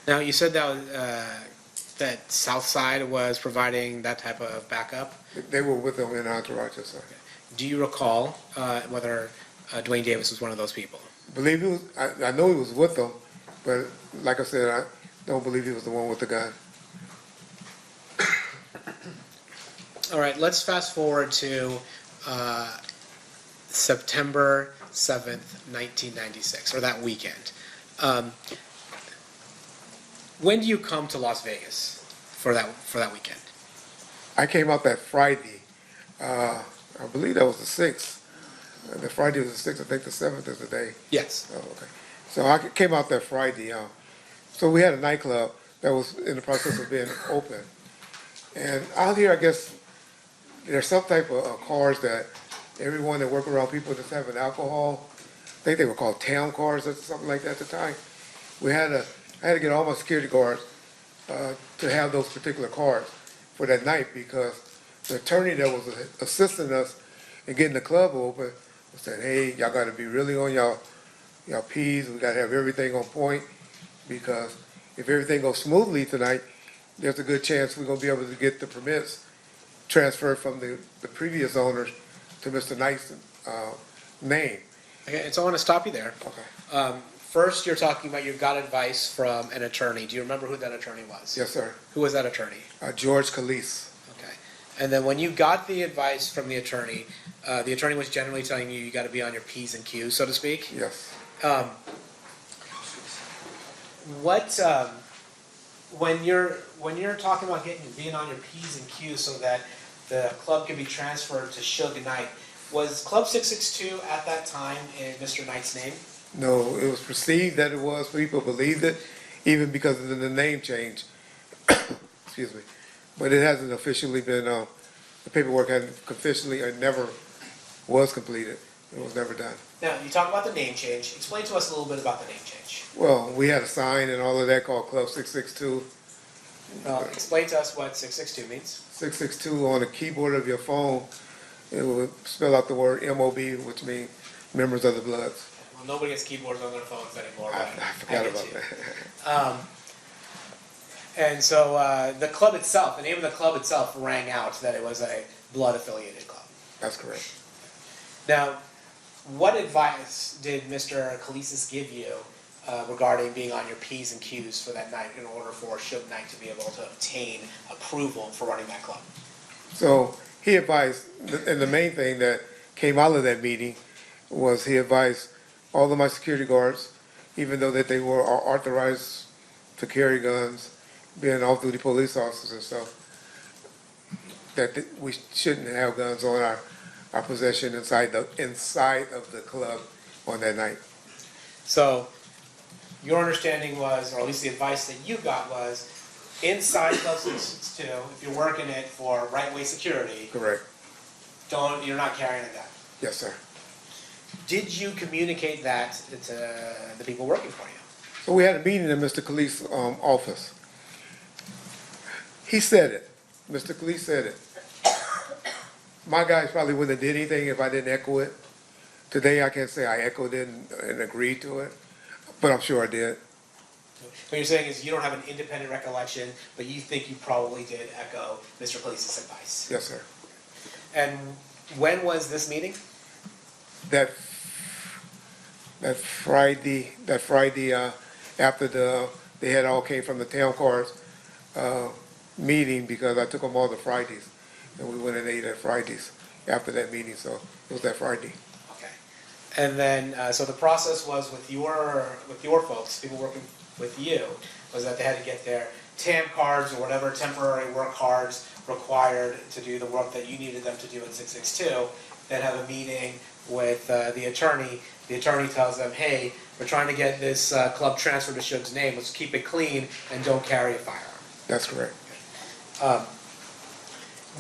Now, you said that South Side was providing that type of backup. They were with them in entourage, yes, sir. Do you recall whether Duane Davis was one of those people? Believe he was. I know he was with them, but like I said, I don't believe he was the one with the gun. All right, let's fast forward to September 7th, 1996, or that weekend. When do you come to Las Vegas for that weekend? I came out that Friday. I believe that was the 6th. The Friday was the 6th. I think the 7th is the day. Yes. Oh, okay. So I came out that Friday. So we had a nightclub that was in the process of being open. And out here, I guess, there's some type of cars that everyone that work around people that's having alcohol, I think they were called town cars or something like that at the time. I had to get all my security guards to have those particular cars for that night, because the attorney that was assisting us in getting the club open said, hey, y'all got to be really on y'all P's. We got to have everything on point, because if everything goes smoothly tonight, there's a good chance we're going to be able to get the permits transferred from the previous owners to Mr. Knight's name. Okay, and so I want to stop you there. Okay. First, you're talking about you got advice from an attorney. Do you remember who that attorney was? Yes, sir. Who was that attorney? George Calise. Okay. And then when you got the advice from the attorney was generally telling you got to be on your P's and Q's, so to speak? Yes. When you're talking about being on your P's and Q's so that the club can be transferred to Suge Knight, was Club 662 at that time in Mr. Knight's name? No, it was perceived that it was. People believed it, even because of the name change. Excuse me. But it hasn't officially been, the paperwork hasn't officially, it never was completed. It was never done. Now, you talk about the name change. Explain to us a little bit about the name change. Well, we had a sign and all of that called Club 662. Explain to us what 662 means. 662 on the keyboard of your phone, it will spell out the word MOB, which means Members of the Bloods. Well, nobody has keyboards on their phones anymore. I forgot about that. And so the club itself, the name of the club itself rang out that it was a blood-affiliated club. That's correct. Now, what advice did Mr. Kalisis give you regarding being on your P's and Q's for that night in order for Suge Knight to be able to obtain approval for running that club? So he advised, and the main thing that came out of that meeting was he advised all of my security guards, even though that they were authorized to carry guns, being off-duty police officers and stuff, that we shouldn't have guns on our possession inside of the club on that night. So your understanding was, or at least the advice that you got was, inside Club 662, if you're working it for right-way security, Correct. you're not carrying a gun. Yes, sir. Did you communicate that to the people working for you? So we had a meeting in Mr. Khalif's office. He said it. Mr. Khalif said it. My guys probably wouldn't have did anything if I didn't echo it. Today I can't say I echoed it and agreed to it, but I'm sure I did. What you're saying is you don't have an independent recollection, but you think you probably did echo Mr. Khalif's advice. Yes, sir. And when was this meeting? That Friday after they had all came from the town cars meeting, because I took them all to Fridays, and we went and ate at Fridays after that meeting, so it was that Friday. Okay. And then, so the process was with your folks, people working with you, was that they had to get their TAM cards or whatever temporary work cards required to do the work that you needed them to do in 662, then have a meeting with the attorney. The attorney tells them, hey, we're trying to get this club transferred to Suge's name, let's keep it clean and don't carry a firearm. That's correct.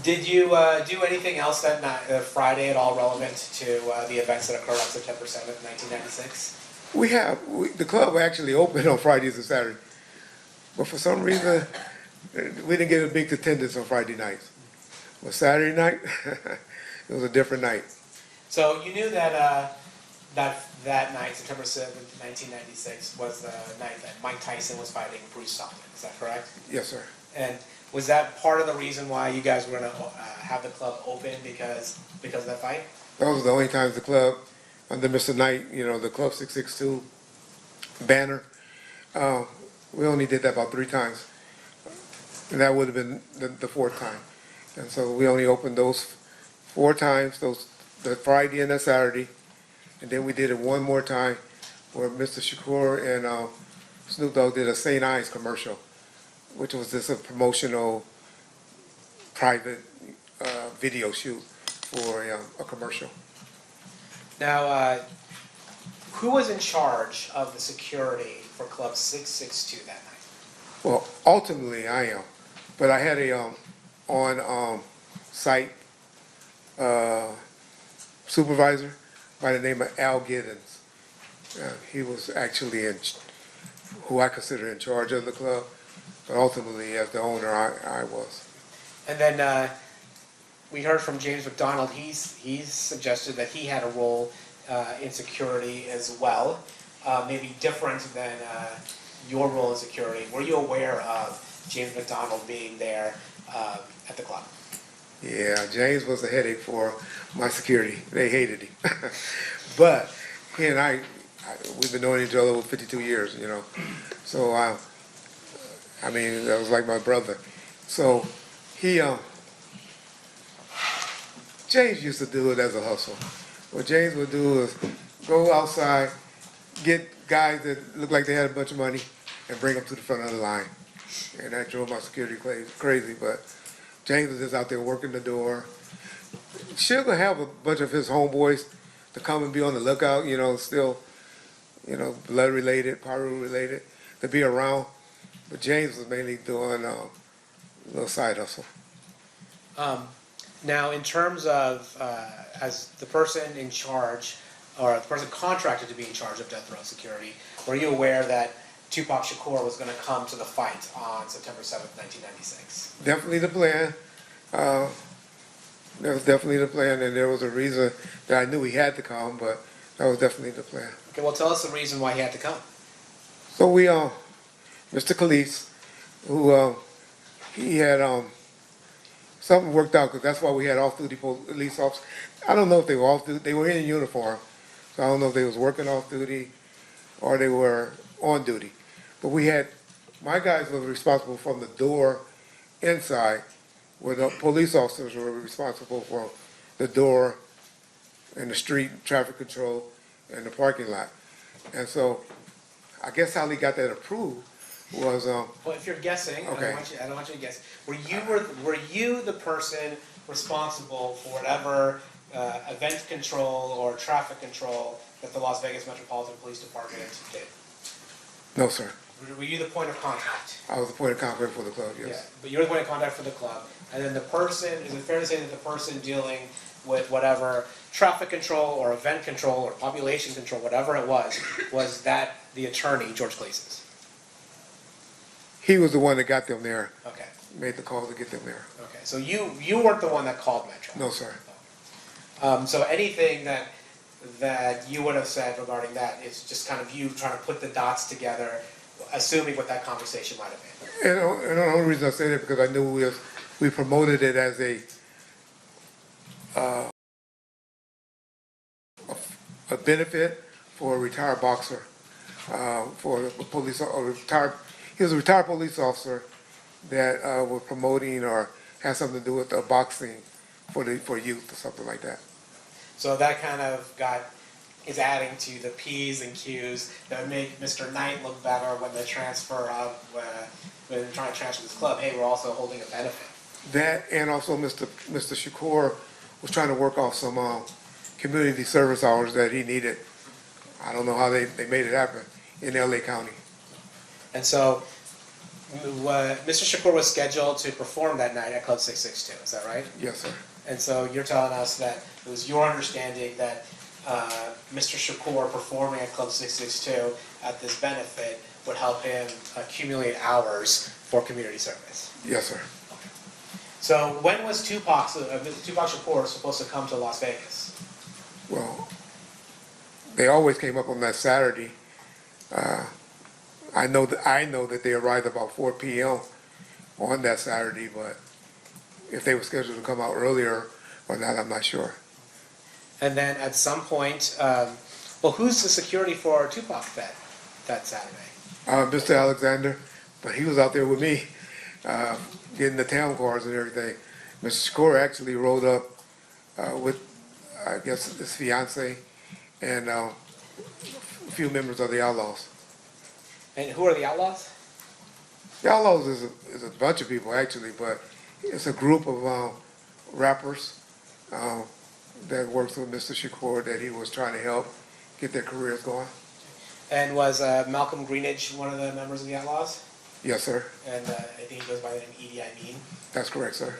Did you do anything else that night, Friday at all relevant to the events that occurred on September 7th, 1996? The club actually opened on Fridays and Saturdays, but for some reason, we didn't get a big attendance on Friday nights. But Saturday night, it was a different night. So you knew that that night, September 7th, 1996, was the night that Mike Tyson was fighting Bruce Sullivan. Is that correct? Yes, sir. And was that part of the reason why you guys were going to have the club open because of that fight? Those were the only times the club, under Mr. Knight, the Club 662 banner, we only did that about 3 times. And that would have been the 4th time. And so we only opened those 4 times, the Friday and the Saturday. And then we did it one more time where Mr. Shakur and Snoop Dogg did a St. Ives commercial, which was just a promotional private video shoot for a commercial. Now, who was in charge of the security for Club 662 that night? Well, ultimately I am, but I had a on-site supervisor by the name of Al Giddens. He was actually who I consider in charge of the club, but ultimately as the owner I was. And then we heard from James McDonald. He's suggested that he had a role in security as well, maybe different than your role in security. Were you aware of James McDonald being there at the club? Yeah, James was a headache for my security. They hated him. But he and I, we've been knowing each other for 52 years, So, I mean, that was like my brother. So, James used to do it as a hustle. What James would do is go outside, get guys that looked like they had a bunch of money, and bring them to the front of the line. And that drove my security crazy, but James was just out there working the door. Suge would have a bunch of his homeboys to come and be on the lookout, still, blood related, Paru related, to be around. But James was mainly doing a little side hustle. Now, in terms of as the person in charge, or the person contracted to be in charge of death row security, were you aware that Tupac Shakur was going to come to the fight on September 7th, 1996? Definitely the plan. That was definitely the plan, and there was a reason that I knew he had to come, but that was definitely the plan. Okay, well, tell us the reason why he had to come. So we, Mr. Khalif, who he had something worked out, because that's why we had off-duty police officers. I don't know if they were off-duty. They were in uniform, so I don't know if they was working off-duty or they were on duty. But we had, my guys were responsible from the door inside, where the police officers were responsible for the door and the street traffic control and the parking lot. And so I guess how they got that approved was, Well, if you're guessing, Okay. I don't want you to guess. Were you the person responsible for whatever event control or traffic control that the Las Vegas Metropolitan Police Department did? no, sir. Were you the point of contact? I was the point of contact for the club, Yeah, yes. but you're the point of contact for the club, and then the person, is it fair to say that the person dealing with whatever traffic control or event control or population control, whatever it was that the attorney, George Glases? He was the one that got them there, Okay, made the call to get them there. okay, so you weren't the one that called Metro? No, sir. So anything that you would have said regarding that is just kind of you trying to put the dots together, assuming what that conversation might have been? And the only reason I say that because I knew we promoted it as a benefit for a retired boxer, for a police, he was a retired police officer that was promoting or had something to do with boxing for youth or something like that. So that kind of is adding to the P's and Q's that would make Mr. Knight look better when they transfer when they're trying to transfer this club. Hey, we're also holding a benefit. That and also Mr. Shakur was trying to work off some community service hours that he needed. I don't know how they made it happen in LA County. And so Mr. Shakur was scheduled to perform that night at Club 662, is that right? Yes, sir. And so you're telling us that it was your understanding that Mr. Shakur performing at Club 662 at this benefit would help him accumulate hours for community service? Yes, sir. So when was Tupac Shakur supposed to come to Las Vegas? Well, they always came up on that Saturday. I know that they arrived about 4 p.m. on that Saturday, but if they were scheduled to come out earlier or not, I'm not sure. And then at some point, who's the security for Tupac that Saturday? Mr. Alexander, but he was out there with me, getting the town cars and everything. Mr. Shakur actually rode up with, I guess, his fiance and a few members of the Outlaws. And who are the Outlaws? The Outlaws is a bunch of people actually, but it's a group of rappers that works with Mr. Shakur that he was trying to help get their careers going. And was Malcolm Greenidge one of the members of the Outlaws? Yes, sir. And I think he goes by the name Edie Amin. That's correct, sir.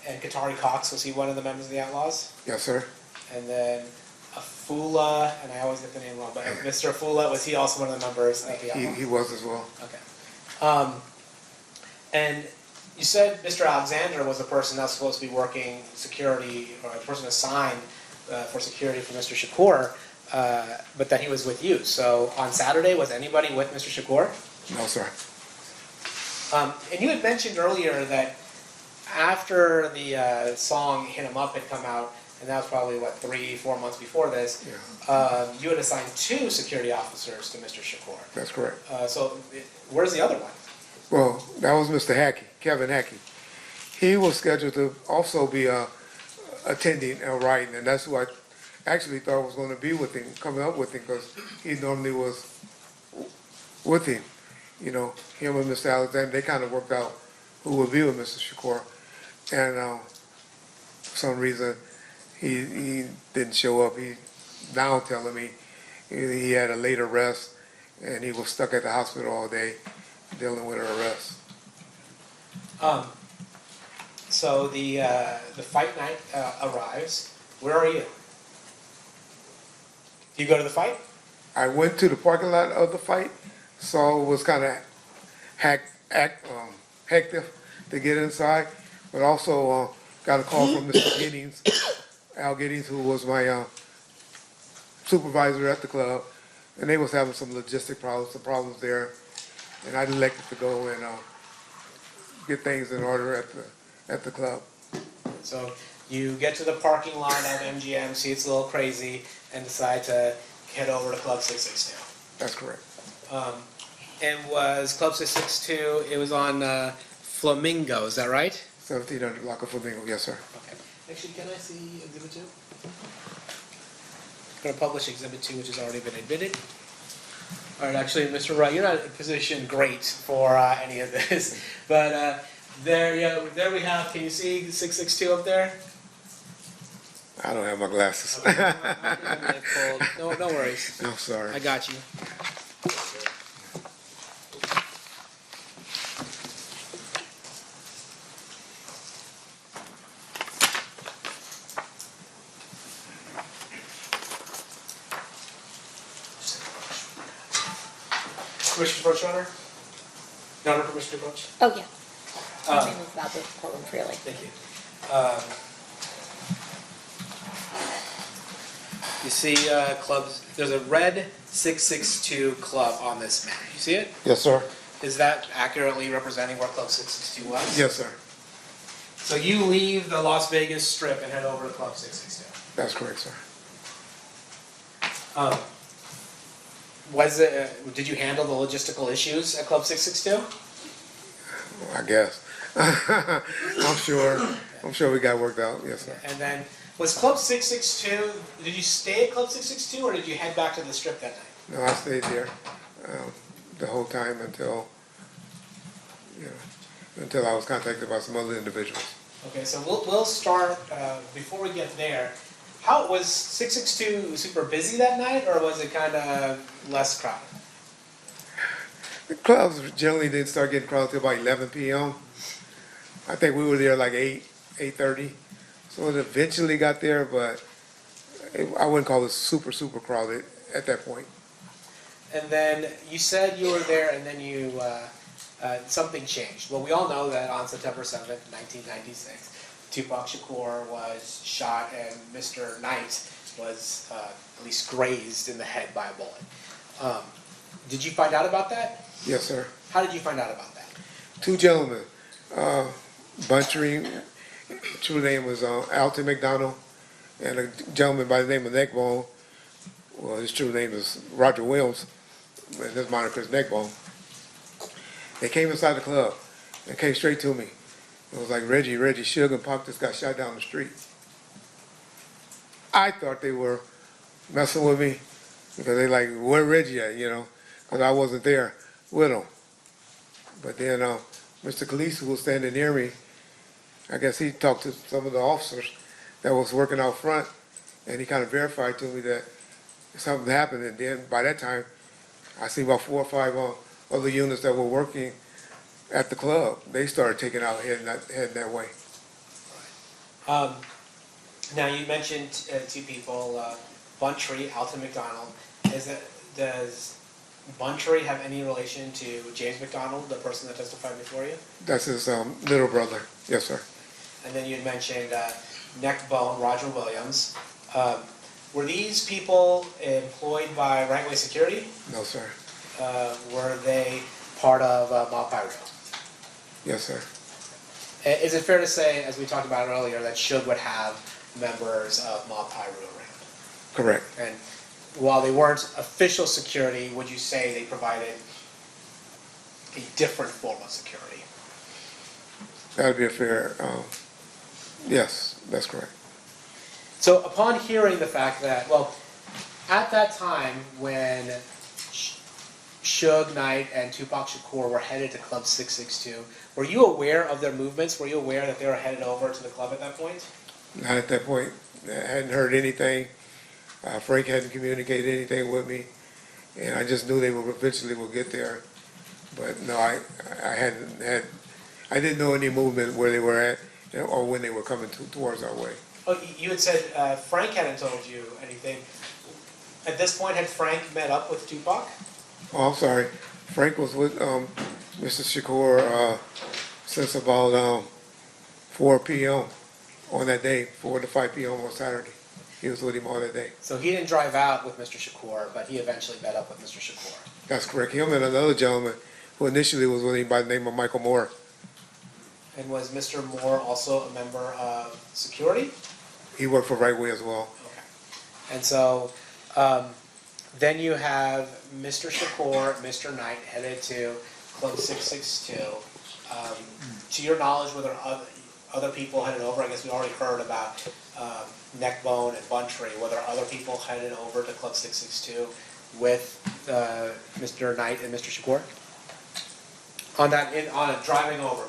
And Katari Cox, was he one of the members of the Outlaws? Yes, sir. And then Afula, and I always get the name wrong, but Mr. Afula, was he also one of the members of the Outlaws? He was as well. Okay. And you said Mr. Alexander was the person that was supposed to be working security, or the person assigned for security for Mr. Shakur, but that he was with you. So on Saturday, was anybody with Mr. Shakur? No, sir. And you had mentioned earlier that after the song Hit 'Em Up had come out, and that was probably, 3-4 months before this, you had assigned 2 security officers to Mr. Shakur. That's correct. So where's the other one? Well, that was Mr. Hackey, Kevin Hackey. He was scheduled to also be attending and writing, and that's who I actually thought was going to be with him, coming up with him, because he normally was with him. You know, him and Mr. Alexander, they kind of worked out who would be with Mr. Shakur. And for some reason, he didn't show up. He now telling me he had a late arrest, and he was stuck at the hospital all day dealing with an arrest. So the fight night arrives. Where are you? Do you go to the fight? I went to the parking lot of the fight, so it was kind of hectic to get inside, but also got a call from Mr. Giddings, Al Giddings, who was my supervisor at the club, and they was having some logistic problems, some problems there, and I elected to go and get things in order at the club. So you get to the parking lot at MGM, see it's a little crazy, and decide to head over to Club 662. That's correct. And was Club 662, it was on Flamingo, is that right? 1700 block of Flamingo, yes, sir. Okay. Actually, can I see Exhibit 2? I'm gonna publish Exhibit 2, which has already been admitted. All right, actually, Mr. Wright, you're not positioned great for any of this, but there we have, can you see 662 up there? I don't have my glasses. No worries. I'm sorry. I got you. Commissioner Brooks, Your Honor? Your Honor, Commissioner Brooks? Oh, yeah. Let me move about the courtroom freely. Thank you. You see clubs, there's a red 662 club on this map. You see it? Yes, sir. Is that accurately representing where Club 662 was? Yes, sir. So you leave the Las Vegas Strip and head over to Club 662? That's correct, sir. Did you handle the logistical issues at Club 662? I guess. I'm sure we got worked out, yes, sir. And then, was Club 662, did you stay at Club 662 or did you head back to the Strip that night? No, I stayed there the whole time until I was contacted by some other individuals. Okay, so we'll start, before we get there, how was 662 super busy that night or was it kind of less crowded? The clubs generally didn't start getting crowded till about 11 p.m. I think we were there like 8:30. So it eventually got there, but I wouldn't call it super crowded at that point. And then you said you were there and then you, something changed. Well, we all know that on September 7th, 1996, Tupac Shakur was shot and Mr. Knight was at least grazed in the head by a bullet. Did you find out about that? Yes, sir. How did you find out about that? Two gentlemen, Buntry, true name was Alton McDonald, and a gentleman by the name of Neckbone. Well, his true name is Roger Williams, and his moniker is Neckbone. They came inside the club and came straight to me. It was like, Reggie, Suge and Pac just got shot down the street. I thought they were messing with me because they like, where Reggie at, because I wasn't there with him. But then Mr. Khaleesi, who was standing near me, I guess he talked to some of the officers that was working out front, and he kind of verified to me that something happened. And then by that time, I see about 4 or 5 other units that were working at the club. They started taking out heading that way. Now you mentioned two people, Buntry, Alton McDonald. Does Buntry have any relation to James McDonald, the person that testified before you? That's his little brother. Yes, sir. And then you had mentioned Neckbone, Roger Williams. Were these people employed by Right Way Security? No, sir. Were they part of Mob Pyro? Yes, sir. Is it fair to say, as we talked about earlier, that Suge would have members of Mob Pyro around? Correct. And while they weren't official security, would you say they provided a different form of security? That would be a fair, yes, that's correct. So upon hearing the fact that, well, at that time when Suge Knight and Tupac Shakur were headed to Club 662, were you aware of their movements? Were you aware that they were headed over to the club at that point? Not at that point. I hadn't heard anything. Frank hadn't communicated anything with me, and I just knew they would eventually will get there. But no, I didn't know any movement where they were at or when they were coming towards our way. Oh, you had said Frank hadn't told you anything. At this point, had Frank met up with Tupac? Oh, I'm sorry. Frank was with Mr. Shakur since about 4 p.m. on that day, 4 to 5 p.m. on Saturday. He was with him all that day. So he didn't drive out with Mr. Shakur, but he eventually met up with Mr. Shakur. That's correct. Him and another gentleman who initially was with him by the name of Michael Moore. And was Mr. Moore also a member of security? He worked for Right Way as well. Okay. And so Then you have Mr. Shakur, Mr. Knight headed to Club 662. To your knowledge, were there other people headed over? I guess we already heard about Neckbone and Buntree. Were there other people headed over to Club 662 with Mr. Knight and Mr. Shakur? On driving over,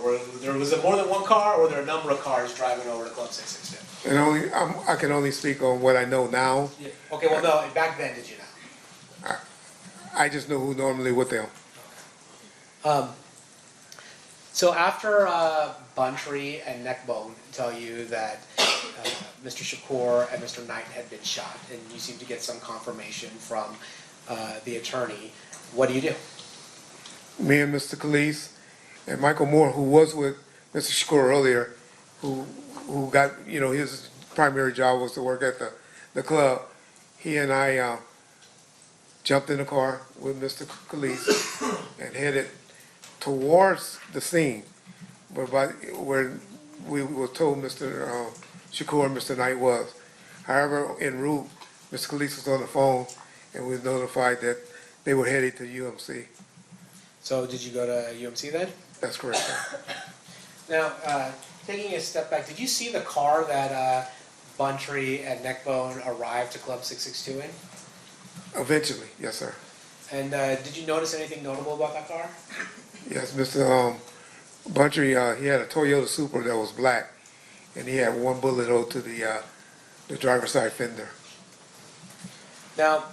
was it more than one car, or were there a number of cars driving over to Club 662? And I can only speak on what I know now. Yeah. Okay, well, no, back then, did you know? I just know who normally with them. So after Buntree and Neckbone tell you that Mr. Shakur and Mr. Knight had been shot, and you seem to get some confirmation from the attorney, what do you do? Me and Mr. Calise and Michael Moore, who was with Mr. Shakur earlier, who got, his primary job was to work at the club. He and I jumped in the car with Mr. Calise and headed towards the scene where we were told Mr. Shakur and Mr. Knight was. However, en route, Mr. Calise was on the phone and we were notified that they were headed to UMC. So did you go to UMC then? That's correct. Now, taking a step back, did you see the car that Buntree and Neckbone arrived to Club 662 in? Eventually, yes, sir. And did you notice anything notable about that car? Yes, Mr. Buntree, he had a Toyota Supra that was black, and he had one bullet hole to the driver's side fender. Now,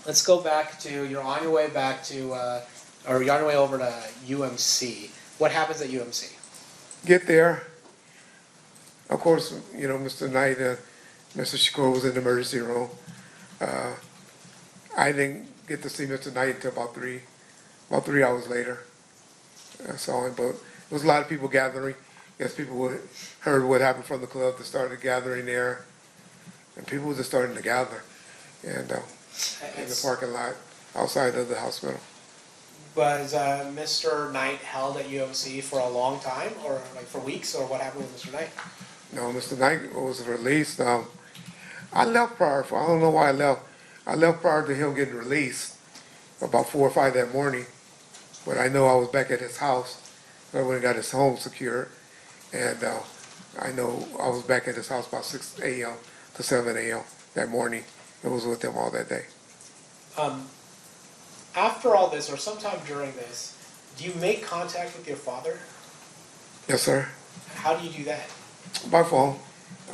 let's go back to, you're on your way back to, or you're on your way over to UMC. What happens at UMC? Get there. Of course, Mr. Knight and Mr. Shakur was in the emergency room. I didn't get to see Mr. Knight until about 3 hours later. I saw him, but there was a lot of people gathering. Yes, people heard what happened from the club. They started gathering there, and people were just starting to gather, and in the parking lot outside of the hospital. Was Mr. Knight held at UMC for a long time, or like for weeks, or what happened with Mr. Knight? No, Mr. Knight was released. I left prior. I don't know why I left. I left prior to him getting released, about 4 or 5 that morning. But I know I was back at his house. I went and got his home secured, and I know I was back at his house about 6 a.m. to 7 a.m. that morning. I was with him all that day. After all this, or sometime during this, do you make contact with your father? Yes, sir. How do you do that? By phone.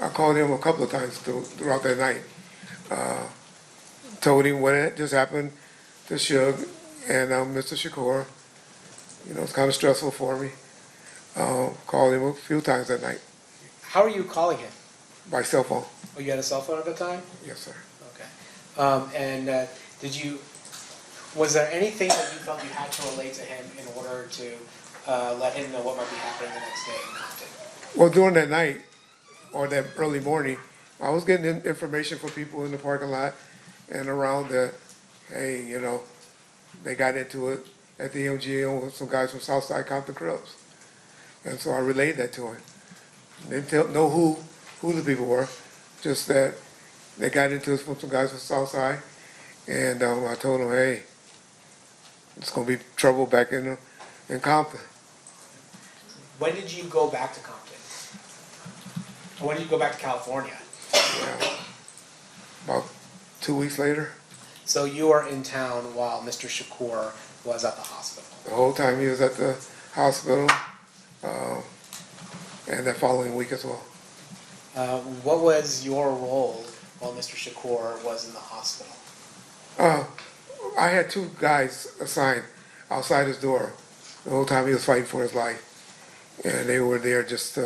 I called him a couple of times throughout that night. Told him what had just happened to Shug and Mr. Shakur. It's kind of stressful for me. Called him a few times that night. How are you calling him? By cell phone. Oh, you had a cell phone at the time? Yes, sir. Okay. Was there anything that you felt you had to relate to him in order to let him know what might be happening the next day in Compton? Well, during that night, or that early morning, I was getting information from people in the parking lot and around that, hey, they got into it at the MGM with some guys from Southside Compton Clubs. And so I relayed that to him. Didn't know who the people were, just that they got into it from some guys from Southside. And I told them, hey, it's going to be trouble back in Compton. When did you go back to Compton? Or when did you go back to California? About 2 weeks later. So you were in town while Mr. Shakur was at the hospital? The whole time he was at the hospital, and that following week as well. What was your role while Mr. Shakur was in the hospital? I had 2 guys assigned outside his door the whole time he was fighting for his life. And they were there just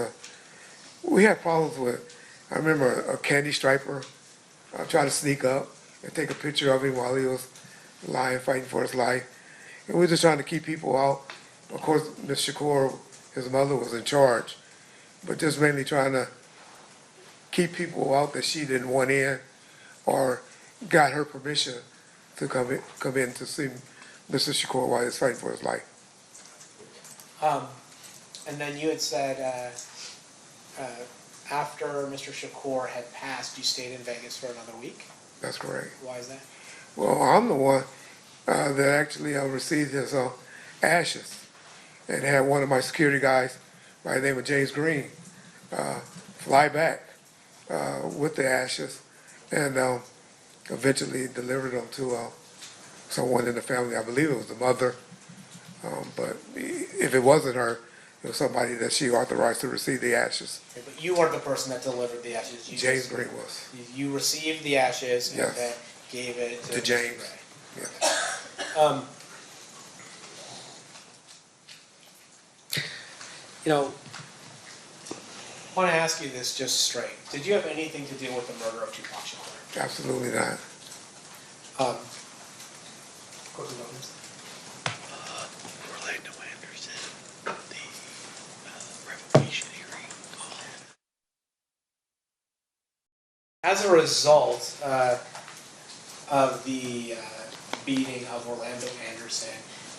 we had problems with, I remember a candy striper trying to sneak up and take a picture of him while he was lying, fighting for his life. And we were just trying to keep people out. Of course, Ms. Shakur, his mother, was in charge, but just mainly trying to keep people out that she didn't want in or got her permission to come in to see Mr. Shakur while he was fighting for his life. And then you had said after Mr. Shakur had passed, you stayed in Vegas for another week? That's correct. Why is that? Well, I'm the one that actually received his ashes and had one of my security guys by the name of James Green fly back with the ashes and eventually delivered them to someone in the family. I believe it was the mother, but if it wasn't her, it was somebody that she authorized to receive the ashes. Okay, but you weren't the person that delivered the ashes. You James Green was. You received the ashes and Yes. then gave it To James. Yes. You know, I want to ask you this just straight. Did you have anything to do with the murder of Tupac Shakur? Absolutely not. Courtney Williams. Orlando Anderson, the revocation hearing. As a result of the beating of Orlando Anderson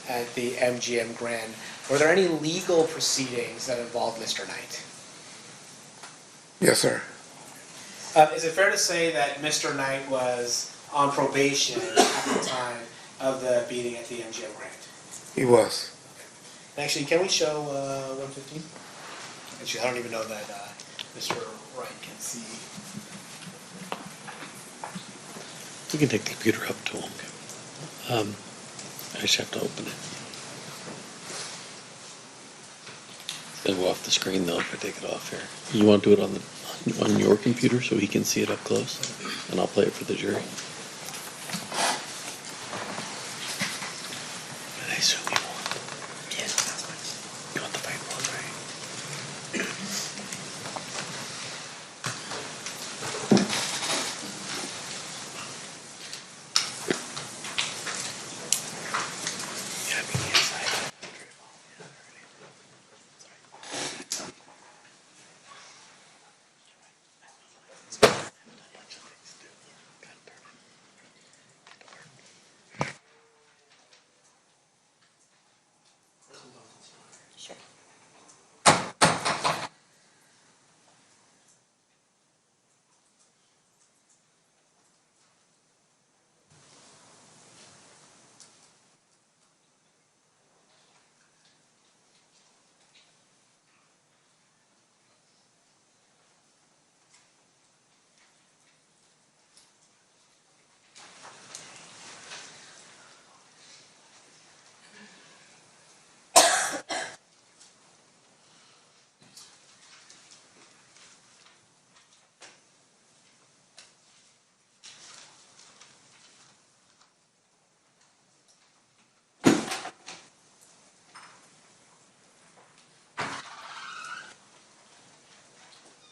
at the MGM Grand, were there any legal proceedings that involved Mr. Knight? Yes, sir. Is it fair to say that Mr. Knight was on probation at the time of the beating at the MGM Grand? He was. Actually, can we show 115? Actually, I don't even know that Mr. Wright can see. We can take the computer up to him. I just have to open it. It's gonna go off the screen though if I take it off here. You want to do it on your computer so he can see it up close, and I'll play it for the jury. I assume you want. Yes, that's fine. You want the paper one, right?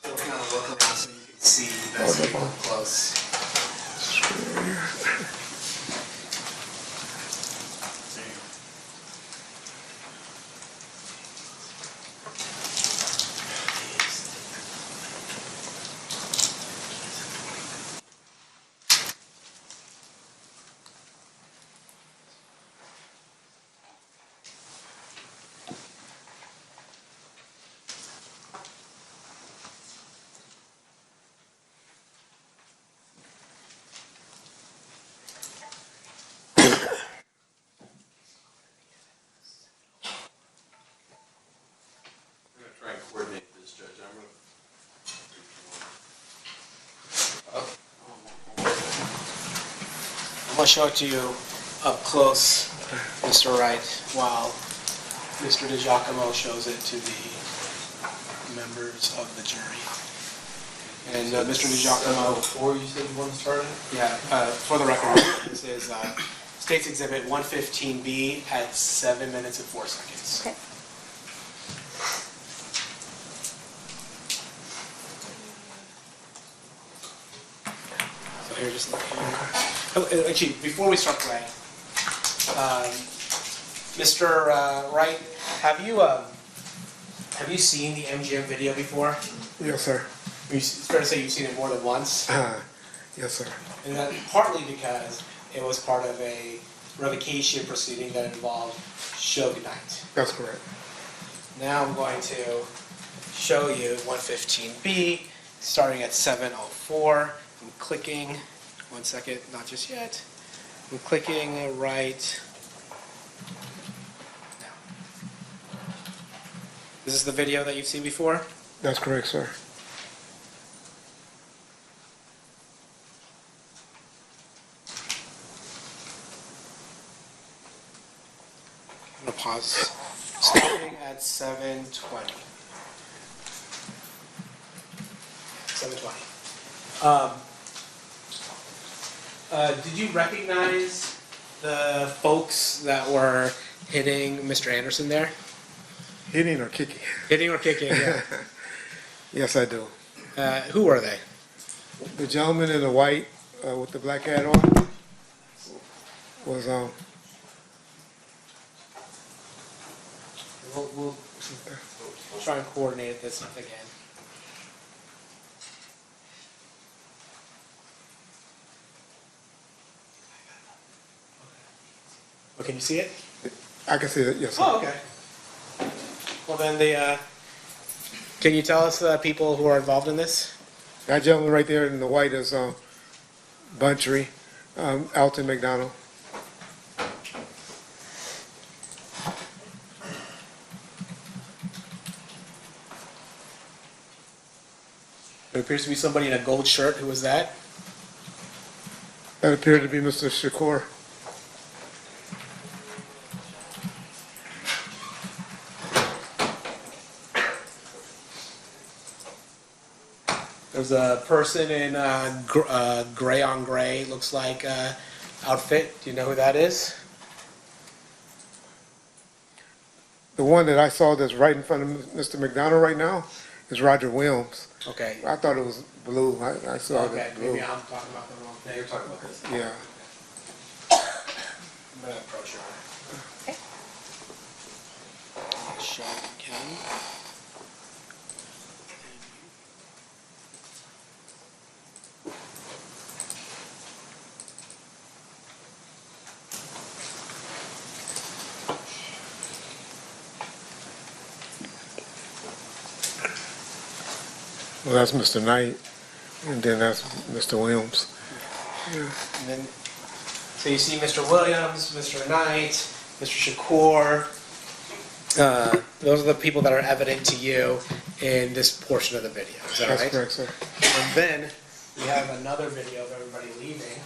We'll kind of look around so you can see that's up close. Try and coordinate this, Judge. I'm going to show it to you up close, Mr. Wright, while Mr. DiGiacomo shows it to the members of the jury. And Mr. DiGiacomo... Before you said you want to start it? Yeah, for the record, this is State's Exhibit 115B at 7 minutes and 4 seconds. Okay. So here, just look here. Actually, before we start playing, Mr. Wright, have you seen the MGM video before? Yes, sir. It's fair to say you've seen it more than once? Yes, sir. And that partly because it was part of a revocation proceeding that involved Suge Knight. That's correct. Now I'm going to show you 115B, starting at 7:04. I'm clicking. 1 second, not just yet. I'm clicking right. This is the video that you've seen before? That's correct, sir. I'm gonna pause. Starting at 7:20. 7:20. Did you recognize the folks that were hitting Mr. Anderson there? Hitting or kicking? Hitting or kicking, yeah. Yes, I do. Who were they? The gentleman in the white with the black hat on was We'll try and coordinate this again. Oh, can you see it? I can see it. Yes, sir. Oh, okay. Well, then can you tell us the people who are involved in this? That gentleman right there in the white is Buntry, Alton McDonald. There appears to be somebody in a gold shirt. Who was that? That appeared to be Mr. Shakur. There's a person in gray on gray, looks like outfit. Do you know who that is? The one that I saw that's right in front of Mr. McDonald right now is Roger Williams. Okay. I thought it was blue. I saw Okay, it blue. maybe I'm talking about the wrong thing. You're talking about this. Yeah. I'm gonna approach her. Show again. Well, that's Mr. Knight, and then that's Mr. Williams. Yeah. And then, so you see Mr. Williams, Mr. Knight, Mr. Shakur. Those are the people that are evident to you in this portion of the video. Is that That's right? correct, sir. And then we have another video of everybody leaving.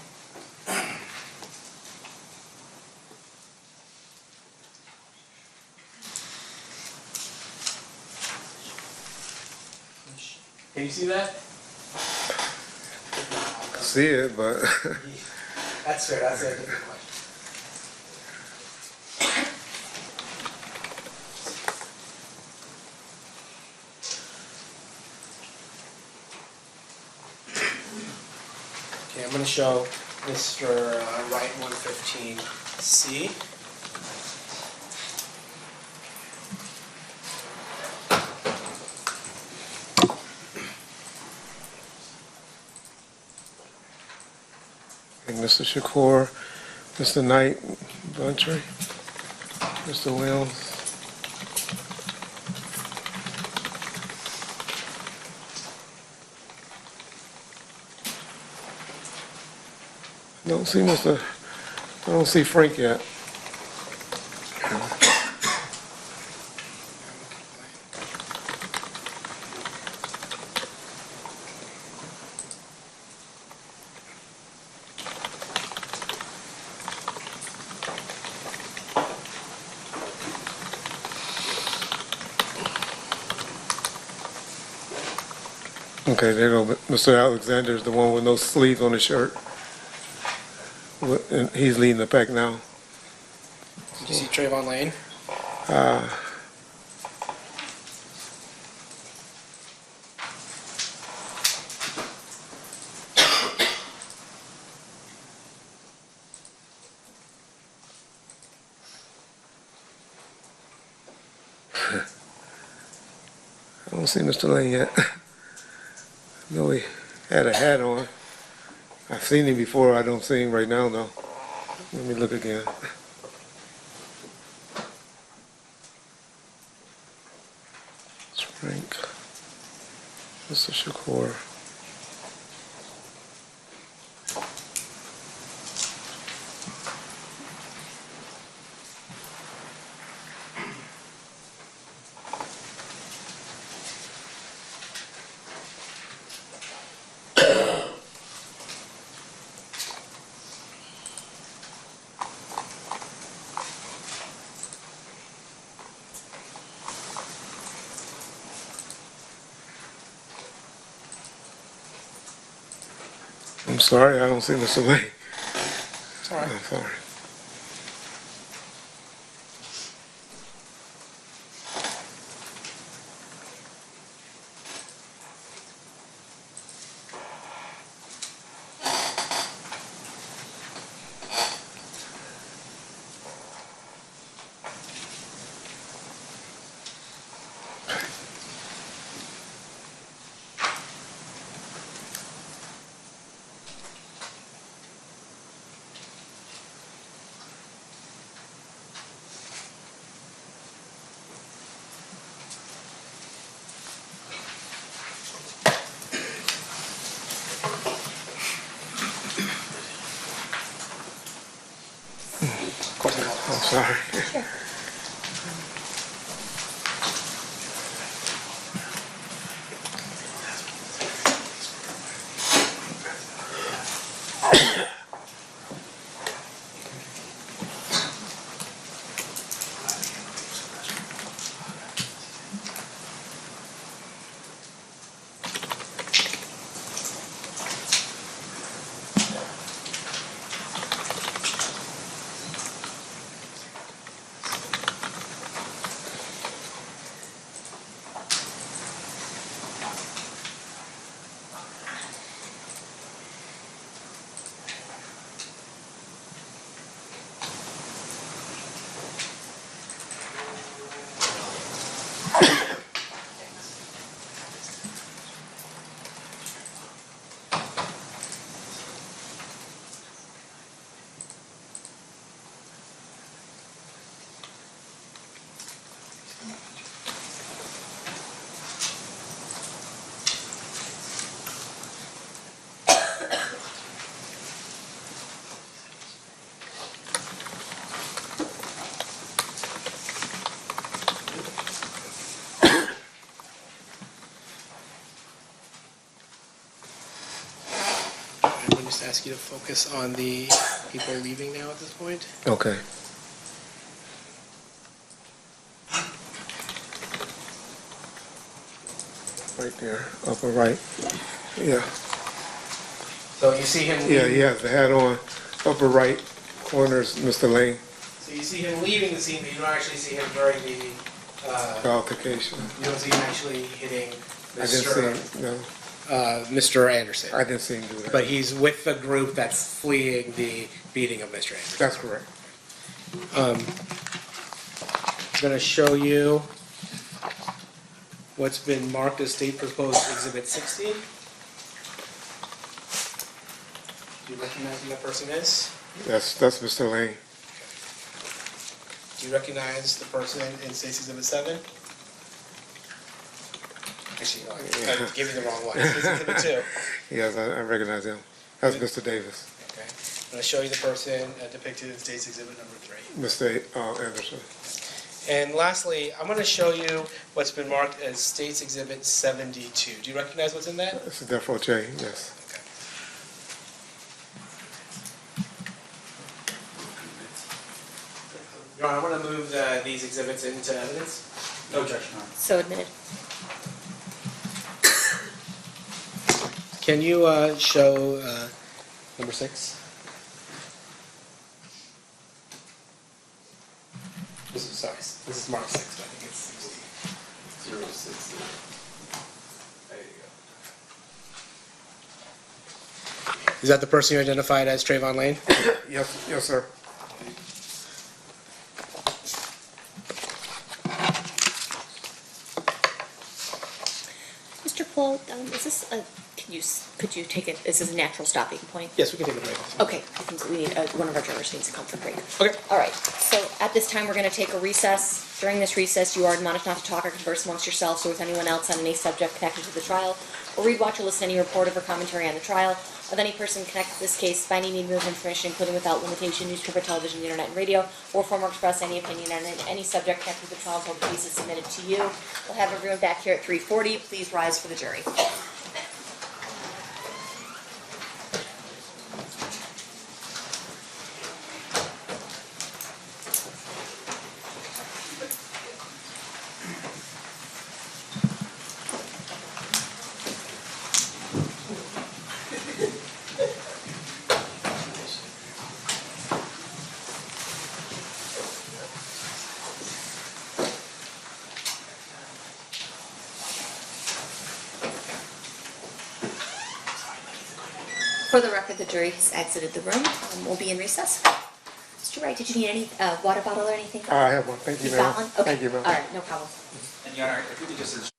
Can you see that? See it, but That's fair. That's a different question. Okay, I'm going to show Mr. Wright 115C. and Mr. Shakur, Mr. Knight, Buntry, Mr. Williams. I don't see Frank yet. Okay, there you go. Mr. Alexander's the one with no sleeves on his shirt. And he's leading the pack now. Did you see Trayvon Lane? I don't see Mr. Lane yet. No, he had a hat on. I've seen him before. I don't see him right now, though. Let me look again. It's Frank. Mr. Shakur. sorry, I don't see Mr. Lane. It's all right. I'm sorry. I'm sorry. I'm going to just ask you to focus on the people leaving now at this point. Okay. Right there, upper right. Yeah. So you see him leaving. Yeah, he has the hat on. Upper right corner is Mr. Lane. So you see him leaving the scene, but you don't actually see him during the. The altercation. You don't see him actually hitting I didn't see him, no. Mr. Anderson. I didn't see him do that. But he's with the group that's fleeing the beating of Mr. Anderson. That's correct. I'm going to show you what's been marked as State Proposed Exhibit 16. Do you recognize who that person is? That's Mr. Lane. Do you recognize the person in State's Exhibit 7? Actually, no, I gave you the wrong one. State's Exhibit 2. Yes, I recognize him. That's Mr. Davis. Okay. I'm going to show you the person depicted in State's Exhibit number 3. Mr. Anderson. And lastly, I'm going to show you what's been marked as State's Exhibit 72. Do you recognize what's in that? It's a Death Row J, yes. Your Honor, I'm going to move these exhibits into evidence. No objection, Your Honor. So admitted. Can you show number 6? This is Mark 6, but I think it's 60. 060. There you go. Is that the person you identified as Trayvon Lane? Yes, sir. Mr. Paul, is this a, could you take it, is this a natural stopping point? Yes, we can take a break. Okay, I think we need, one of our jurors needs to come for a break. Okay. All right, so at this time, we're going to take a recess. During this recess, you are admonished not to talk or converse amongst yourselves or with anyone else on any subject connected to the trial, or read, watch, or listen to any report or commentary on the trial of any person connected to this case by any medium of information, including without limitation, newspaper, television, internet, and radio, or form or express any opinion on any subject connected to the trial until the case is submitted to you. We'll have everyone back here at 3:40. Please rise for the jury. For the record, the jury has exited the room. We'll be in recess. Mr. Wright, did you need any water bottle or anything? I have one, thank you, You've ma'am. got one? Okay. Thank you, ma'am. All right, no problem. And Your Honor, if we could just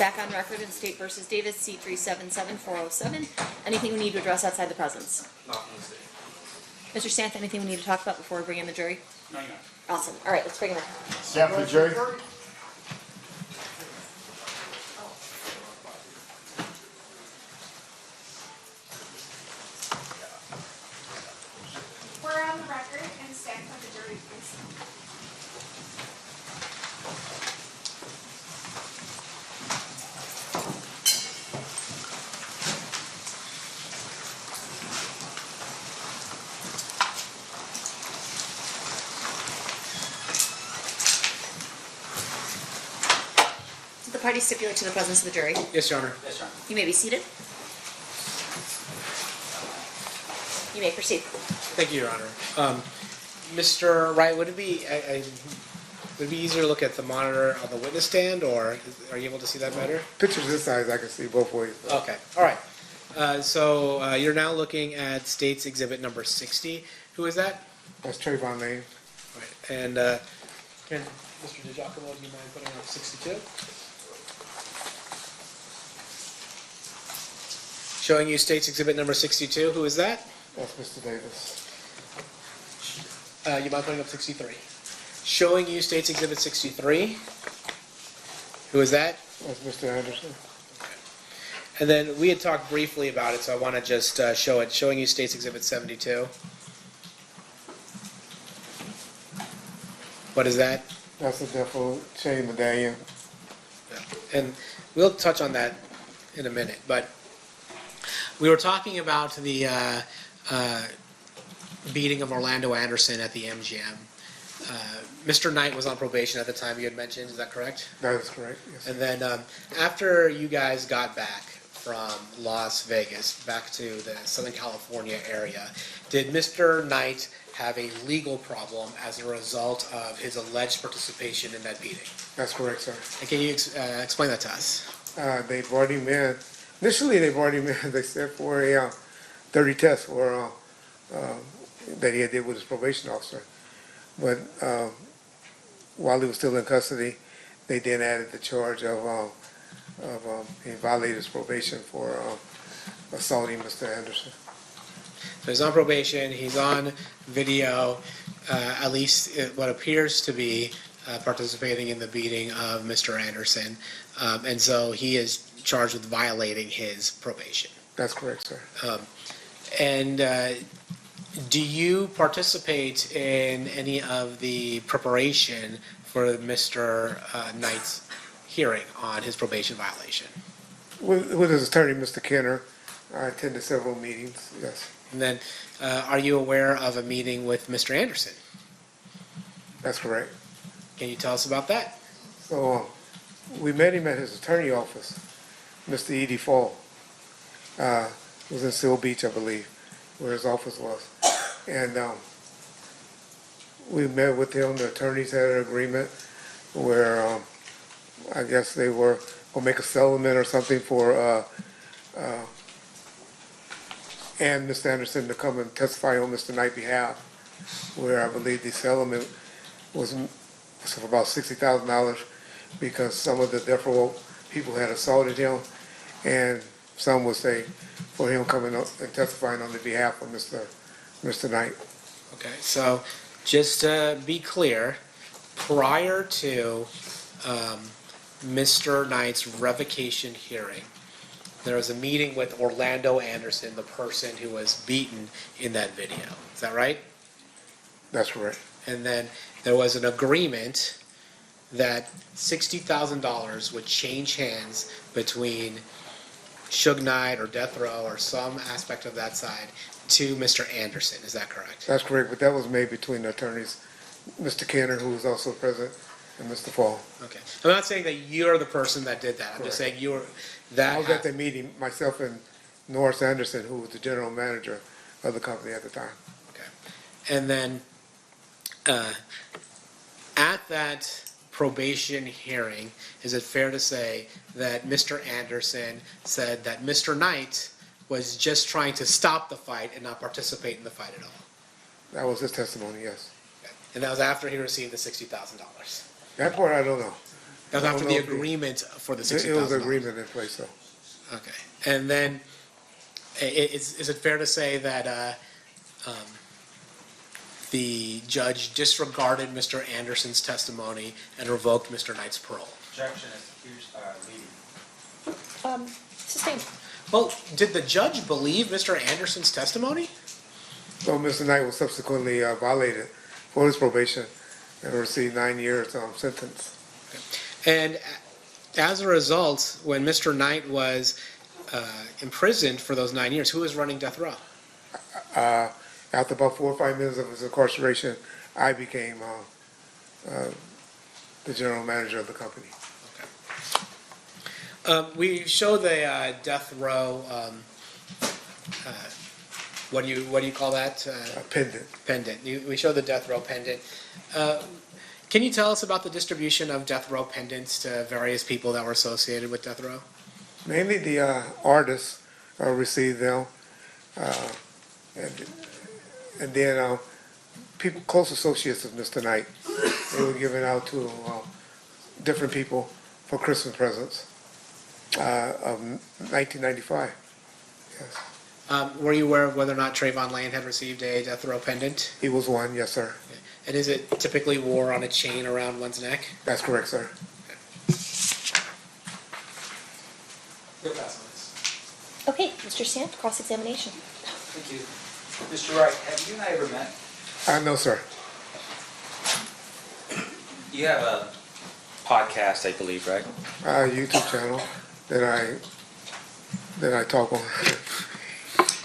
back on record in State versus Davis, C377407. Anything we need to address outside the presence? Mr. Santh, anything we need to talk about before we bring in the jury? No, you're not. Awesome. All right, let's bring him in. Stand for the jury. We're on the record and stand for the jury, please. The parties stipulate to the presence of the jury. Yes, Your Honor. Yes, Your Honor. You may be seated. You may proceed. Thank you, Your Honor. Mr. Wright, would it be easier to look at the monitor on the witness stand, or are you able to see that better? Pictures this size, I can see both ways. Okay, all right. So you're now looking at State's Exhibit number 60. Who is that? That's Trayvon Lane. Right. And can Mr. DiGiacomo, do you mind putting up 62? Showing you State's Exhibit number 62. Who is that? That's Mr. Davis. You mind putting up 63? Showing you State's Exhibit 63. Who is that? That's Mr. Anderson. And then we had talked briefly about it, so I want to just show it. Showing you State's Exhibit 72. What is that? That's a duffel chain medallion. And we'll touch on that in a minute. But we were talking about the beating of Orlando Anderson at the MGM. Mr. Knight was on probation at the time you had mentioned, is that correct? That is correct, yes. And then after you guys got back from Las Vegas back to the Southern California area, did Mr. Knight have a legal problem as a result of his alleged participation in that beating? That's correct, sir. And can you explain that to us? They brought him in. Initially, they brought him in, they said, for a dirty test for, that he did with his probation officer. But while he was still in custody, they then added the charge of he violated his probation for assaulting Mr. Anderson. So he's on probation, he's on video, at least what appears to be participating in the beating of Mr. Anderson. And so he is charged with violating his probation. That's correct, sir. Do you participate in any of the preparation for Mr. Knight's hearing on his probation violation? With his attorney, Mr. Kenner, I attended several meetings, yes. And then, are you aware of a meeting with Mr. Anderson? That's correct. Can you tell us about that? So we met him at his attorney office, Mr. Edie Fall. It was in Seal Beach, I believe, where his office was. And we met with him. The attorneys had an agreement where I guess they were going to make a settlement or something for and Mr. Anderson to come and testify on Mr. Knight's behalf, where I believe the settlement was for about $60,000 because some of the death row people had assaulted him, and some would say for him coming up and testifying on the behalf of Mr. Knight. Okay, so just to be clear, prior to Mr. Knight's revocation hearing, there was a meeting with Orlando Anderson, the person who was beaten in that video. Is that right? That's correct. And then there was an agreement that $60,000 would change hands between Suge Knight or Death Row or some aspect of that side to Mr. Anderson. Is that correct? That's correct, but that was made between the attorneys, Mr. Kenner, who was also present, and Mr. Fall. Okay. I'm not saying that you're the person that did that. I'm just saying you were that. I was at the meeting, myself and Norris Anderson, who was the general manager of the company at the time. Okay. And then at that probation hearing, is it fair to say that Mr. Anderson said that Mr. Knight was just trying to stop the fight and not participate in the fight at all? That was his testimony, yes. Okay. And that was after he received the $60,000? That part I don't know. That was I after don't the know if he- agreement for the It $60,000. was an agreement in place, so. Okay, and then, is it fair to say that, the judge disregarded Mr. Anderson's testimony and revoked Mr. Knight's parole? Objection is leading. Sustained. Well, did the judge believe Mr. Anderson's testimony? So Mr. Knight was subsequently violated for his probation and received 9 years sentence. And as a result, when Mr. Knight was imprisoned for those 9 years, who was running death row? After about 4 or 5 minutes of his incarceration, I became the general manager of the company. We show the death row. What do you call that? Pendant. Pendant. We show the death row pendant. Can you tell us about the distribution of death row pendants to various people that were associated with death row? Mainly the artists received them, and then people, close associates of Mr. Knight, they were given out to different people for Christmas presents of 1995. Yes. Were you aware of whether or not Trayvon Lane had received a death row pendant? He was one, yes, sir. And is it typically wore on a chain around one's neck? That's correct, sir. You'll pass on this. Okay, Mr. Stamp, cross-examination. Thank you. Mr. Wright, have you and I ever met? No, sir. You have a podcast, I believe, right? YouTube channel that I talk on.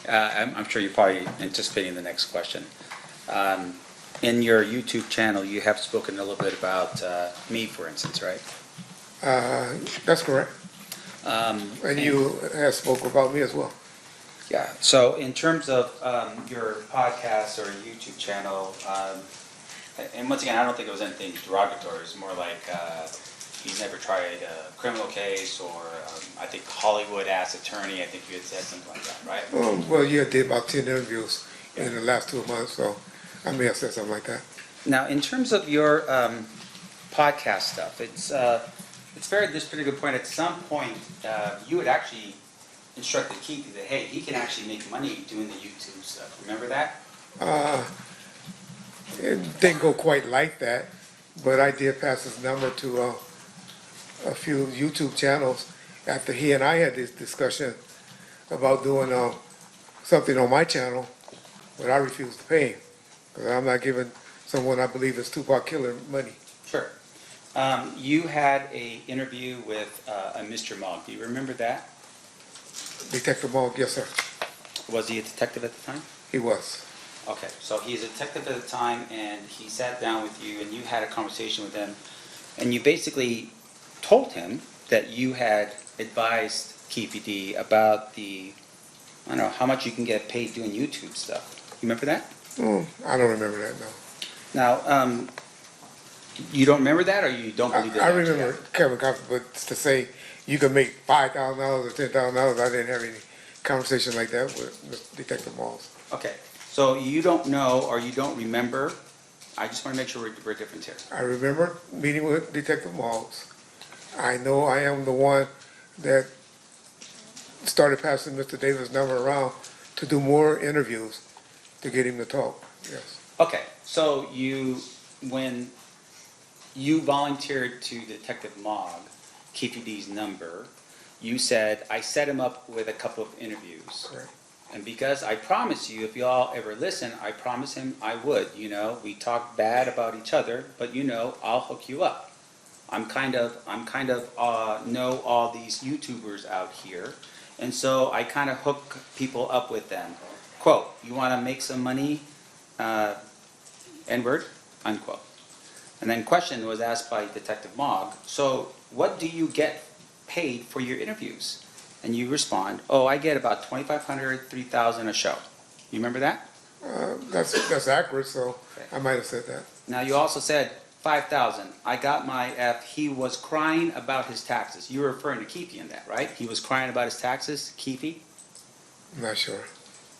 I'm sure you're probably anticipating the next question. In your YouTube channel, you have spoken a little bit about me, for instance, right? That's correct. And you have spoke about me as well. Yeah, so in terms of your podcast or YouTube channel, and once again, I don't think it was anything derogatory. It's more like he's never tried a criminal case, or I think Hollywood-ass attorney. I think you had said something like that, right? Well, you did about 10 interviews in the last 2 months, so I may have said something like that. Now, in terms of your podcast stuff, it's very, this pretty good point. At some point, you had actually instructed Keith that, hey, he can actually make money doing the YouTube stuff. Remember that? It didn't go quite like that, but I did pass his number to a few YouTube channels after he and I had this discussion about doing something on my channel, but I refused to pay him because I'm not giving someone I believe is Tupac Killer money. Sure. You had a interview with a Mr. Mogg. Do you remember that? Detective Mogg, yes, sir. Was he a detective at the time? He was. Okay, so he's a detective at the time, and he sat down with you, and you had a conversation with him, and you basically told him that you had advised KPD about the, I don't know, how much you can get paid doing YouTube stuff. You remember that? I don't remember that, no. Now, you don't remember that, or you don't believe that? I remember Kevin Coffey, but to say you could make $5,000 or $10,000, I didn't have any conversation like that with Detective Mogg. Okay, so you don't know or you don't remember. I just want to make sure we're different here. I remember meeting with Detective Mogg. I know I am the one that started passing Mr. Davis' number around to do more interviews to get him to talk, yes. Okay, so when you volunteered to Detective Mogg, KPD's number, you said, I set him up with a couple of interviews. Correct. And because I promised you, if y'all ever listen, I promised him I would, we talk bad about each other, but I'll hook you up. I'm kind of know all these YouTubers out here, and so I kind of hook people up with them. Quote, you want to make some money, N-word, unquote. And then question was asked by Detective Mogg, so what do you get paid for your interviews? And you respond, oh, I get about $2,500, $3,000 a show. You remember that? That's accurate, so I might have said that. Now you also said $5,000. I got my F. He was crying about his taxes. You were referring to Keefe in that, right? He was crying about his taxes, Keefe? I'm not sure.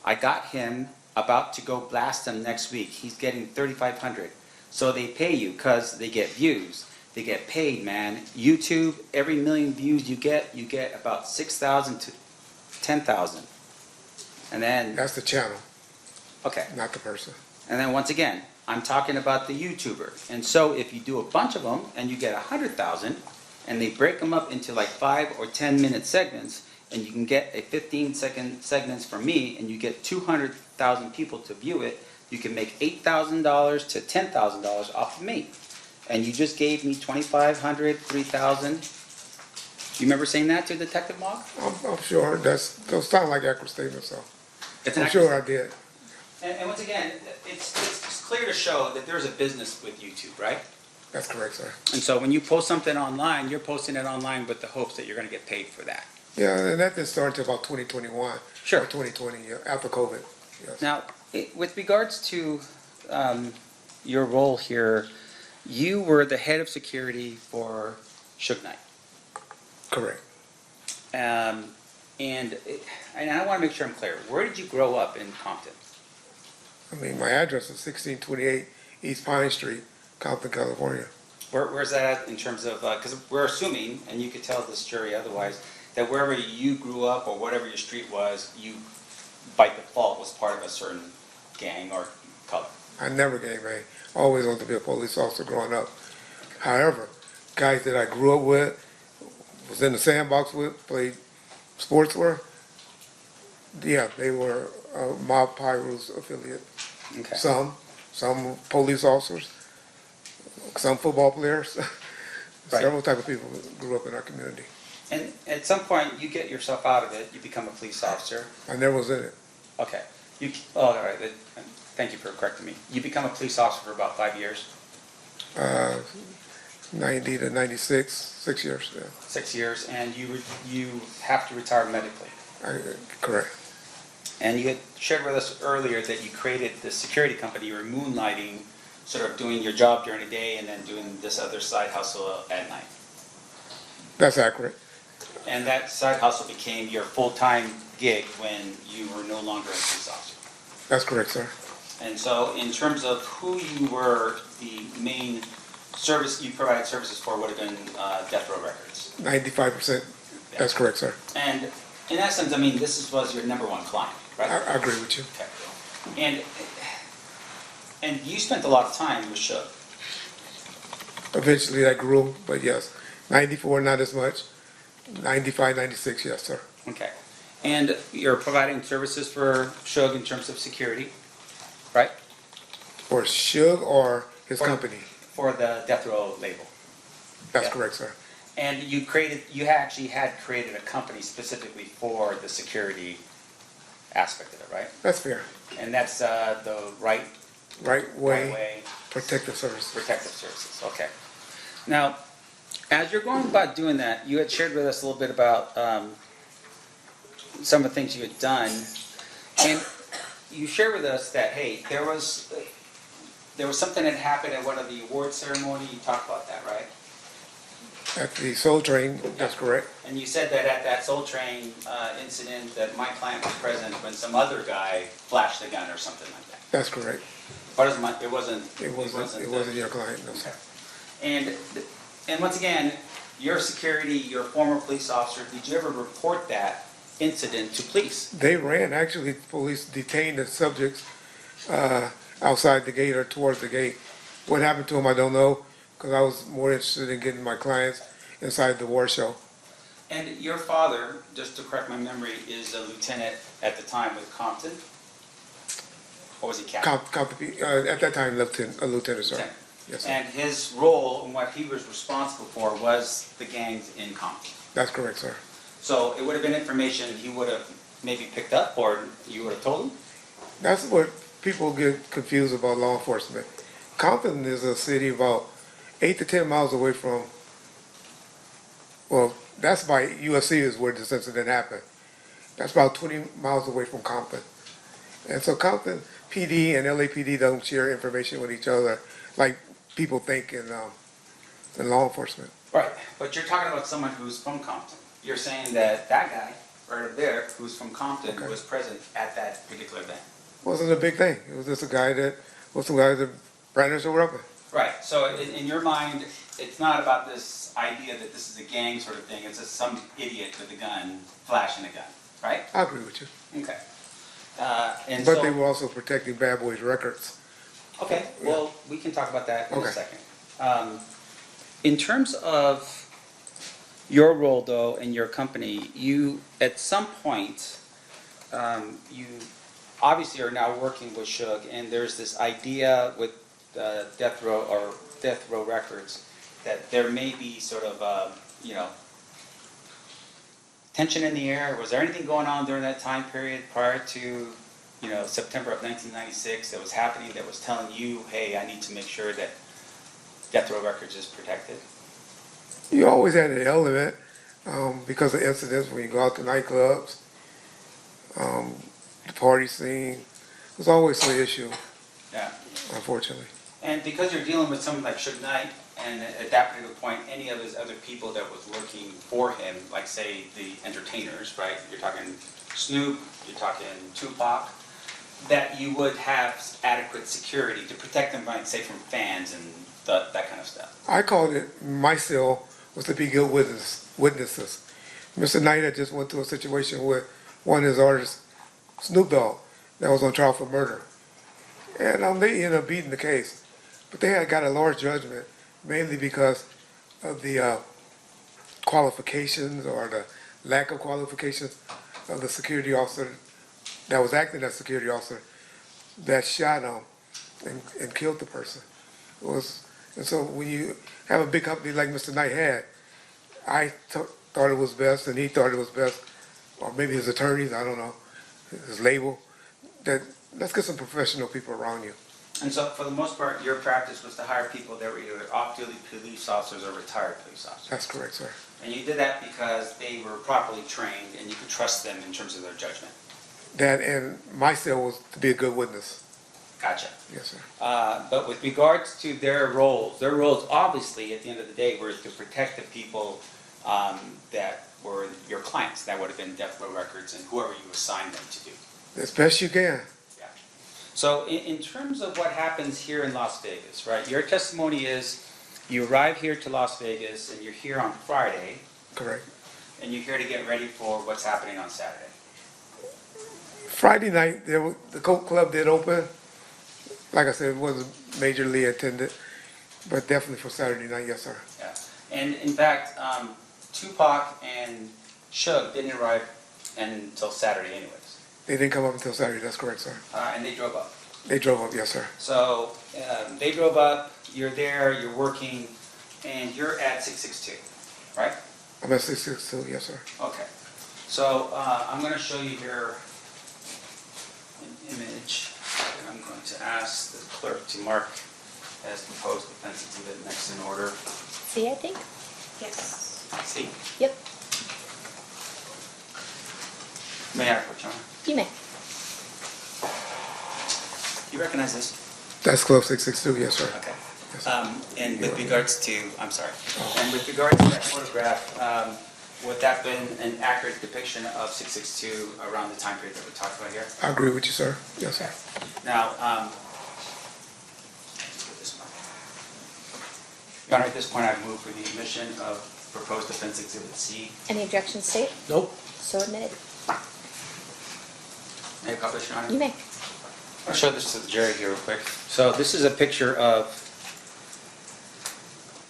I got him about to go blast him next week. He's getting $3,500. So they pay you because they get views. They get paid, man. YouTube, every million views you get about 6,000 to 10,000. And then, That's the channel, okay. not the person. And then once again, I'm talking about the YouTuber. And so if you do a bunch of them and you get 100,000, and they break them up into like 5 or 10-minute segments, and you can get a 15-second segments from me, and you get 200,000 people to view it, you can make $8,000 to $10,000 off of me. And you just gave me 2,500, 3,000. You remember saying that to Detective Mogg? I'm sure, those sound like accurate statements, so. It's an I'm sure I did. And once again, it's clear to show that there's a business with YouTube, right? That's correct, sir. And so when you post something online, you're posting it online with the hopes that you're going to get paid for that. Yeah, and that didn't start until about 2021. Sure. Or 2020, yeah, after COVID. Yes. Now, with regards to your role here, you were the head of security for Suge Knight. Correct. And I want to make sure I'm clear. Where did you grow up in Compton? I mean, my address is 1628 East Pine Street, Compton, California. Where's that at in terms of, because we're assuming, and you could tell this jury otherwise, that wherever you grew up or whatever your street was, you by default was part of a certain gang or color. I never gangbanged. Always wanted to be a police officer growing up. However, guys that I grew up with, was in the sandbox with, played sports with, yeah, they were Mob Pyro's affiliate. Okay. Some police officers, some football players, Right. several type of people grew up in our community. And at some point, you get yourself out of it, you become a police officer. I never was in it. Okay. All right, thank you for correcting me. You become a police officer for about 5 years? 90 to 96, 6 years, yeah. 6 years, and you have to retire medically. Correct. And you had shared with us earlier that you created this security company, you were moonlighting, sort of doing your job during the day and then doing this other side hustle at night. That's accurate. And that side hustle became your full-time gig when you were no longer a police officer. That's correct, sir. And so in terms of who you were, the main service you provided services for would have been Death Row Records. 95%. That's correct, sir. And in essence, I mean, this was your number one client, right? I agree with you. Okay. And you spent a lot of time with Suge. Eventually I grew, but yes. 94, not as much. 95, 96, yes, sir. Okay. And you're providing services for Suge in terms of security, right? For Suge or his company? For the Death Row label. That's correct, sir. And you actually had created a company specifically for the security aspect of it, right? That's fair. And that's the Right Way Protective Services. Protective Services, okay. Now, as you're going about doing that, you had shared with us a little bit about some of the things you had done. And you shared with us that, hey, there was something that happened at one of the award ceremony. You talked about that, right? At the Soul Train, that's correct. And you said that at that Soul Train incident that my client was present when some other guy flashed the gun or something like that. That's correct. It wasn't your client, no, sir. And once again, your security, your former police officer, did you ever report that incident to police? They ran, actually, police detained the subjects outside the gate or towards the gate. What happened to them, I don't know, because I was more interested in getting my clients inside the war show. And your father, just to correct my memory, is a lieutenant at the time with Compton? Or was he captain? At that time, a lieutenant, sir. Yes, sir. And his role and what he was responsible for was the gangs in Compton? That's correct, sir. So it would have been information he would have maybe picked up or you would have told him? That's what people get confused about law enforcement. Compton is a city about 8 to 10 miles away from, well, that's by USC is where this incident happened. That's about 20 miles away from Compton. And so Compton PD and LAPD don't share information with each other like people think in law enforcement. Right, but you're talking about someone who's from Compton. You're saying that that guy right over there who's from Compton was present at that particular event. Wasn't a big thing. It was just a guy that brandished a weapon. Right, so in your mind, it's not about this idea that this is a gang sort of thing, it's just some idiot with a gun flashing a gun, right? I agree with you. Okay. And But so, they were also protecting Bad Boys Records. okay, well, we can talk about that in a Okay. second. In terms of your role, though, in your company, you, at some point, you obviously are now working with Suge, and there's this idea with Death Row Records that there may be sort of, tension in the air. Was there anything going on during that time period prior to, September of 1996 that was happening that was telling you, hey, I need to make sure that Death Row Records is protected? You always had an element because of incidents when you go out to nightclubs, the party scene. There's always an issue, Yeah. unfortunately. And because you're dealing with someone like Suge Knight, and at that particular point, any of his other people that was working for him, like say the entertainers, right? You're talking Snoop, you're talking Tupac, that you would have adequate security to protect them, like say from fans and that kind of stuff. I called it, my cell was to be good witnesses. Mr. Knight had just went through a situation with one of his artists, Snoop Dogg, that was on trial for murder. And they ended up beating the case. But they had got a large judgment, mainly because of the qualifications or the lack of qualifications of the security officer that was acting as security officer that shot him and killed the person. And so when you have a big company like Mr. Knight had, I thought it was best, and he thought it was best, or maybe his attorneys, I don't know, his label, that let's get some professional people around you. And so for the most part, your practice was to hire people that were either off-duty police officers or retired police officers. That's correct, sir. And you did that because they were properly trained and you could trust them in terms of their judgment. That and my cell was to be a good witness. Gotcha. Yes, sir. But with regards to their roles obviously at the end of the day were to protect the people that were your clients. That would have been Death Row Records and whoever you assigned them to do. As best you can. Yeah. So in terms of what happens here in Las Vegas, right? Your testimony is you arrive here to Las Vegas and you're here on Friday. Correct. And you're here to get ready for what's happening on Saturday. Friday night, the Coke Club did open. Like I said, it wasn't majorly attended, but definitely for Saturday night, yes, sir. Yeah. And in fact, Tupac and Suge didn't arrive until Saturday anyways. They didn't come up until Saturday, that's correct, sir. And they drove up. They drove up, yes, sir. So they drove up, you're there, you're working, and you're at 662, right? I'm at 662, yes, sir. Okay. So I'm going to show you here an image, and I'm going to ask the clerk to mark as proposed defense exhibit next in order. See, I think? Yes. See? Yep, May I approach, Your Honor? you may. You recognize this? That's Club 662, yes, sir. Okay. And with regards to, I'm sorry, and with regards to that photograph, would that been an accurate depiction of 662 around the time period that we talked about here? I agree with you, sir. Yes, sir. Now, Your Honor, at this point, I move for the admission of proposed defense exhibit C. Any objections, state? Nope. So admitted. May I publish, Your Honor? You may. I'll show this to the jury here real quick. So this is a picture of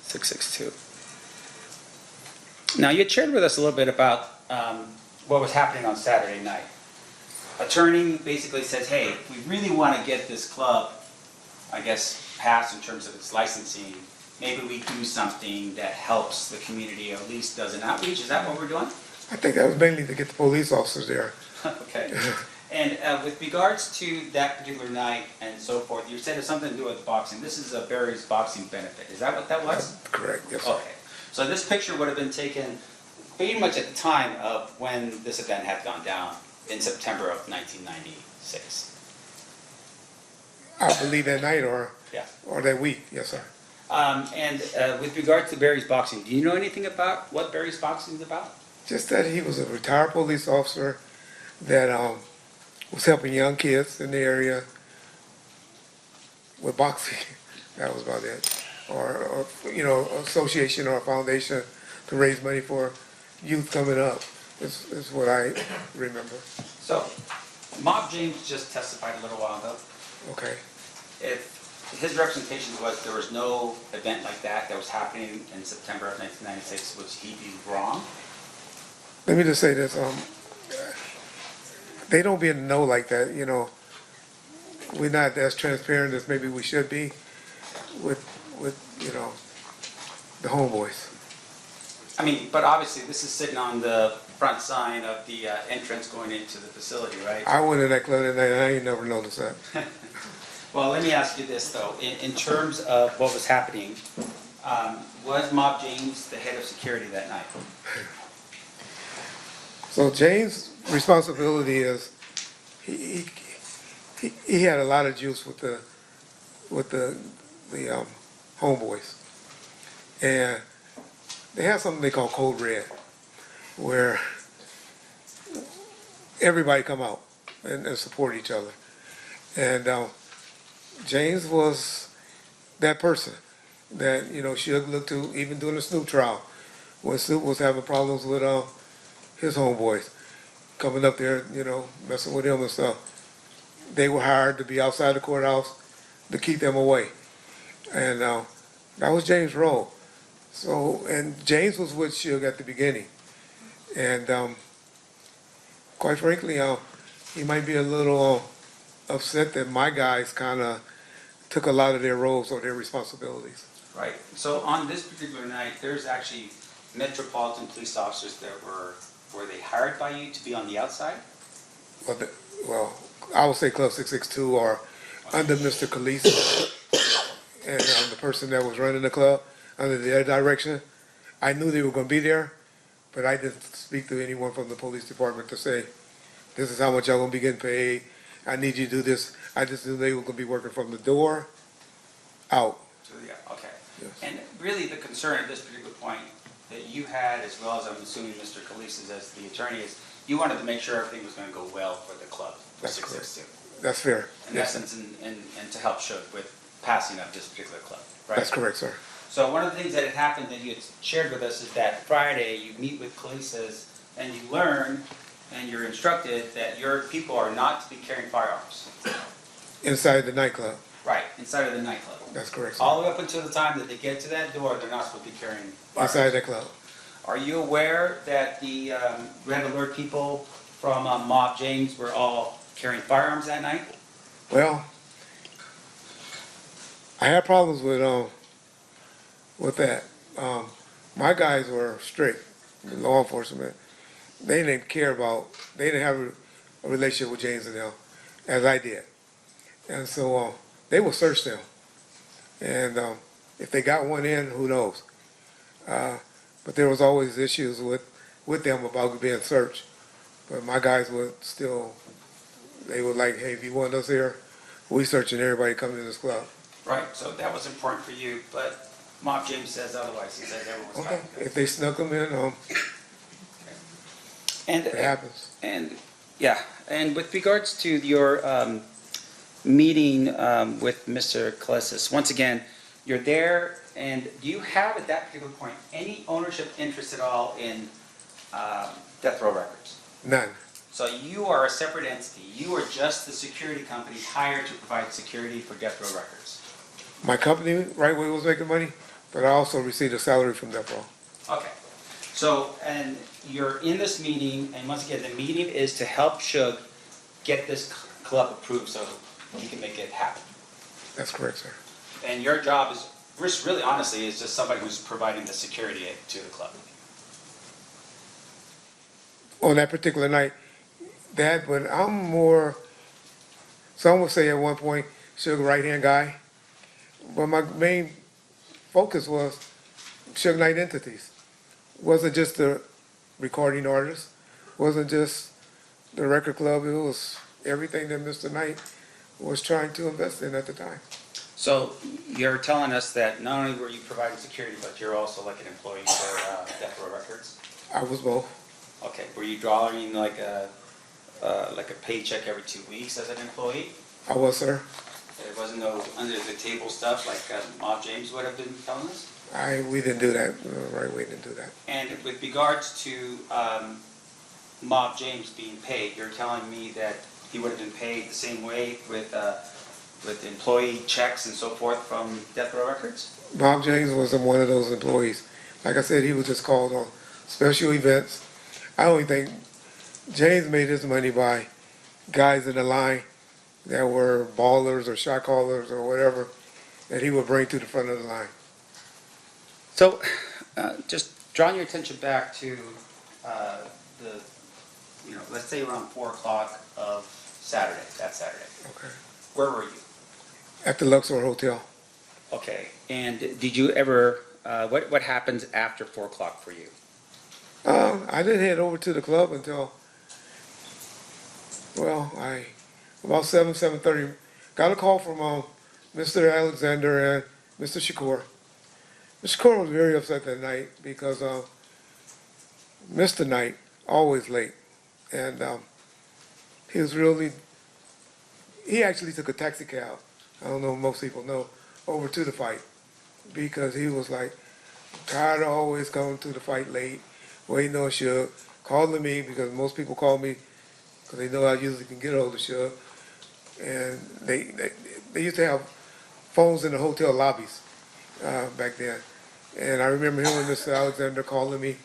662. Now, you had shared with us a little bit about what was happening on Saturday night. Attorney basically says, hey, if we really want to get this club, I guess, passed in terms of its licensing, maybe we do something that helps the community, or at least does an outreach. Is that what we're doing? I think that was mainly to get the police officers there. Okay. And with regards to that particular night and so forth, you said it's something to do with boxing. This is a Barry's boxing benefit. Is that what that was? Correct, yes, sir. Okay. So this picture would have been taken pretty much at the time of when this event had gone down in September of 1996. I believe that night or that week, yes, sir. And with regards to Barry's boxing, do you know anything about what Barry's boxing is about? Just that he was a retired police officer that was helping young kids in the area with boxing. That was about it. Or, you know, association or a foundation to raise money for youth coming up is what I remember. So, Mob James just testified a little while ago. Okay. If his representation was there was no event like that that was happening in September of 1996, would he be wrong? Let me just say this, they don't be in the know like that, you know. We're not as transparent as maybe we should be with you know, the homeboys. I mean, but obviously this is sitting on the front sign of the entrance going into the facility, right? I went in that club that night and I ain't never noticed that. Well, let me ask you this though, in terms of what was happening, was Mob James the head of security that night? So James' responsibility is he had a lot of juice with the homeboys, and they have something they call Code Red, where everybody come out and support each other, and James was that person that you know Suge looked to even during the Snoop trial when Snoop was having problems with his homeboys coming up there, you know, messing with him and stuff. They were hired to be outside the courthouse to keep them away. And that was James' role. So, and James was with Suge at the beginning. And quite frankly, he might be a little upset that my guys kind of took a lot of their roles or their responsibilities. Right. So on this particular night, there's actually Metropolitan police officers that were they hired by you to be on the outside? Well, I would say Club 662 or under Mr. Khalees and the person that was running the club under their direction. I knew they were going to be there, but I didn't speak to anyone from the police department to say, this is how much y'all going to be getting paid. I need you to do this. I just knew they were going to be working from the door out. Okay. Yes. And really the concern at this particular point that you had, as well as I'm assuming Mr. Khalees as the attorney, is you wanted to make sure everything was going to go well for the club. That's correct. That's fair. In essence, and to help Suge with passing of this particular club, right? That's correct, sir. So one of the things that had happened that you had shared with us is that Friday you meet with Khalees and you learn and you're instructed that your people are not to be carrying firearms. Inside the nightclub. Right, inside of the nightclub. That's correct, sir. All the way up until the time that they get to that door, they're not supposed to be carrying firearms. Inside the club. Are you aware that the Red Alert people from Mob James were all carrying firearms that night? Well, I had problems with that. My guys were strict, law enforcement. They didn't care about, they didn't have a relationship with James and them, as I did. And so they would search them. And if they got one in, who knows? But there was always issues with them about being searched. But my guys would still, they were like, hey, if you want us here, we searching everybody coming to this club. Right, so that was important for you, but Mob James says otherwise. He says everyone's Okay, fine. if they snuck them in, And it happens. And yeah, and with regards to your meeting with Mr. Khalees, once again, you're there, and do you have at that particular point any ownership interest at all in Death Row Records? None. So you are a separate entity. You are just the security company hired to provide security for Death Row Records. My company, right where it was making money, but I also received a salary from Death Row. Okay. So, and you're in this meeting, and once again, the meeting is to help Suge get this club approved so he can make it happen. That's correct, sir. And your job is, really honestly, is just somebody who's providing the security to the club. On that particular night, but I'm more, some would say at one point, Suge right-hand guy. But my main focus was Suge Knight entities. Wasn't just the recording artist, wasn't just the record club, it was everything that Mr. Knight was trying to invest in at the time. So you're telling us that not only were you providing security, but you're also like an employee for Death Row Records? I was both. Okay, were you drawing like a paycheck every 2 weeks as an employee? I was, sir. It wasn't wasn't no under-the-table stuff like Mob James would have been telling us? We didn't do that, right, we didn't do that. And with regards to Mob James being paid, you're telling me that he would have been paid the same way with employee checks and so forth from Death Row Records? Bob James wasn't one of those employees. Like I said, he was just called on special events. I only think James made his money by guys in the line that were ballers or shot callers or whatever that he would bring to the front of the line. So, just drawing your attention back to let's say around 4 o'clock of Saturday, that Saturday. Okay. Where were you? At the Luxor Hotel. Okay, and did you ever, what happens after 4 o'clock for you? I didn't head over to the club until, about 7:30. Got a call from Mr. Alexander and Mr. Shakur. Mr. Shakur was very upset that night because Mr. Knight, always late. And he actually took a taxi cab, I don't know if most people know, over to the fight because he was like, tired of always coming to the fight late, waiting on Suge, calling me because most people call me because they know I usually can get hold of Suge. And they used to have phones in the hotel lobbies back then. And I remember him and Mr. Alexander calling me,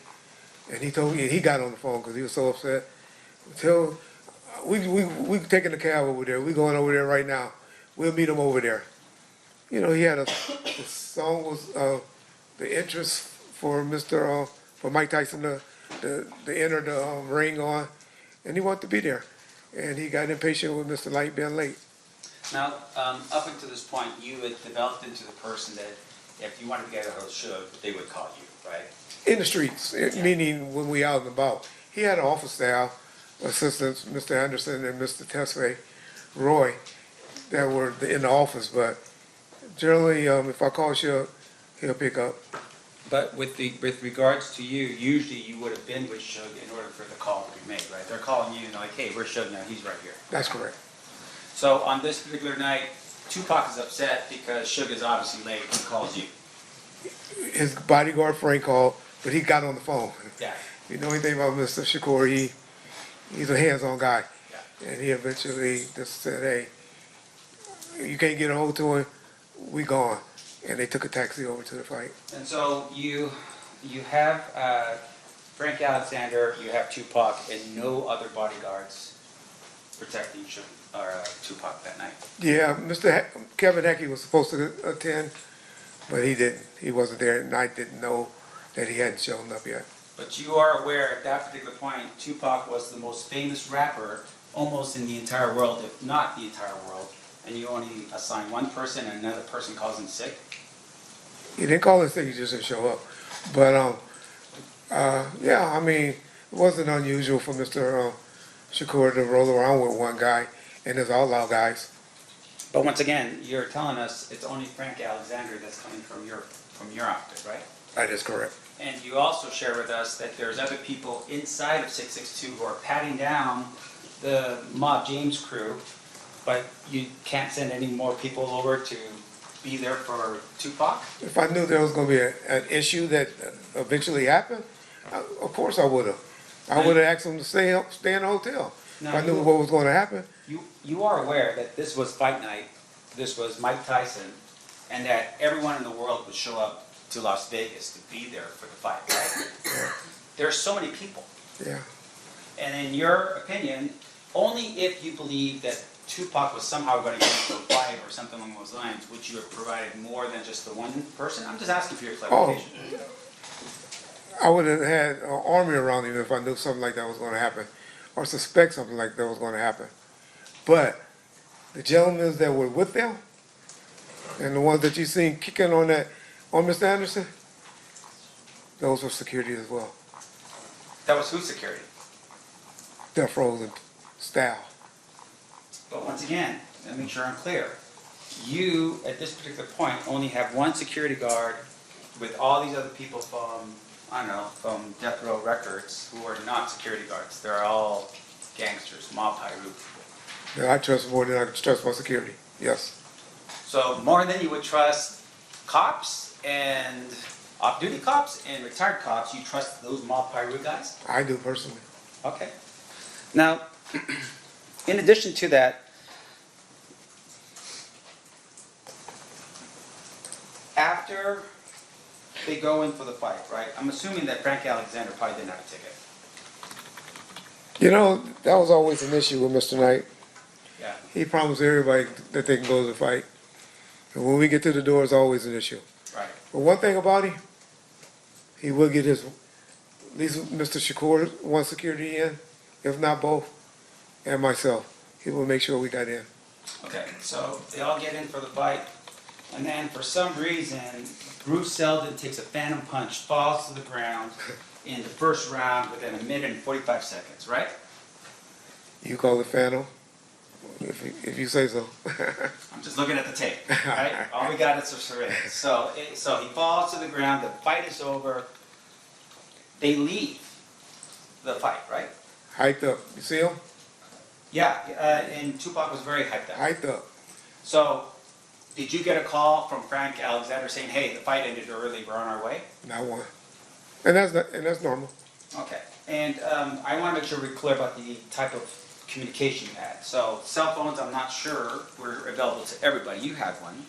and he told me, and he got on the phone because he was so upset. We taking the cab over there. We going over there right now. We'll meet him over there. You know, he had the song was the interest for for Mike Tyson to enter the ring on, and he wanted to be there. And he got impatient with Mr. Light being late. Now, up until this point, you had developed into the person that if you wanted to get a hold of Suge, they would call you, right? In the streets, meaning when we out and about. He had an office staff, assistants, Mr. Anderson and Mr. Tesfaye, Roy, that were in the office, but generally, if I call Suge, he'll pick up. But with regards to you, usually you would have been with Suge in order for the call to be made, right? They're calling you and like, hey, where's Suge now? He's right here. That's correct. So on this particular night, Tupac is upset because Suge is obviously late and calls you. His bodyguard Frank called, but he got on the phone. Yeah. You know anything about Mr. Shakur, he's a hands-on guy. Yeah. And he eventually just said, hey, you can't get a hold to him, we gone. And they took a taxi over to the fight. And so you have Frank Alexander, you have Tupac, and no other bodyguards protecting Tupac that night. Yeah, Kevin Heckey was supposed to attend, but he didn't. He wasn't there, and I didn't know that he hadn't shown up yet. But you are aware at that particular point, Tupac was the most famous rapper almost in the entire world, if not the entire world, and you only assign one person and another person calls him sick? He didn't call in sick, he just didn't show up. But, yeah, I mean, it wasn't unusual for Mr. Shakur to roll around with one guy and his outlaw guys. But once again, you're telling us it's only Frank Alexander that's coming from your outfit, right? That is correct. And you also share with us that there's other people inside of 662 who are patting down the Mob James crew, but you can't send any more people over to be there for Tupac? If I knew there was going to be an issue that eventually happened, of course I would have. I would have asked them to stay in the hotel. If I knew what was going to happen. You are aware that this was fight night, this was Mike Tyson, and that everyone in the world would show up to Las Vegas to be there for the fight, right? Yeah. There's so many people. Yeah. And in your opinion, only if you believe that Tupac was somehow going to get into a fight or something along those lines, would you have provided more than just the one person? I'm just asking for your clarification. I would have had an army around him if I knew something like that was going to happen, or suspect something like that was going to happen. But the gentlemen that were with them, and the ones that you seen kicking on Mr. Anderson, those were security as well. That was whose security? Death Row's staff. But once again, let me make sure I'm clear. You, at this particular point, only have one security guard with all these other people from, I don't know, from Death Row Records who are not security guards. They're all gangsters, mob high root people. That I trust more than I trust my security. Yes. So more than you would trust cops and off-duty cops and retired cops, you trust those mob pyro guys? I do personally. Okay. Now, in addition to that, after they go in for the fight, right? I'm assuming that Frank Alexander probably didn't have a ticket. You know, that was always an issue with Mr. Knight. Yeah. He promised everybody that they can go to the fight. And when we get to the door, it's always an issue. Right. But one thing about him, he will get his, at least Mr. Shakur, one security in, if not both, and myself. He will make sure we got in. Okay, so they all get in for the fight, and then for some reason, Bruce Seldon takes a phantom punch, falls to the ground in the first round within a minute and 45 seconds, right? You call it Phantom, if you say so. I'm just looking at the tape, right? All we got is the surveillance. So he falls to the ground, the fight is over, they leave the fight, right? Hyped up. You see him? Yeah, and Tupac was very hyped up. Hyped up. So, did you get a call from Frank Alexander saying, hey, the fight ended early, we're on our way? Not one. And that's normal. Okay, and I want to make sure we're clear about the type of communication you had. So, cell phones, I'm not sure were available to everybody. You had one.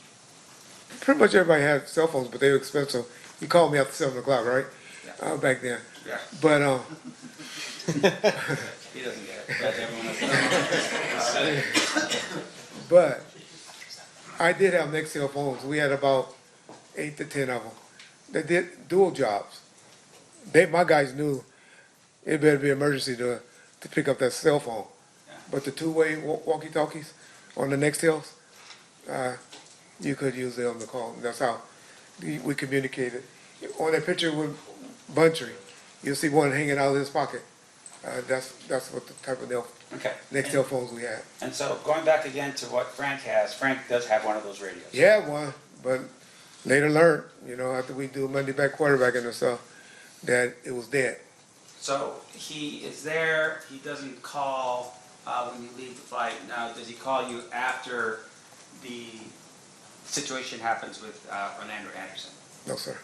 Pretty much everybody had cell phones, but they were expensive. You called me after 7 o'clock, right? Yeah. Back then. Yeah. But He doesn't get it, but everyone else does. but I did have Nextel phones. We had about 8 to 10 of them. They did dual jobs. My guys knew it better be emergency to pick up that cell phone. But the two-way walkie-talkies on the Nextels, you could use them to call. That's how we communicated. On that picture with Buntry, you'll see one hanging out of his pocket. That's what the type of Nextel phones we had. And so, going back again to what Frank has, Frank does have one of those radios. He had one, but later learned, after we do Monday back quarterbacking and stuff, that it was dead. So, he is there, he doesn't call when you leave the fight. Now, does he call you after the situation happens with Orlando Anderson? No, sir.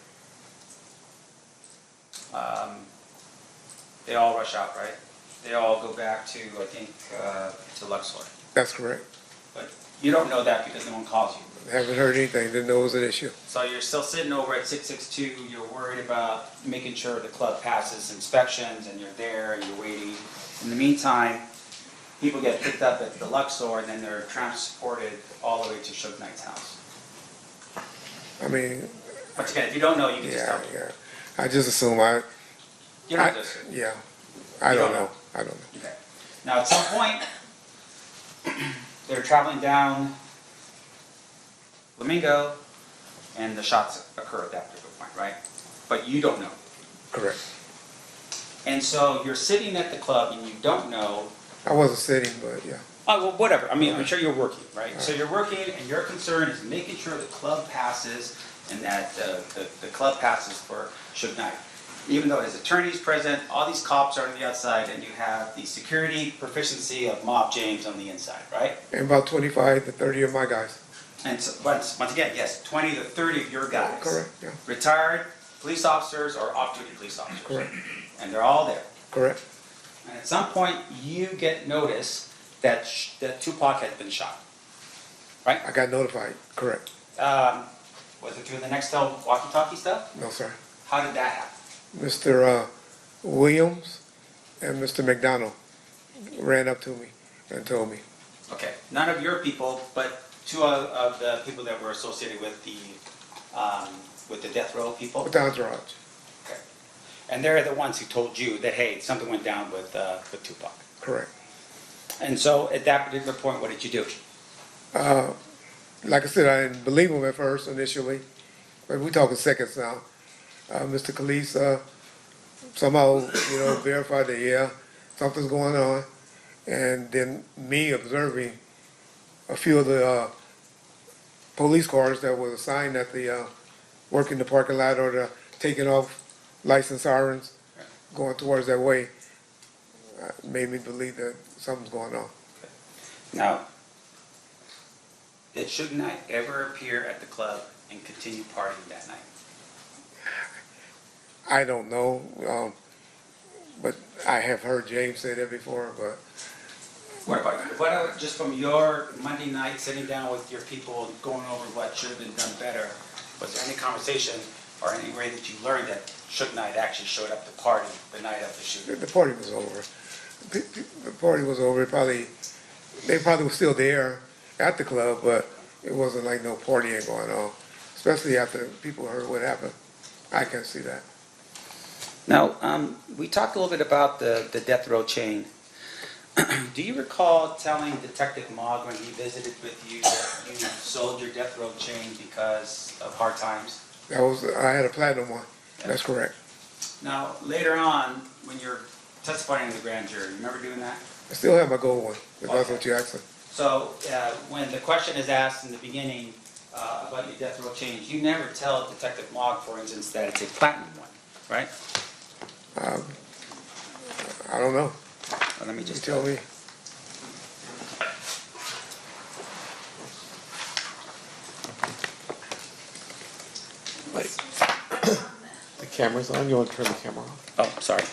They all rush out, right? They all go back to, I think, to Luxor. That's correct. But you don't know that because no one calls you. Haven't heard anything, didn't know it was an issue. So you're still sitting over at 662, you're worried about making sure the club passes inspections, and you're there, and you're waiting. In the meantime, people get picked up at the Luxor, and then they're transported all the way to Suge Knight's house. I mean... But again, if you don't know, you can just tell me. Yeah. I just assume You're not just... Yeah. I don't know. Okay. Now, at some point, they're traveling down Flamingo, and the shots occur at that particular point, right? But you don't know. Correct. And so you're sitting at the club and you don't know. I wasn't sitting, but yeah. Oh, well, whatever. I mean, I'm sure you're working, right? So you're working, and your concern is making sure the club passes and that the club passes for Suge Knight. Even though his attorney's present, all these cops are on the outside, and you have the security proficiency of Mob James on the inside, right? And about 25 to 30 of my guys. And so, once again, yes, 20 to 30 of your guys. Correct, yeah. Retired police officers or off-duty police officers. Correct. And they're all there. Correct. And at some point, you get notice that Tupac had been shot, right? I got notified. Correct. Was it through the Nextel walkie-talkie stuff? No, sir. How did that happen? Mr. Williams and Mr. McDonald ran up to me and told me. Okay, none of your people, but two of the people that were associated with the death row people? With the entourage. Okay. And they're the ones who told you that, hey, something went down with Tupac. Correct. And so at that particular point, what did you do? Like I said, I didn't believe him at first initially, but we talking seconds now. Mr. Khalees somehow, verified that, yeah, something's going on. And then me observing a few of the police cars that were assigned at the working the parking lot or the taking off license sirens going towards that way made me believe that something's going on. Now, did Suge Knight ever appear at the club and continue partying that night? I don't know, but I have heard James say that before, but What about just from your Monday night sitting down with your people and going over what should have been done better? Was there any conversation or any way that you learned that Suge Knight actually showed up to party the night of the shooting? the party was over. The party was over. They probably were still there at the club, but it wasn't like no partying going on, especially after people heard what happened. I can see that. Now, we talked a little bit about the death row chain. Do you recall telling Detective Mogg when he visited with you that you sold your death row chain because of hard times? I had a platinum one. That's correct. Now, later on, when you're testifying in the grand jury, you remember doing that? I still have my gold one, if that's what you're asking. So, when the question is asked in the beginning about your death row chains, you never tell Detective Mogg, for instance, that it's a platinum one, right? I don't know. Well, let me just tell me. The camera's on, you want to turn the camera off? Oh, sorry.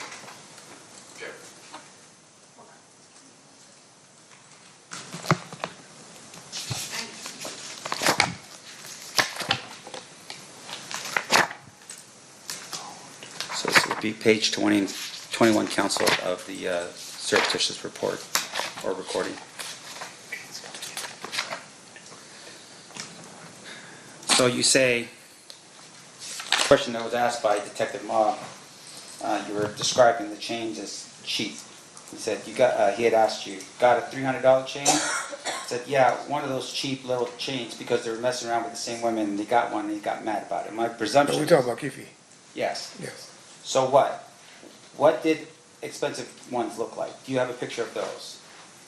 So this would be page 21, counsel, of the surreptitious report or recording. So you say, question that was asked by Detective Mogg, you were describing the chains as cheap. He said, he had asked you, got a $300 chain? He said, yeah, one of those cheap little chains because they were messing around with the same women and they got one and he got mad about it. My presumption. Are we talking about Kifi? Yes. Yes. So what? What did expensive ones look like? Do you have a picture of those?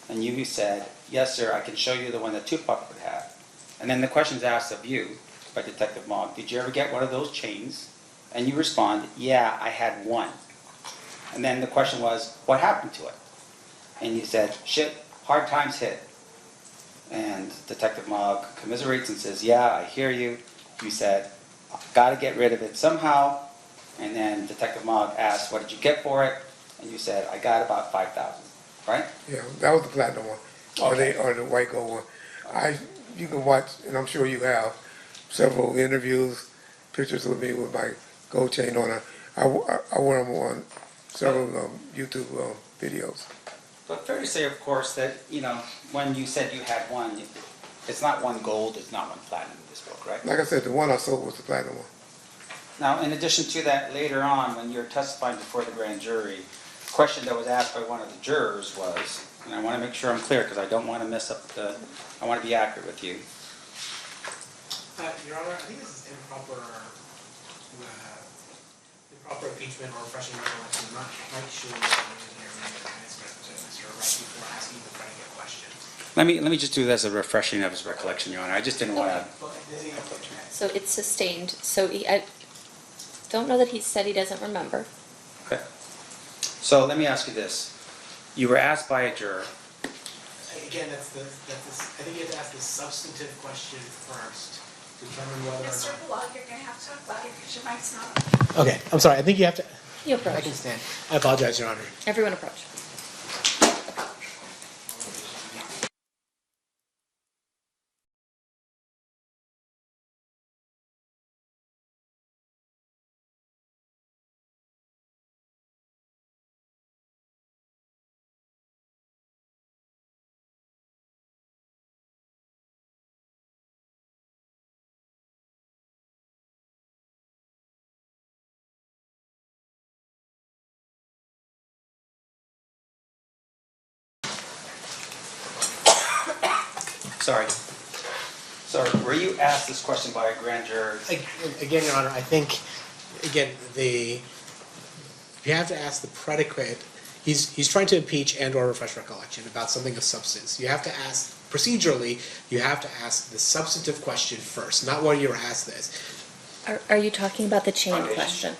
And you said, yes, sir, I can show you the one that Tupac would have. And then the question's asked of you by Detective Mogg, did you ever get one of those chains? And you respond, yeah, I had one. And then the question was, what happened to it? And you said, shit, hard times hit. And Detective Mogg commiserates and says, yeah, I hear you. You said, gotta get rid of it somehow. And then Detective Mogg asked, what did you get for it? And you said, I got about $5,000, right? Yeah, that was the platinum one, or the white gold one. You can watch, and I'm sure you have, several interviews, pictures with me with my gold chain on. I wear them on several YouTube videos. But fair to say, of course, that, when you said you had one, it's not one gold, it's not one platinum in this book, right? Like I said, the one I sold was the platinum one. Now, in addition to that, later on, when you're testifying before the grand jury, the question that was asked by one of the jurors was, and I want to make sure I'm clear because I don't want to mess up I want to be accurate with you. Your Honor, I think this is improper impeachment or refreshing recollection. I'm not quite sure what I'm hearing in the transcript to Mr. Wright before asking the predicate question. Let me just do this as a refreshing of his recollection, Your Honor. I just didn't want to. So it's sustained, so I don't know that he said he doesn't remember. Okay. So let me ask you this. You were asked by a juror. Again, I think you have to ask the substantive question first to determine whether or not. Mr. Bullock, you're going to have to talk louder because your mic's not on. Okay, I'm sorry. I think you have to. You approach. I can stand. I apologize, Your Honor. Everyone approach. Sorry. Sorry, were you asked this question by a grand juror? Again, Your Honor, I think, again, you have to ask the predicate. He's trying to impeach and or refresh recollection about something of substance. You have to ask, procedurally, you have to ask the substantive question first, not whether you were asked this. Are you talking about the chain question?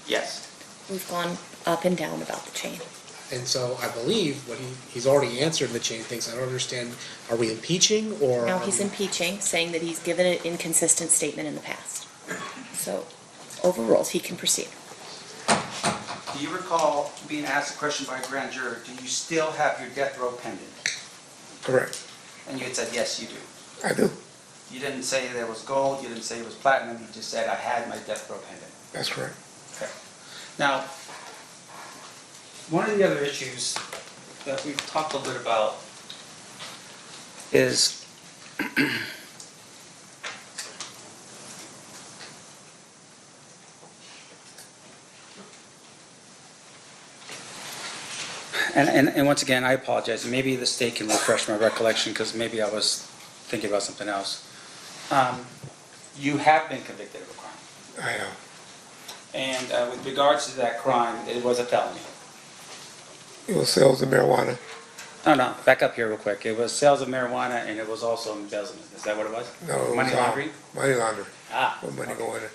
Yes. We've gone up and down about the chain. And so I believe what he's already answered in the chain of things. I don't understand, are we impeaching or? Now he's impeaching, saying that he's given an inconsistent statement in the past. So overruled, he can proceed. Do you recall being asked a question by a grand juror, do you still have your death row pendant? Correct. And you had said, yes, you do. I do. You didn't say there was gold, you didn't say it was platinum, you just said, I had my death row pendant. That's correct. Okay. Now, one of the other issues that we've talked a little bit about is and once again, I apologize. Maybe the state can refresh my recollection because maybe I was thinking about something else. You have been convicted of a crime. I am. And with regards to that crime, it was a felony. It was sales of marijuana. No, back up here real quick. It was sales of marijuana and it was also embezzlement. Is that what it was? No, it Money was, laundering? Money laundering. Ah. With money going in.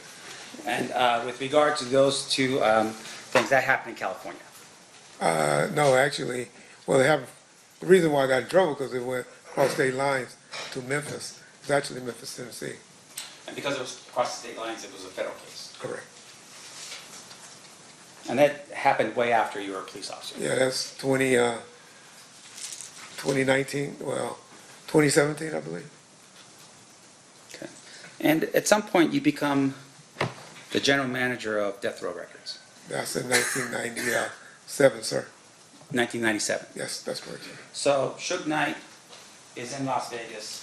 And with regard to those two things, that happened in California. No, actually, well, the reason why I got in trouble because it went across state lines to Memphis. It's actually Memphis, Tennessee. And because it was across the state lines, it was a federal case. Correct. And that happened way after you were a police officer. Yeah, that's 2019, well, 2017, I believe. Okay. And at some point, you become the general manager of Death Row Records. That's in 1997, sir. 1997. Yes, that's correct, sir. So Suge Knight is in Las Vegas,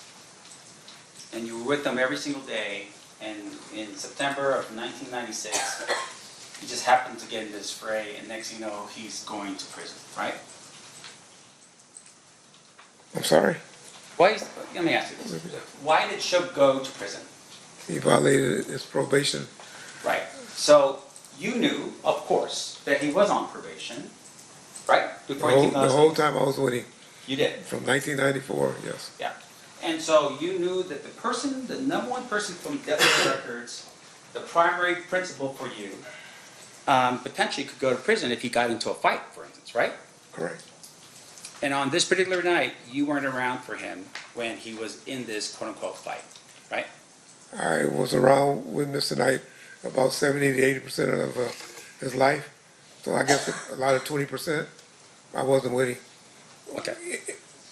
and you were with them every single day, and in September of 1996, he just happened to get in this fray, and next thing you know, he's going to prison, right? I'm sorry? Let me ask you this. Why did Suge go to prison? He violated his probation. Right. So you knew, of course, that he was on probation, right? Before he came to The Las whole Vegas? time I was with him. You did? From 1994, yes. Yeah. And so you knew that the number one person from Death Row Records, the primary principal for you, potentially could go to prison if he got into a fight, for instance, right? Correct. And on this particular night, you weren't around for him when he was in this quote-unquote fight, right? I was around with Mr. Knight about 70 to 80% of his life. So I guess a lot of 20%, I wasn't with him. Okay.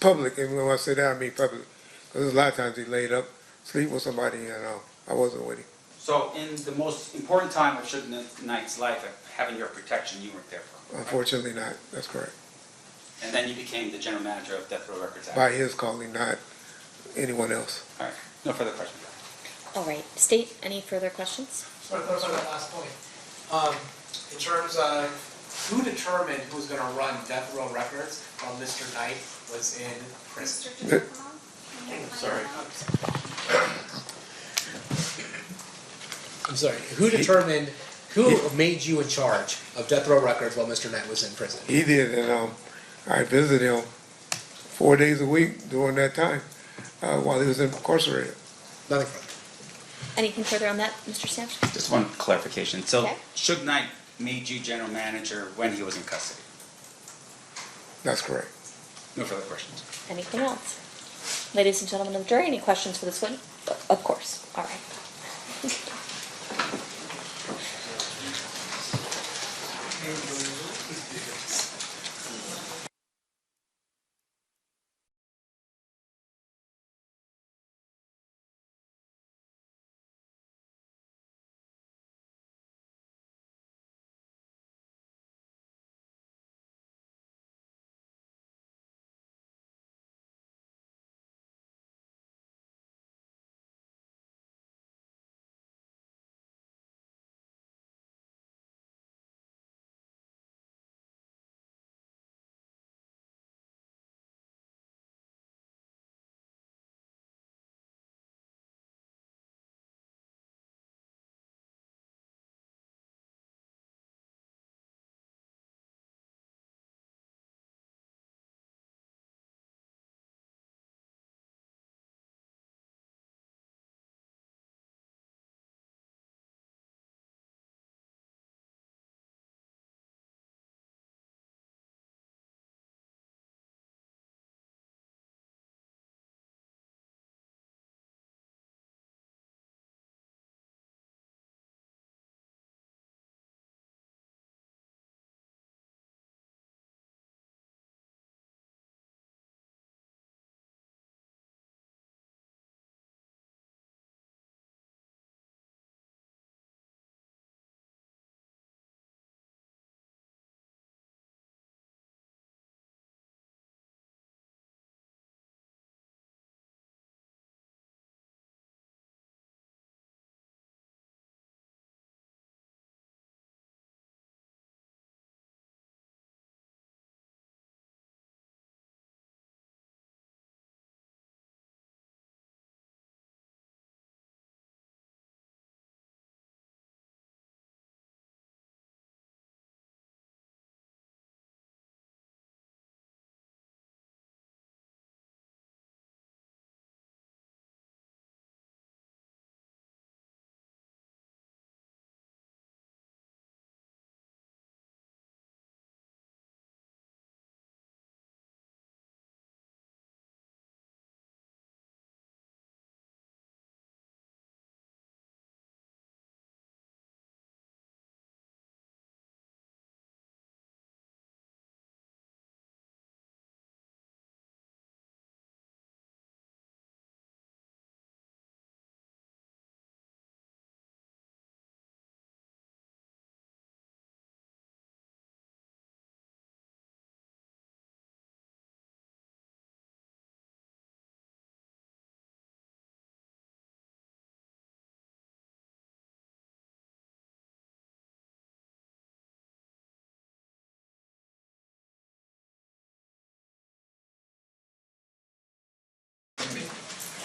Public, and when I say that, I mean public. Because a lot of times he laid up, sleep with somebody, and I wasn't with him. So in the most important time of Suge Knight's life, of having your protection, you weren't there for him. Unfortunately not, that's correct. And then you became the general manager of Death Row Records. By his calling, not anyone else. All right, no further questions. All right, State, any further questions? Just want to clarify that last point. In terms of who determined who was going to run Death Row Records while Mr. Knight was in prison? Sorry. I'm sorry, who determined, who made you in charge of Death Row Records while Mr. Knight was in prison? He did, and I visited him 4 days a week during that time while he was incarcerated. Nothing further. Anything further on that, Mr. Stamps? Just one clarification. So Okay. Suge Knight made you general manager when he was in custody? That's correct. No further questions. Anything else? Ladies and gentlemen of the jury, any questions for this witness? Of course, all right.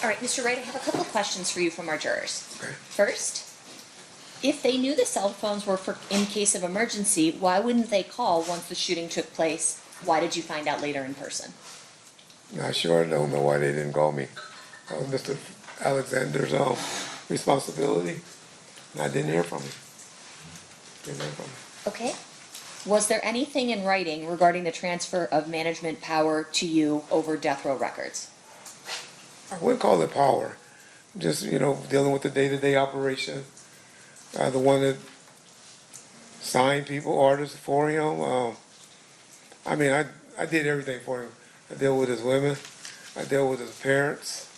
All right, Mr. Wright, I have a couple questions for you from our jurors. First, if they knew the cell phones were for in case of emergency, why wouldn't they call once the shooting took place? Why did you find out later in person? Not sure, don't know why they didn't call me. That was Mr. Alexander's responsibility, and I didn't hear from him. Didn't hear from him. Okay. Was there anything in writing regarding the transfer of management power to you over death row records? I wouldn't call it power, just, dealing with the day-to-day operation. The one that signed people, artists for him. I did everything for him. I dealt with his women. I dealt with his parents.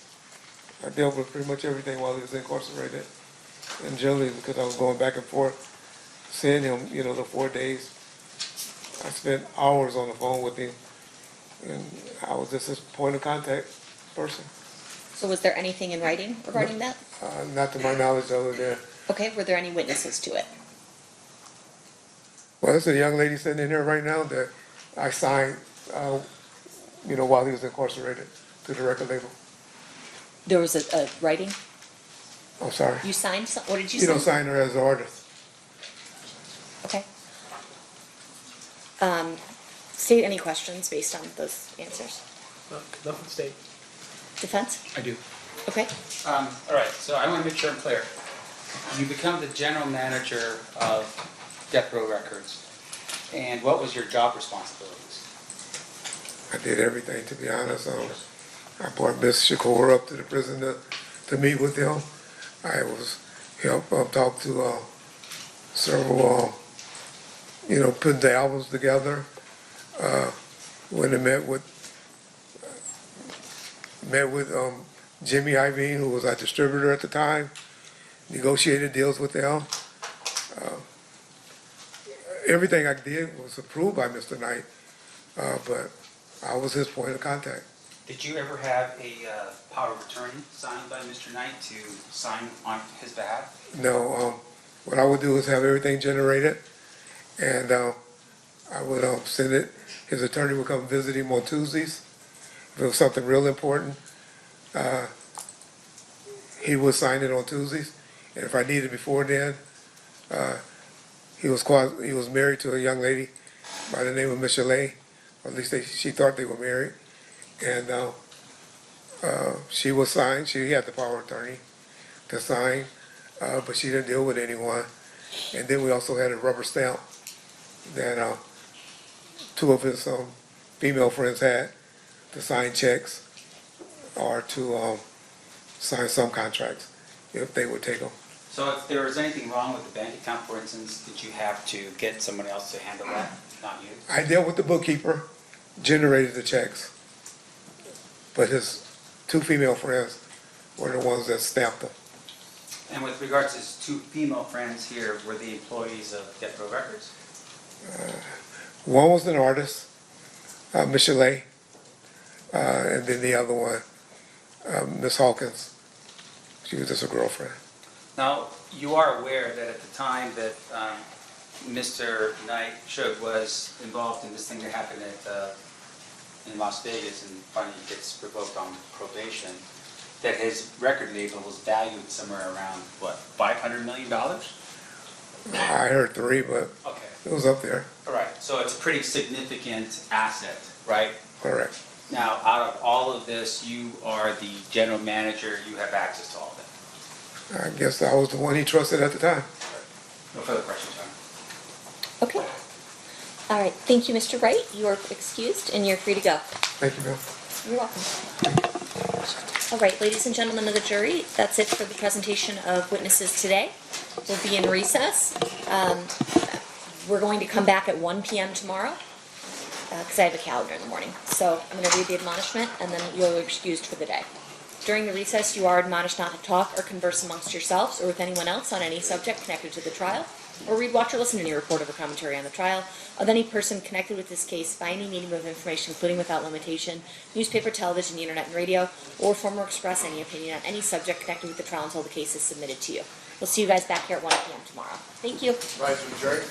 I dealt with pretty much everything while he was incarcerated. And generally, because I was going back and forth, seeing him, the 4 days, I spent hours on the phone with him. And I was just his point of contact person. So was there anything in writing regarding that? Not to my knowledge, other than, Okay, were there any witnesses to it? well, there's a young lady sitting in here right now that I signed, while he was incarcerated to the record label. There was a writing? I'm sorry. You signed some, what did you You sign? don't sign her as an artist. Okay. State any questions based on those answers? Nothing state. Defense? I do. Okay. All right, so I want to make sure I'm clear. You become the general manager of Death Row Records, and what was your job responsibilities? I did everything, to be honest. I brought Miss Shakur up to the prison to meet with them. I was helped talk to several, putting the albums together. When I met with Jimmy Iovine, who was our distributor at the time, negotiated deals with them. Everything I did was approved by Mr. Knight, but I was his point of contact. Did you ever have a power of attorney signed by Mr. Knight to sign on his behalf? No, what I would do is have everything generated, and I would send it. His attorney would come visit him on Tuesdays. If it was something real important, he would sign it on Tuesdays. And if I needed before then, he was married to a young lady by the name of Michelle, or at least she thought they were married. And she was signed. She had the power of attorney to sign, but she didn't deal with anyone. And then we also had a rubber stamp that two of his female friends had to sign checks or to sign some contracts if they would take them. So if there was anything wrong with the bank account, for instance, did you have to get someone else to handle that, not you? I dealt with the bookkeeper, generated the checks, but his two female friends were the ones that stamped them. And with regards to his two female friends here, were they employees of Death Row Records? One was an artist, Michelle, and then the other one, Miss Hawkins. She was just a girlfriend. Now, you are aware that at the time that Mr. Knight was involved in this thing that happened in Las Vegas and finally gets revoked on probation, that his record label was valued somewhere around, what, $500 million? I heard 3, but Okay. it was up there. All right, so it's a pretty significant asset, right? Correct. Now, out of all of this, you are the general manager, you have access to all of it. I guess I was the one he trusted at the time. No further questions, Your Honor. Okay. All right, thank you, Mr. Wright. You are excused and you're free to go. Thank you, ma'am. You're welcome. All right, ladies and gentlemen of the jury, that's it for the presentation of witnesses today. We'll be in recess. We're going to come back at 1 p.m. tomorrow because I have a calendar in the morning. So I'm going to read the admonishment and then you're excused for the day. During the recess, you are admonished not to talk or converse amongst yourselves or with anyone else on any subject connected to the trial, or read, watch, or listen to any report of a commentary on the trial of any person connected with this case by any medium of information, including without limitation, newspaper, television, internet, and radio, or form or express any opinion on any subject connected with the trial until the case is submitted to you. We'll see you guys back here at 1 p.m. tomorrow. Thank you. Rise to adjourn.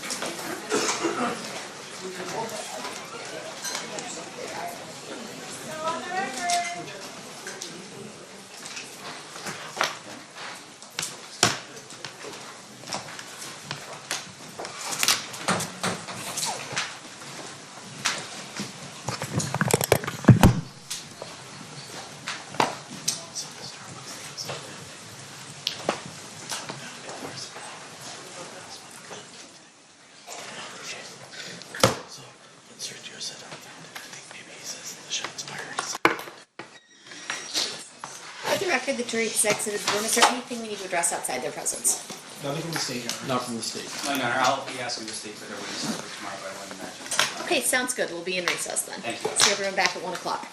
record, the jury has exited the room. Is there anything we need to address outside their presence? Nothing from the stage, Your Honor. Not from the state. No, Your Honor, I'll be asking the state for their witnesses for tomorrow, but I wouldn't imagine. Okay, sounds good. We'll be in recess then. Thank you. See everyone back at 1 o'clock.